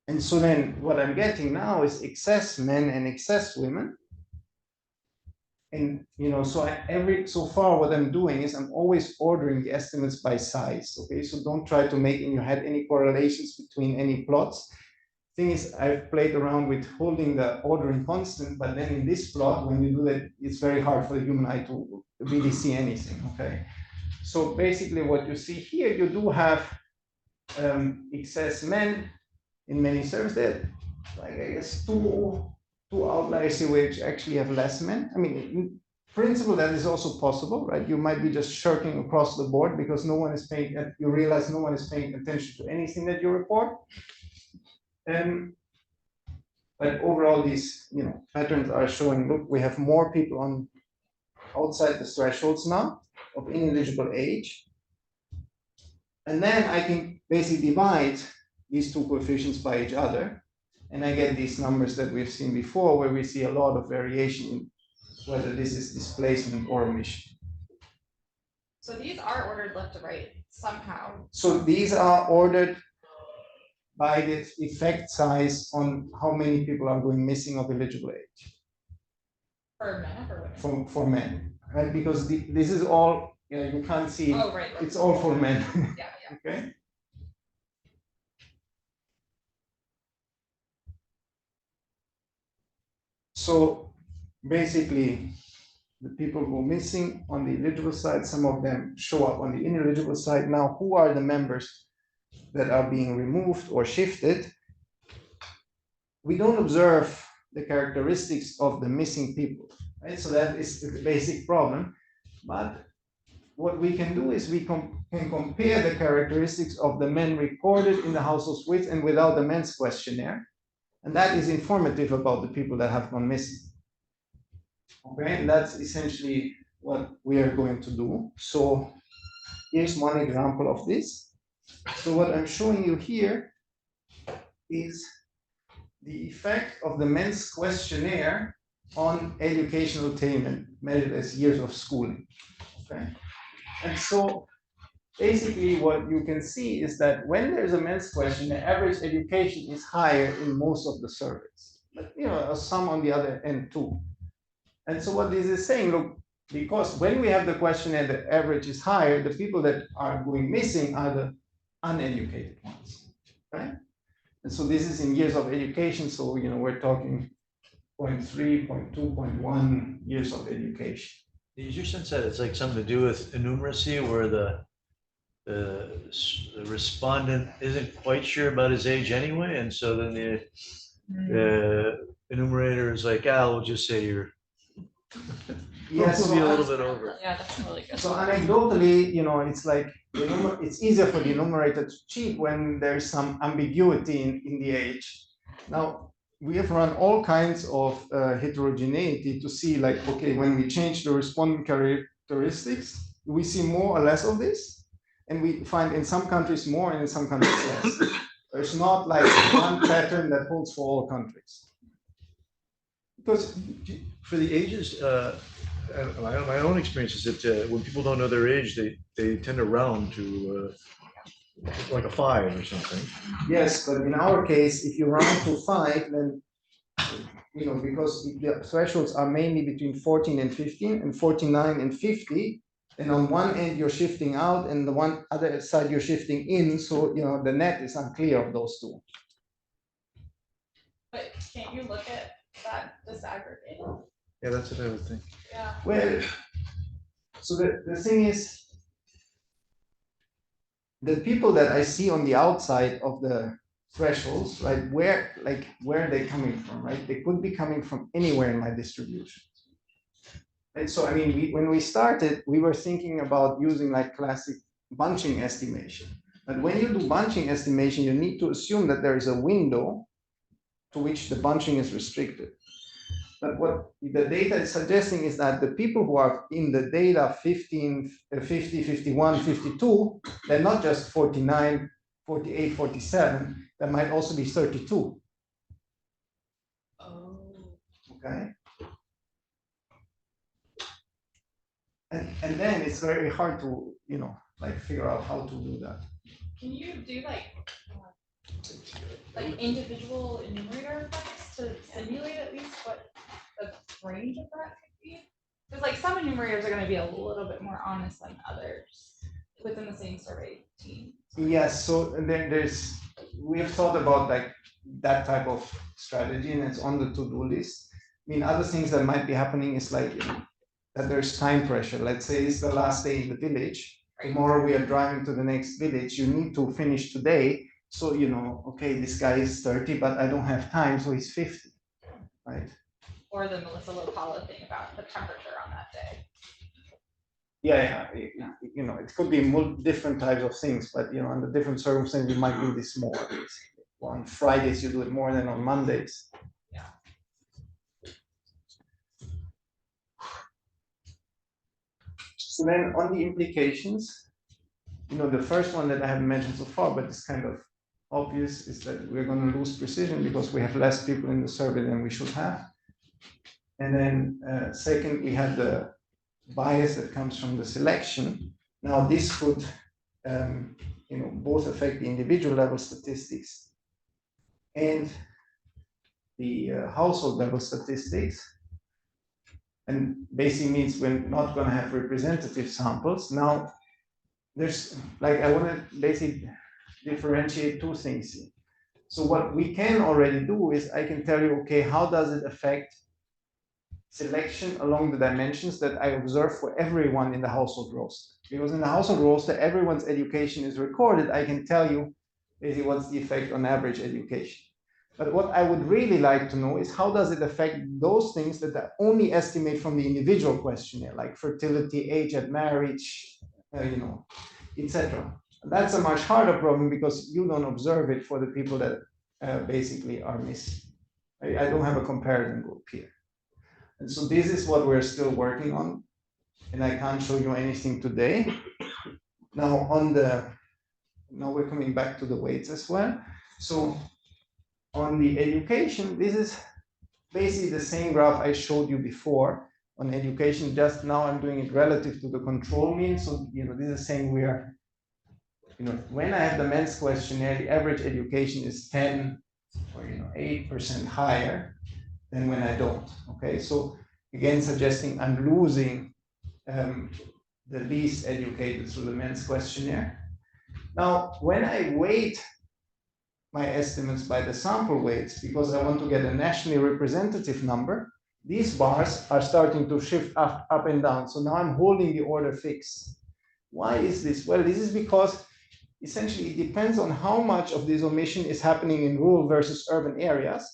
And so then what I'm getting now is excess men and excess women. And so far what I'm doing is I'm always ordering the estimates by size. Okay, so don't try to make in your head any correlations between any plots. Thing is, I've played around with holding the ordering constant, but then in this plot, when you do that, it's very hard for the human eye to really see anything. Okay, so basically what you see here, you do have excess men in many surveys. There, like I guess two outliers here which actually have less men. I mean, in principle, that is also possible, right? You might be just shirking across the board because no one is paying. You realize no one is paying attention to anything that you report. But overall, these patterns are showing. Look, we have more people on outside the thresholds now of ineligible age, and then I can basically divide these two coefficients by each other, and I get these numbers that we've seen before, where we see a lot of variation in whether this is displacement or emission. So these are ordered left to right somehow. So these are ordered by the effect size on how many people are going missing of eligible age. For men or women? For men, right? Because this is all, you can't see, oh, right. It's all for men. Yeah. Okay. So basically, the people who are missing on the eligible side, some of them show up on the ineligible side. Now, who are the members that are being removed or shifted? We don't observe the characteristics of the missing people, right? So that is the basic problem. But what we can do is we can compare the characteristics of the men recorded in the households with and without the men's questionnaire. And that is informative about the people that have gone missing. Okay, and that's essentially what we are going to do. So here's one example of this. So what I'm showing you here is the effect of the men's questionnaire on educational attainment measured as years of schooling. Okay, and so basically what you can see is that when there's a men's question, the average education is higher in most of the surveys, but some on the other end too. And so what this is saying, look, because when we have the questionnaire, the average is higher, the people that are going missing are the uneducated ones, right? And so this is in years of education. So, we're talking 0.3, 0.2, 0.1 years of education. Is your sense that it's like something to do with enumeracy, where the respondent isn't quite sure about his age anyway, and so then the enumerator is like, we'll just say you're yes, we'll be a little bit over. Yeah, that's really good. So anecdotally, it's like it's easier for the enumerator to cheat when there's some ambiguity in the age. Now, we have run all kinds of heterogeneity to see, like, okay, when we change the respondent characteristics, we see more or less of this, and we find in some countries more and in some countries less. There's not like one pattern that holds for all countries. Because for the ages, my own experience is that when people don't know their age, they tend to round to like a 5 or something. Yes, but in our case, if you round to 5, then because the thresholds are mainly between 14 and 15 and 49 and 50, and on one end you're shifting out and the one other side you're shifting in, so the net is unclear of those two. But can't you look at that disaggregated? Yeah, that's what I would think. Yeah. Well, so the thing is, the people that I see on the outside of the thresholds, right, where are they coming from, right? They could be coming from anywhere in my distribution. And so, I mean, when we started, we were thinking about using like classic bunching estimation. But when you do bunching estimation, you need to assume that there is a window to which the bunching is restricted. But what the data is suggesting is that the people who are in the data 15, 50, 51, 52, they're not just 49, 48, 47, there might also be 32. Oh. Okay. And then it's very hard to, figure out how to do that. Can you do like like individual enumerator effects to simulate at least what the range of that could be? Because like some enumerators are going to be a little bit more honest than others within the same survey team. Yes, so then we have thought about like that type of strategy, and it's on the to-do list. I mean, other things that might be happening is like that there's time pressure. Let's say it's the last day in the village. Tomorrow we are driving to the next village. You need to finish today. So, you know, okay, this guy is 30, but I don't have time, so he's 50, right? Or the Melissa Lopala thing about the temperature on that day. Yeah, you know, it could be different types of things, but, you know, under different circumstances, you might do this more. On Fridays, you do it more than on Mondays. Yeah. So then on the implications, you know, the first one that I haven't mentioned so far, but it's kind of obvious, is that we're going to lose precision because we have less people in the survey than we should have. And then second, we have the bias that comes from the selection. Now this could, you know, both affect the individual level statistics and the household level statistics. And basically means we're not going to have representative samples. Now, there's like, I want to basically differentiate two things here. So what we can already do is I can tell you, okay, how does it affect selection along the dimensions that I observe for everyone in the household roster? Because in the household roster, everyone's education is recorded. I can tell you basically what's the effect on average education. But what I would really like to know is how does it affect those things that I only estimate from the individual questionnaire, like fertility, age at marriage, you know, etc. That's a much harder problem because you don't observe it for the people that basically are missing. I don't have a comparison group here. And so this is what we're still working on, and I can't show you anything today. Now we're coming back to the weights as well. So on the education, this is basically the same graph I showed you before on education, just now I'm doing it relative to the control mean. So, you know, this is saying we are, you know, when I have the men's questionnaire, the average education is 10 or, you know, 8% higher than when I don't, okay? So again, suggesting I'm losing the least educated through the men's questionnaire. Now, when I weight my estimates by the sample weights, because I want to get a nationally representative number, these bars are starting to shift up and down. So now I'm holding the order fixed. Why is this? Well, this is because essentially it depends on how much of this omission is happening in rural versus urban areas.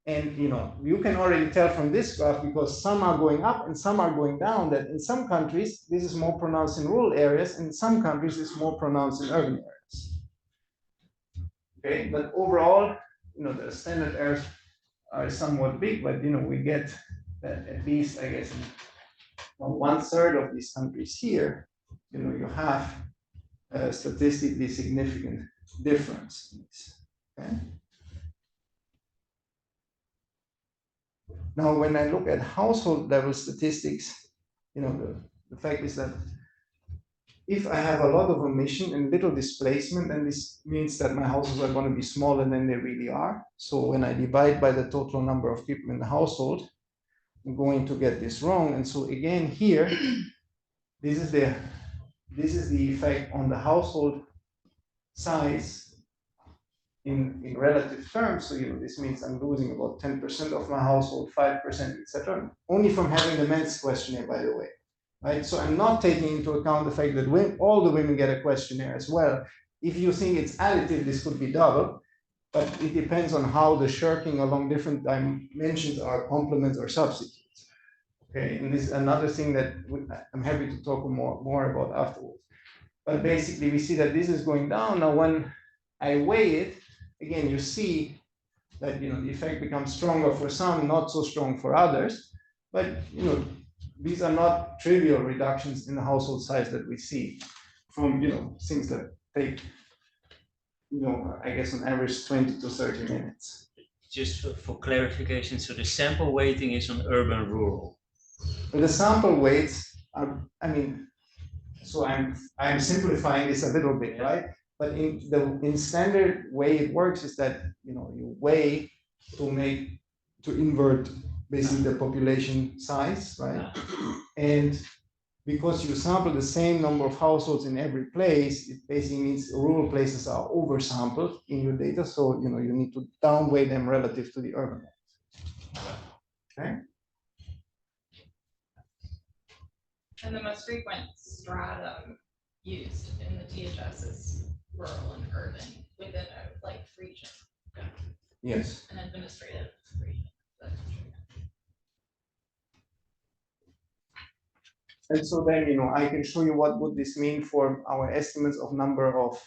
And you know, you can already tell from this graph, because some are going up and some are going down, that in some countries this is more pronounced in rural areas, and in some countries it's more pronounced in urban areas. Okay, but overall, you know, the standard errors are somewhat big, but you know, we get that at least, I guess, in 1/3 of these countries here, you know, you have a statistically significant difference. Okay. Now, when I look at household level statistics, you know, the fact is that if I have a lot of omission and little displacement, then this means that my households are going to be smaller than they really are. So when I divide by the total number of people in the household, I'm going to get this wrong. And so again here, this is the effect on the household size in relative terms. So, you know, this means I'm losing about 10% of my household, 5%, etc. Only from having the men's questionnaire, by the way. Right? So I'm not taking into account the fact that all the women get a questionnaire as well. If you think it's additive, this could be double, but it depends on how the shirking along different dimensions are complements or substitutes. Okay, and this is another thing that I'm happy to talk more about afterwards. But basically, we see that this is going down. Now, when I weigh it, again, you see that, you know, the effect becomes stronger for some, not so strong for others. But, you know, these are not trivial reductions in the household size that we see from, you know, things that take, you know, I guess on average 20 to 30 minutes. Just for clarification, so the sample weighting is on urban rural. But the sample weights are, I mean, so I'm simplifying this a little bit, right? but in standard way it works is that you weigh to invert basically the population size, right? And because you sample the same number of households in every place, it basically means rural places are oversampled in your data. So you need to downweigh them relative to the urban ones. Okay. And the most frequent stratum used in the DHS is rural and urban within a region. Yes. An administrative region. And so then, I can show you what would this mean for our estimates of number of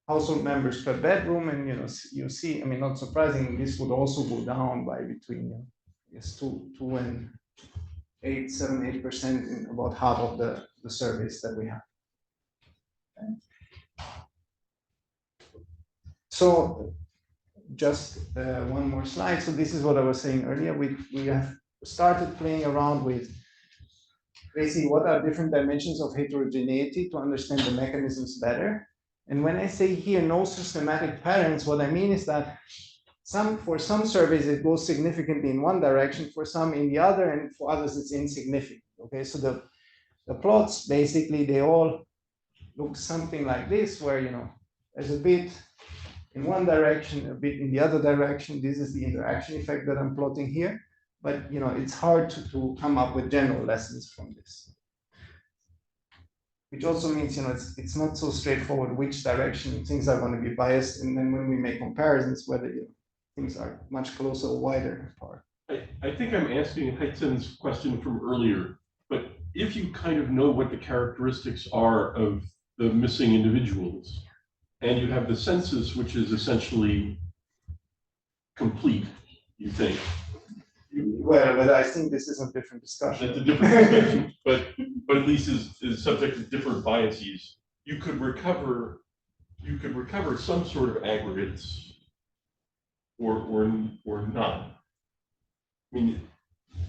household members per bedroom. And, you see, not surprisingly, this would also go down by between, I guess, 2 and 7-8% in about half of the surveys that we have. Okay. So just one more slide. So this is what I was saying earlier. We have started playing around with basically what are different dimensions of heterogeneity to understand the mechanisms better. And when I say here no systematic patterns, what I mean is that for some surveys it goes significantly in one direction, for some in the other, and for others it's insignificant. Okay, so the plots basically they all look something like this, where there's a bit in one direction, a bit in the other direction. This is the interaction effect that I'm plotting here. But it's hard to come up with general lessons from this. Which also means it's not so straightforward which direction things are going to be biased, and then when we make comparisons, whether things are much closer or wider apart. I think I'm asking Gaaitzen question from earlier, but if you kind of know what the characteristics are of the missing individuals, and you have the census, which is essentially complete, you think. Well, but I think this is a different discussion. It's a different discussion, but at least is subject to different biases. You could recover some sort of aggregates, or not. I mean,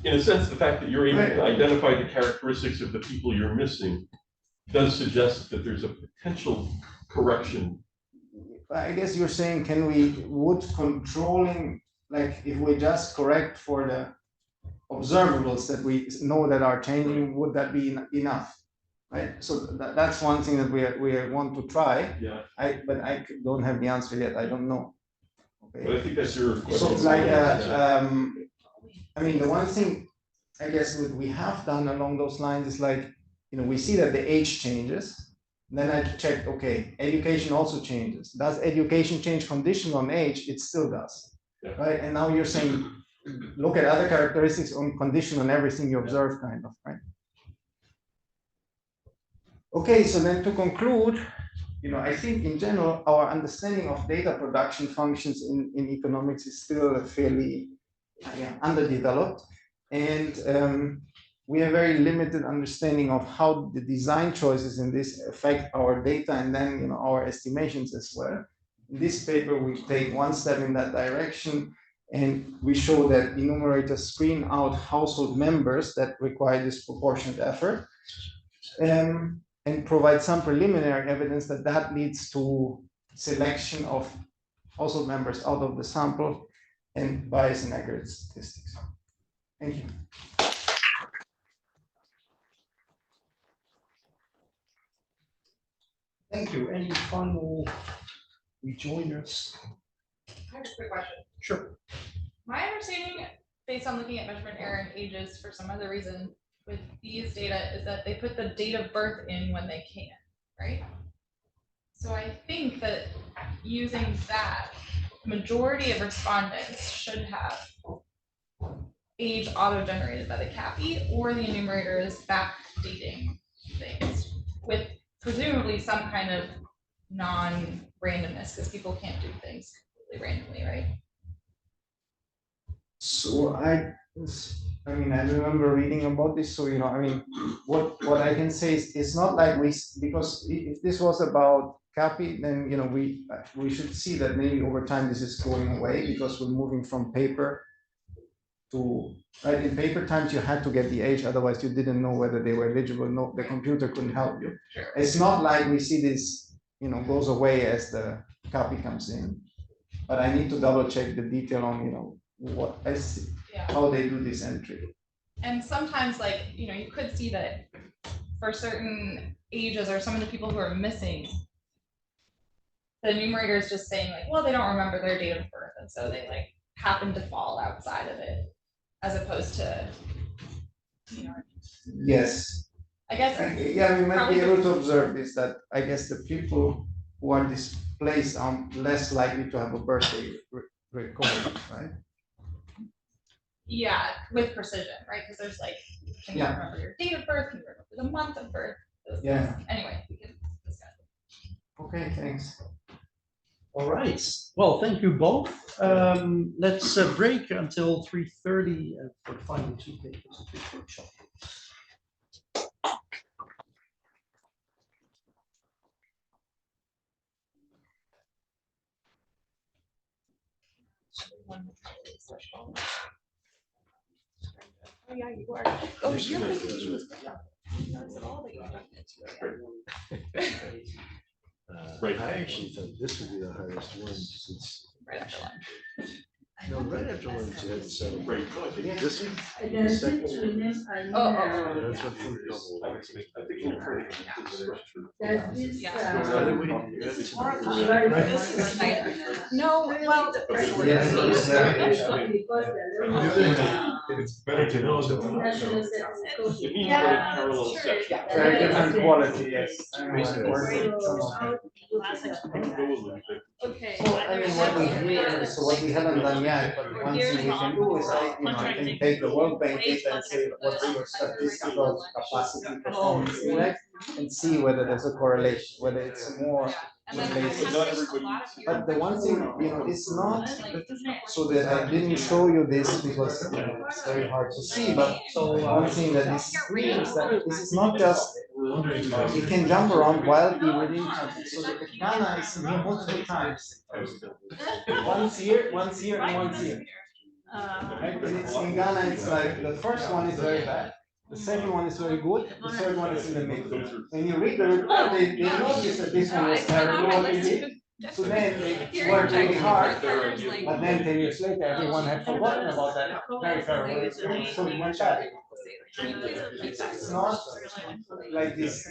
in a sense, the fact that you're able to identify the characteristics of the people you're missing does suggest that there's a potential correction. I guess you're saying, would controlling, like if we just correct for the observables that we know that are changing, would that be enough? Right. So that's one thing that we want to try. Yeah. But I don't have the answer yet. I don't know. Okay. But I think that's your question. So the one thing I guess what we have done along those lines is we see that the age changes. Then I checked, okay, education also changes. Does education change condition on age? It still does. Yeah. Right. And now you're saying, look at other characteristics on condition on everything you observe, kind of, right? Okay, so then to conclude, I think in general, our understanding of data production functions in economics is still fairly underdeveloped. And we have very limited understanding of how the design choices in this affect our data and then our estimations as well. In this paper, we take one step in that direction, and we show that enumerators screen out household members that require disproportionate effort, and provide some preliminary evidence that leads to selection of household members out of the sample and bias in aggregate statistics. Thank you. Thank you. Any final rejoinders? I have a quick question. Sure. My understanding, based on looking at measurement error and ages for some other reason with these data, is that they put the date of birth in when they can, right? So I think that using that, the majority of respondents should have age auto-generated by the CAPI, or the enumerator is backdating things with presumably some kind of non-randomness, because people can't do things completely randomly, right? So I remember reading about this. So what I can say is it's not like because if this was about CAPI, then we should see that maybe over time this is going away, because we're moving from paper to in paper times you had to get the age, otherwise you didn't know whether they were eligible. No, the computer couldn't help you. Sure. It's not like we see this goes away as the copy comes in. But I need to double check the detail on, what I see, how they do this entry. And sometimes, like, you could see that for certain ages or some of the people who are missing, the numerator is just saying like, well, they don't remember their date of birth, and so they like happen to fall outside of it, as opposed to, Yes. I guess. Yeah, we might probably be able to observe this, that I guess the people who are displaced are less likely to have a birthday recorded, right? Yeah, with precision, right? Because there's like, can you remember your date of birth? Can you remember the month of birth? Yeah. Anyway, we can discuss it. Okay, thanks. All right. Well, thank you both. Let's break until 3:30 for the final 2 papers of this workshop. Oh yeah, you are. Oh, you're making was at all that Right. I actually thought this would be the hardest one since. Right after lunch. No, right after lunch, you had to settle. Right. No, I think this one. Yeah. the second one. Oh. That's what food double. No, well. It's better to know. Very different quality, yes. Okay. So, I mean, what we haven't done yet, but one thing we can do is, I can take the World Bank data and say, what's your statistical capacity performance index, and see whether there's a correlation, whether it's more related. But the one thing, it's not, so that I didn't show you this because it's very hard to see, but one thing that this screams that this is not just, it can jump around wildly within countries. So the Ghana is here multiple times. Once here, and once here. Right? And it's in Ghana, it's like the first one is very bad. The second one is very good. The third one is in the middle. When you read the report, they notice that this one was terrible what they did. So then they worked really hard. But then 10 years later, everyone had forgotten about that very favorable experience. So it went bad. It's not like this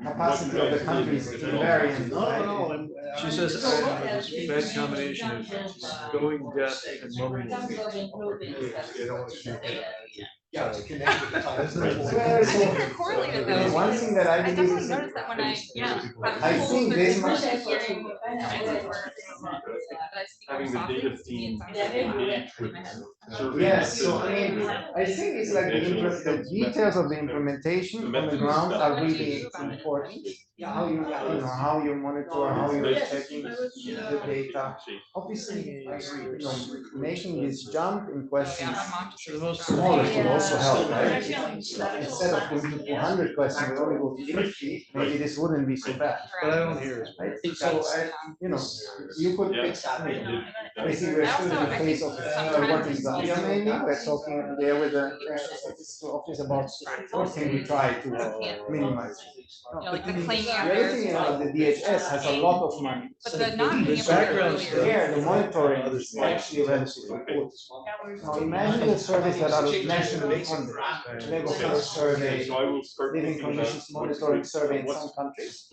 capacity of the countries to vary. No. She says this bad combination of going deaf and mumbling. They don't want to Yeah, connected to time. Correlated though. One thing that I believe is noticed that when I think this much. Having the data theme engage with survey. Yes, so I mean, I think it's like the details of the implementation on the ground are really important. How you monitor, how you're checking the data. Obviously, making this jump in questions smaller would also help, right? Instead of going to 200 questions, we only go to 50, maybe this wouldn't be so bad. But I don't hear it. Right? So, you could pick, basically, we're still in the phase of working Zambia mainly, we're talking there with the statistical office about what can we try to minimize. Like the claiming The other thing, the DHS has a lot of money. But the not being able to background earlier. here, the monitoring is actually relatively good. Now imagine the surveys that are nationally funded, Lego Force survey, living conditions monitoring survey in some countries.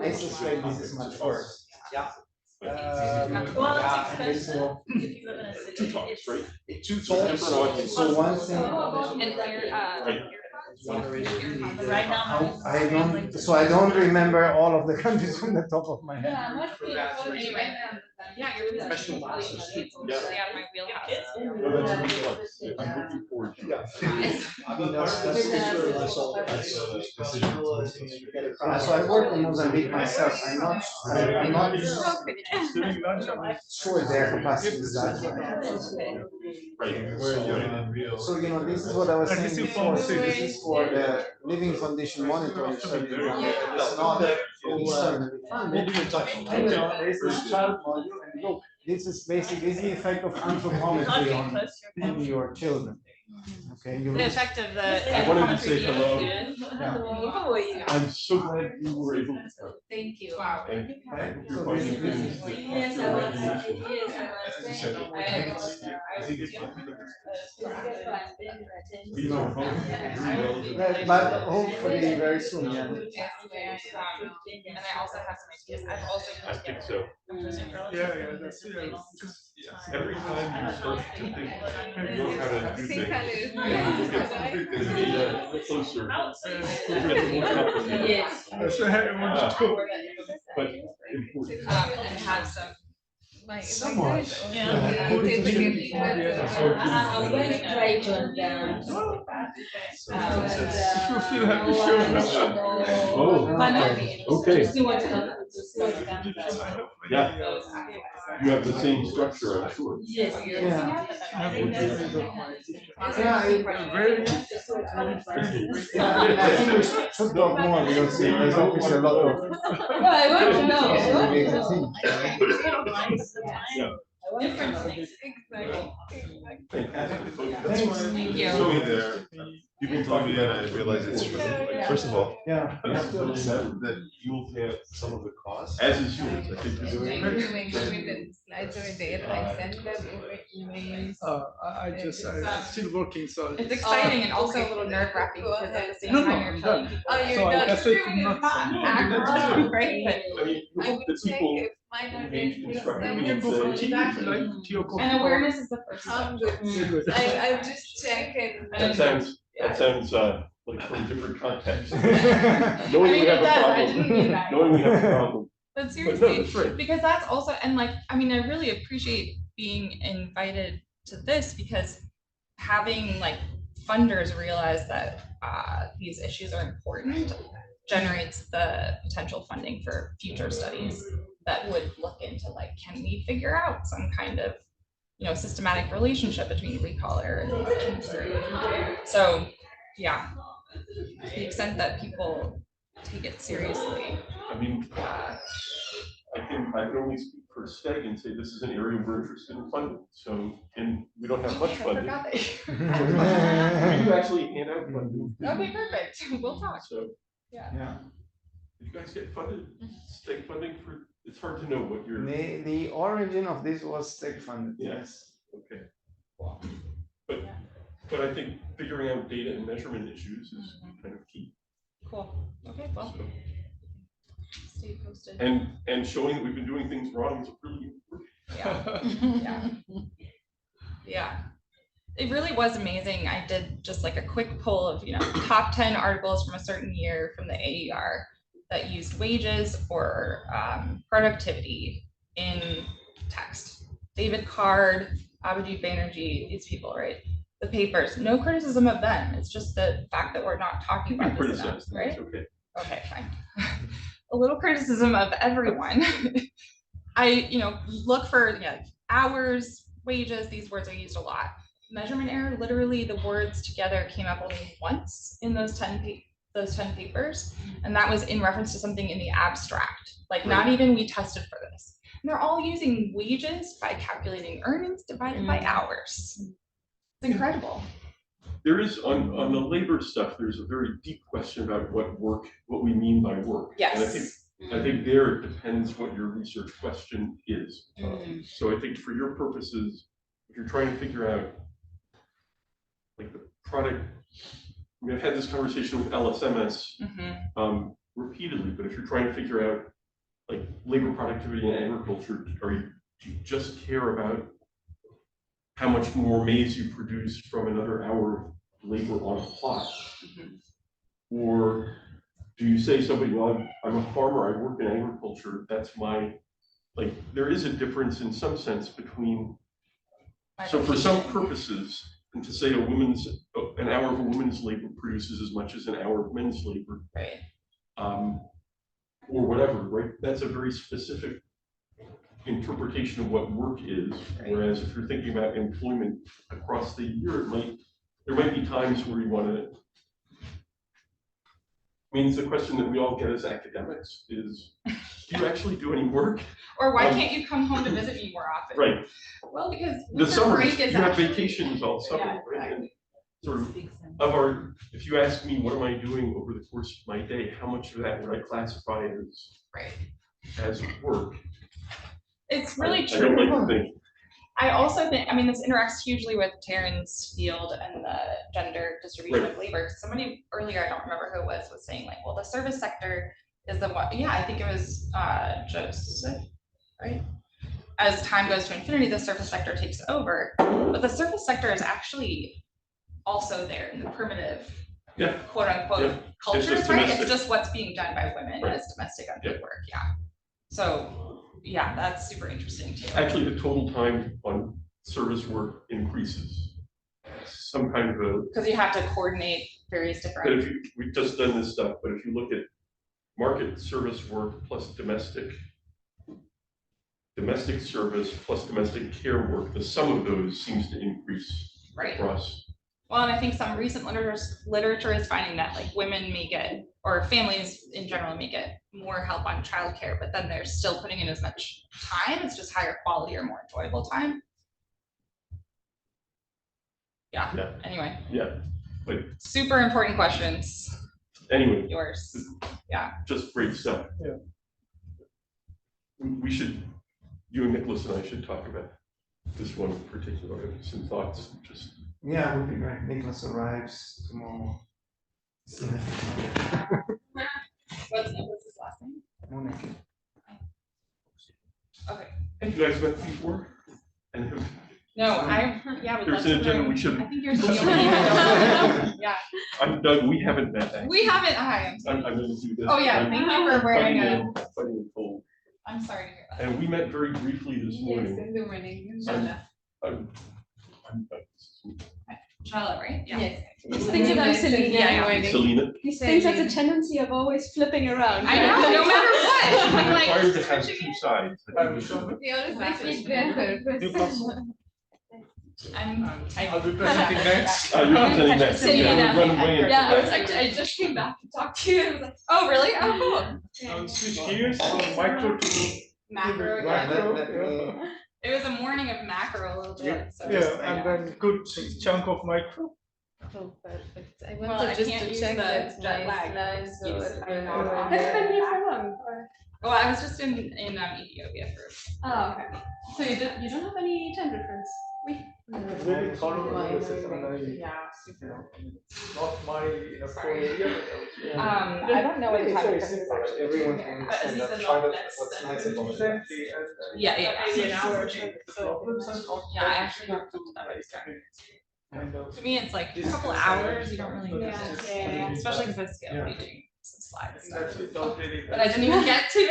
I suspect this is much worse. Yeah. Well, it's expensive if you live in a city. Two talks, right? Two talks. So one thing. Right now. I don't remember all of the countries from the top of my head. Yeah, must be. Anyway, yeah, you're Special classes. totally out of my wheelhouse. No, that's really fun. I'm looking forward to Yeah, so I work in Mozambique myself. I'm not sure their capacity is that. So this is what I was saying before. So this is for the living condition monitoring survey. It's not externally funded. There is this child module, and look, this is basically the effect of anthropometry on your children. Okay, The effect of the. I wanted to say hello. Yeah. I'm so glad you were able to come. Thank you. Wow. And I hope you're So finding this things that Yes, your I was. imagination. Yes, I was. So, I think it's these are both very relevant. But hopefully very soon, yeah. And I also have some ideas. I've also. I think so. That's Every time you start to think, you know how to do things, you get closer. Yes. But important. And have some. Somewhat. I'm going to try to understand. If you feel happy, sure. Oh, okay. Yeah. You have the same structure, I'm sure. Yes. Yeah. I think we should talk more because there's obviously a lot of. I want to know. Different things. Thank you. So there. You've been talking about it, I realize it's true. First of all, Yeah. that you'll have some of the costs. As is yours, I think you're doing great. The slides over there, I sent them over emails. I'm still working, so. It's exciting and also a little nerve wracking because at the same time you're telling people. Oh, you're So I done. guess I could not. Active, right? But I mean, you hope that people engage constructively and say. and awareness is the first step. I'm good. I'm just checking. That sounds like from different contexts. I Knowing mean, we have it a does. I problem. didn't mean that. Knowing we have a problem. But But seriously, no, that's right. because that's also, and like, I mean, I really appreciate being invited to this because having like funders realize that these issues are important generates the potential funding for future studies that would look into like, can we figure out some kind of, systematic relationship between recall error and these things? So, yeah, to the extent that people take it seriously. I mean, I can only speak for STEG and say this is an area we're interested in funding. So, and we don't have much funding. We do actually hand out funding. Okay, perfect. We'll talk. So, yeah. Did you guys get funded? STEG funding for? It's hard to know what you're. The origin of this was STEG funded. Yes. Okay. Wow. But I think figuring out data and measurement issues is kind of key. Cool. Okay. Well. So, stay posted. And showing that we've been doing things wrong is really important. Yeah. It really was amazing. I did just like a quick poll of, top 10 articles from a certain year from the AER that used wages or productivity in text. David Card, Abhijit Banerjee, these people, right? The papers, no criticism of them. It's just the fact that we're not talking about this enough, right? Okay, fine. A little criticism of everyone. I, look for hours, wages, these words are used a lot. Measurement error, literally the words together came up only once in those 10 papers. And that was in reference to something in the abstract. Like not even we tested for this. And they're all using wages by calculating earnings divided by hours. It's incredible. There is on the labor stuff, there's a very deep question about what we mean by work. Yes. And I think there it depends what your research question is. So I think for your purposes, if you're trying to figure out like the product, I mean, I've had this conversation with LSMS repeatedly, but if you're trying to figure out like labor productivity in agriculture, do you just care about how much more maize you produce from another hour of labor on a plot? Or do you say somebody, well, I'm a farmer, I work in agriculture, that's my, like, there is a difference in some sense between, so for some purposes, and to say an hour of a woman's labor produces as much as an hour of men's labor. Right. Or whatever, right? That's a very specific interpretation of what work is. Right. Whereas if you're thinking about employment across the year, there might be times where you want to. I mean, it's a question that we all get as academics is, do you actually do any work? Or why can't you come home to visit me more often? Right. Well, because the summer break is you have vacations all summer, yeah, right? Exactly. sort of our, if you ask me, what am I doing over the course of my day, how much of that would I classify as work? It's really I true. don't like to think. I also think, I mean, this interacts hugely with Taryn's field and the gender distribution of labor. Somebody earlier, I don't remember who it was saying like, well, the service sector is the one, yeah, I think it was Joseph, right? As time goes to infinity, the service sector takes over, but the service sector is actually also there in the primitive, quote unquote, cultures, right? It's just what's being done by women as domestic unpaid work, So, yeah, that's super interesting too. Actually, the total time on service work increases. Some kind of a. Because you have to coordinate various different. But if you, we've just done this stuff, but if you look at market service work plus domestic service plus domestic care work, the sum of those seems to increase across. Well, and I think some recent literature is finding that like women may get, or families in general may get more help on childcare, but then they're still putting in as much time. It's just higher quality or more enjoyable time. Yeah. Anyway. Yeah. But super important questions. Anyway. Yours. Yeah. Just great stuff. Yeah. We should, you and Nicholas and I should talk about this one in particular. Some thoughts. Just. Yeah, it would be great. Nicholas arrives tomorrow. What's his last name? Monica. Okay. Have you guys met before? And who? No, yeah, there's an agenda we should. I think you're the only one. Yeah. I'm Doug. We haven't met. Actually. We haven't. Hi. I'm going to do this. Oh yeah, thank you for wearing a. Fighting a cold. I'm sorry to hear that. And we met very briefly this morning. Yes, in the morning. I'm Jala, right? Yeah. Yes. He's thinking I'm Selena. Selena. He thinks that's a tendency of always flipping around. I know, no matter what. I'm required to have two sides. The other I'll be presenting next. You're presenting next. Yeah, I was actually, I just came back to talk to you. I was like, oh, really? Oh, cool. I'll switch gears from micro to macro. It was a morning of macro a little bit. So and then good chunk of micro. Oh, perfect. I Well, wanted I just can't to use check the that jet my lag. slides Yes. are. have you been here for long? Well, I was just in Ethiopia for. Oh, okay. So you don't have any time difference? It's very thorough analysis, and not my core area. I don't know what the time difference is actually. Everyone can understand that. Part of what's nice about it. Yeah. So, Yeah, I actually don't know that right. To me, it's like a couple of hours. You don't really know. Especially because I scale paging some slides. But I didn't even get to.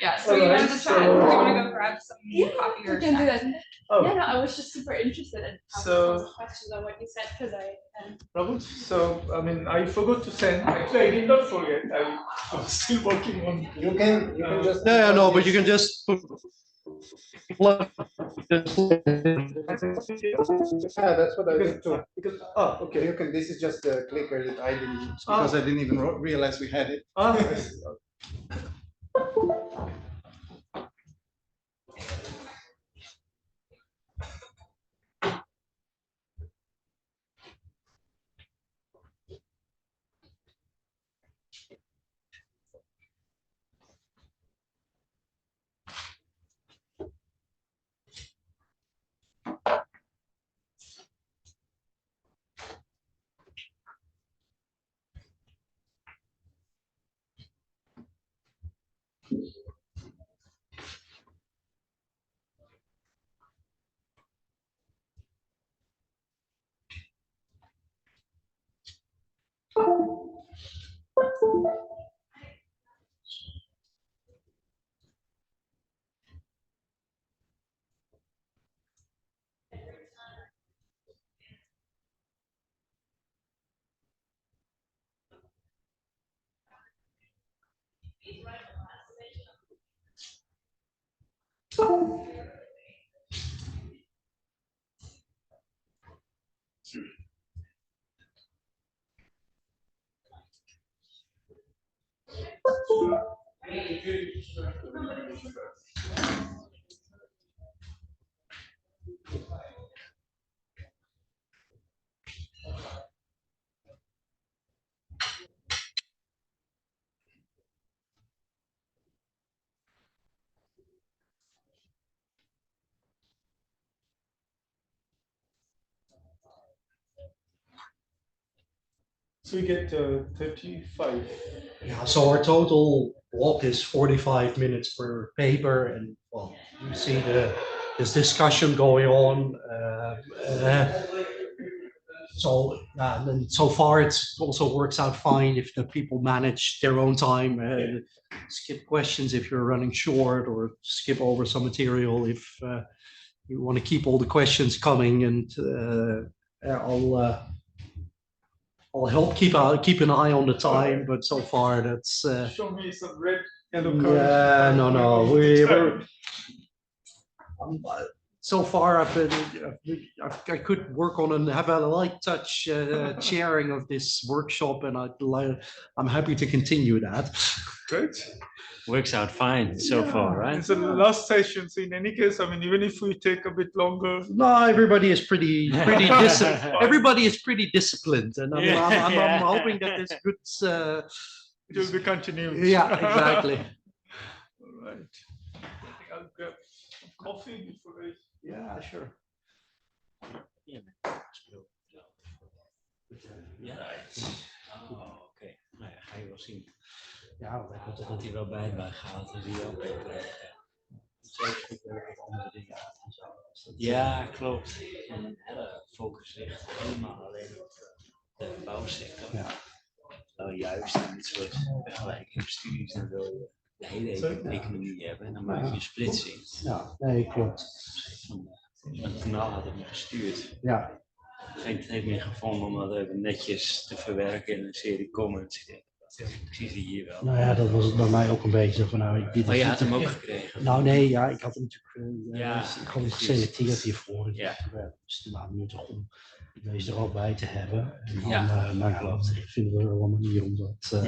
Yeah, so you want to try. You want to go grab some coffee or can do that. Oh. Yeah, no, I was just super interested in questions on what you said because Robert, so I mean, I forgot to send. Actually, I did not forget. I was still working on. You can just. No, but you can just. Yeah, that's what I did too. Okay. You can. This is just the clicker that I didn't use because I didn't even realize we had it. So we get 35. Yeah, so our total block is 45 minutes per paper, and well, you see this discussion going on. And then so far it also works out fine if the people manage their own time. Skip questions if you're running short, or skip over some material if you want to keep all the questions coming, and I'll help keep an eye on the time, but so far that's. Show me some red, yellow cards. Yeah, no. So far, I could work on and have a light touch sharing of this workshop, and I'm happy to continue that. Great. Works out fine so far, right? It's the last session, so in any case, I mean, even if we take a bit longer. No, everybody is pretty everybody is pretty disciplined, and I'm hoping that this good. It will be continued. Yeah, exactly. All right. I think I'll grab some coffee before I. Yeah, sure. Yeah. Oh, oké. Nou ja, ga je wel zien. Ja, dat had hij wel bij gehaald en die ook even. Andere dingen uit en zo. Ja, klopt. En focus ligt helemaal alleen op de bouwsector. Ja. Nou, juist in dit soort vergelijkingsstudies dan wil je de hele economie hebben en dan maak je een splitsing. Ja, nee, klopt. Het kanaal had het me gestuurd. Ja. Geen tijd meer gevonden om dat even netjes te verwerken in een serie comments. Ik zie ze hier wel. Nou ja, dat was het bij mij ook een beetje van. Nou, je had hem ook gekregen? Nou nee, ja, ik had hem natuurlijk. Ik had hem precies. geselecteerd hiervoor. Ja. Dus het was nuttig om deze er ook bij te hebben. En dan, Ja. nou ja, dat vinden we wel een manier om dat.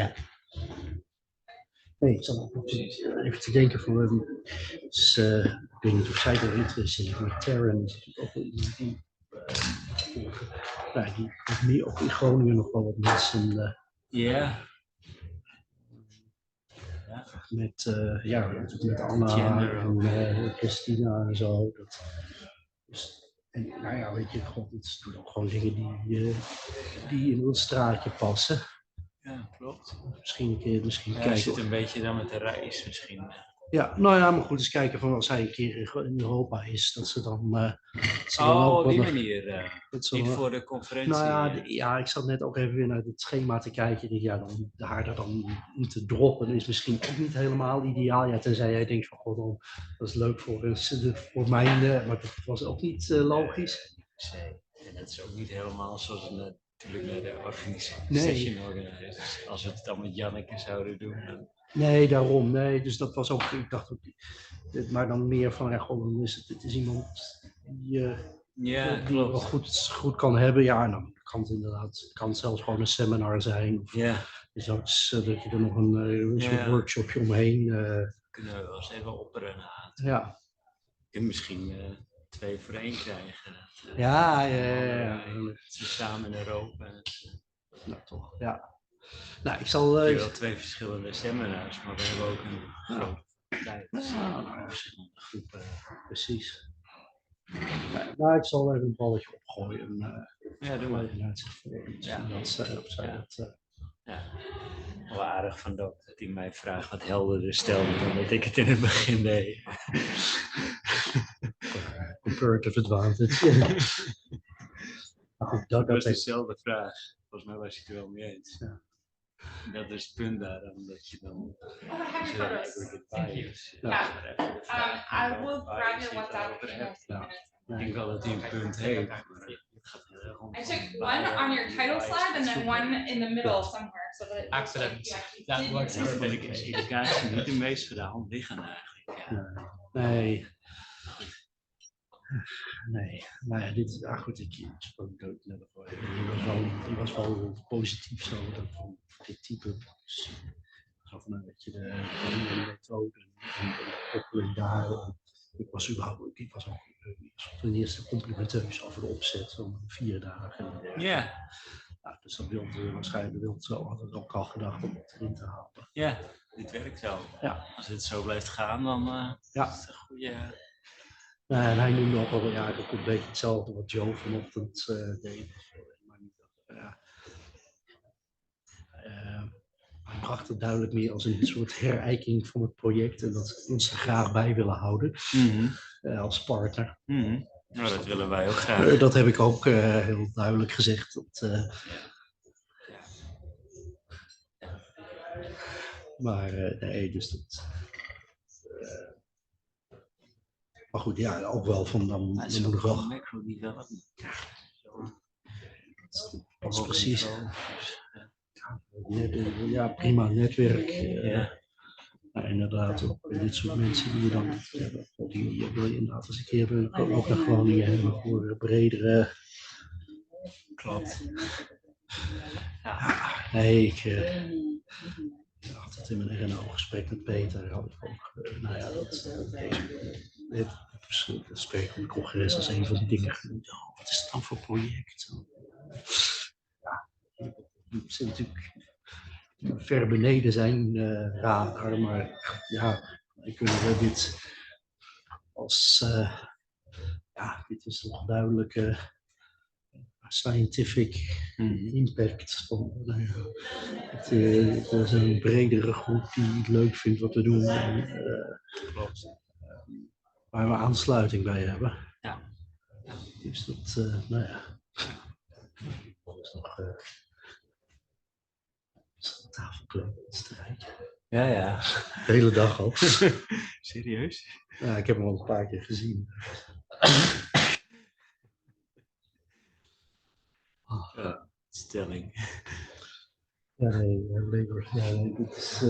Nee, ik zat ook even te denken van. Dus, ik weet niet of zij er interesse in met Terran is natuurlijk ook wel iemand die. Die ook in Groningen nog wel wat mensen. Ja. Met Anna en Christina en zo. En nou ja, weet je, het doen ook gewoon dingen die in ons straatje passen. Ja, klopt. Misschien kijken. Ja, zit een beetje dan met de reis misschien. Ja, nou ja, maar goed, eens kijken van als hij een keer in Europa is, dat ze dan. Op die manier. Niet voor de conferentie. Nou ja, ik zat net ook even weer naar het schema te kijken. Dan haar er dan in te droppen is misschien ook niet helemaal ideaal. Ja, tenzij jij denkt van, god, dat is leuk voor mij, maar dat was ook niet logisch. Nee, en dat is ook niet helemaal zoals natuurlijk naar de organisatie organiseert. Dus als we het dan met Janneke zouden doen. Dan... Nee, daarom. Nee, dus dat was ook, ik dacht ook, maar dan meer van, het is iemand die wat goed kan hebben. Ja, dan kan het inderdaad, kan zelfs gewoon een seminar zijn. Of dat je er nog een soort workshopje omheen. Kunnen we wel eens even opperen. Ja. En misschien 2 voor 1 krijgen. Ja. Ze samen in Europa. Nou, toch, ja. Nou, ik zal. Je hebt wel 2 verschillende seminars, maar we hebben ook een grote tijd. Groep, precies. Nou, ik zal even een balletje opgooien. Doe maar. Wel aardig van dat hij mij vraagt wat helderder stelde dan dat ik het in het begin deed. Comparative advantage. Dat is dezelfde vraag. Volgens mij was je het er wel mee eens. Ja. Dat is het punt daarom dat je dan. I will grab your WhatsApp. Ik denk wel dat hij een punt heeft. I took one on your title slide and then one in the middle somewhere. So that Excellent. That works. Dat vind ik in Gaaitzen niet de meest voor de hand liggen eigenlijk. Ja. Nee. Nou ja, dit is goed. Ik sprak dood net al. Die was wel positief zo van dit type. Zo van dat je de methode en de koppeling daar. Ik was ook ten eerste complimenteus over de opzet van 4 dagen. Ja. Dus dat wilde waarschijnlijk zo, had ik ook al gedacht om het erin te halen. Ja, dit werkt zo. Ja. Als het zo blijft gaan, dan is het een goede. En hij noemde ook al, ook een beetje hetzelfde wat Joe vanochtend deed. hij bracht het duidelijk meer als een soort herijking van het project en dat ze ons er graag bij willen houden als partner. Nou, dat willen wij ook graag. Dat heb ik ook heel duidelijk gezegd. Maar nee, dus dat. Maar goed, ja, ook wel van dan moet ik wel. Macroeconomic. Dat is precies. Ja, prima netwerk. Maar inderdaad, ook dit soort mensen die je dan die wil je inderdaad eens een keer ook naar Groningen hebben voor een bredere. Klopt. Ja, nee, ik had het in mijn RNO-gesprek met Peter, had ik ook, nou ja, het gesprek op het congres als een van die dingen genoemd. Oh, wat is het dan voor project? Ja, het zit natuurlijk ver beneden zijn radar, maar ja, wij kunnen dit als, ja, dit is toch duidelijke scientific impact. Van, het is een bredere groep die het leuk vindt wat we doen en waar we aansluiting bij hebben. Ja. Dus dat, nou ja, dat is nog tafelkleedstrijd. Ja, ja. De hele dag al. Serieus? Ja, ik heb hem al een paar keer gezien. Ja, stelling. Ja, nee, labor. Ja, nee, dit is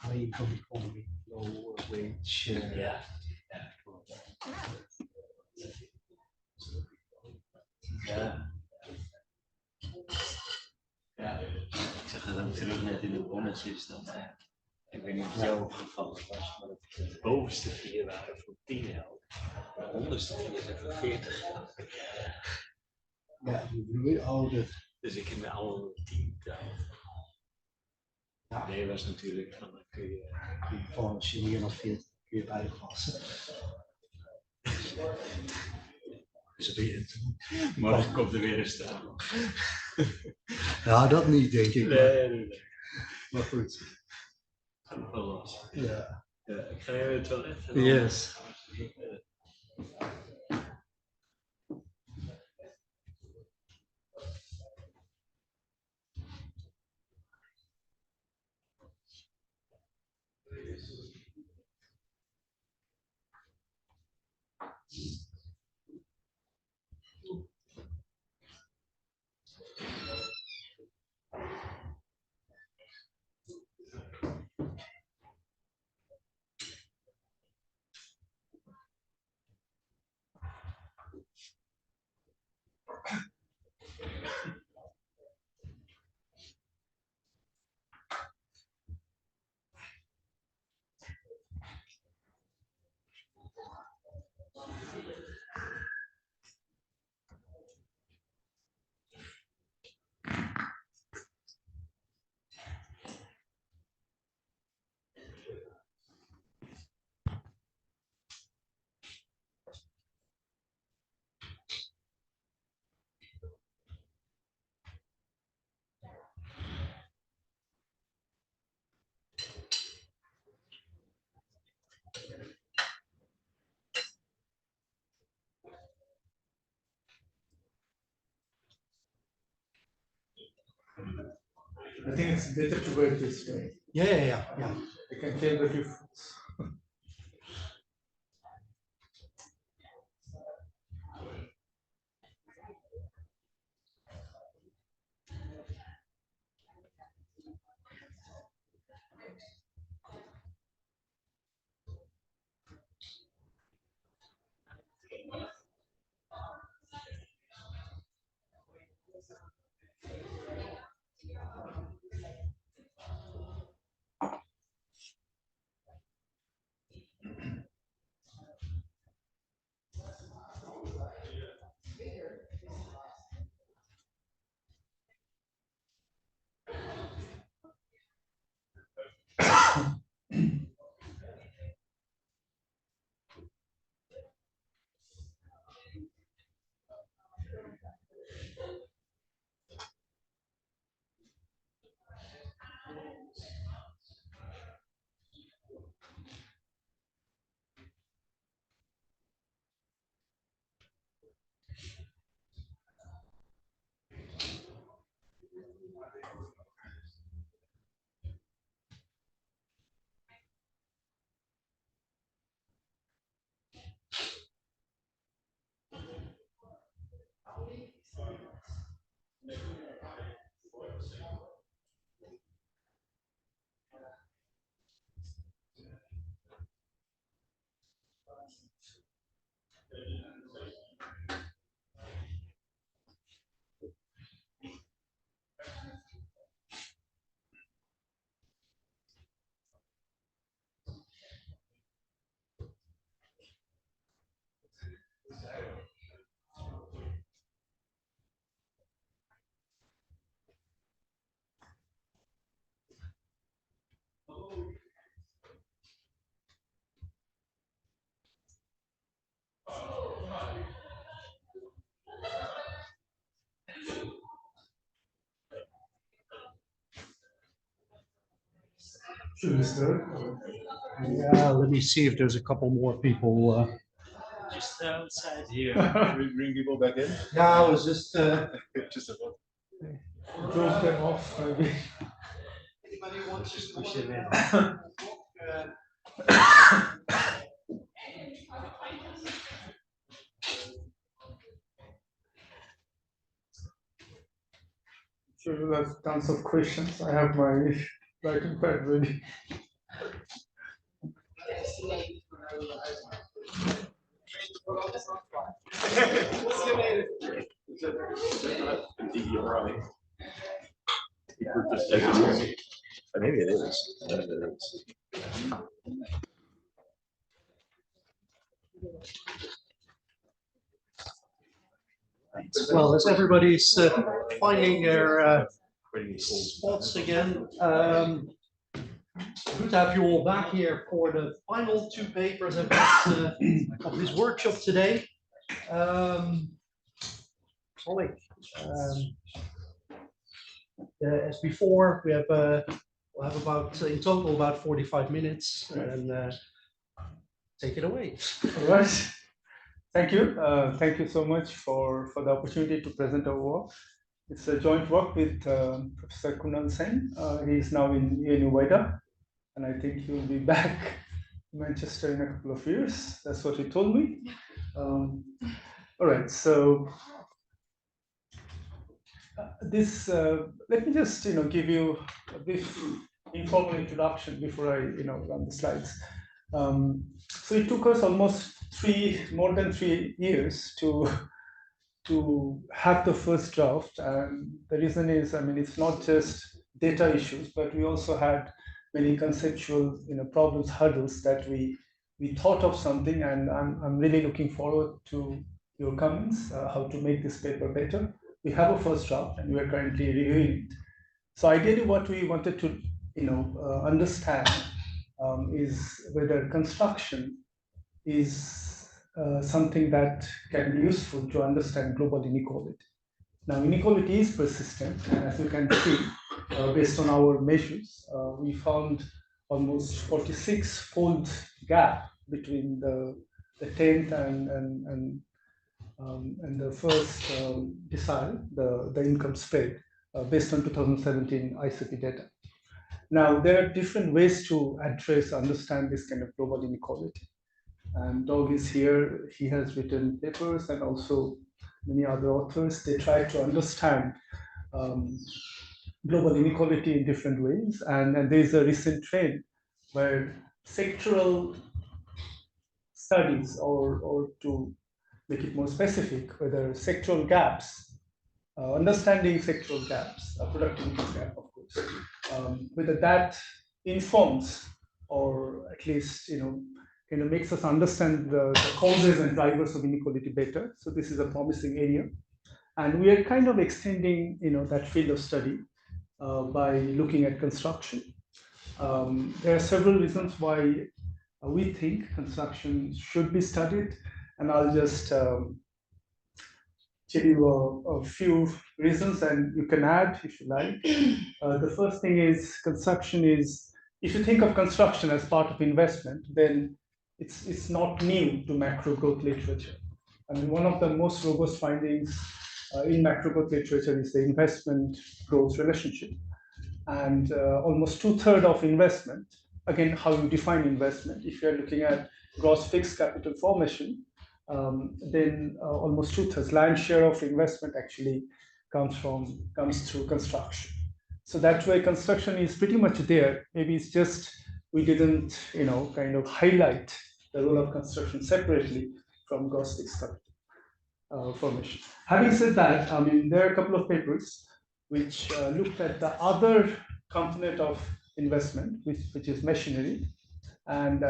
high income economy, low wage. Ja. Ja. Ja, ik zag het ook terug net in de bonnetjes dat, ik weet niet of het jou opgevallen was, maar dat de bovenste 4 waren voor 10 geld, de onderste 4 zijn voor 40 geld. Ja, die bedoel ouder. Dus ik heb me al 10 geteld. Het idee was natuurlijk van, dan kun je van als je meer dan 40 kun je bijpassen. Is weer morgen komt er weer een staan. Ja, dat niet, denk ik. Nee. Maar goed. Gaat wel los. Ja. Ja, ik ga even in het toilet. Yes. I think it's better to work this way. Yeah. I can tell the difference. Yeah, let me see if there's a couple more people. Just outside here. Bring people back in. Yeah, I was just. Just a moment. Drove them off, maybe. Anybody wants to push them in. Sure, you have tons of questions. I have my writing pad ready. Maybe it is. Well, as everybody's finding their spots again, good to have you all back here for the final two papers of this workshop today. Soumik, as before, we'll have about in total about 45 minutes, and take it away. All right. Thank you. Thank you so much for the opportunity to present our work. It's a joint work with Professor Kunal Sen. He is now in Noida, and I think he will be back in Manchester in a couple of years. That's what he told me. All right. So this let me just give you a brief informal introduction before I run the slides. So it took us almost more than 3 years to have the first draft, and the reason is, it's not just data issues, but we also had many conceptual problems, hurdles that we thought of something, and I'm really looking forward to your comments, how to make this paper better. We have a first draft and we are currently reviewing it. So ideally what we wanted to understand is whether construction is something that can be useful to understand global inequality. Now, inequality is persistent, and as you can see, based on our measures, we found almost 46-fold gap between the 10th and the first decile, the income spread, based on 2017 ICP data. Now, there are different ways to understand this kind of global inequality. And Dog is here, he has written papers, and also many other authors. They try to understand global inequality in different ways. And there is a recent trend where sectoral studies, or to make it more specific, whether sectoral gaps, understanding sectoral gaps, productivity gap, of course, whether that informs, or at least makes us understand the causes and drivers of inequality better. So this is a promising area, and we are kind of extending that field of study by looking at construction. There are several reasons why we think construction should be studied, and I'll just tell you a few reasons, and you can add if you like. The first thing is, construction is, if you think of construction as part of investment, then it's not new to macro growth literature. One of the most robust findings in macro growth literature is the investment growth relationship. And almost 2/3 of investment, again, how you define investment, if you're looking at gross fixed capital formation, then almost 2/3, lion's share of investment actually comes through construction. So that way construction is pretty much there. Maybe it's just we didn't kind of highlight the role of construction separately from gross fixed capital formation. Having said that, there are a couple of papers which looked at the other component of investment, which is machinery, and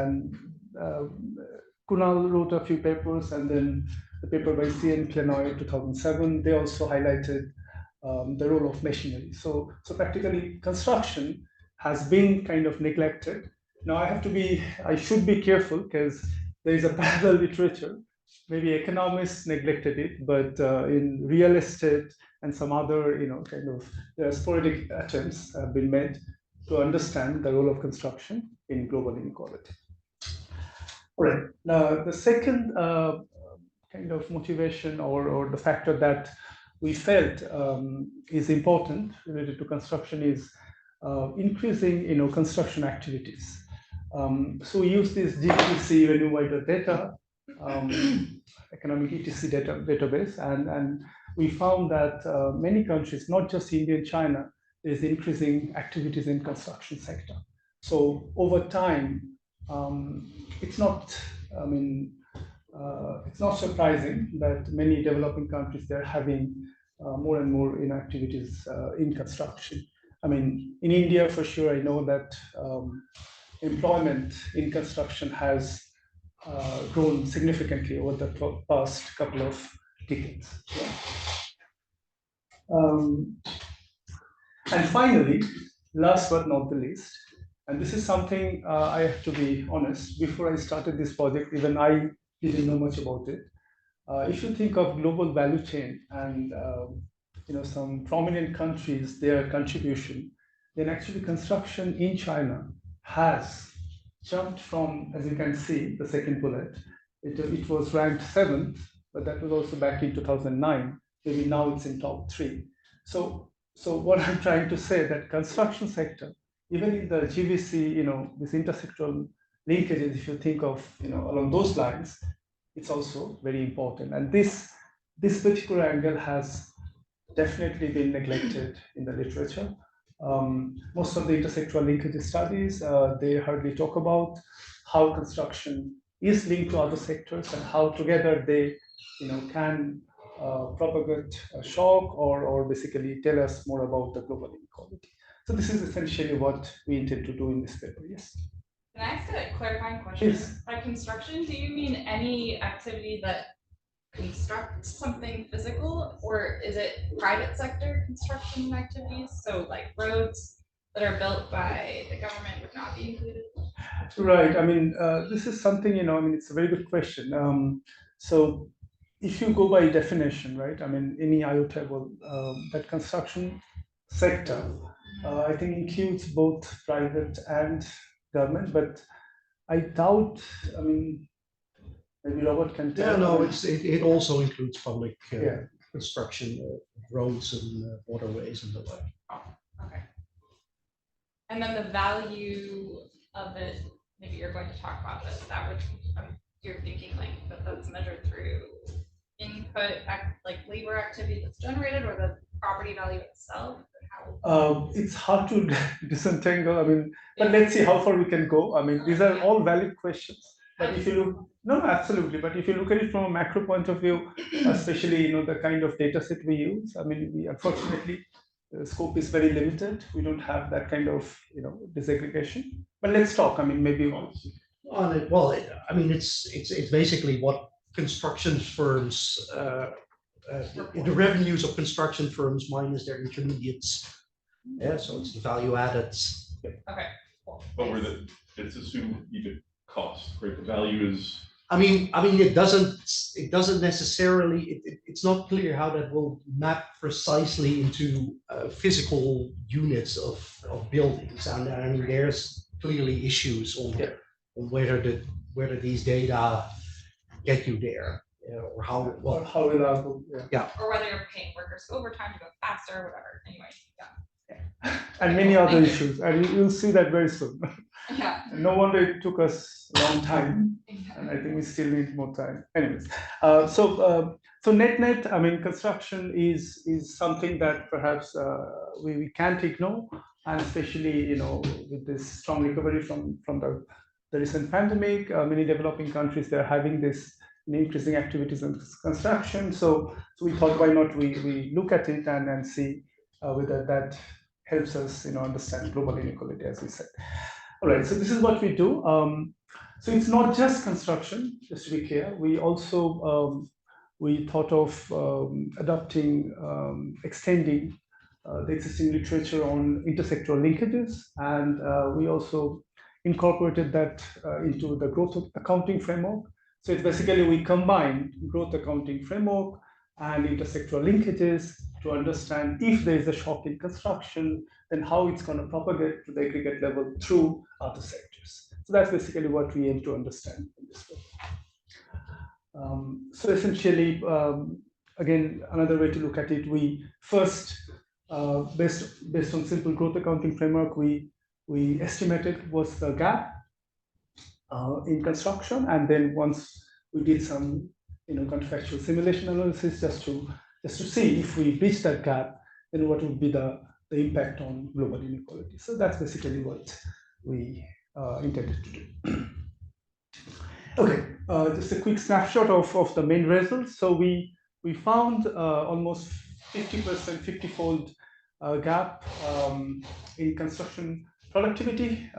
Kunal wrote a few papers, and then the paper by C.N. Plenoy 2007, they also highlighted the role of machinery. So practically construction has been kind of neglected. Now I should be careful, because there is a parallel literature. Maybe economists neglected it, but in real estate and some other, there are sporadic attempts have been made to understand the role of construction in global inequality. All right. Now, the second kind of motivation or the factor that we felt is important related to construction is increasing, construction activities. So we use this GETC revenue data, economic ETC database, and we found that many countries, not just India and China, there is increasing activities in construction sector. So over time, it's not, it's not surprising that many developing countries, they're having more and more activities in construction. In India, for sure, I know that employment in construction has grown significantly over the past couple of decades. And finally, last but not the least, and this is something I have to be honest, before I started this project, even I didn't know much about it. If you think of global value chain and some prominent countries, their contribution, then actually construction in China has jumped from, as you can see, the second bullet, it was ranked 7th, but that was also back in 2009. Maybe now it's in top 3. So what I'm trying to say that construction sector, even in the GVC, this intersectoral linkages, if you think of, along those lines, it's also very important. And this particular angle has definitely been neglected in the literature. Most of the intersectoral linkage studies, they hardly talk about how construction is linked to other sectors and how together they, can propagate a shock or basically tell us more about the global inequality. So this is essentially what we intend to do in this paper. Yes. Can I ask a clarifying question? Yes. By construction, do you mean any activity that constructs something physical, or is it private sector construction activities? So like roads that are built by the government would not be included? Right. This is something, it's a very good question. So if you go by definition, right, any IO table, that construction sector, I think includes both private and government, but I doubt, maybe Robert can tell. Yeah, no, it also includes public construction, roads and waterways and the like. Okay. And then the value of it, maybe you're going to talk about this, that would, you're thinking that's measured through input, like labor activity that's generated, or the property value itself? It's hard to disentangle, but let's see how far we can go. These are all valid questions. But if you look, no, absolutely. But if you look at it from a macro point of view, especially, the kind of data set we use, we unfortunately, the scope is very limited. We don't have that kind of, disaggregation. But let's talk, maybe. Well, it's basically what construction firms, the revenues of construction firms minus their intermediates. Yeah, so it's the value added. Okay, cool. But it's assumed EBIT cost, right? The value is. It doesn't necessarily, it's not clear how that will map precisely into physical units of buildings. And there's clearly issues on whether these data get you there. Or how reliable, yeah. Or whether you're paying workers overtime to go faster, or whatever. Anyway, yeah. And many other issues, and you'll see that very soon. Yeah. No wonder it took us a long time, and I think we still need more time. Anyways, so net, construction is something that perhaps we can't ignore, and especially with this strong recovery from the recent pandemic, many developing countries, they're having this increasing activities in construction. So we thought, why not we look at it and see whether that helps us understand global inequality, as we said. All right, so this is what we do. So it's not just construction, just to be clear. We also we thought of adopting, extending the existing literature on intersectoral linkages, and we also incorporated that into the growth accounting framework. So it's basically we combine growth accounting framework and intersectoral linkages to understand if there is a shock in construction, then how it's going to propagate to the aggregate level through other sectors. So that's basically what we aim to understand in this book. So essentially, again, another way to look at it, we first, based on simple growth accounting framework, we estimated what's the gap in construction, and then once we did some counterfactual simulation analysis just to see if we bridge that gap, then what would be the impact on global inequality. So that's basically what we intended to do. Okay, just a quick snapshot of the main results. So we found almost 50%, 50-fold gap in construction productivity.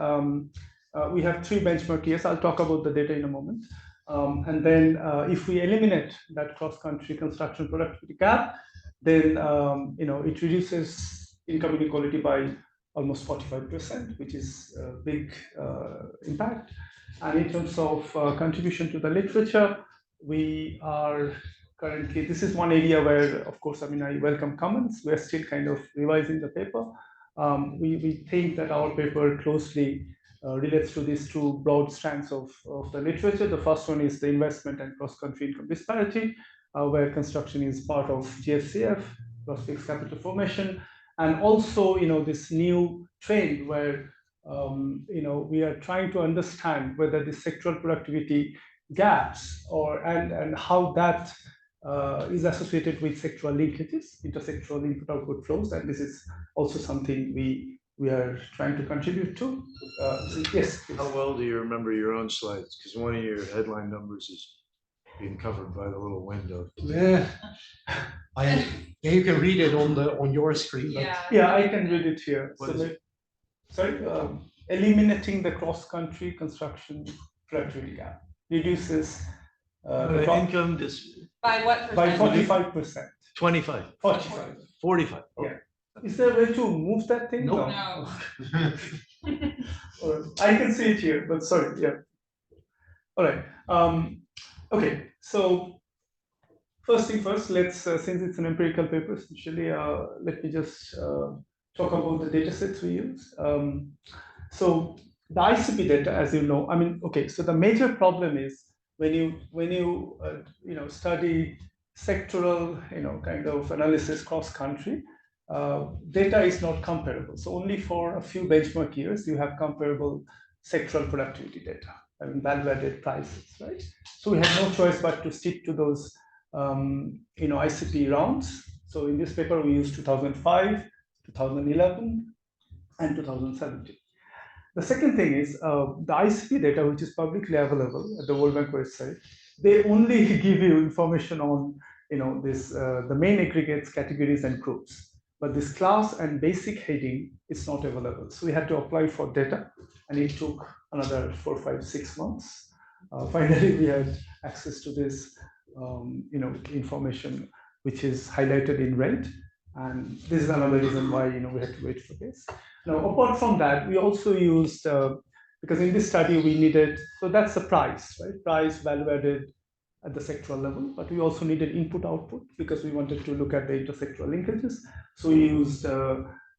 We have 3 benchmark years. I'll talk about the data in a moment. And then if we eliminate that cross-country construction productivity gap, then it reduces income inequality by almost 45%, which is a big impact. And in terms of contribution to the literature, we are currently, this is one area where, of course, I welcome comments. We're still kind of revising the paper. We think that our paper closely relates to these 2 broad strands of the literature. The first one is the investment and cross-country income disparity, where construction is part of GFCF, gross fixed capital formation, and also this new trend where we are trying to understand whether the sectoral productivity gaps and how that is associated with sectoral linkages, intersectoral input-output flows, and this is also something we are trying to contribute to. Yes. Please. How well do you remember your own slides? Because one of your headline numbers is being covered by the little window. Yeah, you can read it on your screen. Yeah, I can read it here. Sorry, eliminating the cross-country construction productivity gap reduces the income by what by percentage? 45%. 25. 45. 45. Yeah. Is there a way to move that thing? No. I can see it here, but sorry. Yeah. All right. Okay. So first thing first, let's since it's an empirical paper, essentially, let me just talk about the data sets we use. So the ICP data, as you know, okay. So the major problem is when you study sectoral, kind of analysis cross country, data is not comparable. So only for a few benchmark years you have comparable sectoral productivity data. Value-added prices, right? So we have no choice but to stick to those, ICP rounds. So in this paper we use 2005, 2011, and 2017. The second thing is the ICP data, which is publicly available at the World Bank website, they only give you information on the main aggregates, categories, and groups. But this class and basic heading is not available. So we had to apply for data, and it took another 4, 5, 6 months. Finally, we had access to this, information, which is highlighted in red. And this is another reason why we had to wait for this. Now, apart from that, we also used, because in this study we needed, so that's the price, right? Price, value added at the sectoral level, but we also needed input-output because we wanted to look at the intersectoral linkages. So we used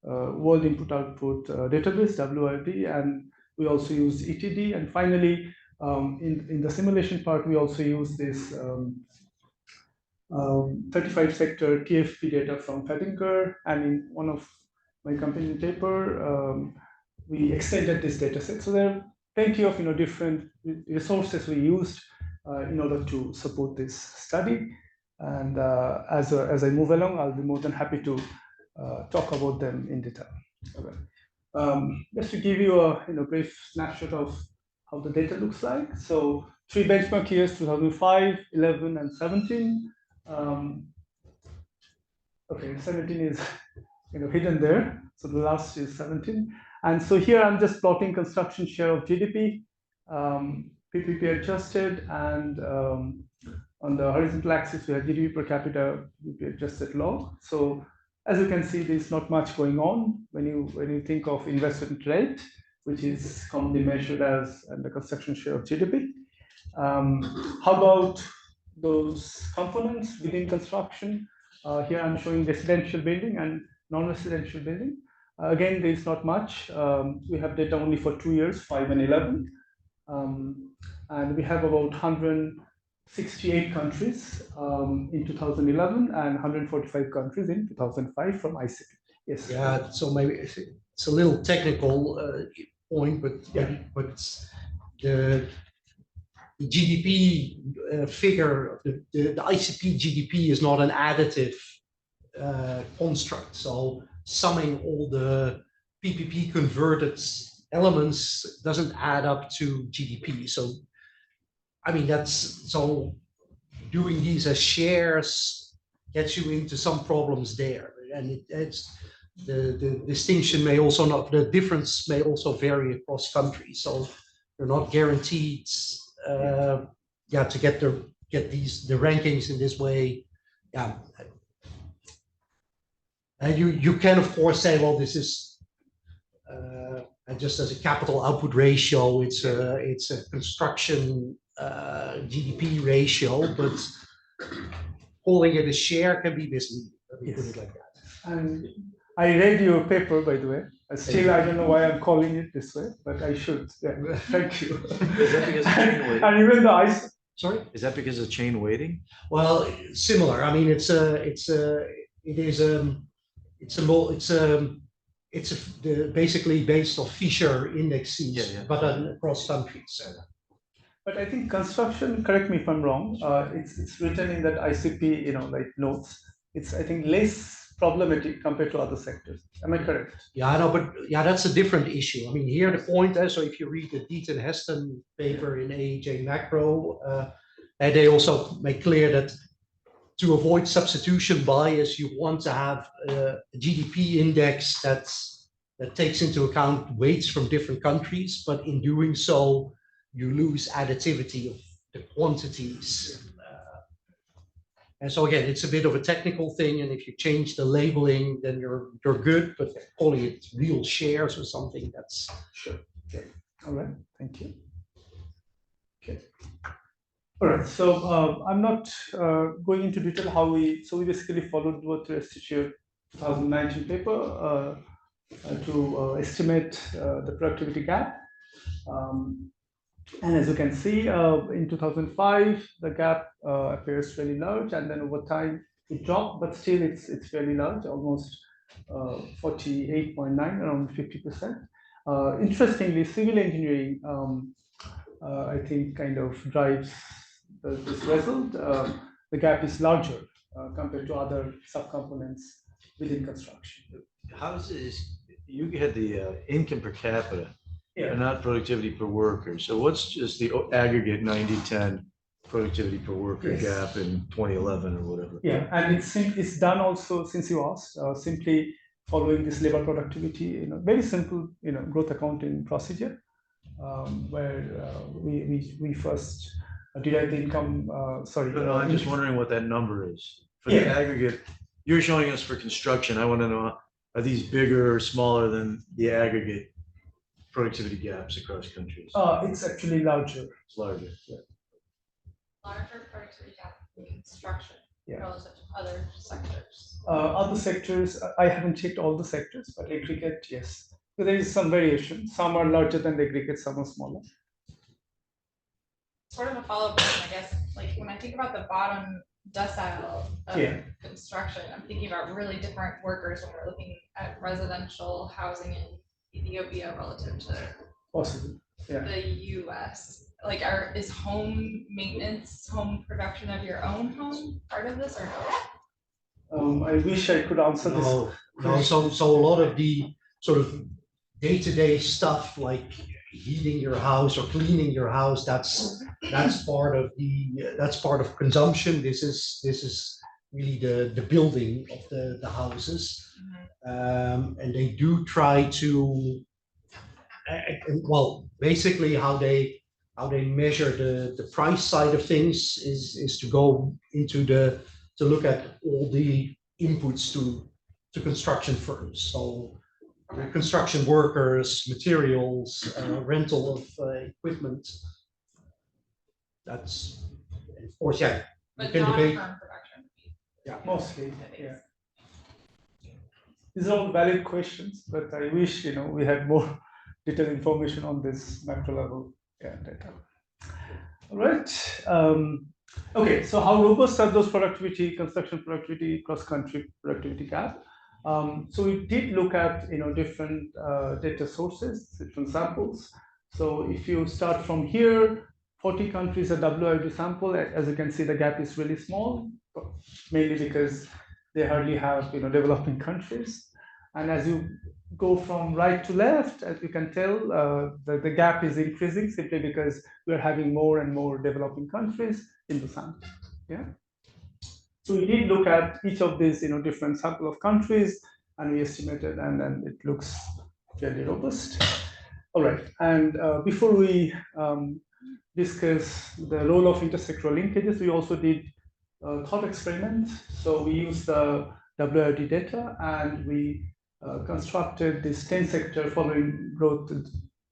World Input-Output Database, WID, and we also used ETD. And finally, in the simulation part, we also used this 35 sector TFP data from Fadinger, and in one of my company paper, we extended this data set. So there are plenty of different resources we used in order to support this study. And as I move along, I'll be more than happy to talk about them in detail. Okay. Just to give you a brief snapshot of how the data looks like. So 3 benchmark years, 2005, 11, and 17. Okay, 17 is hidden there. So the last is 17. And so here I'm just plotting construction share of GDP, PPP adjusted, and on the horizontal axis we have GDP per capita, PPP adjusted log. So as you can see, there's not much going on when you think of investment rate, which is commonly measured as the construction share of GDP. How about those components within construction? Here I'm showing residential building and non-residential building. Again, there is not much. We have data only for 2 years, 5 and 11. And we have about 168 countries in 2011 and 145 countries in 2005 from ICP. Yes. Yeah, so maybe it's a little technical point, but the GDP figure, the ICP GDP is not an additive construct. So summing all the PPP converted elements doesn't add up to GDP. So, I mean, so doing these as shares gets you into some problems there. And it's the distinction may also not, the difference may also vary across countries. So you're not guaranteed to get the rankings in this way. Yeah. And you can of course say, well, this is just as a capital output ratio, it's a construction GDP ratio, but calling it a share can be misleading. Let me put it like that. And I read your paper, by the way. Still, I don't know why I'm calling it this way, but I should. Yeah. Thank you. Is that because of chain weighting? And even the ice. Sorry? Is that because of chain weighting? Well, similar. I mean, it's basically based on Fisher indexes, but across countries. But I think construction, correct me if I'm wrong, it's written in that ICP, like notes. It's, I think, less problematic compared to other sectors. Am I correct? Yeah, I know, but yeah, that's a different issue. I mean, here the point is, so if you read the Deaton Heston paper in AEJ Macro, and they also make clear that to avoid substitution bias, you want to have a GDP index that takes into account weights from different countries, but in doing so, you lose additivity of the quantities. And so again, it's a bit of a technical thing, and if you change the labeling, then you're good, but calling it real shares or something, that's sure. Okay. All right, thank you. Okay. All right, so I'm not going into detail how we basically followed what the Institute 2019 paper to estimate the productivity gap. And as you can see, in 2005, the gap appears fairly large, and then over time it dropped, but still it's fairly large, almost 48.9, around 50%. Interestingly, civil engineering, I think, kind of drives this result. The gap is larger compared to other subcomponents within construction. How is this? You had the income per capita. Yeah. And not productivity per worker. So what's just the aggregate 90-10 productivity per worker gap in 2011 or whatever? Yeah, and it's done also, since you asked, simply following this labor productivity, very simple, growth accounting procedure, where we first derive the income. No, I'm just wondering what that number is for the aggregate. You're showing us for construction. I want to know, are these bigger or smaller than the aggregate productivity gaps across countries? It's actually larger. It's larger. Yeah. Larger productivity gap in construction relative to other sectors. Other sectors, I haven't checked all the sectors, but aggregate, yes. So there is some variation. Some are larger than the aggregate, some are smaller. Sort of a follow-up question, I guess. Like when I think about the bottom decile of construction, I'm thinking about really different workers when we're looking at residential housing in Ethiopia relative to the US. Like, is home maintenance, home production of your own home part of this or no? I wish I could answer this. No, so a lot of the sort of day-to-day stuff like heating your house or cleaning your house, that's part of consumption. This is really the building of the houses. And they do try to, well, basically how they measure the price side of things is to go into to look at all the inputs to construction firms. So construction workers, materials, rental of equipment. That's, of course, but not firm production. Yeah, mostly, yeah. These are all valid questions, but I wish we had more detailed information on this macro level data. All right. Okay, so how robust are those construction productivity, cross-country productivity gap? So we did look at different data sources, different samples. So if you start from here, 40 countries a WID sample. As you can see, the gap is really small, mainly because they hardly have developing countries. And as you go from right to left, as you can tell, the gap is increasing simply because we're having more and more developing countries in the sample. Yeah. So we did look at each of these different sample of countries, and we estimated, and then it looks fairly robust. All right. And before we discuss the role of intersectoral linkages, we also did a thought experiment. So we used the WID data, and we constructed this 10 sector following growth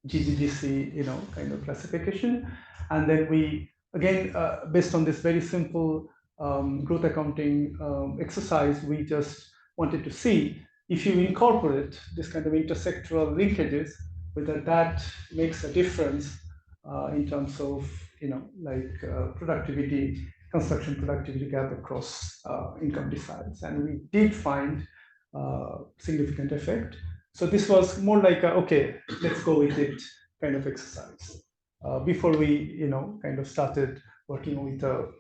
GGGC, kind of classification. And then we, again, based on this very simple growth accounting exercise, we just wanted to see if you incorporate this kind of intersectoral linkages, whether that makes a difference in terms of, productivity, construction productivity gap across income deciles. And we did find significant effect. So this was more like okay, let's go with it kind of exercise before we kind of started working with a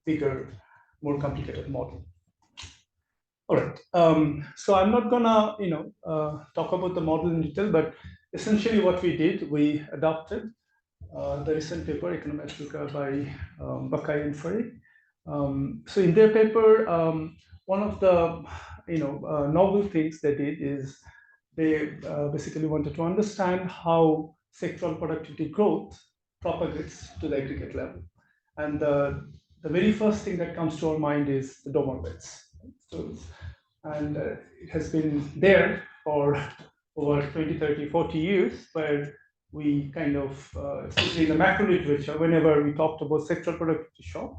bigger, more complicated model. All right. So I'm not gonna talk about the model in detail, but essentially what we did, we adopted the recent paper Econometrica by Bakai and Furey. So in their paper, one of the novel things they did is they basically wanted to understand how sectoral productivity growth propagates to the aggregate level. And the very first thing that comes to our mind is the Baumol weights. So, and it has been there for over 20, 30, 40 years, where we kind of, especially in the macro literature, whenever we talked about sectoral productivity shock,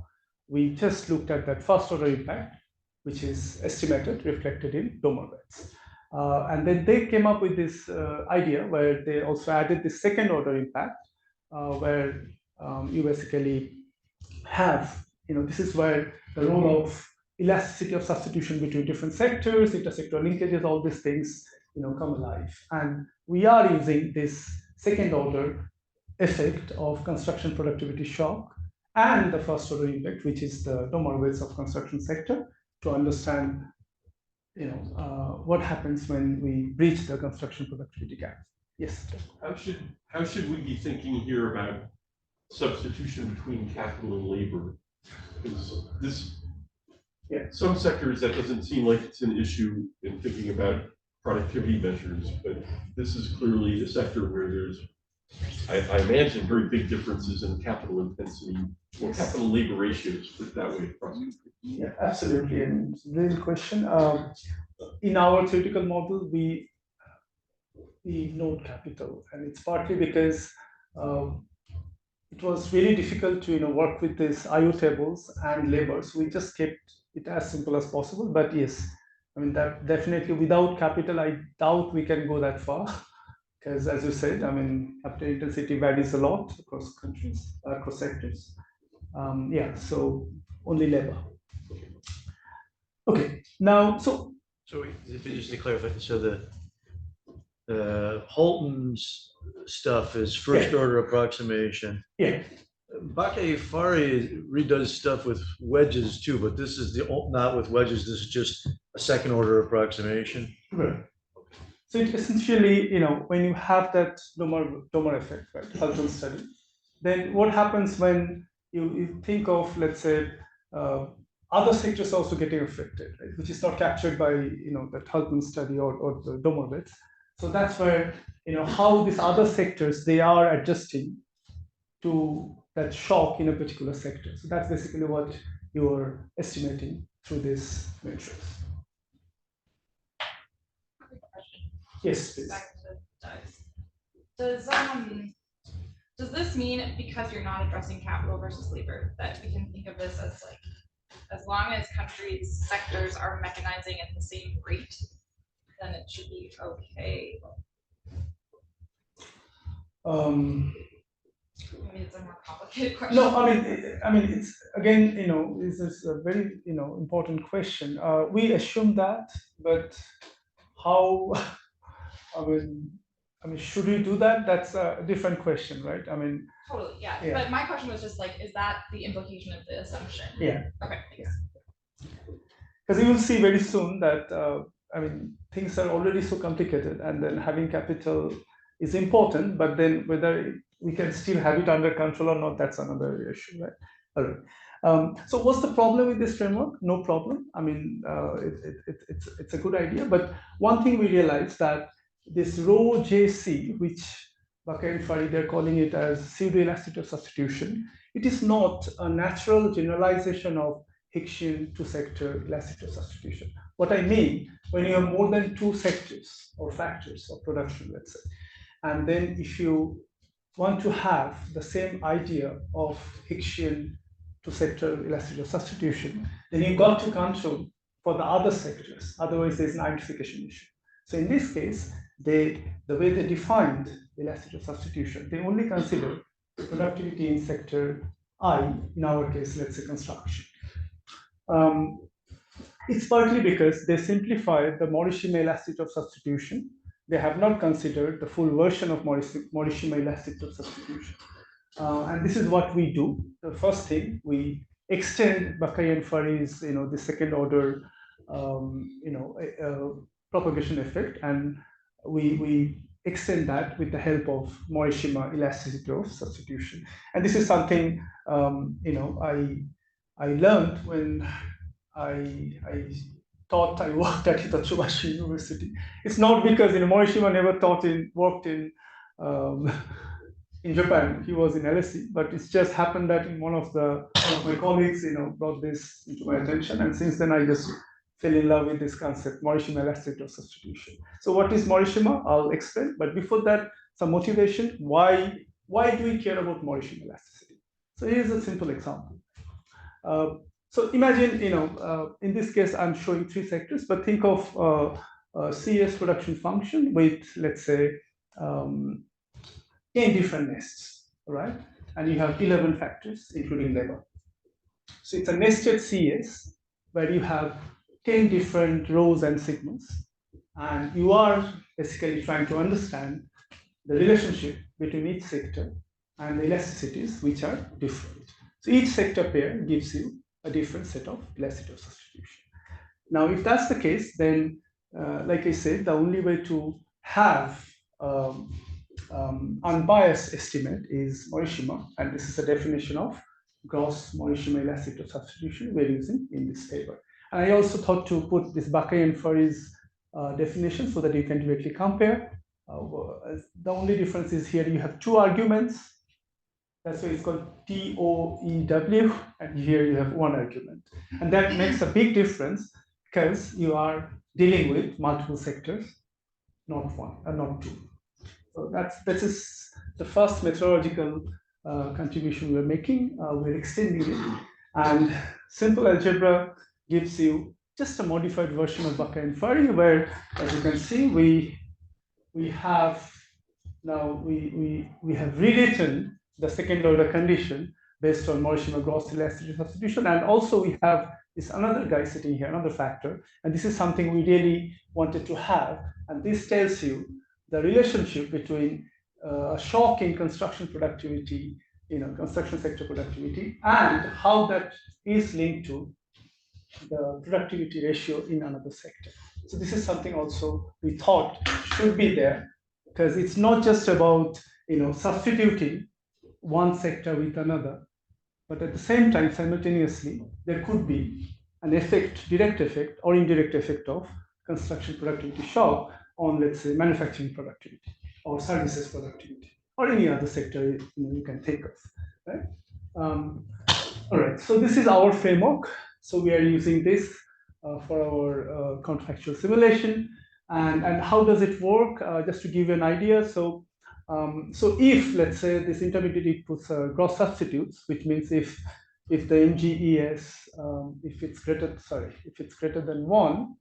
we just looked at that first order impact, which is estimated, reflected in Baumol weights. And then they came up with this idea where they also added the second order impact, where you basically have, this is where the role of elasticity of substitution between different sectors, intersectoral linkages, all these things, come alive. And we are using this second order effect of construction productivity shock and the first order impact, which is the Baumol weights of construction sector, to understand what happens when we breach the construction productivity gap. Yes. How should we be thinking here about substitution between capital and labor? Because some sectors that doesn't seem like it's an issue in thinking about productivity measures, but this is clearly a sector where there's, I imagine, very big differences in capital intensity or capital labor ratios, put it that way, across countries. Yeah, absolutely. And it's a very good question. In our theoretical model, we note capital, and it's partly because it was really difficult to work with these IO tables and labor. So we just kept it as simple as possible. But yes, I mean, that definitely without capital, I doubt we can go that far. Because as you said, I mean, capital intensity varies a lot across countries, across sectors. Yeah, so only labor. Okay, now, so just to clarify, so the Halton's stuff is first order approximation. Yeah. Bakai redoes stuff with wedges too, but this is not with wedges. This is just a second order approximation. Right. So it essentially, when you have that Baumol effect, right, Halton study, then what happens when you think of, let's say, other sectors also getting affected, right, which is not captured by that Halton study or the Baumol weights. So that's where how these other sectors, they are adjusting to that shock in a particular sector. So that's basically what you're estimating through this matrix. Yes, please. Back to does this mean, because you're not addressing capital versus labor, that we can think of this as like as long as countries' sectors are mechanizing at the same rate, then it should be okay. Maybe it's a more complicated question. No, I mean, it's again, this is a very, important question. We assume that, but how? I mean, should we do that? That's a different question, right? I mean. Totally, yeah. Yeah. But my question was just like, is that the implication of the assumption? Yeah. Okay, thanks. Because you will see very soon that, I mean, things are already so complicated, and then having capital is important, but then whether we can still have it under control or not, that's another issue, right? All right. So what's the problem with this framework? No problem. I mean, it's a good idea, but one thing we realized that this rho JC, which Bakai and Fari, they're calling it as pseudo-elasticity of substitution, it is not a natural generalization of Hicksian two-sector elasticity of substitution. What I mean, when you have more than two sectors or factors of production, let's say, and then if you want to have the same idea of Hicksian two-sector elasticity of substitution, then you've got to control for the other sectors. Otherwise, there's an identification issue. So in this case, the way they defined elasticity of substitution, they only consider productivity in sector I, in our case, let's say construction. It's partly because they simplified the Morishima elasticity of substitution. They have not considered the full version of Morishima elasticity of substitution. And this is what we do. The first thing, we extend Bakai and Fari's, the second order, propagation effect, and we extend that with the help of Morishima elasticity of substitution. And this is something I learned when I thought I worked at Hitotsubashi University. It's not because Morishima never worked in Japan. He was in LSE, but it's just happened that one of my colleagues brought this into my attention, and since then I just fell in love with this concept, Morishima elasticity of substitution. So what is Morishima? I'll explain, but before that, some motivation. Why do we care about Morishima elasticity? So here's a simple example. So imagine, in this case, I'm showing three sectors, but think of a CS production function with, let's say, 10 different nests, right? And you have 11 factors, including labor. So it's a nested CS where you have 10 different rows and segments, and you are basically trying to understand the relationship between each sector and the elasticities, which are different. So each sector pair gives you a different set of elasticity of substitution. Now, if that's the case, then, like I said, the only way to have unbiased estimate is Morishima, and this is the definition of gross Morishima elasticity of substitution we're using in this paper. And I also thought to put this Bakai and Fari's definition so that you can directly compare. The only difference is here you have two arguments. That's why it's called TOEW, and here you have one argument. And that makes a big difference because you are dealing with multiple sectors, not one and not two. So this is the first methodological contribution we're making. We're extending it, and simple algebra gives you just a modified version of Bakai and Fari, where, as you can see, we have rewritten the second order condition based on Morishima gross elasticity substitution, and also we have this another guy sitting here, another factor, and this is something we really wanted to have, and this tells you the relationship between a shock in construction productivity, construction sector productivity, and how that is linked to the productivity ratio in another sector. So this is something also we thought should be there, because it's not just about substituting one sector with another, but at the same time, simultaneously, there could be an effect, direct effect or indirect effect of construction productivity shock on, let's say, manufacturing productivity or services productivity or any other sector you can think of, right? All right, so this is our framework. So we are using this for our counterfactual simulation. And how does it work? Just to give you an idea. So if, let's say, this intermediate puts gross substitutes, which means if if the MGES, if it's greater than 1,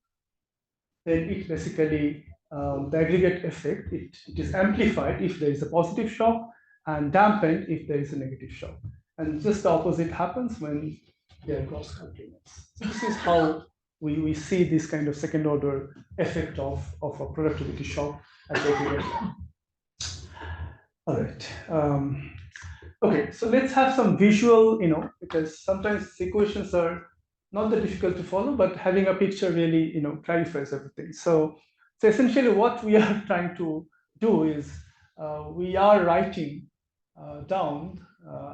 then it basically, the aggregate effect, it is amplified if there is a positive shock and dampened if there is a negative shock. And just the opposite happens when they are cross complements. So this is how we see this kind of second order effect of a productivity shock at the aggregate level. All right. Okay, so let's have some visual, because sometimes equations are not that difficult to follow, but having a picture really, clarifies everything. So essentially what we are trying to do is we are writing down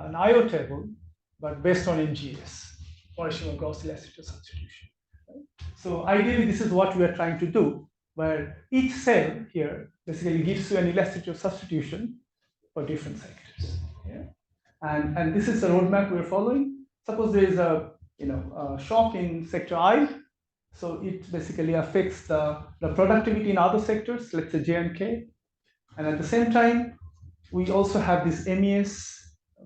an IO table, but based on MGS, Morishima gross elasticity substitution. Right? So ideally, this is what we are trying to do, where each cell here basically gives you an elasticity of substitution for different sectors. Yeah? And this is the roadmap we're following. Suppose there is a shock in sector I, so it basically affects the productivity in other sectors, let's say J and K. And at the same time, we also have this MES,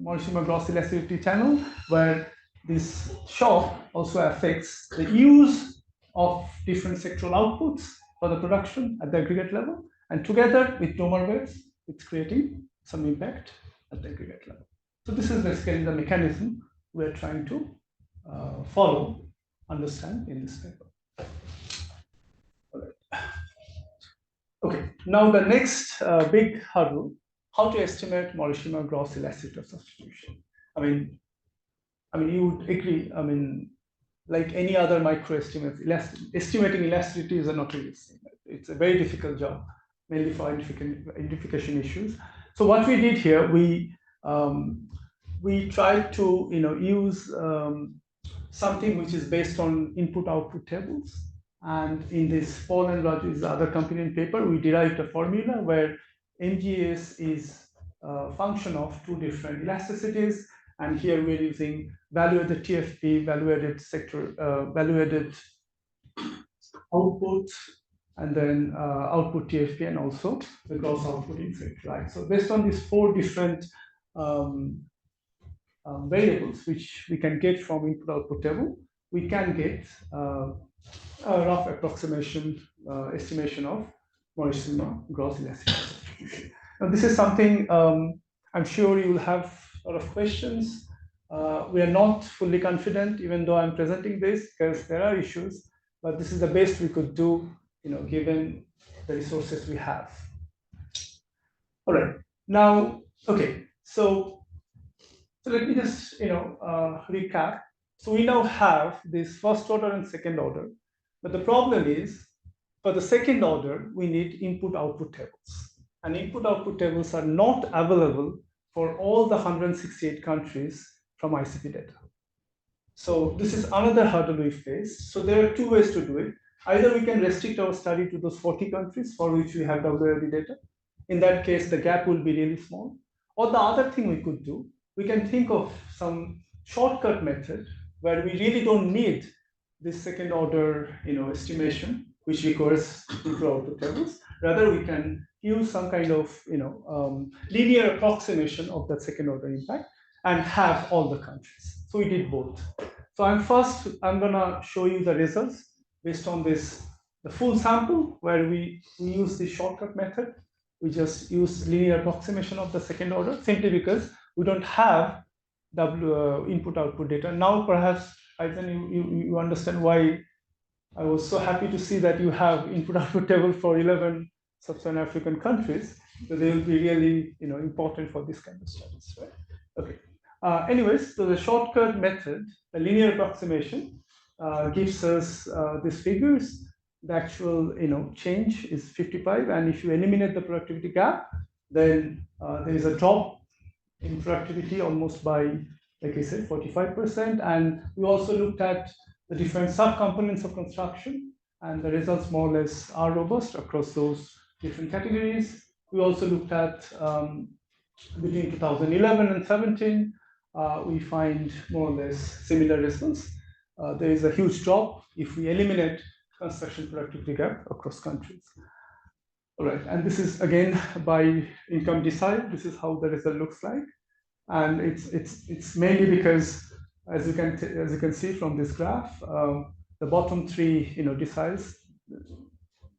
Morishima gross elasticity channel, where this shock also affects the use of different sectoral outputs for the production at the aggregate level. And together with normal waves, it's creating some impact at the aggregate level. So this is basically the mechanism we're trying to follow, understand in this paper. All right. Okay, now the next big hurdle, how to estimate Morishima gross elasticity of substitution. I mean, you would agree, like any other micro estimates, estimating elasticity is a notorious thing. It's a very difficult job, mainly for identification issues. So what we did here, we tried to use something which is based on input-output tables. And in this Paul and Raj's other companion paper, we derived a formula where MGS is a function of two different elasticities. And here we're using value-added TFP, value-added sector, value-added output, and then output TFP, and also the gross output in sector I. So based on these four different variables, which we can get from input-output table, we can get a rough approximation, estimation of Morishima gross elasticity substitution. Now, this is something I'm sure you will have a lot of questions. We are not fully confident, even though I'm presenting this, because there are issues, but this is the best we could do, given the resources we have. All right, now, okay, so let me just, recap. So we now have this first order and second order, but the problem is, for the second order, we need input-output tables. And input-output tables are not available for all the 168 countries from ICP data. So this is another hurdle we face. So there are two ways to do it. Either we can restrict our study to those 40 countries for which we have WLD data. In that case, the gap will be really small. Or the other thing we could do, we can think of some shortcut method where we really don't need this second order estimation, which requires input-output tables. Rather, we can use some kind of linear approximation of that second order impact and have all the countries. So we did both. So I'm gonna show you the results based on this, the full sample, where we use the shortcut method. We just use linear approximation of the second order, simply because we don't have input-output data. Now, perhaps, Gaaitzen, you understand why I was so happy to see that you have input-output table for 11 sub-Saharan African countries. So they will be really, important for this kind of studies, right? Okay. Anyways, so the shortcut method, the linear approximation, gives us these figures. The actual, change is 55, and if you eliminate the productivity gap, then there is a drop in productivity almost by, like I said, 45%. And we also looked at the different subcomponents of construction, and the results more or less are robust across those different categories. We also looked at between 2011 and 17, we find more or less similar results. There is a huge drop if we eliminate construction productivity gap across countries. All right, and this is again by income decile. This is how the result looks like, and it's mainly because as you can see from this graph, the bottom three, deciles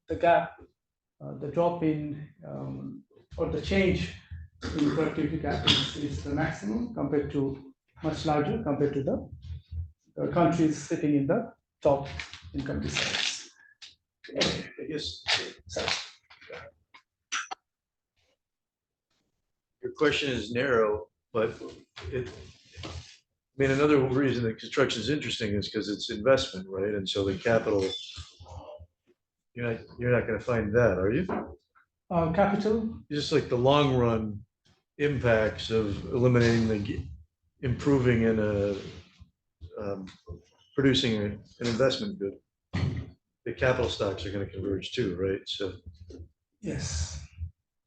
the gap, the drop in or the change in productivity gap is the maximum compared to much larger compared to the countries sitting in the top income deciles. Your question is narrow, but another reason that construction is interesting is because it's investment, right? And so the capital, you're not going to find that, are you? Capital? Just like the long run impacts of eliminating improving and producing an investment good. The capital stocks are going to converge too, right? So yes.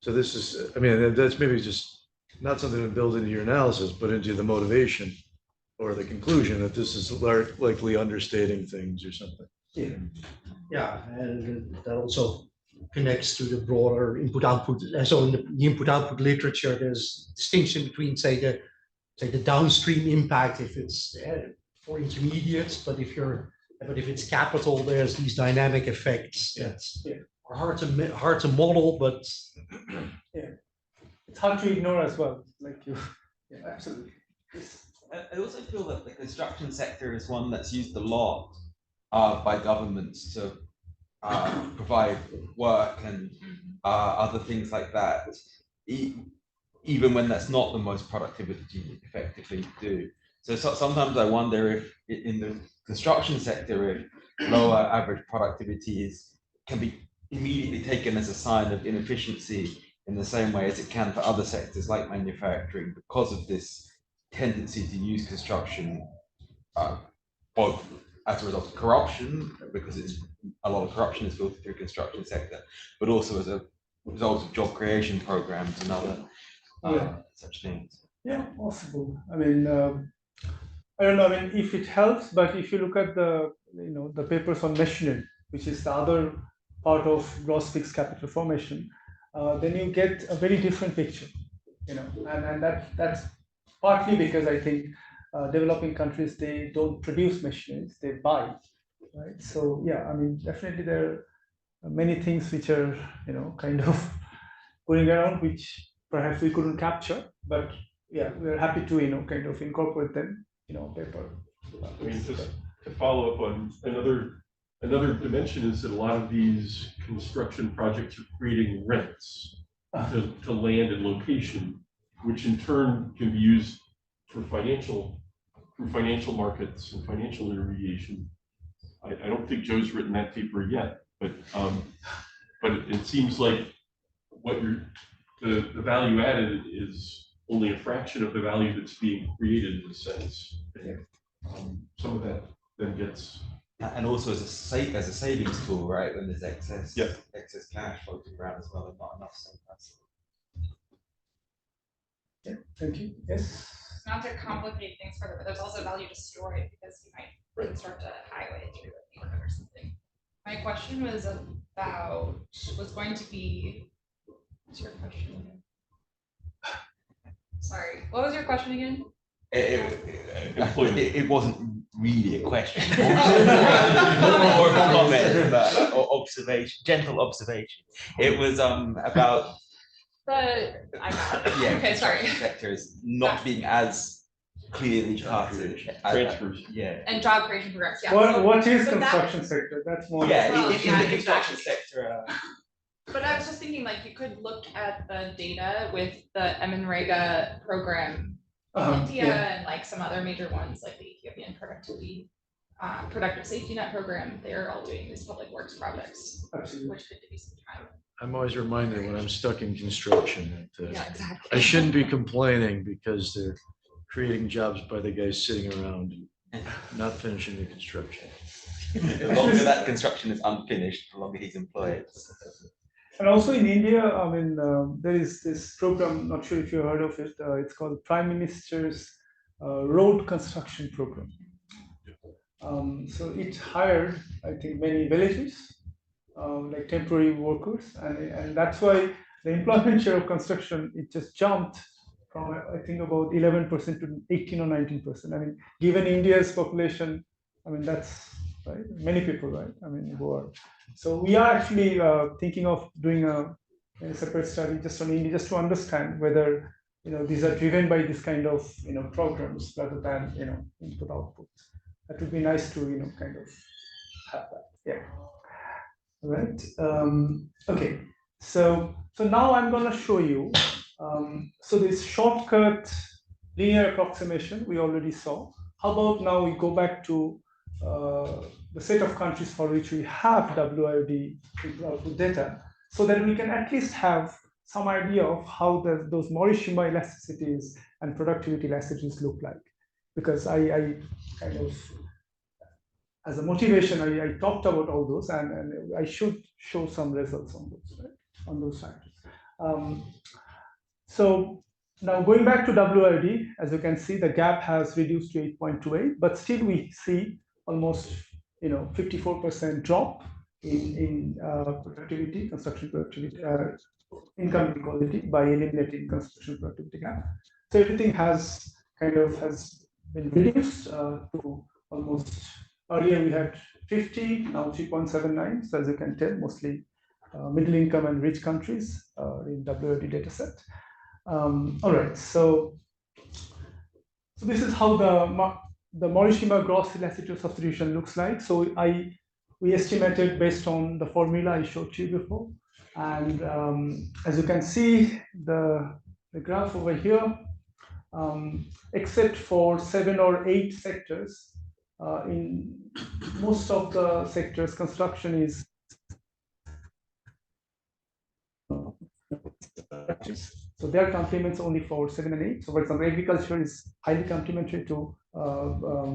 So this is, that's maybe just not something to build into your analysis, but into the motivation or the conclusion that this is likely understating things or something. Yeah, and that also connects to the broader input-output. So in the input-output literature, there's distinction between, say the downstream impact if it's for intermediates, but if it's capital, there's these dynamic effects that are hard to model, but it's hard to ignore as well. Like you, absolutely. I also feel that the construction sector is one that's used a lot by governments to provide work and other things like that, even when that's not the most productivity effectively to do. So sometimes I wonder if in the construction sector, if lower average productivity can be immediately taken as a sign of inefficiency in the same way as it can for other sectors like manufacturing, because of this tendency to use construction both as a result of corruption, because a lot of corruption is filtered through construction sector, but also as a result of job creation programs and other such things. Yeah, possible. I don't know. If it helps, but if you look at the the papers on machinery, which is the other part of gross fixed capital formation, then you get a very different picture. And that's partly because I think developing countries, they don't produce machines, they buy, right? So yeah, definitely there are many things which are kind of going around which perhaps we couldn't capture, but yeah, we're happy to kind of incorporate them paper. Just to follow up on another dimension is that a lot of these construction projects are creating rents to land and location, which in turn can be used for financial markets and financial intermediation. I don't think Joe's written that paper yet, but it seems like the value added is only a fraction of the value that's being created in a sense. Some of that then gets, and also as a savings tool, right? When there's excess cash floating around as well, and not enough surplus. Yeah, thank you. Yes. Not to complicate things further, but there's also value destroyed because you might construct a highway through a neighborhood or something. My question was going to be, what's your question again? Sorry, what was your question again? It wasn't really a question, or a comment, or observation, gentle observation. It was about okay, sorry. Sectors not being as clearly charted. Transfers. And job creation programs. Yeah. What is construction sector? That's more. In the construction sector. But I was just thinking, you could look at the data with the MNREGA program in India and some other major ones like the Ethiopian Productive Safety Net program. They're all doing these public works projects, which could be some time. I'm always reminded when I'm stuck in construction that exactly. I shouldn't be complaining because they're creating jobs by the guys sitting around and not finishing the construction. The longer that construction is unfinished, the longer he's employed. And also in India, there is this program, not sure if you heard of it, it's called Prime Minister's Road Construction Program. So it hired, I think, many villages, like temporary workers, and that's why the employment share of construction, it just jumped from I think about 11% to 18 or 19%. I mean, given India's population, I mean, that's right, many people, right? I mean, who are. So we are actually thinking of doing a separate study just on India, just to understand whether these are driven by this kind of programs rather than input output. That would be nice to kind of have that. Yeah. All right. Okay. So now I'm going to show you. So this shortcut linear approximation we already saw. How about now we go back to the set of countries for which we have WIOD output data, so that we can at least have some idea of how those Morishima elasticities and productivity elasticities look like. Because I kind of, as a motivation, I talked about all those, and I should show some results on those, right? On those factors. So now going back to WIOD, as you can see, the gap has reduced to 8.28, but still we see almost 54% drop in productivity, construction productivity, income inequality by eliminating construction productivity gap. So everything has been reduced to almost, earlier we had 50, now 3.79. So as you can tell, mostly middle income and rich countries in WIOD dataset. All right, so this is how the Morishima gross elasticity substitution looks like. So we estimated based on the formula I showed you before, and as you can see, the graph over here, except for 7 or 8 sectors, in most of the sectors, construction is so there are complements only for 7 and 8. So for example, agriculture is highly complementary to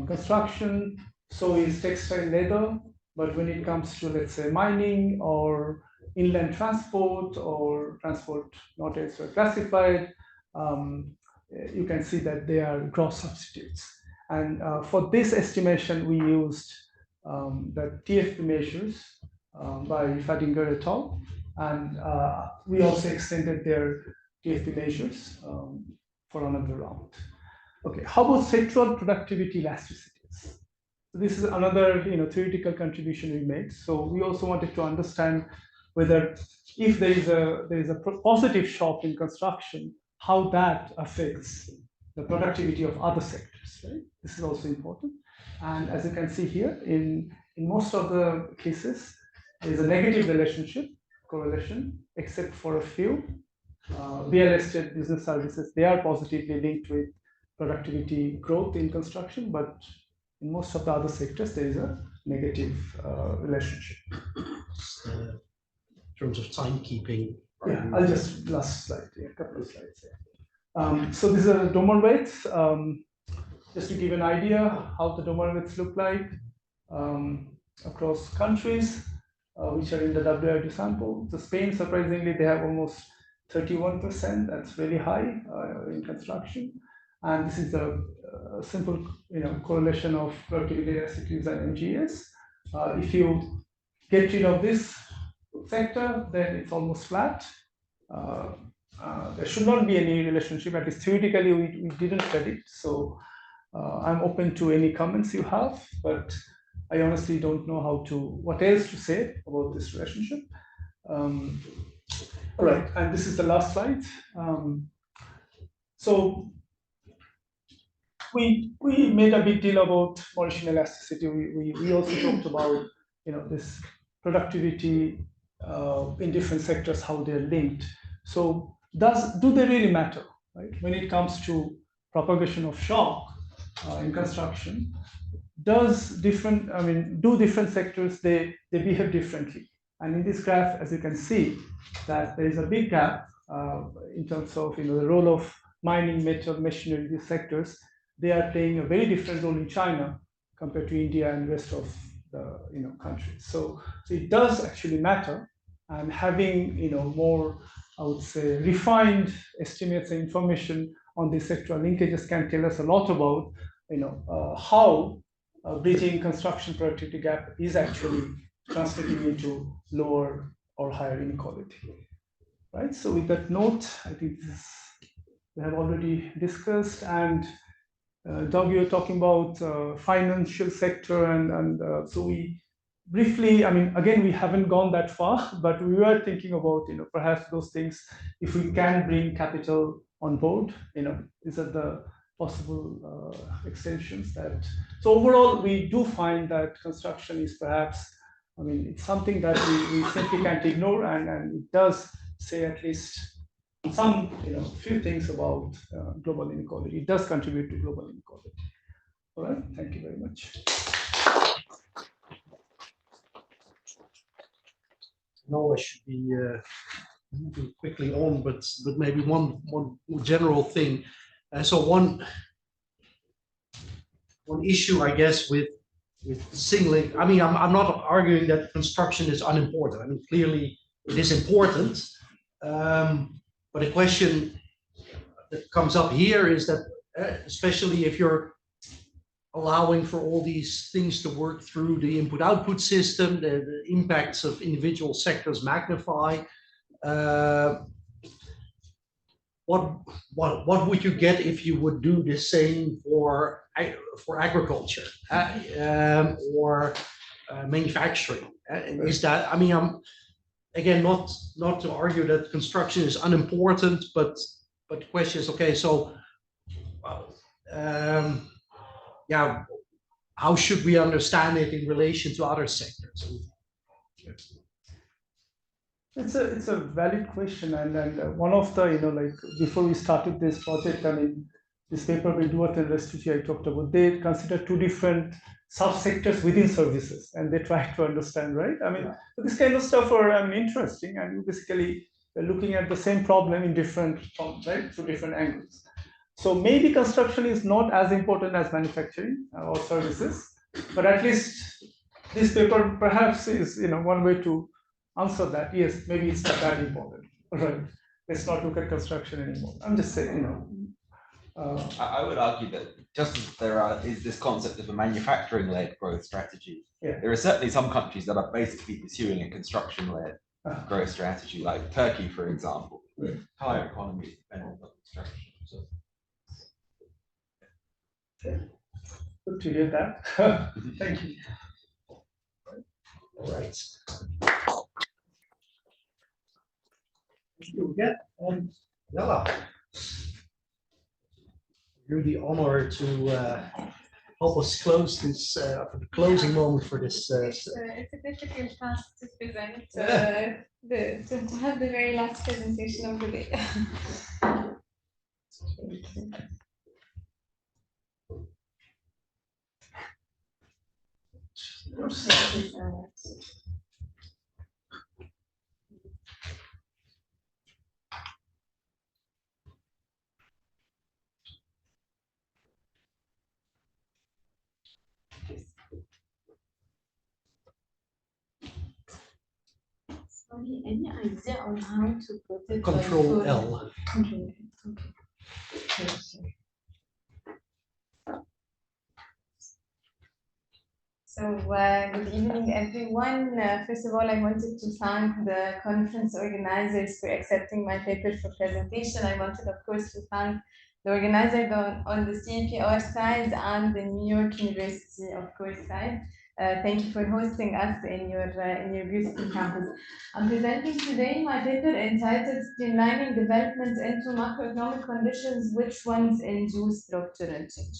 construction, so is textile, leather. But when it comes to, let's say, mining or inland transport or transport not as classified, you can see that they are gross substitutes. And for this estimation, we used the TFP measures by Fadinger et al. And we also extended their TFP measures for another round. Okay, how about sectoral productivity elasticities? So this is another theoretical contribution we made. So we also wanted to understand whether if there is a positive shock in construction, how that affects the productivity of other sectors, right? This is also important. And as you can see here, in most of the cases, there is a negative correlation, except for a few. Real estate, business services, they are positively linked with productivity growth in construction, but in most of the other sectors, there is a negative relationship. In terms of timekeeping. Yeah, I'll just last slide, a couple of slides here. So these are the domain weights. Just to give an idea how the domain weights look like across countries which are in the WIOD sample. So Spain, surprisingly, they have almost 31%. That's really high in construction. And this is a simple correlation of productivity elasticities and MGS. If you get rid of this sector, then it's almost flat. There should not be any relationship, at least theoretically we didn't predict. So I'm open to any comments you have, but I honestly don't know what else to say about this relationship. All right, and this is the last slide. So we made a big deal about Morishima elasticity. We also talked about this productivity in different sectors, how they're linked. So do they really matter, right? When it comes to propagation of shock in construction, do different sectors they behave differently? And in this graph, as you can see, that there is a big gap in terms of the role of mining, metal, machinery, these sectors. They are playing a very different role in China compared to India and rest of the countries. So it does actually matter, and having more, I would say, refined estimates and information on these sectoral linkages can tell us a lot about how bridging construction productivity gap is actually translating into lower or higher inequality. Right. So with that note, I think this is we have already discussed, and Doug, you're talking about financial sector, and so we briefly, I mean, again, we haven't gone that far, but we were thinking about, perhaps those things, if we can bring capital on board, is that the possible extensions that, so overall, we do find that construction is perhaps, I mean, it's something that we simply can't ignore, and it does say at least some, few things about global inequality. It does contribute to global inequality. All right, thank you very much. No, I should be moving quickly on, but maybe one general thing. So one issue, I guess, with singling. I mean, I'm not arguing that construction is unimportant. I mean, clearly it is important. But a question that comes up here is that, especially if you're allowing for all these things to work through the input-output system, the impacts of individual sectors magnify. What would you get if you would do the same for agriculture or manufacturing? Is that, I mean, I'm again not to argue that construction is unimportant, but the question is, okay, so yeah, how should we understand it in relation to other sectors? It's a valid question, and one of the, like before we started this project, I mean, this paper with Duarte and Restucci I talked about, they consider two different subsectors within services, and they try to understand, right? I mean, so this kind of stuff are interesting, and you basically are looking at the same problem in different forms, right, through different angles. So maybe construction is not as important as manufacturing or services, but at least this paper perhaps is, one way to answer that. Yes, maybe it's not that important. Right? Let's not look at construction anymore. I'm just saying, I would argue that just as there is this concept of a manufacturing-led growth strategy, there are certainly some countries that are basically pursuing a construction-led growth strategy, like Turkey, for example. Entire economy is dependent on construction. So. Good to hear that. Thank you. All right. Thank you again. Jala, you're the honor to help us close this, the closing moment for this. It's a difficult task to present, to have the very last presentation of the day. Sorry, any idea on how to put it? Control L. Control L. Okay. So good evening, everyone. First of all, I wanted to thank the conference organizers for accepting my paper for presentation. I wanted, of course, to thank the organizer on the CEPR side and the New York University, of course, side. Thank you for hosting us in your beautiful campus. I'm presenting today my paper entitled Streamlining Development into Macroeconomic Conditions, Which Ones Induce Structural Change.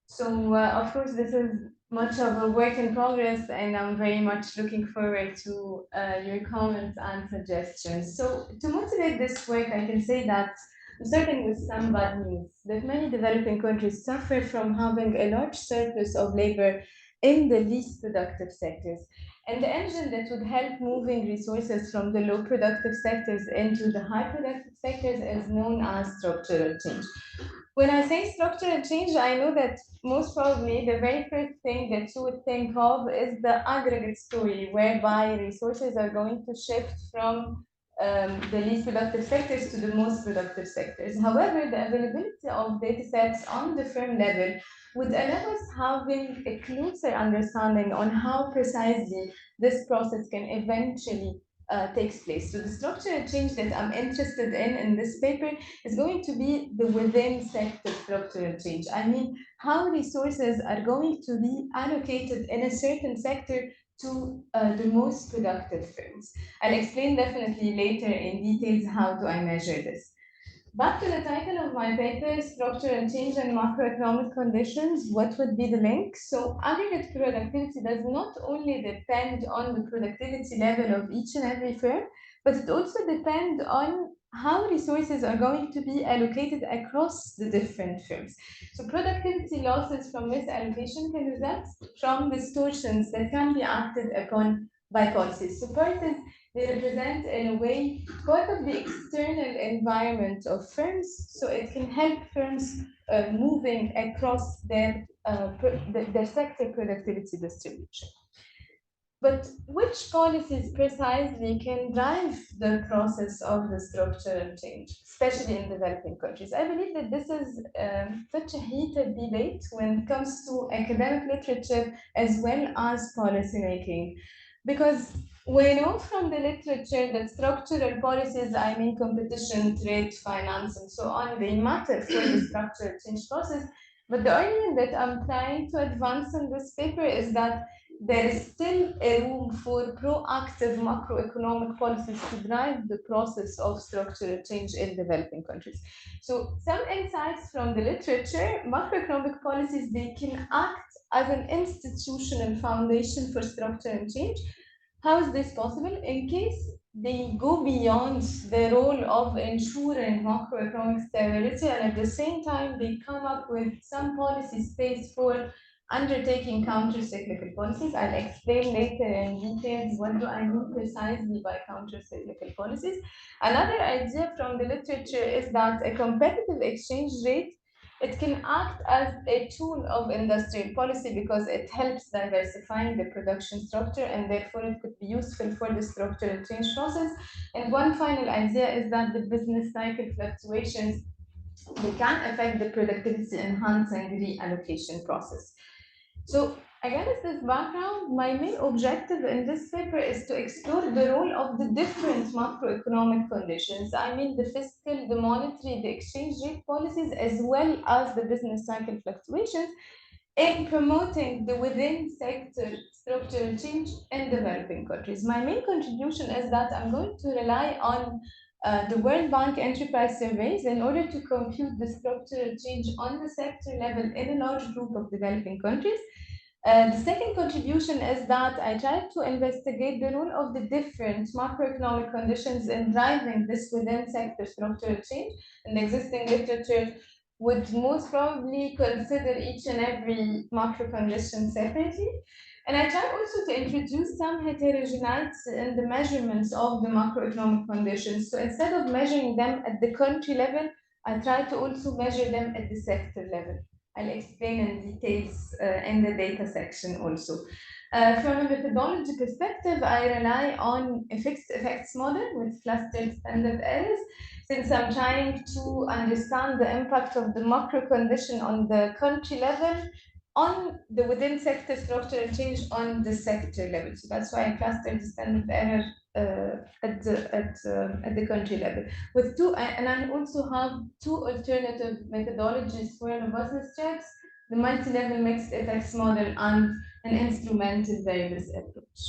So, of course, this is much of a work in progress, and I'm very much looking forward to your comments and suggestions. So, to motivate this work, I can say that I'm starting with some bad news, that many developing countries suffer from having a large surplus of labor in the least productive sectors. And the engine that would help moving resources from the low productive sectors into the high productive sectors is known as structural change. When I say structural change, I know that most probably the very first thing that you would think of is the aggregate story, whereby resources are going to shift from the least productive sectors to the most productive sectors. However, the availability of data sets on the firm level would allow us having a closer understanding on how precisely this process can eventually takes place. So the structural change that I'm interested in this paper is going to be the within sector structural change. I mean, how resources are going to be allocated in a certain sector to the most productive firms. I'll explain definitely later in details how do I measure this. Back to the title of my paper, Structural Change and Macroeconomic Conditions, what would be the link? So aggregate productivity does not only depend on the productivity level of each and every firm, but it also depends on how resources are going to be allocated across the different firms. So productivity losses from misallocation can result from distortions that can be acted upon by policies. So policies, they represent in a way part of the external environment of firms, so it can help firms moving across their sector productivity distribution. But which policies precisely can drive the process of the structural change, especially in developing countries? I believe that this is such a heated debate when it comes to academic literature as well as policymaking, because we know from the literature that structural policies, I mean competition, trade, finance, and so on, they matter for the structural change process. But the argument that I'm trying to advance in this paper is that there is still a room for proactive macroeconomic policies to drive the process of structural change in developing countries. So some insights from the literature: macroeconomic policies, they can act as an institutional foundation for structural change. How is this possible? In case they go beyond the role of ensuring macroeconomic stability and at the same time they come up with some policy space for undertaking counter-cyclical policies. I'll explain later in details what do I mean precisely by counter-cyclical policies. Another idea from the literature is that a competitive exchange rate, it can act as a tool of industrial policy because it helps diversifying the production structure and therefore it could be useful for the structural change process. And one final idea is that the business cycle fluctuations, they can affect the productivity enhancing reallocation process. So against this background, my main objective in this paper is to explore the role of the different macroeconomic conditions. I mean the fiscal, the monetary, the exchange rate policies, as well as the business cycle fluctuations in promoting the within sector structural change in developing countries. My main contribution is that I'm going to rely on the World Bank enterprise surveys in order to compute the structural change on the sector level in a large group of developing countries. The second contribution is that I tried to investigate the role of the different macroeconomic conditions in driving this within sector structural change. And the existing literature would most probably consider each and every macro condition separately. And I tried also to introduce some heterogeneity in the measurements of the macroeconomic conditions. So instead of measuring them at the country level, I tried to also measure them at the sector level. I'll explain in details in the data section also. From a methodology perspective, I rely on a fixed effects model with clustered standard errors, since I'm trying to understand the impact of the macro condition on the country level on the within sector structural change on the sector level. So that's why I clustered the standard error at the country level. With two, and I also have two alternative methodologies for robustness checks: the multi-level mixed effects model and an instrumental variables approach.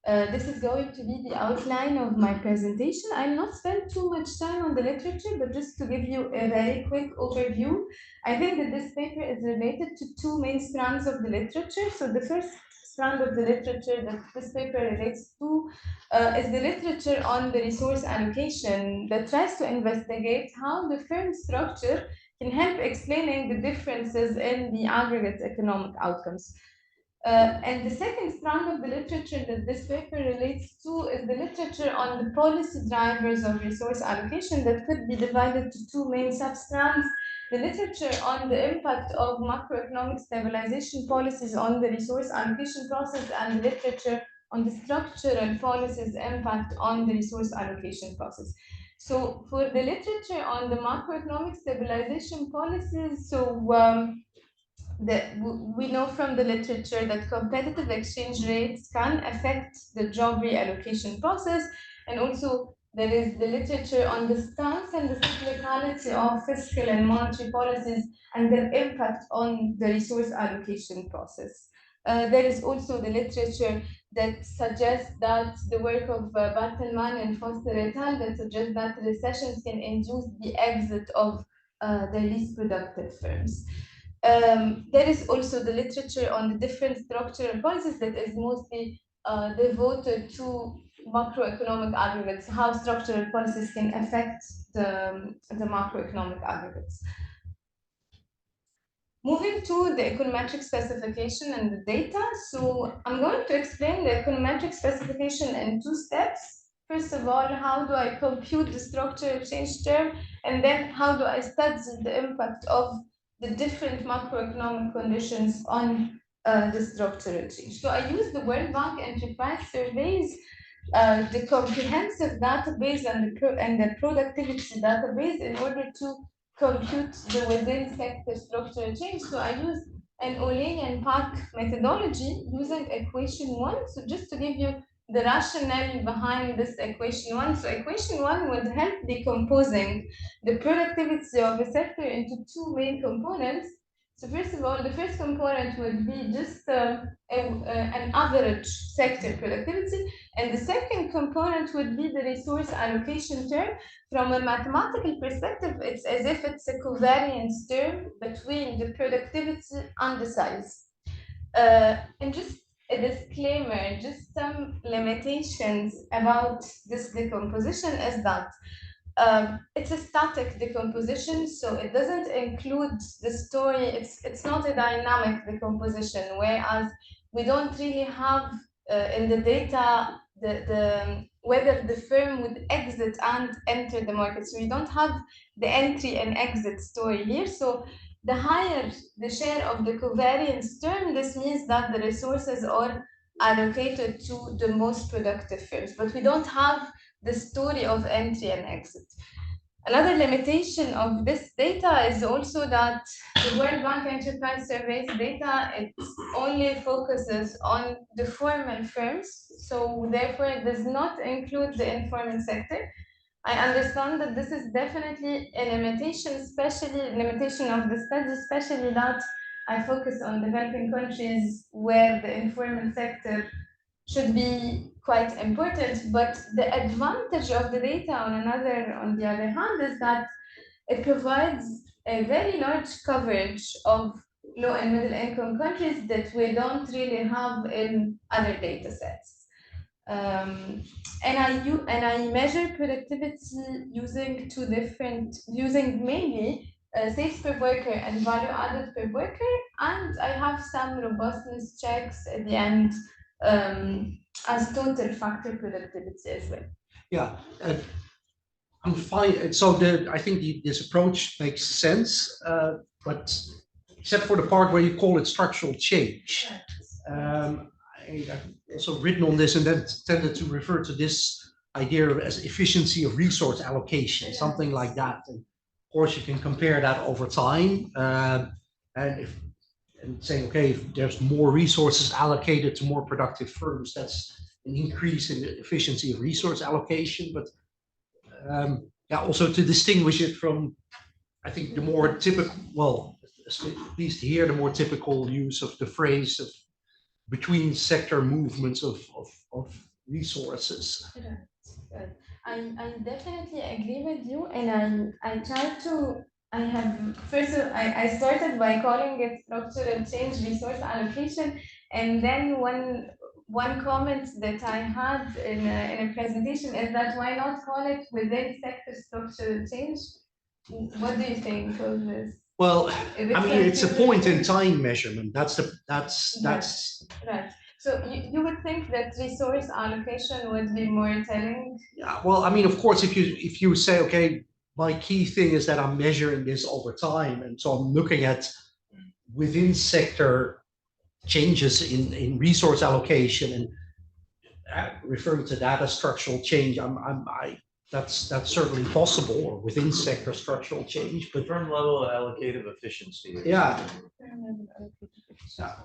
This is going to be the outline of my presentation. I'll not spend too much time on the literature, but just to give you a very quick overview, I think that this paper is related to two main strands of the literature. So the first strand of the literature that this paper relates to is the literature on the resource allocation that tries to investigate how the firm structure can help explaining the differences in the aggregate economic outcomes. And the second strand of the literature that this paper relates to is the literature on the policy drivers of resource allocation that could be divided to two main sub-strands: the literature on the impact of macroeconomic stabilization policies on the resource allocation process, and the literature on the structural policies impact on the resource allocation process. So for the literature on the macroeconomic stabilization policies, we know from the literature that competitive exchange rates can affect the job reallocation process. And also there is the literature on the stance and the cyclicality of fiscal and monetary policies and their impact on the resource allocation process. There is also the literature that suggests that the work of Bartelman and Foster et al. That suggests that recessions can induce the exit of the least productive firms. There is also the literature on the different structural policies that is mostly devoted to macroeconomic aggregates, how structural policies can affect the macroeconomic aggregates. Moving to the econometric specification and the data. So I'm going to explain the econometric specification in 2 steps. First of all, how do I compute the structural change term? And then how do I study the impact of the different macroeconomic conditions on the structural change? So I use the World Bank Enterprise Surveys, the comprehensive database and the productivity database in order to compute the within sector structural change. So I use an Oleg and Pak methodology using equation 1. So just to give you the rationale behind this equation 1. So equation 1 would help decomposing the productivity of a sector into 2 main components. So first of all, the first component would be just an average sector productivity, and the second component would be the resource allocation term. From a mathematical perspective, it's as if it's a covariance term between the productivity and the size. And just a disclaimer, just some limitations about this decomposition is that it's a static decomposition, so it doesn't include the story. It's not a dynamic decomposition, whereas we don't really have in the data whether the firm would exit and enter the market. So we don't have the entry and exit story here. So the higher the share of the covariance term, this means that the resources are allocated to the most productive firms, but we don't have the story of entry and exit. Another limitation of this data is also that the World Bank Enterprise Surveys data, it only focuses on the formal firms, so therefore it does not include the informal sector. I understand that this is definitely a limitation, especially limitation of the study, especially that I focus on developing countries where the informal sector should be quite important, but the advantage of the data on the other hand, is that it provides a very large coverage of low and middle income countries that we don't really have in other data sets. And I measure productivity using mainly sales per worker and value added per worker, and I have some robustness checks at the end as total factor productivity as well. Yeah, I'm fine. So I think this approach makes sense, but except for the part where you call it structural change. I've also written on this and then tended to refer to this idea of as efficiency of resource allocation, something like that. And of course, you can compare that over time, and saying, okay, if there's more resources allocated to more productive firms, that's an increase in the efficiency of resource allocation. But yeah, also to distinguish it from, I think, the more typical, well, at least here, the more typical use of the phrase of between sector movements of resources. I definitely agree with you, and I try to. I started by calling it structural change resource allocation, and then one comment that I had in a presentation is that why not call it within sector structural change? What do you think of this? Well, I mean, it's a point in time measurement. That's right. So you would think that resource allocation would be more telling? Yeah. Well, I mean, of course, if you say, okay, my key thing is that I'm measuring this over time, and so I'm looking at within sector changes in resource allocation and referring to that as structural change. That's certainly possible, or within sector structural change, but firm level allocative efficiency. Yeah.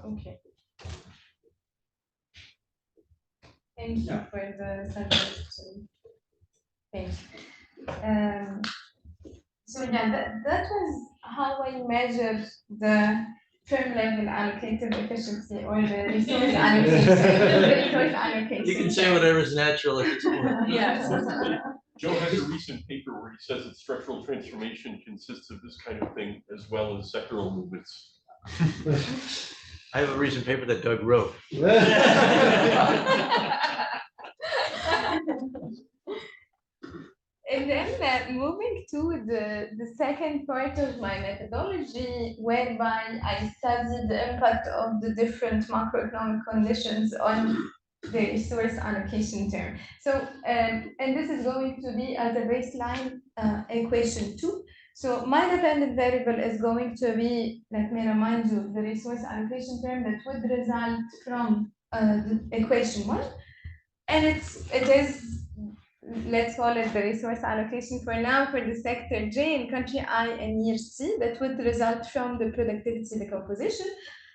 Okay. Thank you for the suggestion. Okay. So yeah, that was how I measured the firm level allocative efficiency or the resource allocation. You can say whatever's natural at this point. Yes. Joe has a recent paper where he says that structural transformation consists of this kind of thing as well as sectoral movements. I have a recent paper that Doug wrote. And then moving to the second part of my methodology, whereby I studied the impact of the different macroeconomic conditions on the resource allocation term. So, and this is going to be as a baseline equation 2. So my dependent variable is going to be, let me remind you, the resource allocation term that would result from the equation 1. And it is, let's call it the resource allocation for now for the sector J in country I and year C that would result from the productivity decomposition.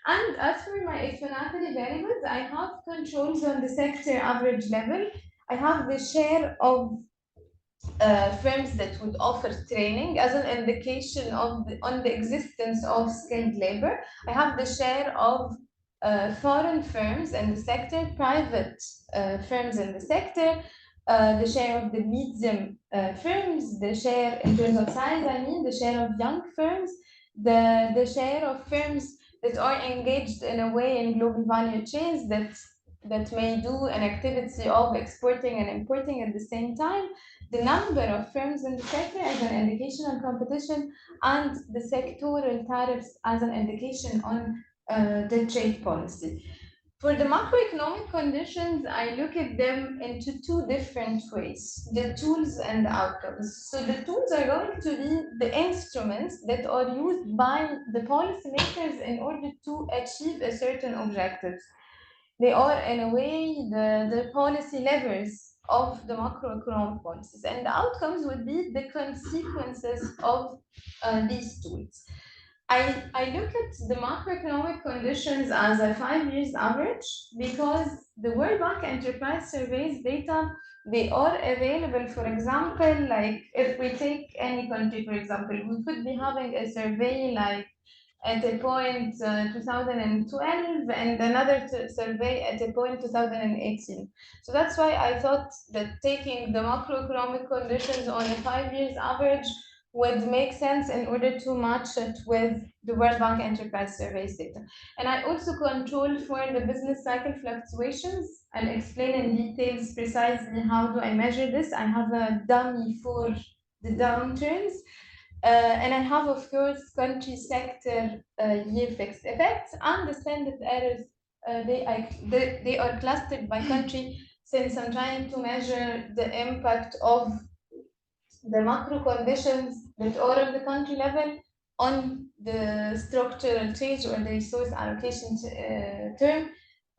And as for my explanatory variables, I have controls on the sector average level. I have the share of firms that would offer training as an indication of on the existence of skilled labor. I have the share of foreign firms in the sector, private firms in the sector, the share of the medium firms, the share in terms of size, I mean, the share of young firms, the share of firms that are engaged in a way in global value chains that may do an activity of exporting and importing at the same time, the number of firms in the sector as an indication on competition, and the sectoral tariffs as an indication on the trade policy. For the macroeconomic conditions, I look at them into two different ways, the tools and the outcomes. So the tools are going to be the instruments that are used by the policymakers in order to achieve a certain objectives. They are, in a way, the policy levers of the macroeconomic policies. And the outcomes would be the consequences of these tools. I look at the macroeconomic conditions as a 5 years average because the World Bank Enterprise Surveys data, they are available, for example, like if we take any country, for example, we could be having a survey like at a point 2012 and another survey at a point 2018. So that's why I thought that taking the macroeconomic conditions on a 5 years average would make sense in order to match it with the World Bank Enterprise Surveys data. And I also control for the business cycle fluctuations. I'll explain in details precisely how do I measure this. I have a dummy for the downturns. And I have, of course, country sector year fixed effects and the standard errors. They are clustered by country since I'm trying to measure the impact of the macro conditions that are at the country level on the structural change or the resource allocation term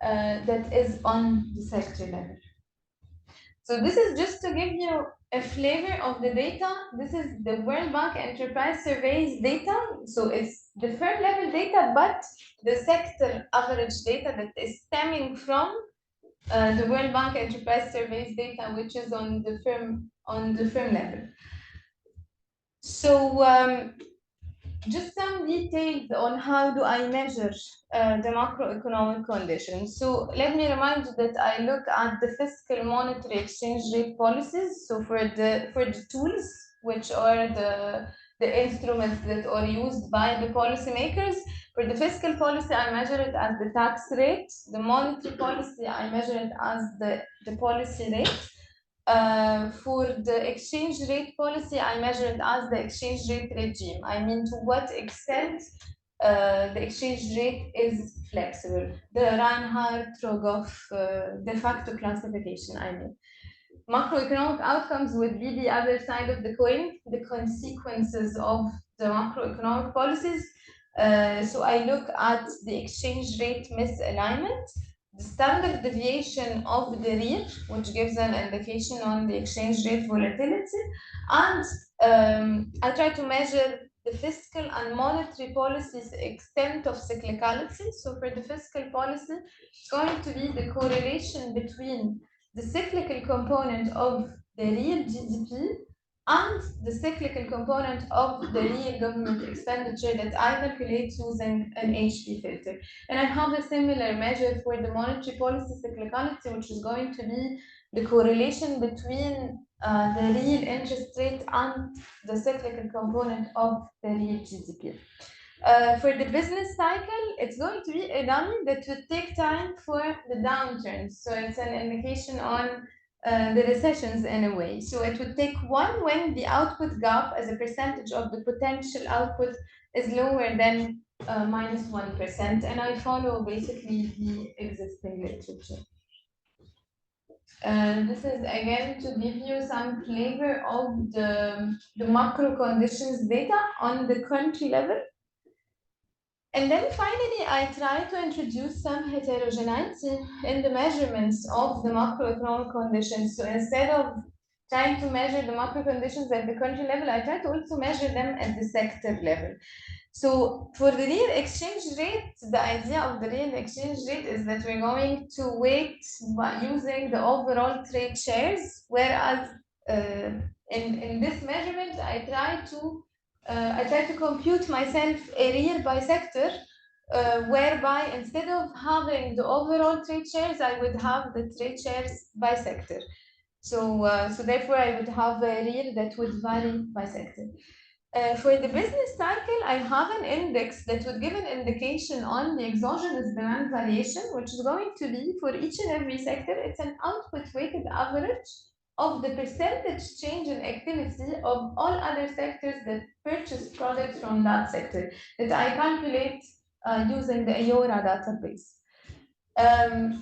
that is on the sector level. So this is just to give you a flavor of the data. This is the World Bank Enterprise Surveys data. So it's the firm level data, but the sector average data that is stemming from the World Bank Enterprise Surveys data, which is on the firm level. So just some details on how do I measure the macroeconomic conditions. So let me remind you that I look at the fiscal monetary exchange rate policies. So for the tools, which are the instruments that are used by the policymakers. For the fiscal policy, I measure it as the tax rate. The monetary policy, I measure it as the policy rate. For the exchange rate policy, I measure it as the exchange rate regime. I mean, to what extent the exchange rate is flexible. The Reinhardt-Rogoff de facto classification, I mean. Macroeconomic outcomes would be the other side of the coin, the consequences of the macroeconomic policies. So I look at the exchange rate misalignment, the standard deviation of the REER, which gives an indication on the exchange rate volatility, and I try to measure the fiscal and monetary policy's extent of cyclicality. So for the fiscal policy, it's going to be the correlation between the cyclical component of the real GDP and the cyclical component of the real government expenditure that I calculate using an HP filter. And I have a similar measure for the monetary policy cyclicality, which is going to be the correlation between the real interest rate and the cyclical component of the real GDP. For the business cycle, it's going to be a dummy that would take time for the downturns. So it's an indication on the recessions in a way. So it would take one when the output gap as a percentage of the potential output is lower than -1%. And I follow basically the existing literature. This is again to give you some flavor of the macro conditions data on the country level. And then finally, I try to introduce some heterogeneity in the measurements of the macroeconomic conditions. So instead of trying to measure the macro conditions at the country level, I try to also measure them at the sector level. So for the real exchange rate, the idea of the real exchange rate is that we're going to weight by using the overall trade shares, whereas in this measurement, I try to compute myself a real by sector, whereby instead of having the overall trade shares, I would have the trade shares by sector. So therefore, I would have a real that would vary by sector. For the business cycle, I have an index that would give an indication on the exogenous demand variation, which is going to be for each and every sector. It's an output weighted average of the percentage change in activity of all other sectors that purchase products from that sector that I calculate using the EORA database.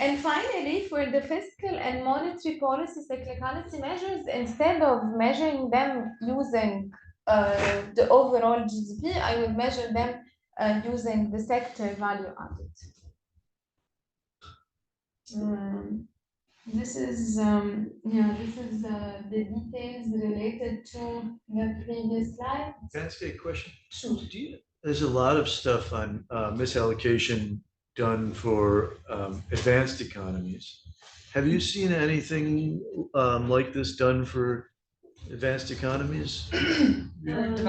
And finally, for the fiscal and monetary policy cyclicality measures, instead of measuring them using the overall GDP, I would measure them using the sector value added. This is the details related to the previous slide. Can I ask you a question? Sure. There's a lot of stuff on misallocation done for advanced economies. Have you seen anything like this done for advanced economies? Trying to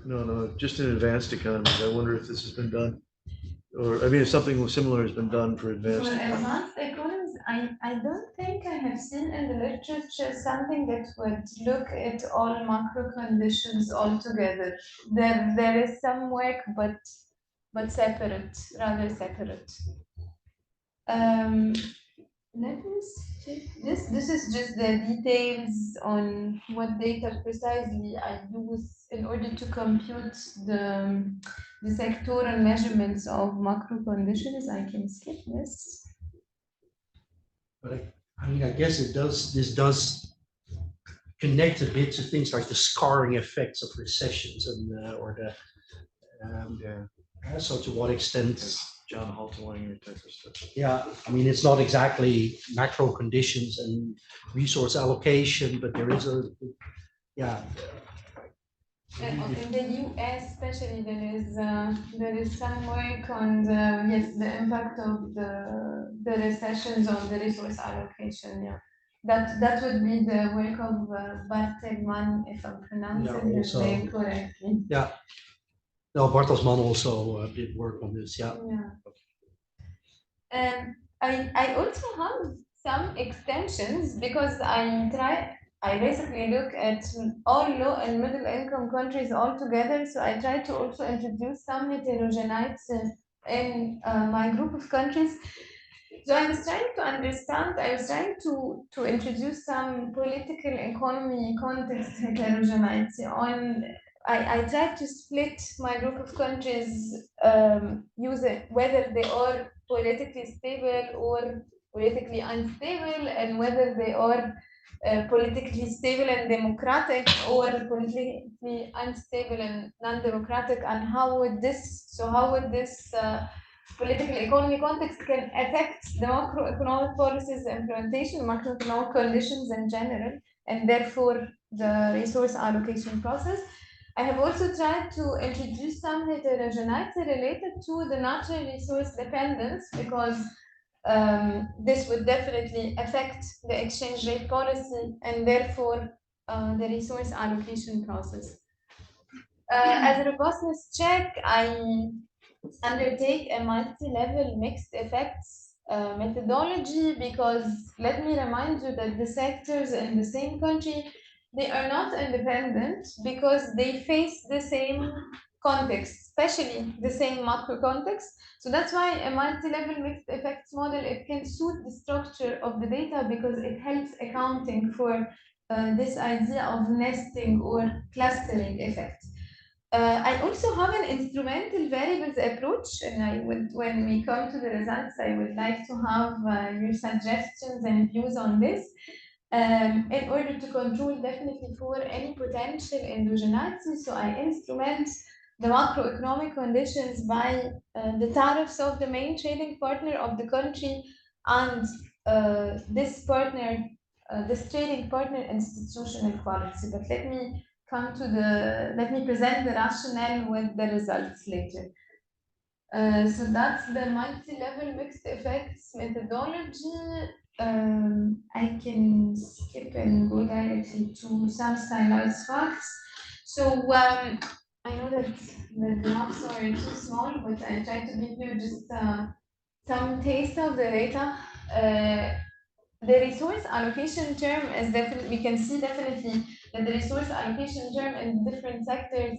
no, just in advanced economies. I wonder if this has been done, or I mean, if something similar has been done for advanced. For advanced economies, I don't think I have seen in the literature something that would look at all macro conditions altogether. There is some work, but separate, rather separate. Let me check. This is just the details on what data precisely I use in order to compute the sectoral measurements of macro conditions. I can skip this. But I mean, I guess this does connect a bit to things like the scarring effects of recessions and so to what extent John Haltelanger type of stuff. Yeah, I mean, it's not exactly macro conditions and resource allocation, but there is In the US, especially, there is some work on the impact of the recessions on the resource allocation. Yeah, that would be the work of Bartelman, if I'm pronouncing his name correctly. Yeah. No, Bartelsman also did work on this. Yeah. And I also have some extensions because I basically look at all low and middle income countries all together. So I try to also introduce some heterogeneity in my group of countries. So I was trying to introduce some political economy context heterogeneity on. I tried to split my group of countries using whether they are politically stable or politically unstable, and whether they are politically stable and democratic or politically unstable and non-democratic, and how would this political economy context can affect the macroeconomic policies implementation, macroeconomic conditions in general, and therefore the resource allocation process. I have also tried to introduce some heterogeneity related to the natural resource dependence, because this would definitely affect the exchange rate policy and therefore the resource allocation process. As a robustness check, I undertake a multi-level mixed effects methodology because let me remind you that the sectors in the same country, they are not independent because they face the same context, especially the same macro context. So that's why a multi-level mixed effects model, it can suit the structure of the data because it helps accounting for this idea of nesting or clustering effects. I also have an instrumental variables approach, and I would, when we come to the results, I would like to have your suggestions and views on this in order to control definitely for any potential endogeneity. So I instrument the macroeconomic conditions by the tariffs of the main trading partner of the country and this partner, this trading partner institutional quality. But let me present the rationale with the results later. So that's the multi-level mixed effects methodology. I can skip and go directly to some stylized facts. So I know that the graphs are too small, but I try to give you just some taste of the data. The resource allocation term is definitely, we can see definitely that the resource allocation term in different sectors,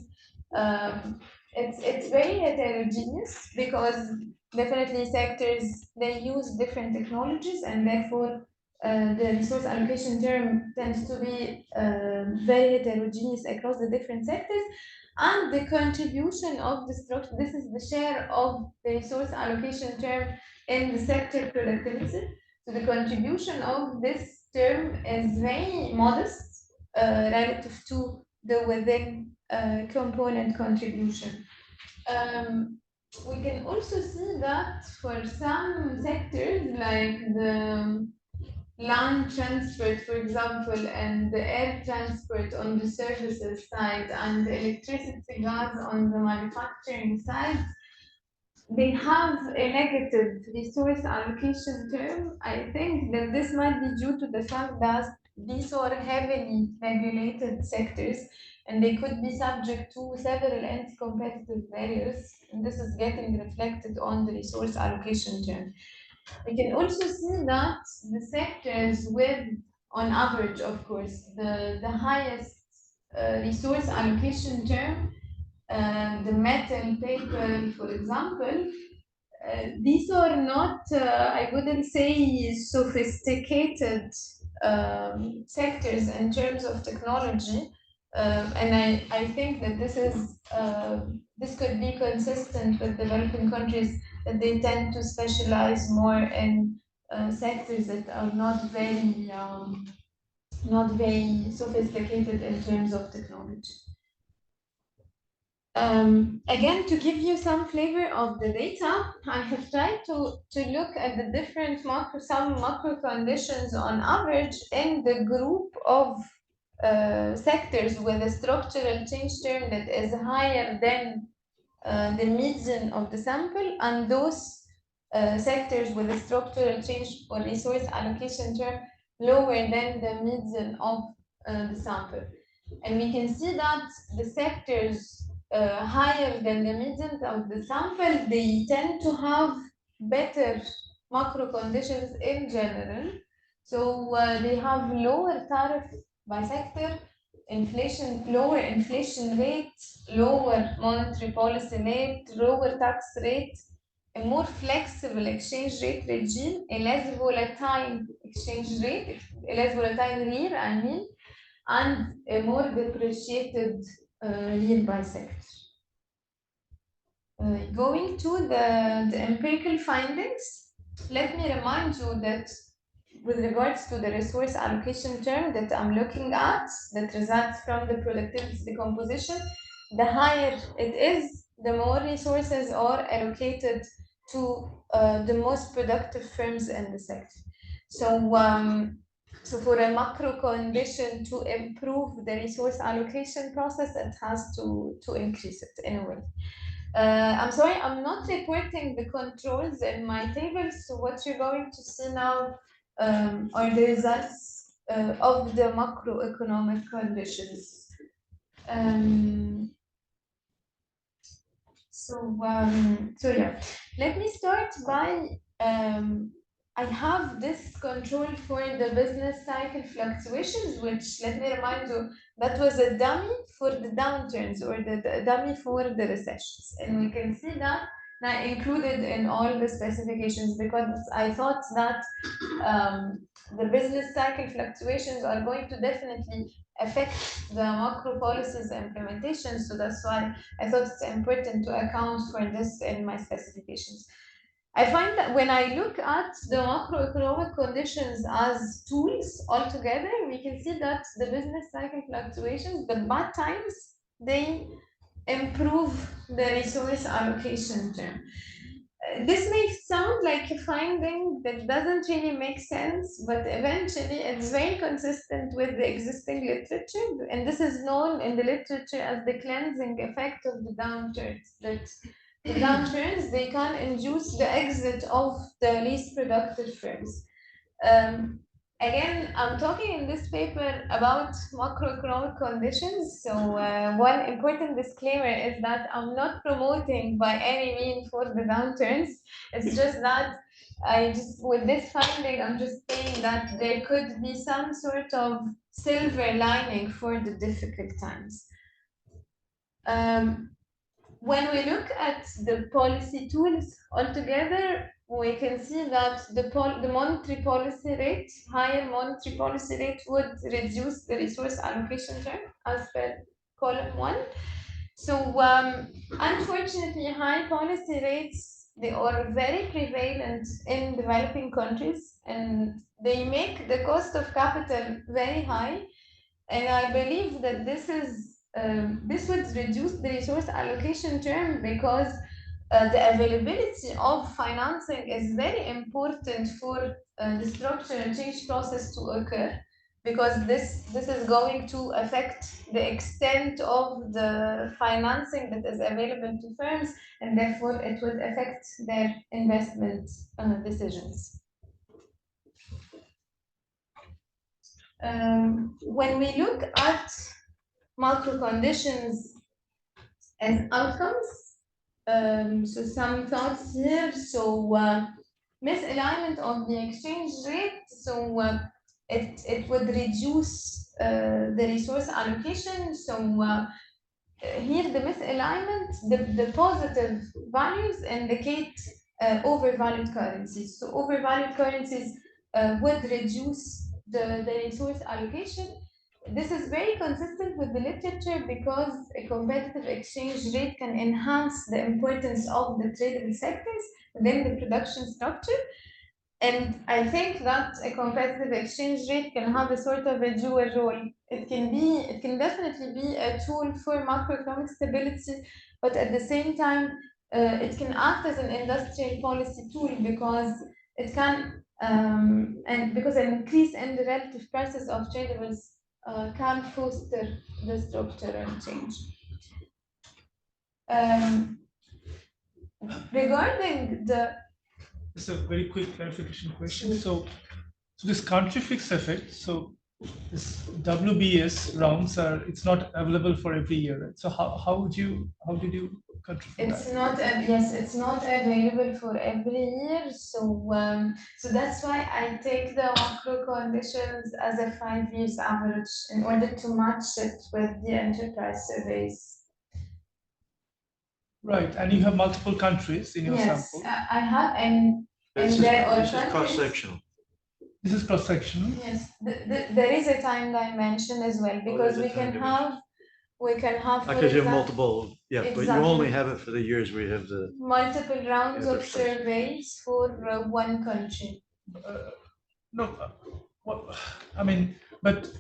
it's very heterogeneous because definitely sectors, they use different technologies and therefore the resource allocation term tends to be very heterogeneous across the different sectors. And the contribution of the structure, this is the share of the resource allocation term in the sector productivity. So the contribution of this term is very modest relative to the within component contribution. We can also see that for some sectors like the land transport, for example, and the air transport on the services side and the electricity gas on the manufacturing side, they have a negative resource allocation term. I think that this might be due to the fact that these are heavily regulated sectors and they could be subject to several anti-competitive barriers, and this is getting reflected on the resource allocation term. We can also see that the sectors with, on average, of course, the highest resource allocation term, the metal, paper, for example, these are not, I wouldn't say sophisticated sectors in terms of technology. And I think that this could be consistent with developing countries, that they tend to specialize more in sectors that are not very sophisticated in terms of technology. Again, to give you some flavor of the data, I have tried to look at the different some macro conditions on average in the group of sectors with a structural change term that is higher than the median of the sample, and those sectors with a structural change or resource allocation term lower than the median of the sample. And we can see that the sectors higher than the median of the sample, they tend to have better macro conditions in general. So they have lower tariff by sector, lower inflation rate, lower monetary policy rate, lower tax rate, a more flexible exchange rate regime, a less volatile exchange rate, a less volatile real, I mean, and a more depreciated real by sector. Going to the empirical findings, let me remind you that with regards to the resource allocation term that I'm looking at, that results from the productivity decomposition, the higher it is, the more resources are allocated to the most productive firms in the sector. So for a macro condition to improve the resource allocation process, it has to increase it in a way. I'm sorry, I'm not reporting the controls in my tables. So what you're going to see now are the results of the macroeconomic conditions. So yeah, let me start by I have this control for the business cycle fluctuations, which, let me remind you, that was a dummy for the downturns or the dummy for the recessions. And we can see that now included in all the specifications because I thought that the business cycle fluctuations are going to definitely affect the macro policies implementation. So that's why I thought it's important to account for this in my specifications. I find that when I look at the macroeconomic conditions as tools altogether, we can see that the business cycle fluctuations, the bad times, they improve the resource allocation term. This may sound like a finding that doesn't really make sense, but eventually it's very consistent with the existing literature, and this is known in the literature as the cleansing effect of the downturns. That the downturns, they can induce the exit of the least productive firms. Again, I'm talking in this paper about macroeconomic conditions. So one important disclaimer is that I'm not promoting by any means for the downturns. It's just that with this finding, I'm just saying that there could be some sort of silver lining for the difficult times. When we look at the policy tools altogether, we can see that the monetary policy rate, higher monetary policy rate would reduce the resource allocation term as per column 1. So unfortunately, high policy rates, they are very prevalent in developing countries and they make the cost of capital very high. And I believe that this would reduce the resource allocation term because the availability of financing is very important for the structural change process to occur, because this is going to affect the extent of the financing that is available to firms, and therefore it would affect their investment decisions. When we look at macro conditions and outcomes, so some thoughts here. So misalignment of the exchange rate, so it would reduce the resource allocation. So here the misalignment, the positive values indicate overvalued currencies. So overvalued currencies would reduce the resource allocation. This is very consistent with the literature because a competitive exchange rate can enhance the importance of the tradable sectors within the production structure. And I think that a competitive exchange rate can have a sort of a dual role. It can definitely be a tool for macroeconomic stability, but at the same time, it can act as an industrial policy tool because it can, and because an increase in the relative prices of tradables can foster the structural change. Regarding the... Just a very quick clarification question. So this country fixed effect, so this WBS rounds it's not available for every year, right? So how did you country it's that? Not yes, it's not available for every year. So so that's why I take the macro conditions as a 5 years average in order to match it with the enterprise surveys. Right, and you have multiple countries in your sample. Yes, I have, and there are this is cross-sectional. This is cross-sectional. Yes, there is a time dimension as well, because we can have, because you have multiple, yeah, exactly. But you only have it for the years where you have the multiple rounds of surveys for one country. I mean, but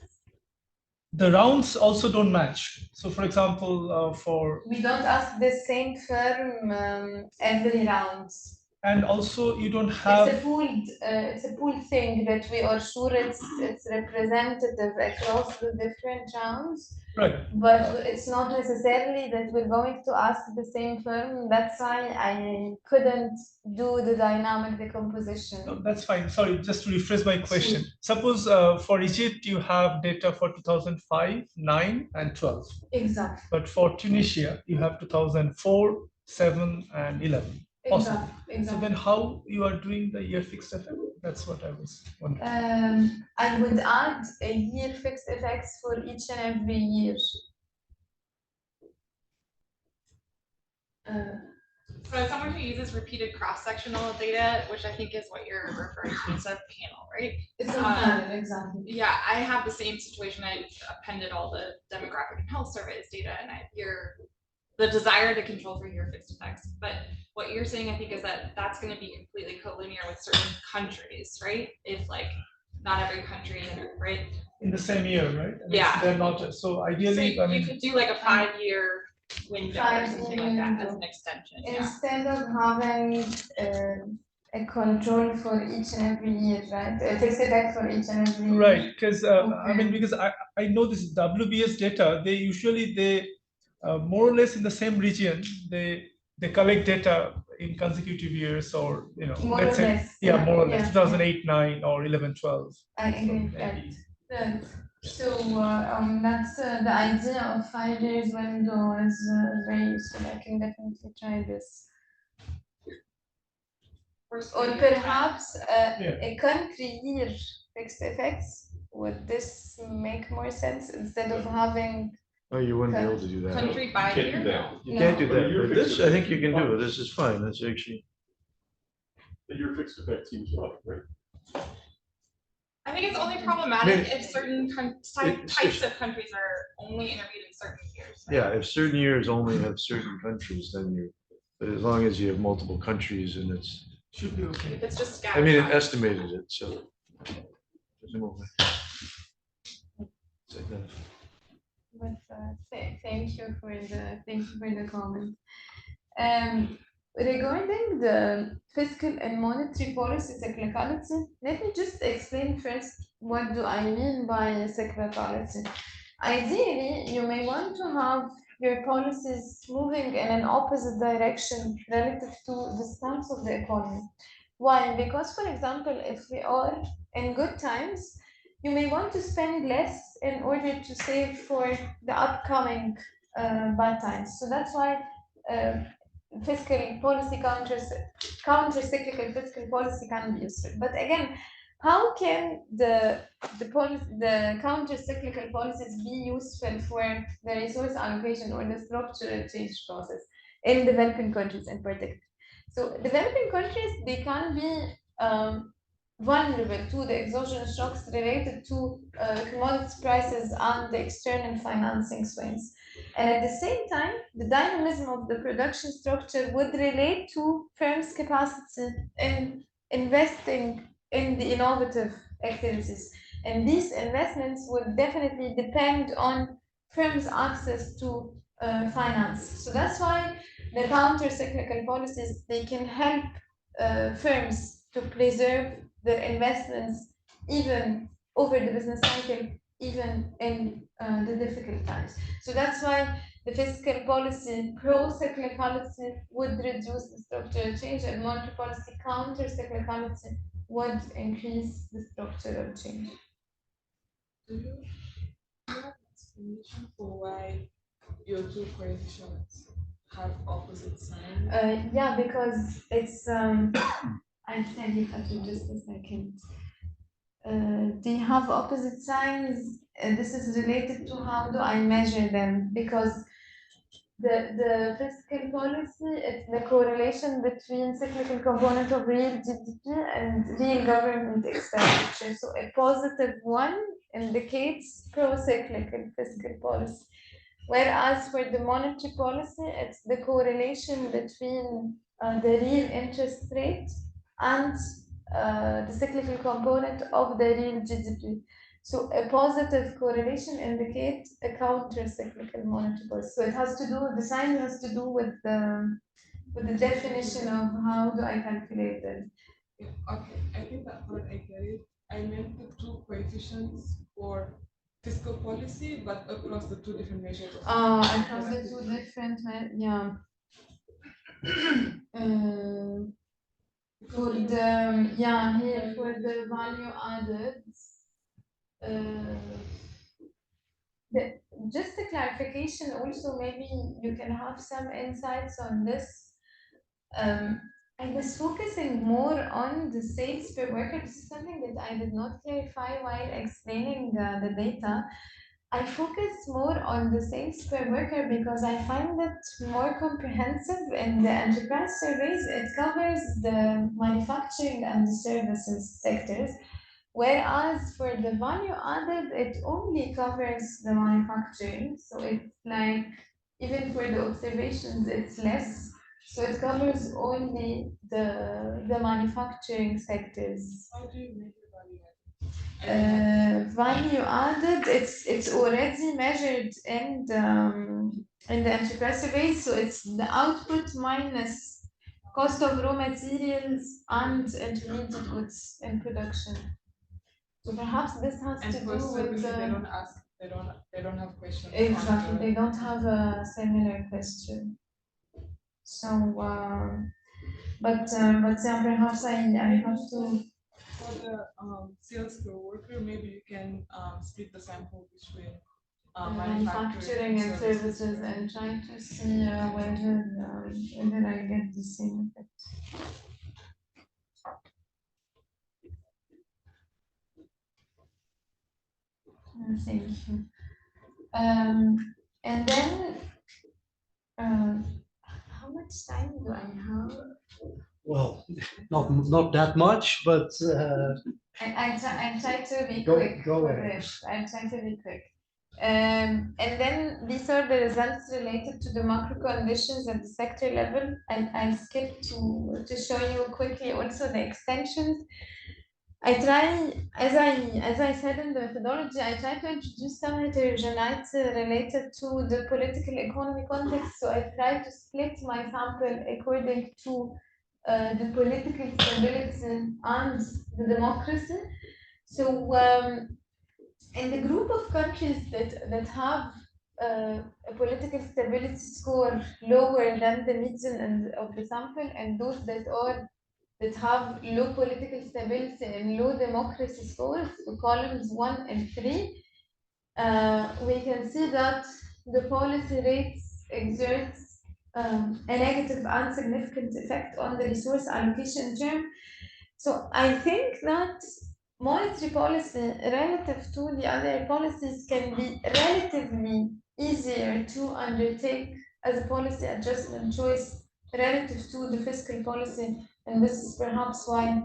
the rounds also don't match. So, for example, we don't ask the same firm every round. And also you don't have. It's a pooled thing that we are sure it's representative across the different rounds. Right. But it's not necessarily that we're going to ask the same firm. That's why I couldn't do the dynamic decomposition. No, that's fine. Sorry, just to rephrase my question. Suppose for Egypt, you have data for 2005, 9, and 12. Exactly. But for Tunisia, you have 2004, 7, and 11. Awesome. Exactly. So then how you are doing the year fixed effect? That's what I was wondering. I would add a year fixed effects for each and every year. So someone who uses repeated cross-sectional data, which I think is what you're referring to, it's a panel, right? It's a panel, exactly. Yeah, I have the same situation. I appended all the demographic and health surveys data, and the desire to control for year fixed effects. But what you're saying, I think, is that that's going to be completely collinear with certain countries, right? If like not every country, right? In the same year, right? And yeah. They're not. So ideally, so you could do like a 5-year window or something like that as an extension. Instead of having a control for each and every year, right? A fixed effect for each and every year. Right, because I mean, because I know this WBS data, they usually more or less in the same region, they collect data in consecutive years, or more let's or say less, more or less 2008, 9, or 11, 12. I agree with that. Right. So that's the idea of 5 years window is very useful. I can definitely try this. Or perhaps a country year fixed effects. Would this make more sense instead of having? Oh, you wouldn't be able to do that. Country by year? You can't do that. But this, I think you can do. This is fine. That's actually. The year fixed effect seems fine, right? I think it's only problematic if certain types of countries are only interviewed in certain years. Right? Yeah, if certain years only have certain countries, then but as long as you have multiple countries and it's. Should be okay. If it's just I mean, it estimated it, so. Presumably. But thank you for the comment. Regarding the fiscal and monetary policy cyclicality, let me just explain first what do I mean by cyclicality. Ideally, you may want to have your policies moving in an opposite direction relative to the stance of the economy. Why? Because, for example, if we are in good times, you may want to spend less in order to save for the upcoming bad times. So that's why fiscal policy counter-cyclical fiscal policy can be useful. But again, how can the counter-cyclical policies be useful for the resource allocation or the structural change process in developing countries in particular? So developing countries, they can be vulnerable to the exogenous shocks related to commodity prices and the external financing swings. And at the same time, the dynamism of the production structure would relate to firms' capacity in investing in the innovative activities. And these investments would definitely depend on firms' access to finance. So that's why the counter-cyclical policies, they can help firms to preserve their investments even over the business cycle, even in the difficult times. So that's why the fiscal policy pro-cyclicality would reduce the structural change, and monetary policy counter-cyclicality would increase the structural change. Do you have an explanation for why your two coefficients have opposite signs? Yeah, because it's I'll tell you in just a second. They have opposite signs, and this is related to how do I measure them, because the fiscal policy, it's the correlation between cyclical component of real GDP and real government expenditure. So a positive one indicates pro-cyclical fiscal policy. Whereas for the monetary policy, it's the correlation between the real interest rate and the cyclical component of the real GDP. So a positive correlation indicates a counter-cyclical monetary policy. So it has to do, the sign has to do with the with the definition of how do I calculate it. Yeah, okay, I think that part I get it. I meant the two coefficients for fiscal policy, but across the two different measures. Across the two different, yeah. For the, yeah, here for the value added, just a clarification also, maybe you can have some insights on this. I was focusing more on the sales per worker. This is something that I did not clarify while explaining the data. I focus more on the sales per worker because I find it more comprehensive in the enterprise surveys. It covers the manufacturing and the services sectors, whereas for the value added, it only covers the manufacturing. So it's like, even for the observations, it's less. So it covers only the manufacturing sectors. How do you measure value added? Value added, it's already measured in the enterprise survey, so it's the output minus cost of raw materials and intermediate goods in production. So perhaps this has And to for do with services, the... they don't have questions. Exactly, they don't have a similar question. So, but yeah, perhaps I have to... For the sales per worker, maybe you can split the sample between manufacturing and services and trying to see whether I get the same effect. Thank you. And then, how much time do I have? Well, not that much, but I try to be Go quick. ahead. I try to be quick. And then these are the results related to the macro conditions at the sector level. And I skipped to show you quickly also the extensions. I try, as I said in the methodology, I try to introduce some heterogeneity related to the political economy context. So I try to split my sample according to the political stability and the democracy. So in the group of countries that have a political stability score lower than the median of the sample, and those that have low political stability and low democracy scores, so columns 1 and 3, we can see that the policy rates exerts a negative and significant effect on the resource allocation term. So I think that monetary policy relative to the other policies can be relatively easier to undertake as a policy adjustment choice relative to the fiscal policy, and this is perhaps why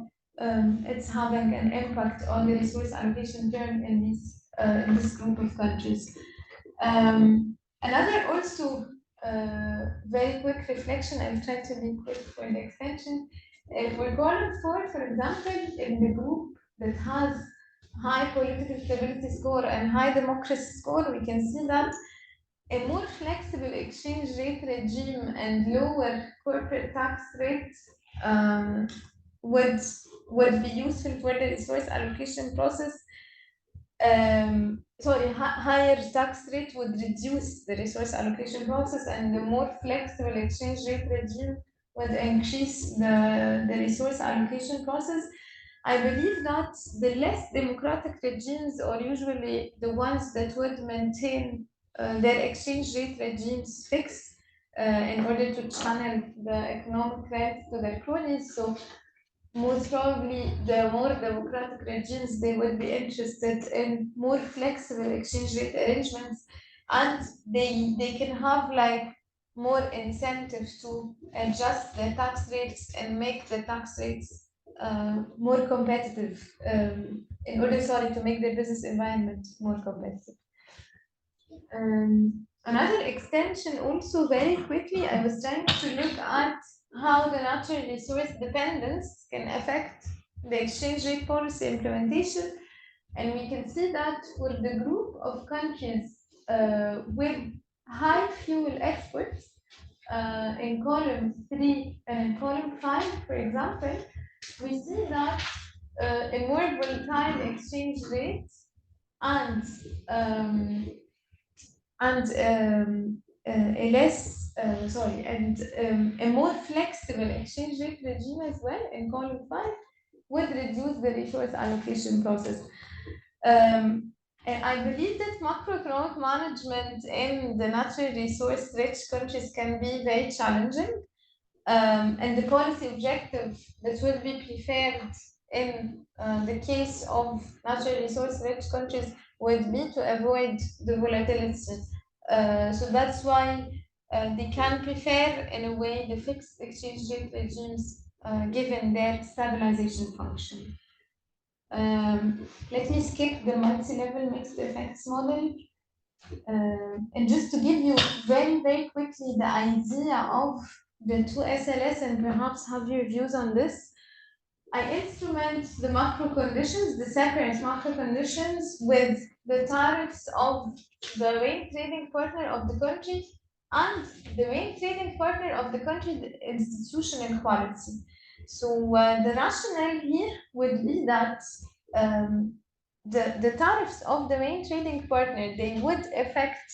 it's having an impact on the resource allocation term in this group of countries. Another also very quick reflection, I'll try to be quick for the extension. For column 4, for example, in the group that has high political stability score and high democracy score, we can see that a more flexible exchange rate regime and lower corporate tax rates would be useful for the resource allocation process. Higher tax rate would reduce the resource allocation process, and the more flexible exchange rate regime would increase the resource allocation process. I believe that the less democratic regimes are usually the ones that would maintain their exchange rate regimes fixed in order to channel the economic wealth to their cronies. So most probably the more democratic regimes, they would be interested in more flexible exchange rate arrangements, and they can have like more incentive to adjust the tax rates and make the tax rates more competitive in order, to make their business environment more competitive. Another extension also very quickly, I was trying to look at how the natural resource dependence can affect the exchange rate policy implementation. And we can see that for the group of countries with high fuel exports, in column 3 and in column 5, for example, we see that a more volatile exchange rate and a less, a more flexible exchange rate regime as well in column 5 would reduce the resource allocation process. And I believe that macroeconomic management in the natural resource rich countries can be very challenging. And the policy objective that will be preferred in the case of natural resource rich countries would be to avoid the volatility. So that's why they can prefer, in a way, the fixed exchange rate regimes given their stabilization function. Let me skip the multi-level mixed effects model. And just to give you very, very quickly the idea of the two SLS and perhaps have your views on this. I instrument the macro conditions, the separate macro conditions with the tariffs of the main trading partner of the country and the main trading partner of the country, the institutional quality. So the rationale here would be that the tariffs of the main trading partner, they would affect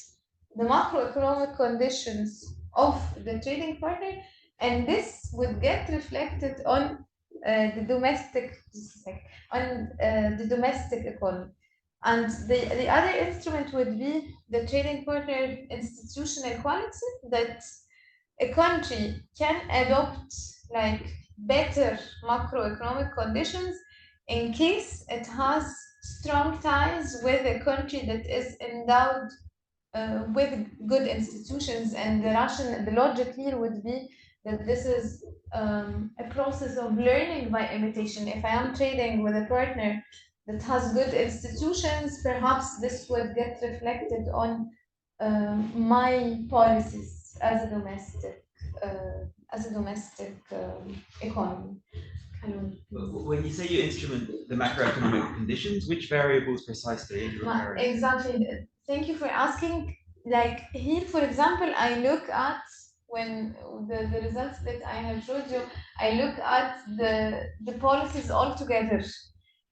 the macroeconomic conditions of the trading partner, and this would get reflected on the domestic economy. And the other instrument would be the trading partner institutional quality, that a country can adopt like better macroeconomic conditions in case it has strong ties with a country that is endowed with good institutions. And the logic here would be that this is a process of learning by imitation. If I am trading with a partner that has good institutions, perhaps this would get reflected on my policies as a domestic economy. When you say you instrument the macroeconomic conditions, which variables precisely are you referring to? Exactly. Thank you for asking. Like here, for example, I look at when the results that I have showed you, I look at the policies all together.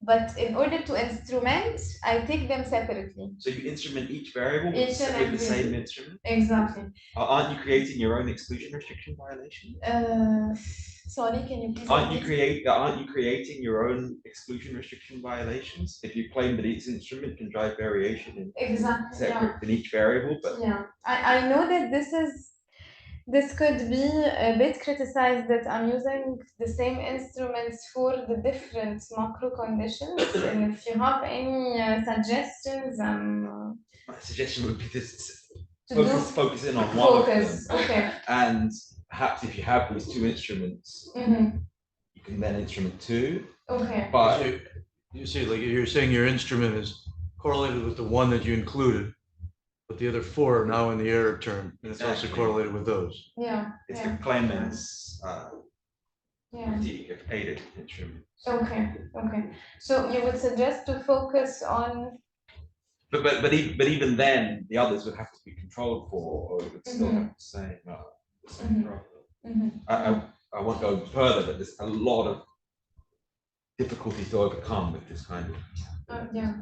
But in order to instrument, I take them separately. So you instrument each variable with the same instrument? Exactly. Aren't you creating your own exclusion restriction violation? Sorry, can you please? Aren't you creating your own exclusion restriction violations if you claim that each instrument can drive variation in separate in each variable? But yeah, I know that this could be a bit criticized that I'm using the same instruments for the different macro conditions. And if you have any suggestions, my suggestion would be this: focus in on one of them. Okay. And perhaps if you have these two instruments, you can then instrument two. Okay. But you see, like you're saying, your instrument is correlated with the one that you included, but the other four are now in the error term, and it's also correlated with those. Yeah. It's the Clemens aided instrument. Okay. So you would suggest to focus on. But even then, the others would have to be controlled for, or it would still have the same problem. I won't go further, but there's a lot of difficulty to overcome with this kind of. Yeah.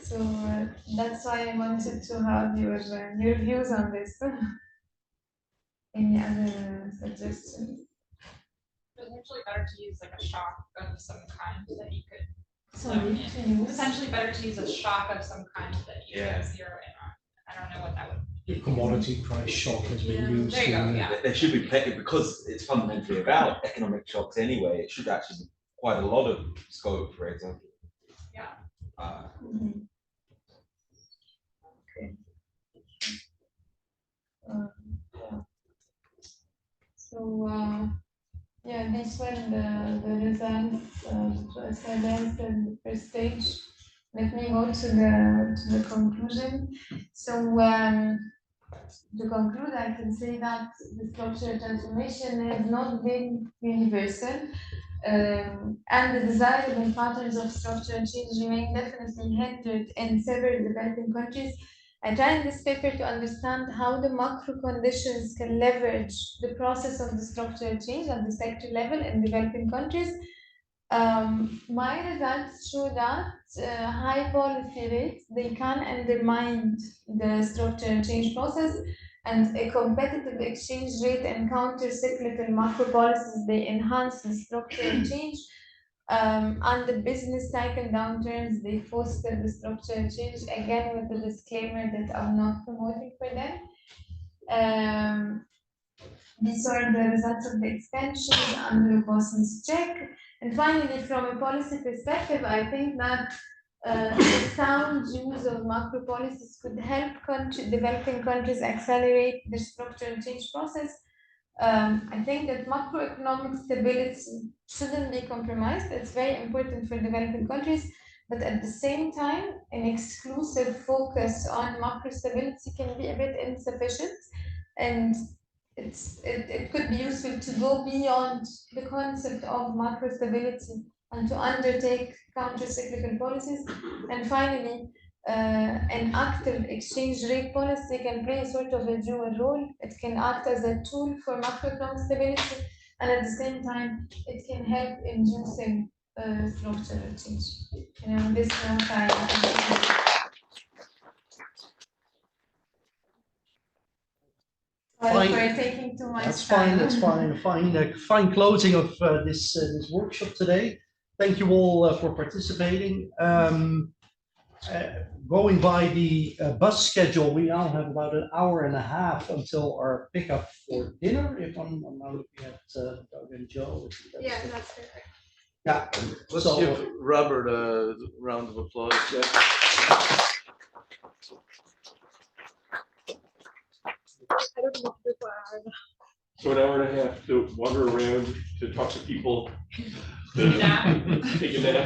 So that's why I wanted to have your views on this. Any other suggestions? It's actually better to use like a shock of some kind that you could. Sorry, essentially better to use a shock of some kind that you could zero in on. I don't know what that would be. The commodity price shock has been used. There you go, yeah. There should be because it's fundamentally about economic shocks anyway. It should actually be quite a lot of scope, for example. Yeah. Okay. So these were the results to SLS and the first stage. Let me go to the conclusion. So to conclude, I can say that the structural transformation has not been universal, and the desirable patterns of structural change remain definitely hindered in several developing countries. I try in this paper to understand how the macro conditions can leverage the process of the structural change at the sector level in developing countries. My results show that high policy rates, they can undermine the structural change process, and a competitive exchange rate and counter-cyclical macro policies, they enhance the structural change. And the business cycle downturns, they foster the structural change, again with the disclaimer that I'm not promoting for them. These are the results of the expansion under Boston's check. And finally, from a policy perspective, I think that the sound use of macro policies could help developing countries accelerate the structural change process. I think that macroeconomic stability shouldn't be compromised. It's very important for developing countries, but at the same time, an exclusive focus on macro stability can be a bit insufficient, and it could be useful to go beyond the concept of macro stability and to undertake counter-cyclical policies. And finally, an active exchange rate policy can play a sort of a dual role. It can act as a tool for macroeconomic stability, and at the same time, it can help inducing structural change. And on this note, sorry for taking too much That's time. fine. That's fine. Fine closing of this workshop today. Thank you all for participating. Going by the bus schedule, we now have about an hour and a half until our pickup for dinner. If I'm now looking at Doug and Joe. Yeah, that's perfect. Yeah. Let's give Robert a round of applause. I don't know if for hour. So an hour and a half to wander around, to talk to people, to take a nap.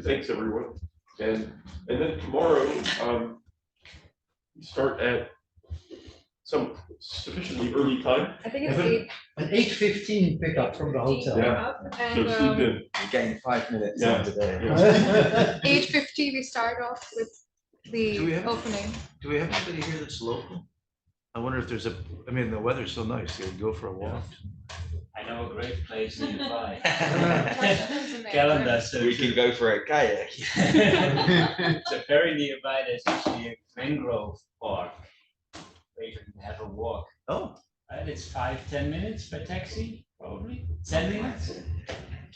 Thanks, everyone. And then tomorrow, we start at some sufficiently early time. I think it's an 8:15 pickup from the hotel. Yeah. And, So sleep in. You gain 5 minutes Yeah. today. 8:50 we start off with the opening. Do we have anybody here that's local? I wonder if there's I mean, the weather's so nice, you go for a walk. I know a great place nearby. Calendar, so we can go for a kayak. So very nearby, there's actually a mangrove park where you can have a walk. Oh. And it's 5-10 minutes by taxi, probably 10 minutes.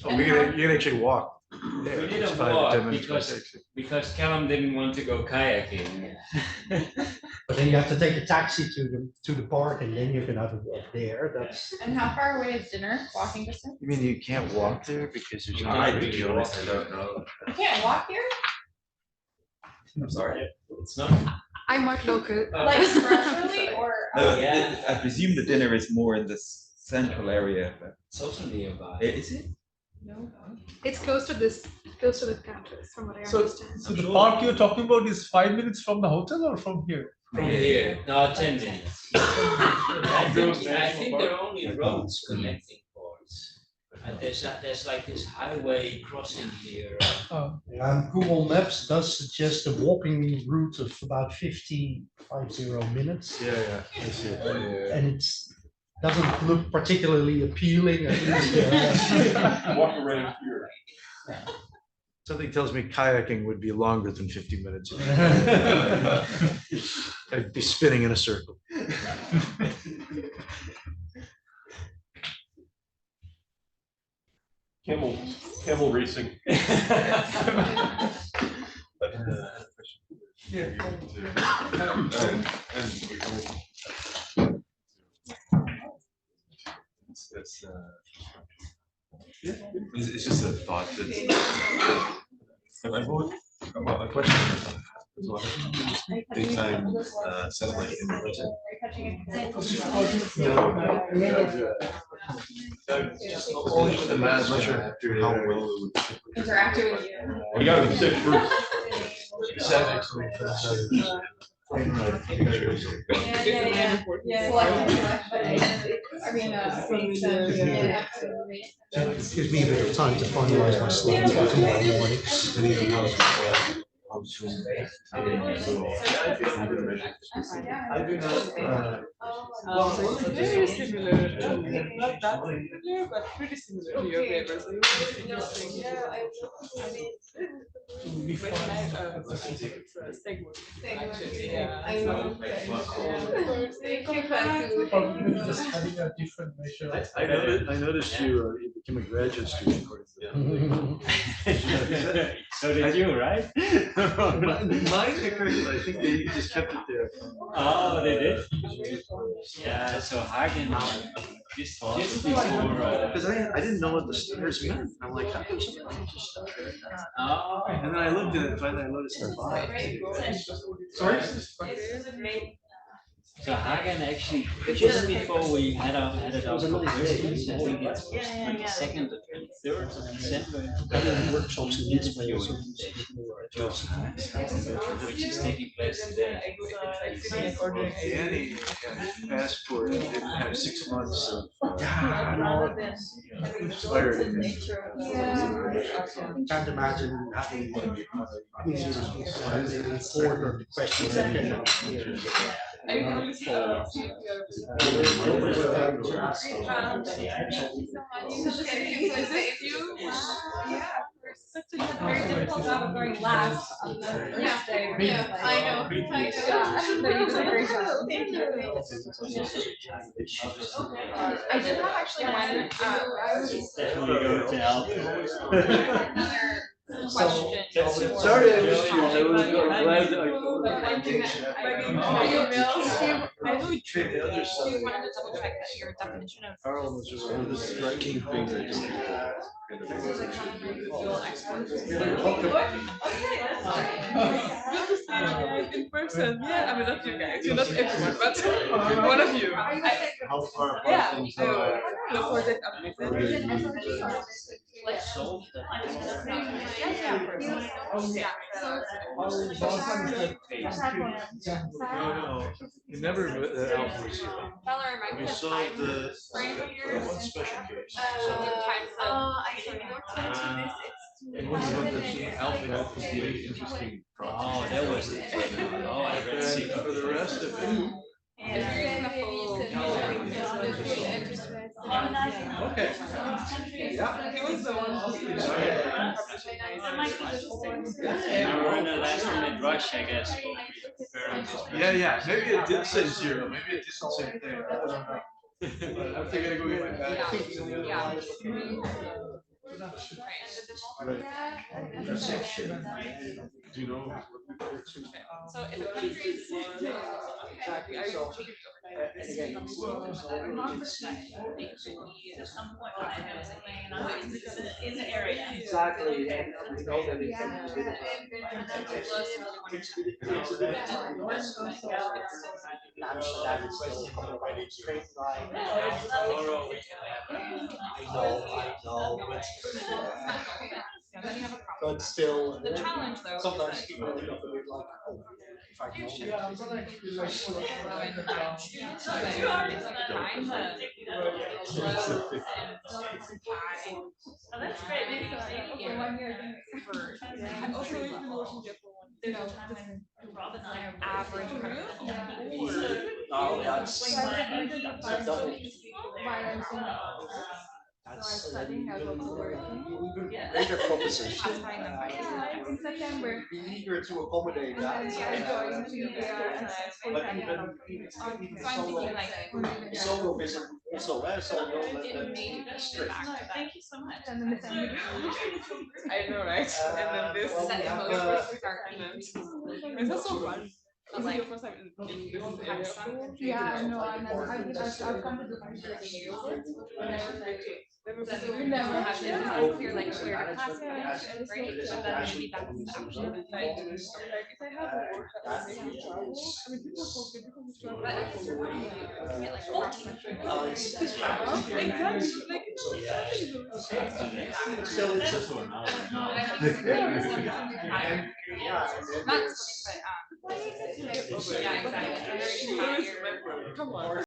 Oh, you can actually walk. We Yeah, did it's a 5 to walk 10 minutes by because, taxi. because Callum didn't want to go kayaking. But then you have to take a taxi to the park, and then you can have a walk there. That's. And how far away is dinner, walking distance? You mean you can't walk there because there's no. I really honest, I don't know. You can't walk here? I'm sorry. It's not. I'm not local. Like structurally or? No, I presume the dinner is more in the central area. But it's also nearby. Is it? No. It's close to the campus, from what I So, understand. so the park you're talking about is 5 minutes from the hotel or from here? From here, no, 10 minutes. I think there are only roads connecting ports. And there's like this highway crossing here. Google Maps does suggest a walking route of about 50 minutes. Yeah, I see it. And it doesn't look particularly appealing. At least, Walk around here. Something tells me kayaking would be longer than 50 minutes. I'd be spinning in a circle. Camel racing. It's just a thought that I wrote well, a question as well. Daytime satellite images. Only for the math, not sure how well it would Interactive with you. You gotta sit first. It gives me a bit of time to finalize my slides for tomorrow morning. I do not. Very similar, not that similar, but pretty similar to your paper. So it was interesting. Yeah, I mean, when I STEG work, actually, yeah. I know. Just having a different measure. I noticed you became a graduate student. So did you, right? Mine, I think they just kept it there. Oh, they did? Yeah, so Hagen, just before. Because I didn't know what the stickers meant. I'm like, how come somebody just stutter? Oh. And then I looked at it, and finally I noticed the vibe. Sorry? So Hagen actually, just before we had it up for Christmas, I think it's 22nd or 23rd of December. Workshops in this way also. Which is taking place today. Danny asked for it, didn't have 6 months of inspired. Can't imagine having order questions. Such a very difficult job of going last on the first day. Yeah, I know. But you did a great job. Thank you. I did have actually one. I was Definitely go to help. question. Sorry, I missed you. I was glad that I know we tricked the other side. We wanted to double check that your definition of. Carl was just one of the striking things I just. In person, yeah, I mean, not you guys, you're not everyone, but one of you. How far apart Yeah, things so are. the project updated. Like solve that. No, you never alpha was here. We solved the one special case. And when you looked at the alpha, that was the interesting problem. Oh, that was it. Oh, I read it. For the rest of it. Okay. Yeah. He was the one who. We're in a last minute rush, I guess. Yeah, maybe it did say 0, maybe it didn't say there. I'm thinking to go get my bag. Right. Intersection. Do you know? So if a country is Exactly. So, and again, in the area. exactly, and we know that it can be that is still straight line. I know, but still, the challenge though. sometimes people end up a bit like, oh, if I Oh, that's great. Maybe For 1 year, I also even working there for 1 there's a time when Rob and I are average credit. oh, that's double. That's a even greater proposition. In September. Be eager to accommodate that. But even solo visit also, so strict. Thank you so much. I know, right? And then this. It's also fun. Is it your first time in this area? Yeah, no, I've come to the country. We never had this clear like shared class, right? And then maybe that's actually the thing. If I have a work, I mean, people forget because Not, but yeah, exactly. Come on.